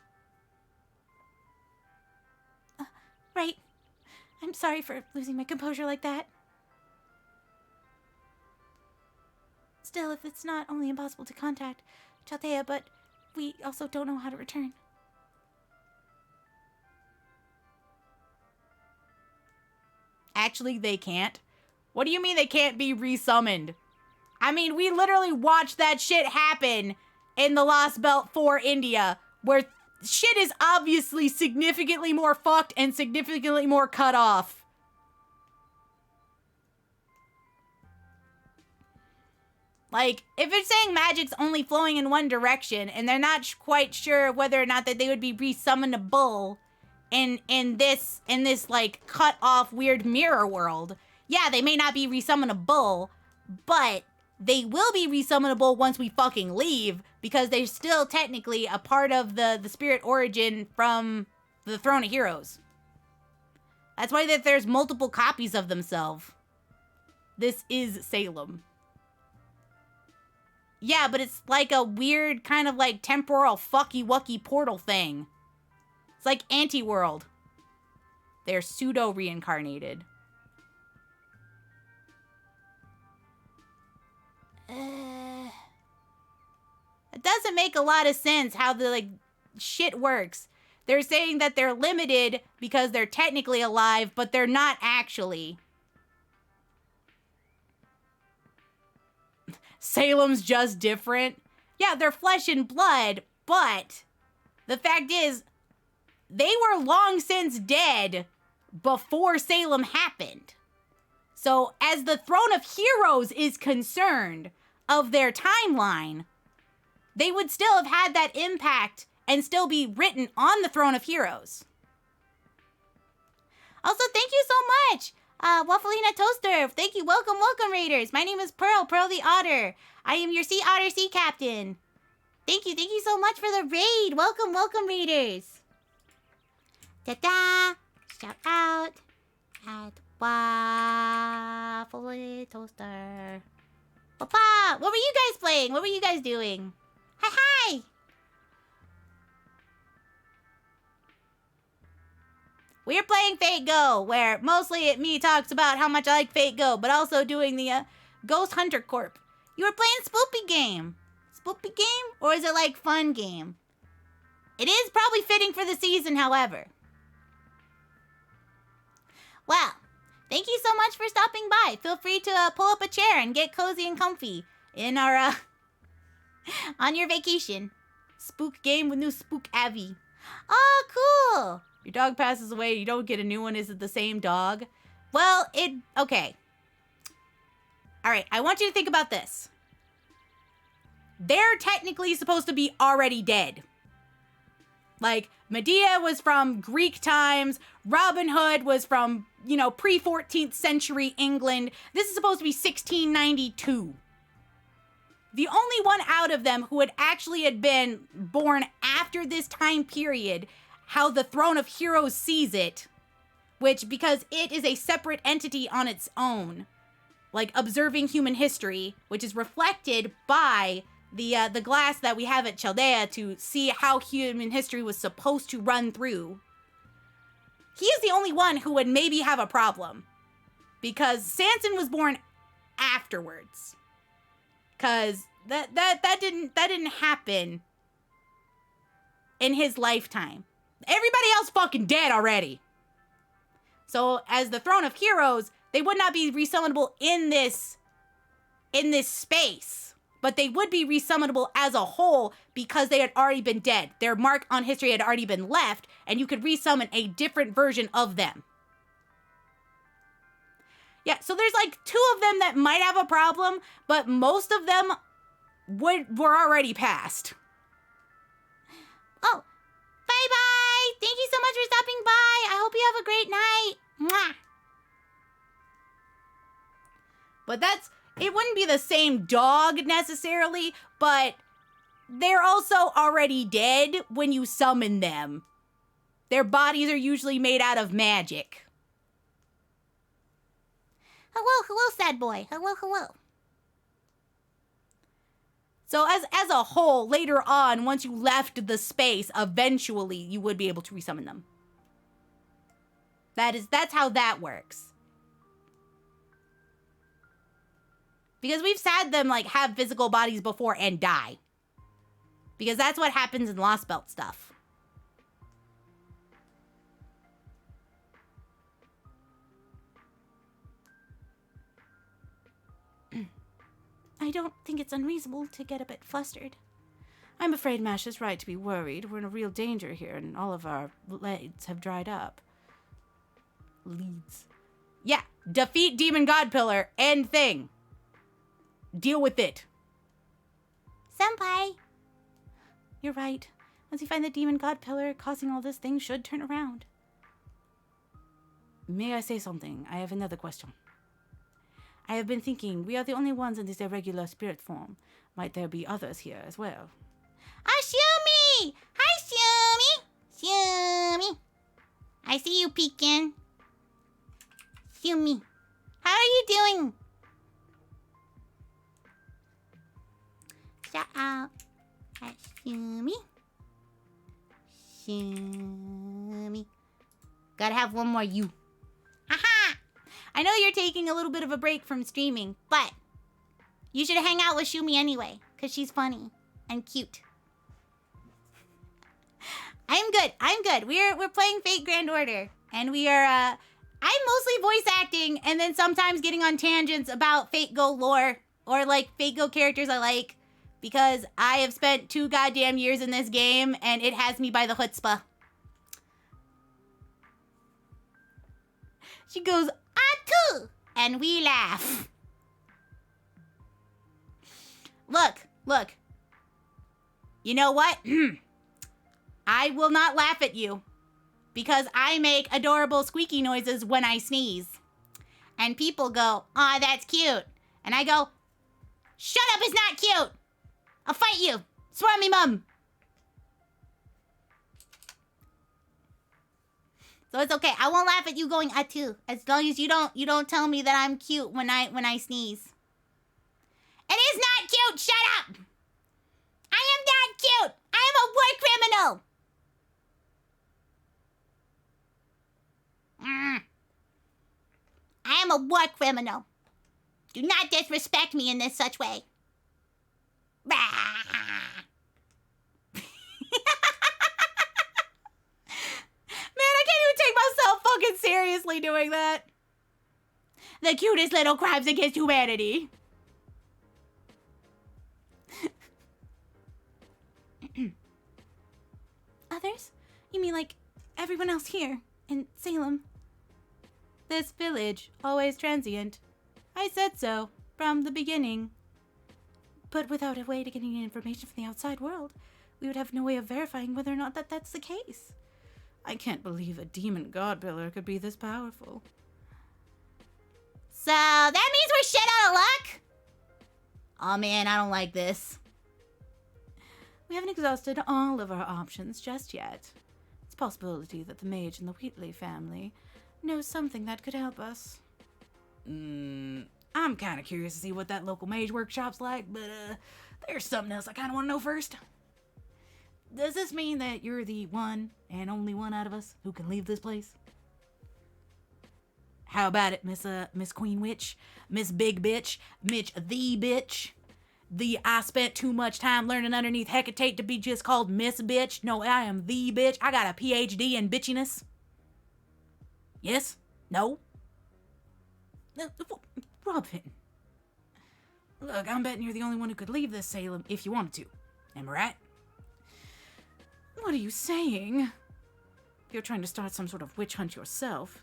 Right. I'm sorry for losing my composure like that. Still, if it's not only impossible to contact Chaltea, but we also don't know how to return. Actually, they can't. What do you mean they can't be resummoned? I mean, we literally watched that shit happen in the Lost Belt for India, where shit is obviously significantly more fucked and significantly more cut off. Like, if it's saying magic's only flowing in one direction, and they're not quite sure whether or not that they would be resummonable in this like cut off weird mirror world, yeah, they may not be resummonable, but they will be resummonable once we fucking leave, because they're still technically a part of the spirit origin from the Throne of Heroes. That's why that there's multiple copies of themselves. This is Salem. Yeah, but it's like a weird kind of like temporal fucky-wucky portal thing. It's like Anti-World. They're pseudo-reincarnated. It doesn't make a lot of sense how the like shit works. They're saying that they're limited because they're technically alive, but they're not actually. Salem's just different. Yeah, they're flesh and blood, but the fact is, they were long since dead before Salem happened. So, as the Throne of Heroes is concerned of their timeline, they would still have had that impact and still be written on the Throne of Heroes. Also, thank you so much, Waffleina Toaster. Thank you. Welcome, Raiders. My name is Pearl the Otter. I am your Sea Otter Sea Captain. Thank you so much for the raid. Welcome, Raiders. Ta-da! Shout out at Waffleina Toaster. Papa, what were you guys playing? What were you guys doing? Hi! We're playing Fate Go, where mostly me talks about how much I like Fate Go, but also doing the Ghost Hunter Corp. You were playing Spoopy Game. Spoopy Game? Or is it like Fun Game? It is probably fitting for the season, however. Well, thank you so much for stopping by. Feel free to pull up a chair and get cozy and comfy in our, on your vacation. Spook Game with new Spook Avi. Oh, cool. Your dog passes away, you don't get a new one. Is it the same dog? Well, okay. All right, I want you to think about this. they're technically supposed to be already dead. Like, Medea was from Greek times. Robin Hood was from, pre-14th century England. This is supposed to be 1692. The only one out of them who had been born after this time period, how the Throne of Heroes sees it, which, because it is a separate entity on its own, like observing human history, which is reflected by the glass that we have at Chaldea to see how human history was supposed to run through. He is the only one who would maybe have a problem, because Samson was born afterwards. Because that didn't happen in his lifetime. Everybody else fucking dead already. So as the Throne of Heroes, they would not be resummonable in this space. But they would be resummonable as a whole because they had already been dead. Their mark on history had already been left, and you could resummon a different version of them. Yeah, so there's like 2 of them that might have a problem, but most of them were already past. Oh, bye-bye. Thank you so much for stopping by. I hope you have a great night. Mwah. But it wouldn't be the same dog necessarily, but they're also already dead when you summon them. Their bodies are usually made out of magic. Hello, sad boy. Hello. So as a whole, later on, once you left the space, eventually you would be able to resummon them. That's how that works. Because we've had them like have physical bodies before and die. Because that's what happens in Lost Belt stuff. I don't think it's unreasonable to get a bit flustered. I'm afraid Mash is right to be worried. We're in a real danger here, and all of our leads have dried up. Leads. Yeah, defeat Demon God Pillar. End thing. Deal with it. Senpai. You're right. Once you find the Demon God Pillar causing all this, things should turn around. May I say something? I have another question. I have been thinking, we are the only ones in this irregular spirit form. Might there be others here as well? Shumi! Hi, Shumi! I see you peeking. Shumi, how are you doing? Shout out at Shumi. Gotta have one more you. Aha! I know you're taking a little bit of a break from streaming, but you should hang out with Shumi anyway, because she's funny and cute. I'm good. We're playing Fate Grand Order, and we are, I'm mostly voice acting, and then sometimes getting on tangents about Fate Go lore, or like Fate Go characters I like, because I have spent 2 goddamn years in this game, and it has me by the chutzpah. She goes, Atu! And we laugh. Look. You know what? I will not laugh at you. Because I make adorable squeaky noises when I sneeze. And people go, aw, that's cute. And I go, shut up, it's not cute. I'll fight you. Swear on me, mum. So it's okay. I won't laugh at you going atu, as long as you don't tell me that I'm cute when I sneeze. It is not cute. Shut up. I am not cute. I am a war criminal. I am a war criminal. Do not disrespect me in this such way. Bah. Man, I can't even take myself fucking seriously doing that. The cutest little crimes against humanity. Others? You mean like everyone else here in Salem? This village, always transient. I said so from the beginning. But without a way to get any information from the outside world, we would have no way of verifying whether or not that's the case. I can't believe a demon god pillar could be this powerful. So that means we're shit out of luck? Oh man, I don't like this. We haven't exhausted all of our options just yet. It's a possibility that the mage in the Wheatley family knows something that could help us. I'm kind of curious to see what that local mage workshop's like, but there's something else I kind of want to know first. Does this mean that you're the one and only one out of us who can leave this place? How about it, Miss Queen Witch, Miss Big Bitch, Mitch the Bitch? I spent too much time learning underneath Hecate to be just called Miss Bitch. No, I am the bitch. I got a PhD in bitchiness. Yes? No? Robin, Look, I'm betting you're the only one who could leave this Salem if you wanted to. Am I right? what are you saying? You're trying to start some sort of witch hunt yourself.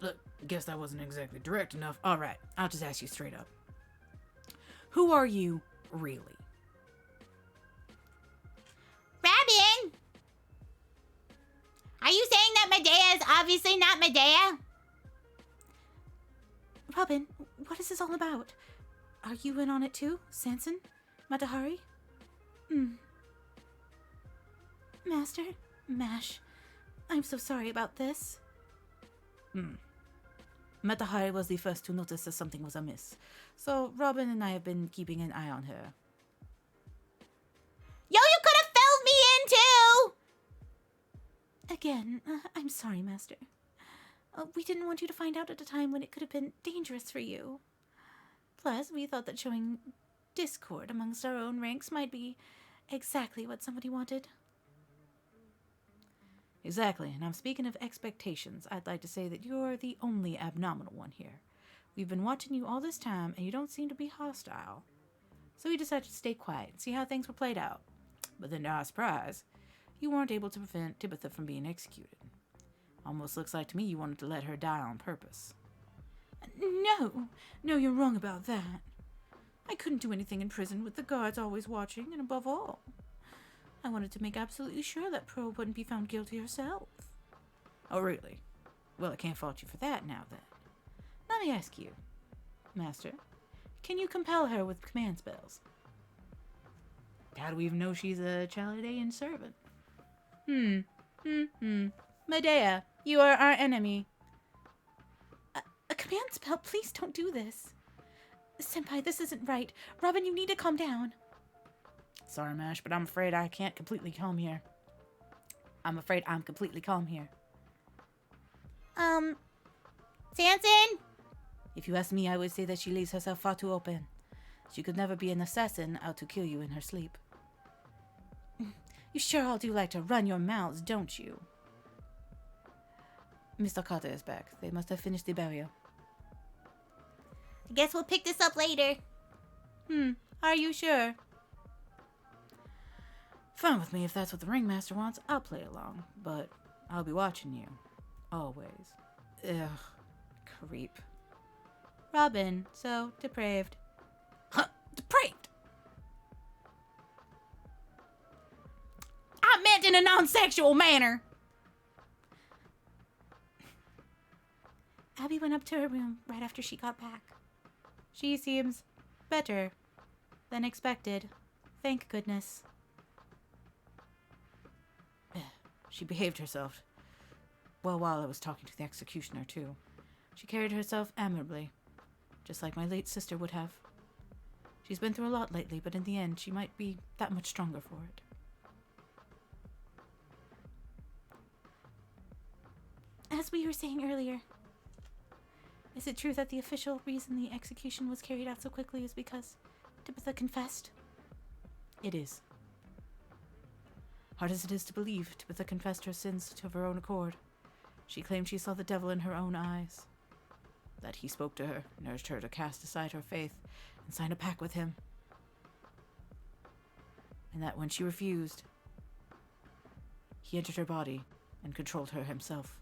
Look, guess that wasn't exactly direct enough. All right, I'll just ask you straight up. Who are you, really? Robin! Are you saying that Medea is obviously not Medea? Robin, what is this all about? Are you in on it too, Sanson? Matahari? Master? Mash. I'm so sorry about this. Matahari was the first to notice that something was amiss, so Robin and I have been keeping an eye on her. Yo, you could have filled me in too! Again, I'm sorry, Master. We didn't want you to find out at a time when it could have been dangerous for you. Plus, we thought that showing discord amongst our own ranks might be exactly what somebody wanted. Exactly, and I'm speaking of expectations. I'd like to say that you're the only abnormal one here. We've been watching you all this time, and you don't seem to be hostile. So we decided to stay quiet and see how things were played out. But then to our surprise, you weren't able to prevent Tibitha from being executed. Almost looks like to me you wanted to let her die on purpose. No, you're wrong about that. I couldn't do anything in prison with the guards always watching, and above all, I wanted to make absolutely sure that Pearl wouldn't be found guilty herself. Oh, really? Well, I can't fault you for that now, then. Let me ask you, Master, can you compel her with command spells? How do we even know she's a Chaldean servant? Medea, you are our enemy. A command spell? Please don't do this. Senpai, this isn't right. Robin, you need to calm down. Sorry, Mash, but I'm afraid I can't completely calm here. Sanson? If you ask me, I would say that she leaves herself far too open. She could never be an assassin out to kill you in her sleep. You sure all do like to run your mouths, don't you? Mr. Carter is back. They must have finished the burial. I guess we'll pick this up later. Are you sure? Fine with me if that's what the ringmaster wants. I'll play along, but I'll be watching you. Always. Ugh. Creep. Robin, so depraved. Huh? Depraved? I meant in a non-sexual manner. Abby went up to her room right after she got back. She seems better than expected. Thank goodness. She behaved herself. Well, while I was talking to the executioner, too. She carried herself admirably, just like my late sister would have. She's been through a lot lately, but in the end, she might be that much stronger for it. As we were saying earlier, is it true that the official reason the execution was carried out so quickly is because Tibitha confessed? It is. Hard as it is to believe, Tibitha confessed her sins of her own accord. She claimed she saw the devil in her own eyes. That he spoke to her, and urged her to cast aside her faith and sign a pact with him. And that when she refused, he entered her body and controlled her himself.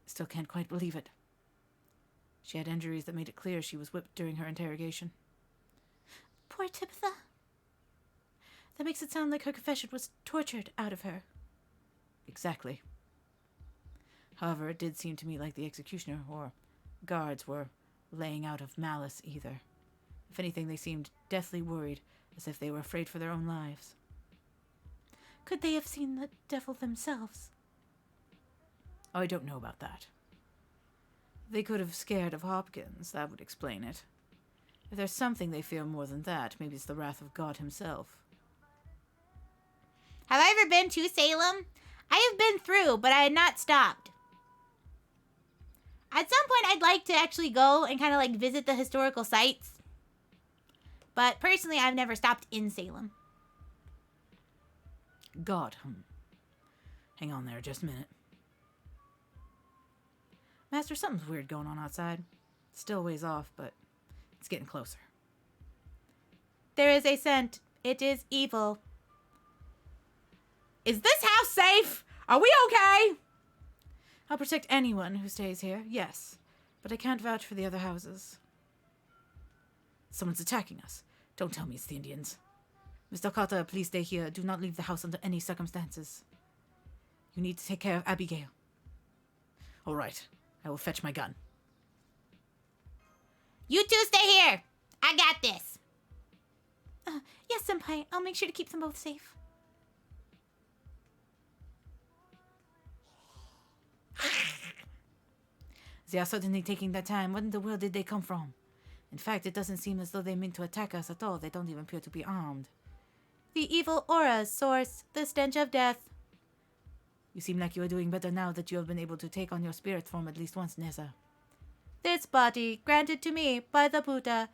Still can't quite believe it. She had injuries that made it clear she was whipped during her interrogation. Poor Tipitha. That makes it sound like her confession was tortured out of her. Exactly. However, it did seem to me like the executioner or guards were laying out of malice either. If anything, they seemed deathly worried, as if they were afraid for their own lives. Could they have seen the devil themselves? Oh, I don't know about that. They could have scared of Hopkins, that would explain it. If there's something they fear more than that, maybe it's the wrath of God himself. Have I ever been to Salem? I have been through, but I had not stopped. At some point, I'd like to actually go and kind of like visit the historical sites. But personally, I've never stopped in Salem. God, Hang on there just a minute. Master, something's weird going on outside. Still a ways off, but it's getting closer. There is a scent. It is evil. Is this house safe? Are we okay? I'll protect anyone who stays here, yes. But I can't vouch for the other houses. Someone's attacking us. Don't tell me it's the Indians. Mr. Carter, please stay here. Do not leave the house under any circumstances. You need to take care of Abigail. All right. I will fetch my gun. You two stay here. I got this. Yes, Senpai. I'll make sure to keep them both safe. They are certainly taking their time. What in the world did they come from? In fact, it doesn't seem as though they meant to attack us at all. They don't even appear to be armed. The evil aura's source, the stench of death. You seem like you are doing better now that you have been able to take on your spirit form at least once, Neza. This body, granted to me by the Buddha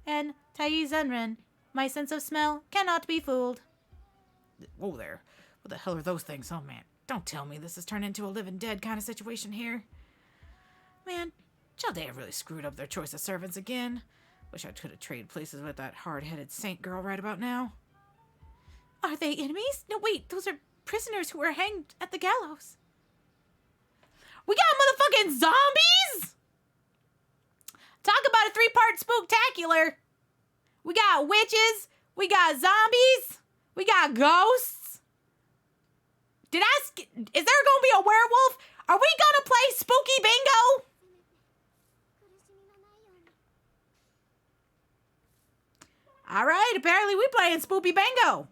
and Tai Zenren, my sense of smell cannot be fooled. Whoa there. What the hell are those things? Oh, man. Don't tell me this has turned into a living dead kind of situation here. Man, Chaldea really screwed up their choice of servants again. Wish I could have traded places with that hard-headed saint girl right about now. Are they enemies? No, wait, those are prisoners who were hanged at the gallows. We got motherfucking zombies? Talk about a 3-part spooktacular. We got witches. We got zombies. We got ghosts. Is there going to be a werewolf? Are we going to play spooky bingo? All right, apparently we playing spooky bingo.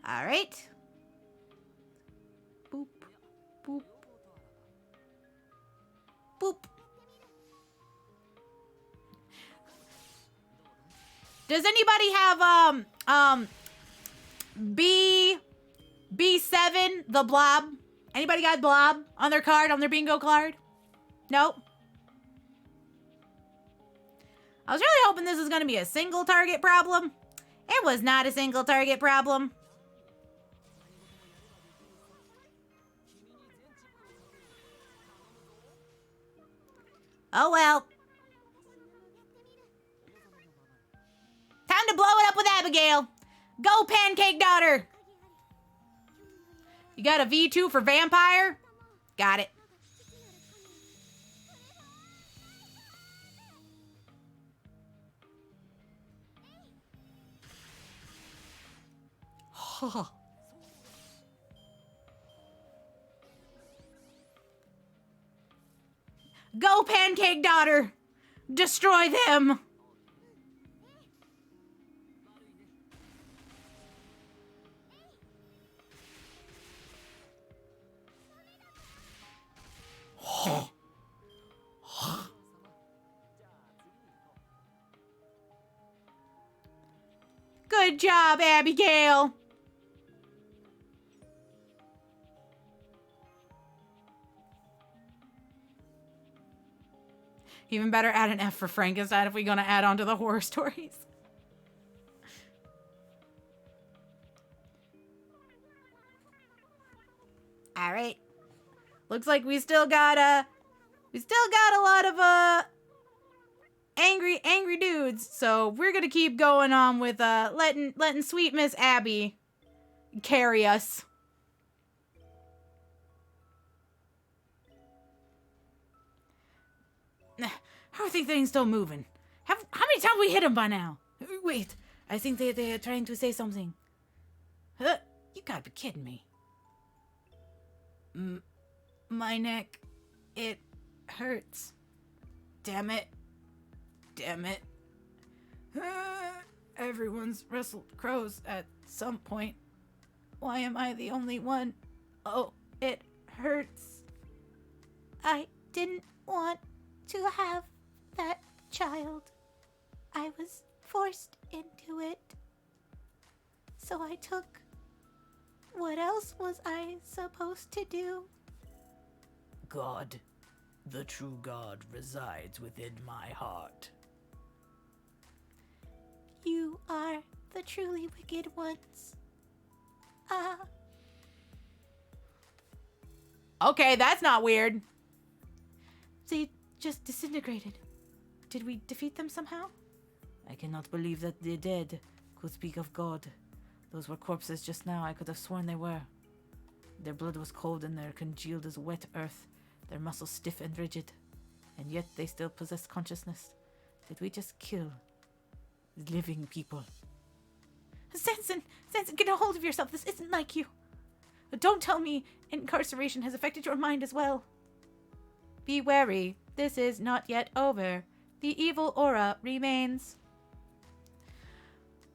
All right. Boop, boop, boop. Does anybody have B7 the blob? Anybody got blob on their card, on their bingo card? Nope. I was really hoping this was going to be a single target problem. It was not a single target problem. Oh well. Time to blow it up with Abigail. Go, Pancake Daughter. You got a V2 for vampire? Got it. Go, Pancake Daughter. Destroy them. Good job, Abigail. Even better, add an F for Frankenstein if we're going to add on to the horror stories. All right. Looks like we still got a lot of angry dudes. So we're gonna keep going on with letting sweet Miss Abby carry us. How are things still moving? How many times we hit them by now? Wait, I think they are trying to say something. You gotta be kidding me. My neck, it hurts. Damn it. Everyone's wrestled crows at some point. Why am I the only one? Oh, it hurts. I didn't want to have that child. I was forced into it. So I took. What else was I supposed to do? God, the true God, resides within my heart. You are the truly wicked ones. Okay, that's not weird. They just disintegrated. Did we defeat them somehow? I cannot believe that the dead could speak of God. Those were corpses just now. I could have sworn they were. Their blood was cold and they're congealed as wet earth, their muscles stiff and rigid. And yet they still possess consciousness. Did we just kill living people? Samson, get a hold of yourself. This isn't like you. Don't tell me incarceration has affected your mind as well. Be wary. This is not yet over. The evil aura remains.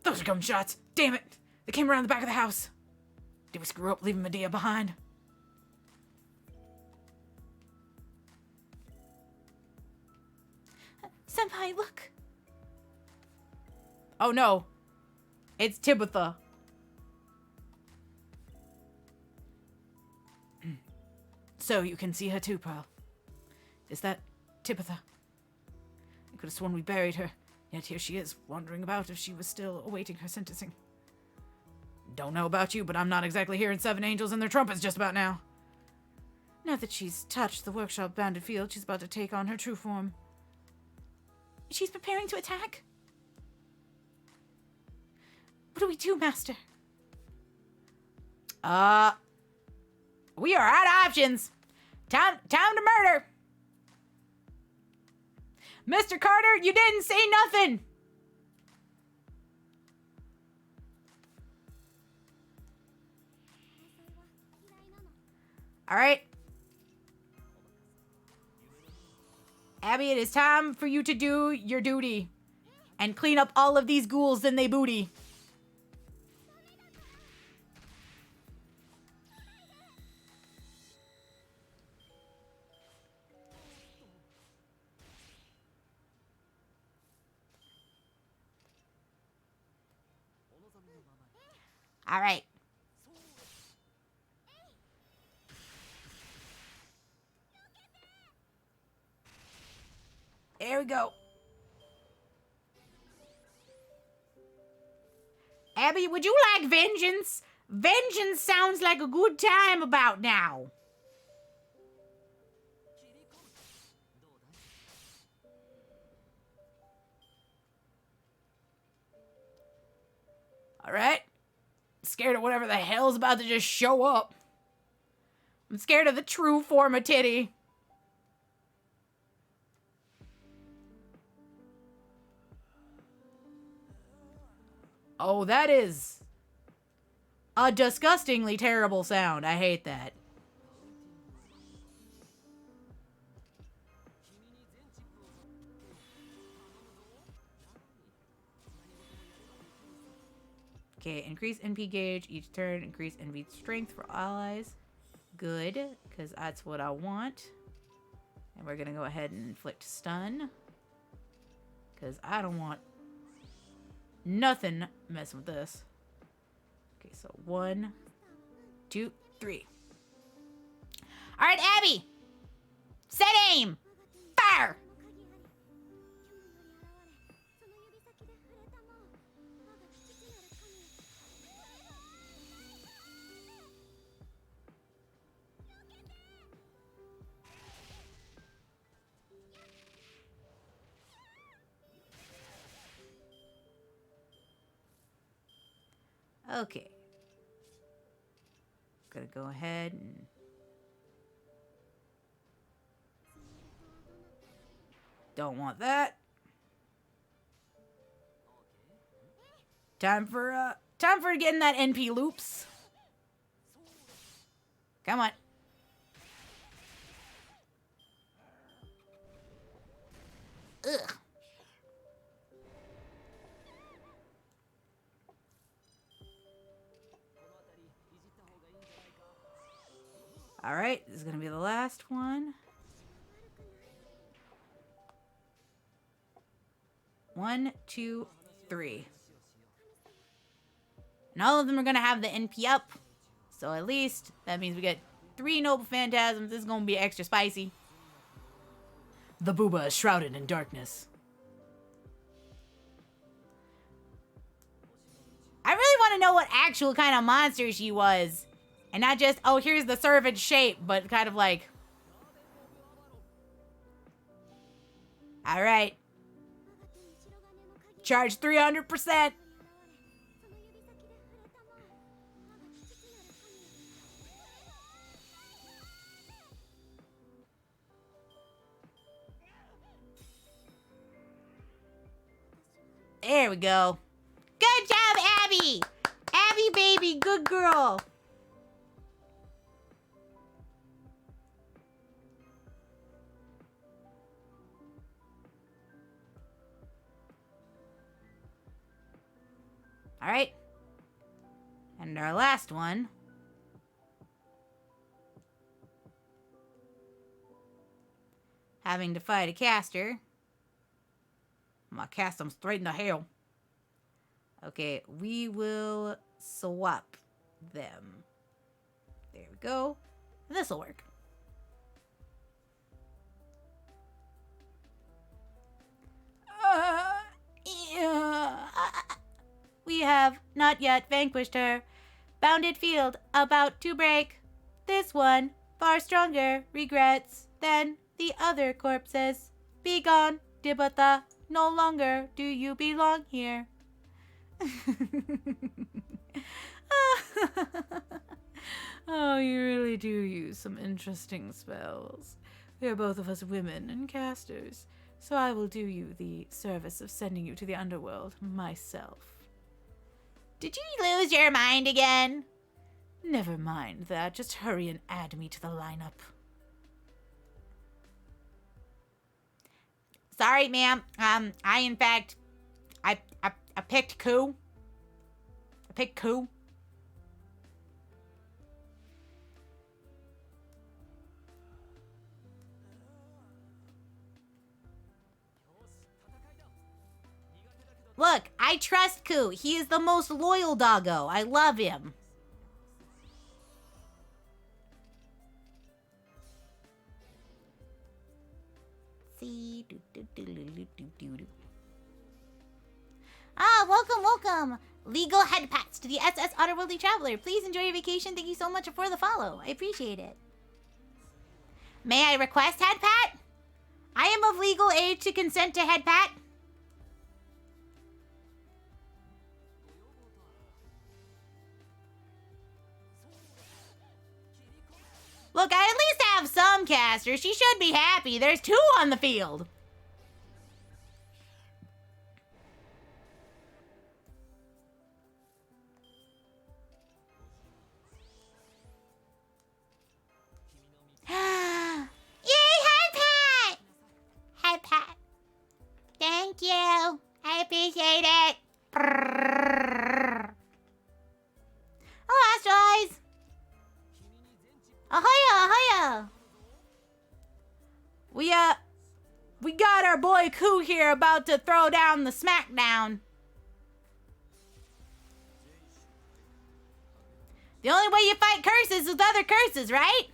Those are gunshots. Damn it. They came around the back of the house. Did we screw up leaving Medea behind? Senpai, look. Oh no. It's Tibitha. So you can see her too, Pearl. Is that Tibitha? I could have sworn we buried her, yet here she is, wandering about if she was still awaiting her sentencing. Don't know about you, but I'm not exactly hearing seven angels and their trumpets just about now. Now that she's touched the workshop bounded field, she's about to take on her true form. She's preparing to attack? What do we do, Master? We are out of options. Time to murder. Mr. Carter, you didn't say nothing. All right. Abby, it is time for you to do your duty and clean up all of these ghouls in they booty. All right. There we go. Abby, would you like vengeance? Vengeance sounds like a good time about now. All right. Scared of whatever the hell's about to just show up. I'm scared of the true form of titty. Oh, that is a disgustingly terrible sound. I hate that. Okay, increase NP gauge each turn. Increase NP strength for allies. Good, because that's what I want. And we're going to go ahead and inflict stun. Because I don't want nothing messing with this. Okay, so 1, 2, 3. All right, Abby. Set aim. Fire. Okay. Gonna go ahead and... Don't want that. Time for getting that NP loops. Come on. Ugh. All right, this is gonna be the last one. 1, 2, 3. And all of them are gonna have the NP up. So at least that means we get 3 noble phantasms. This is gonna be extra spicy. The booba is shrouded in darkness. I really want to know what actual kind of monster she was. And not just, oh, here's the servant shape, but kind of like... Alright. Charge 300%. There we go. Good job, Abby! Abby, baby, good girl. All right. And our last one. Having to fight a caster. I'm gonna cast them straight into hell. Okay, we will swap them. There we go. This'll work. Yeah. We have not yet vanquished her. Bounded field about to break. This one, far stronger, regrets than the other corpses. Be gone, Dibata. No longer do you belong here. Oh, you really do use some interesting spells. We are both of us women and casters, so I will do you the service of sending you to the underworld myself. Did you lose your mind again? Never mind that. Just hurry and add me to the lineup. Sorry, ma'am. I in fact, I picked Coup. I picked Coup. Look, I trust Coup. He is the most loyal doggo. I love him. See. Ah, welcome. Legal head pats to the SS Otterworldly Traveler. Please enjoy your vacation. Thank you so much for the follow. I appreciate it. May I request head pat? I am of legal age to consent to head pat. Look, I at least have some casters. She should be happy. There's 2 on the field. Yay, head pat! Head pat. Thank you. I appreciate it. Oh, Asteroids. Ahoya! We got our boy Coup here about to throw down the smackdown. The only way you fight curses is with other curses, right?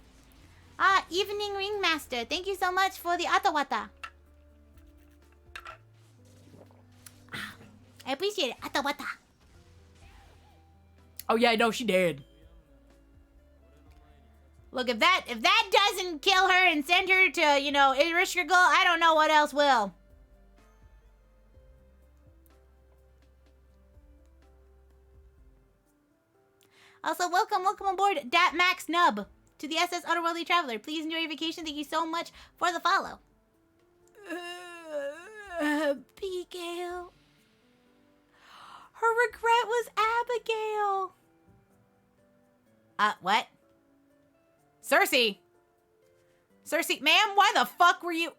Evening Ringmaster, thank you so much for the Atawata. I appreciate it, Atawata. Oh yeah, no, she did. Look, if that doesn't kill her and send her to, Irishkirgal, I don't know what else will. Also, welcome aboard Dat Max Nub to the SS Otherworldly Traveler. Please enjoy your vacation. Thank you so much for the follow. Abigail. Her regret was Abigail. What? Cersei, ma'am, why the fuck were you...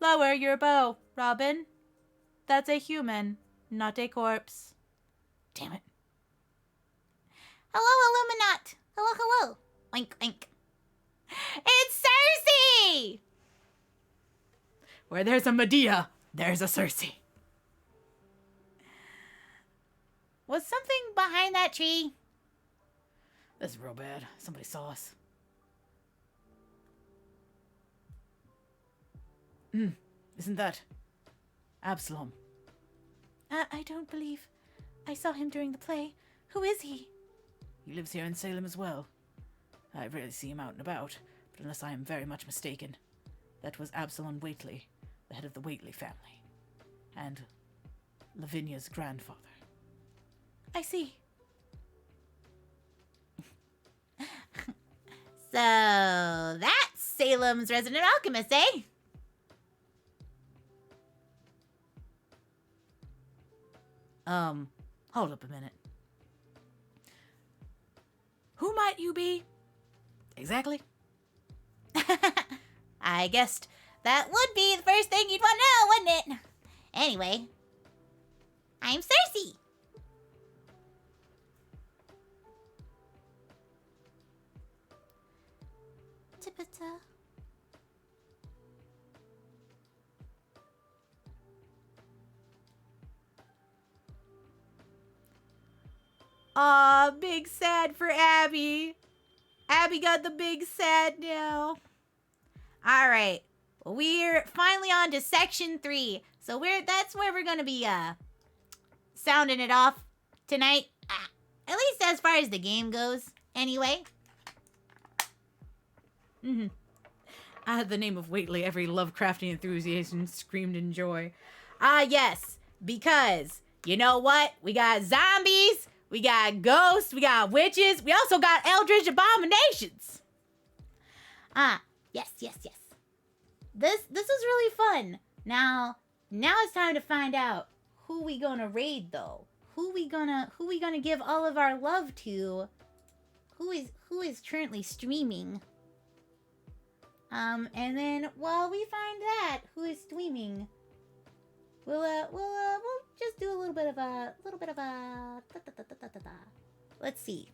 Lower your bow, Robin. That's a human, not a corpse. Damn it. Hello, Illuminat. Hello. Oink, oink. It's Cersei! Where there's a Medea, there's a Cersei. Was something behind that tree? This is real bad. Somebody saw us. Isn't that Absalom? I don't believe I saw him during the play. Who is he? He lives here in Salem as well. I rarely see him out and about, but unless I am very much mistaken, that was Absalom Whately, the head of the Whately family, and Lavinia's grandfather. I see. So, that's Salem's resident alchemist, eh? Hold up a minute. Who might you be? Exactly? I guessed that would be the first thing you'd want to know, wouldn't it? Anyway, I'm Cersei. Tipita. Aw, big sad for Abby. Abby got the big sad now. All right, we're finally on to section 3. So that's where we're gonna be sounding it off tonight. At least as far as the game goes. Anyway. The name of Whately, every Lovecraftian enthusiast screamed in joy. Yes, because you know what? We got zombies. We got ghosts, we got witches, we also got eldritch abominations. Yes. This is really fun. Now it's time to find out who we gonna raid though. Who we gonna give all of our love to? Who is currently streaming? And then while we find that who is streaming, we'll just do a little bit of a let's see.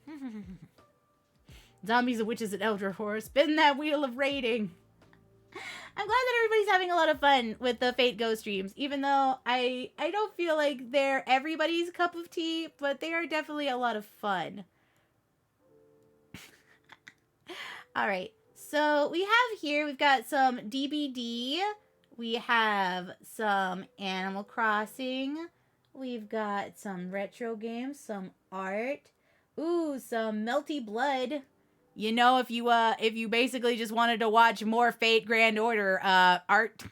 Zombies and witches and eldritch horror. Spin that wheel of raiding. I'm glad that everybody's having a lot of fun with the Fate Go streams, even though I don't feel like they're everybody's cup of tea, but they are definitely a lot of fun. All right, so we've got some DBD. We have some Animal Crossing. We've got some retro games, some art. Ooh, some Melty Blood. You know, if you basically just wanted to watch more Fate Grand Order art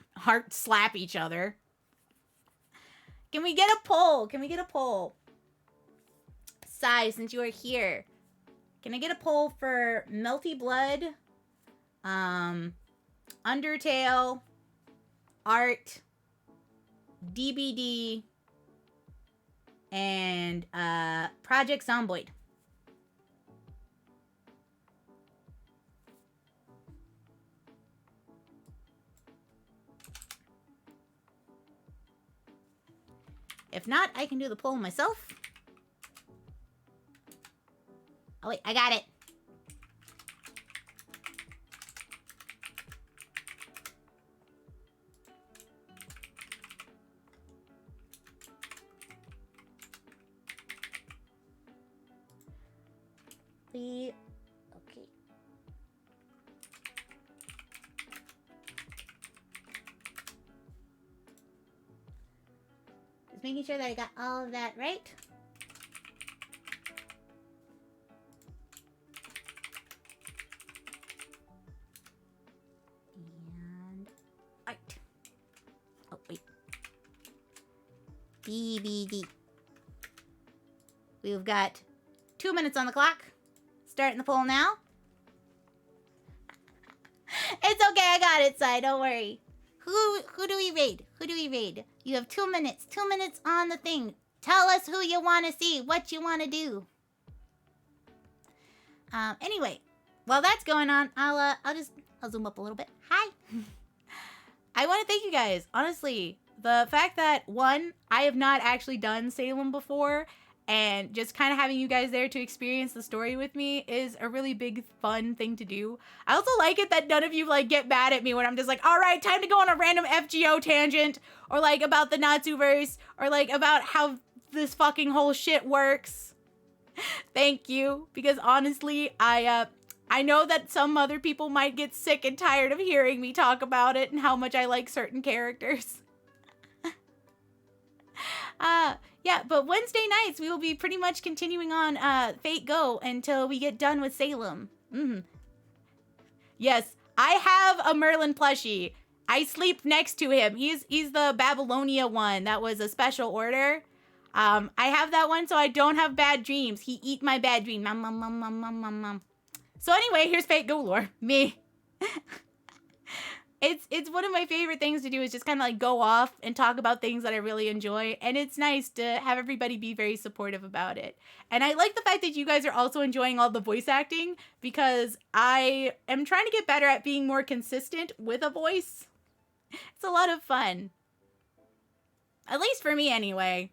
slap each other. Can we get a poll? Sai, since you are here, can I get a poll for Melty Blood, Undertale, art, DBD, and Project Zomboid? If not, I can do the poll myself. Oh wait, I got it. Okay. Just making sure that I got all of that right. And art. Oh, wait. BBD. We've got 2 minutes on the clock. Starting the poll now. It's okay, I got it, Si, don't worry. Who do we raid? Who do we raid? You have 2 minutes. 2 minutes on the thing. Tell us who you want to see, what you want to do. Anyway, while that's going on, I'll zoom up a little bit. Hi. I want to thank you guys. Honestly, the fact that, one, I have not actually done Salem before, and just kind of having you guys there to experience the story with me is a really big, fun thing to do. I also like it that none of you, like, get mad at me when I'm just like, all right, time to go on a random FGO tangent, or, like, about the Natsuverse, or, like, about how this fucking whole shit works. Thank you, because honestly, I know that some other people might get sick and tired of hearing me talk about it and how much I like certain characters. Yeah, but Wednesday nights we will be pretty much continuing on Fate Go until we get done with Salem. Yes, I have a Merlin plushie. I sleep next to him. He's the Babylonia one. That was a special order. I have that one so I don't have bad dreams. He eat my bad dream. Nom, nom, nom, nom, nom, nom, nom. So anyway, here's Fate Go lore. Me. It's one of my favorite things to do is just kind of like go off and talk about things that I really enjoy. And it's nice to have everybody be very supportive about it. And I like the fact that you guys are also enjoying all the voice acting because I am trying to get better at being more consistent with a voice. It's a lot of fun. At least for me anyway.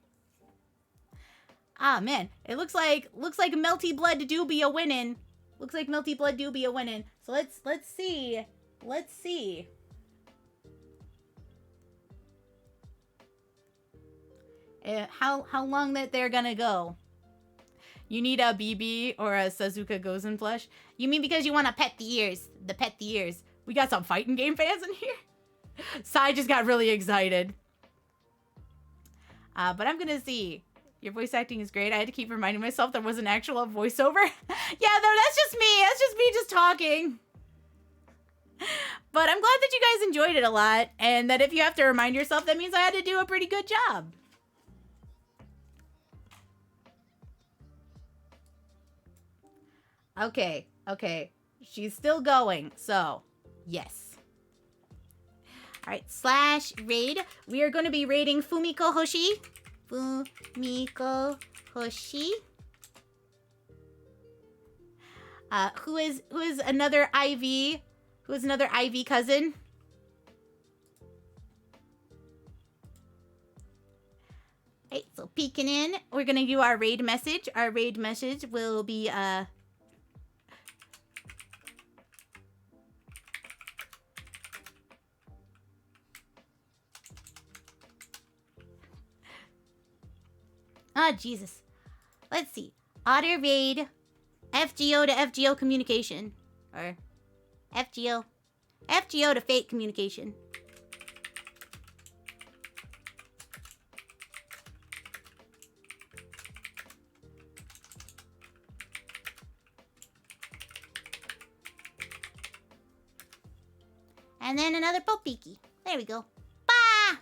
Ah, man. It looks like Melty Blood do be a winning. Looks like Melty Blood do be a winning. So let's see. Let's see. How long that they're gonna go. You need a BB or a Suzuka Gozen plush? You mean because you want to pet the ears? The pet the ears. We got some fighting game fans in here? Sai just got really excited. But I'm gonna see. Your voice acting is great. I had to keep reminding myself there was an actual voiceover. Yeah, no, that's just me. That's just me just talking. But I'm glad that you guys enjoyed it a lot. And that if you have to remind yourself, that means I had to do a pretty good job. Okay. She's still going. So, yes. Alright, /raid. We are going to be raiding Fumiko Hoshi. Fumiko Hoshi. Who is another IV? Who is another IV cousin? Right, so peeking in, we're gonna do our raid message. Our raid message will be Jesus. Let's see. Otter raid FGO to FGO communication. Or FGO to Fate communication. And then another Popiki. There we go. Bah!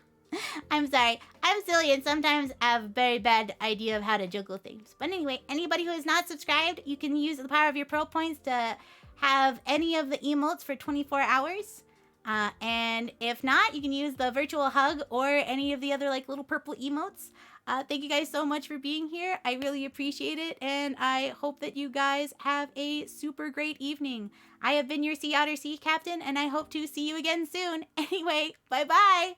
I'm sorry. I'm silly and sometimes have a very bad idea of how to juggle things. But anyway, anybody who is not subscribed, you can use the power of your pro points to have any of the emotes for 24 hours. And if not, you can use the virtual hug or any of the other like little purple emotes. Thank you guys so much for being here. I really appreciate it. And I hope that you guys have a super great evening. I have been your Sea Otter Sea Captain, and I hope to see you again soon. Anyway, bye-bye.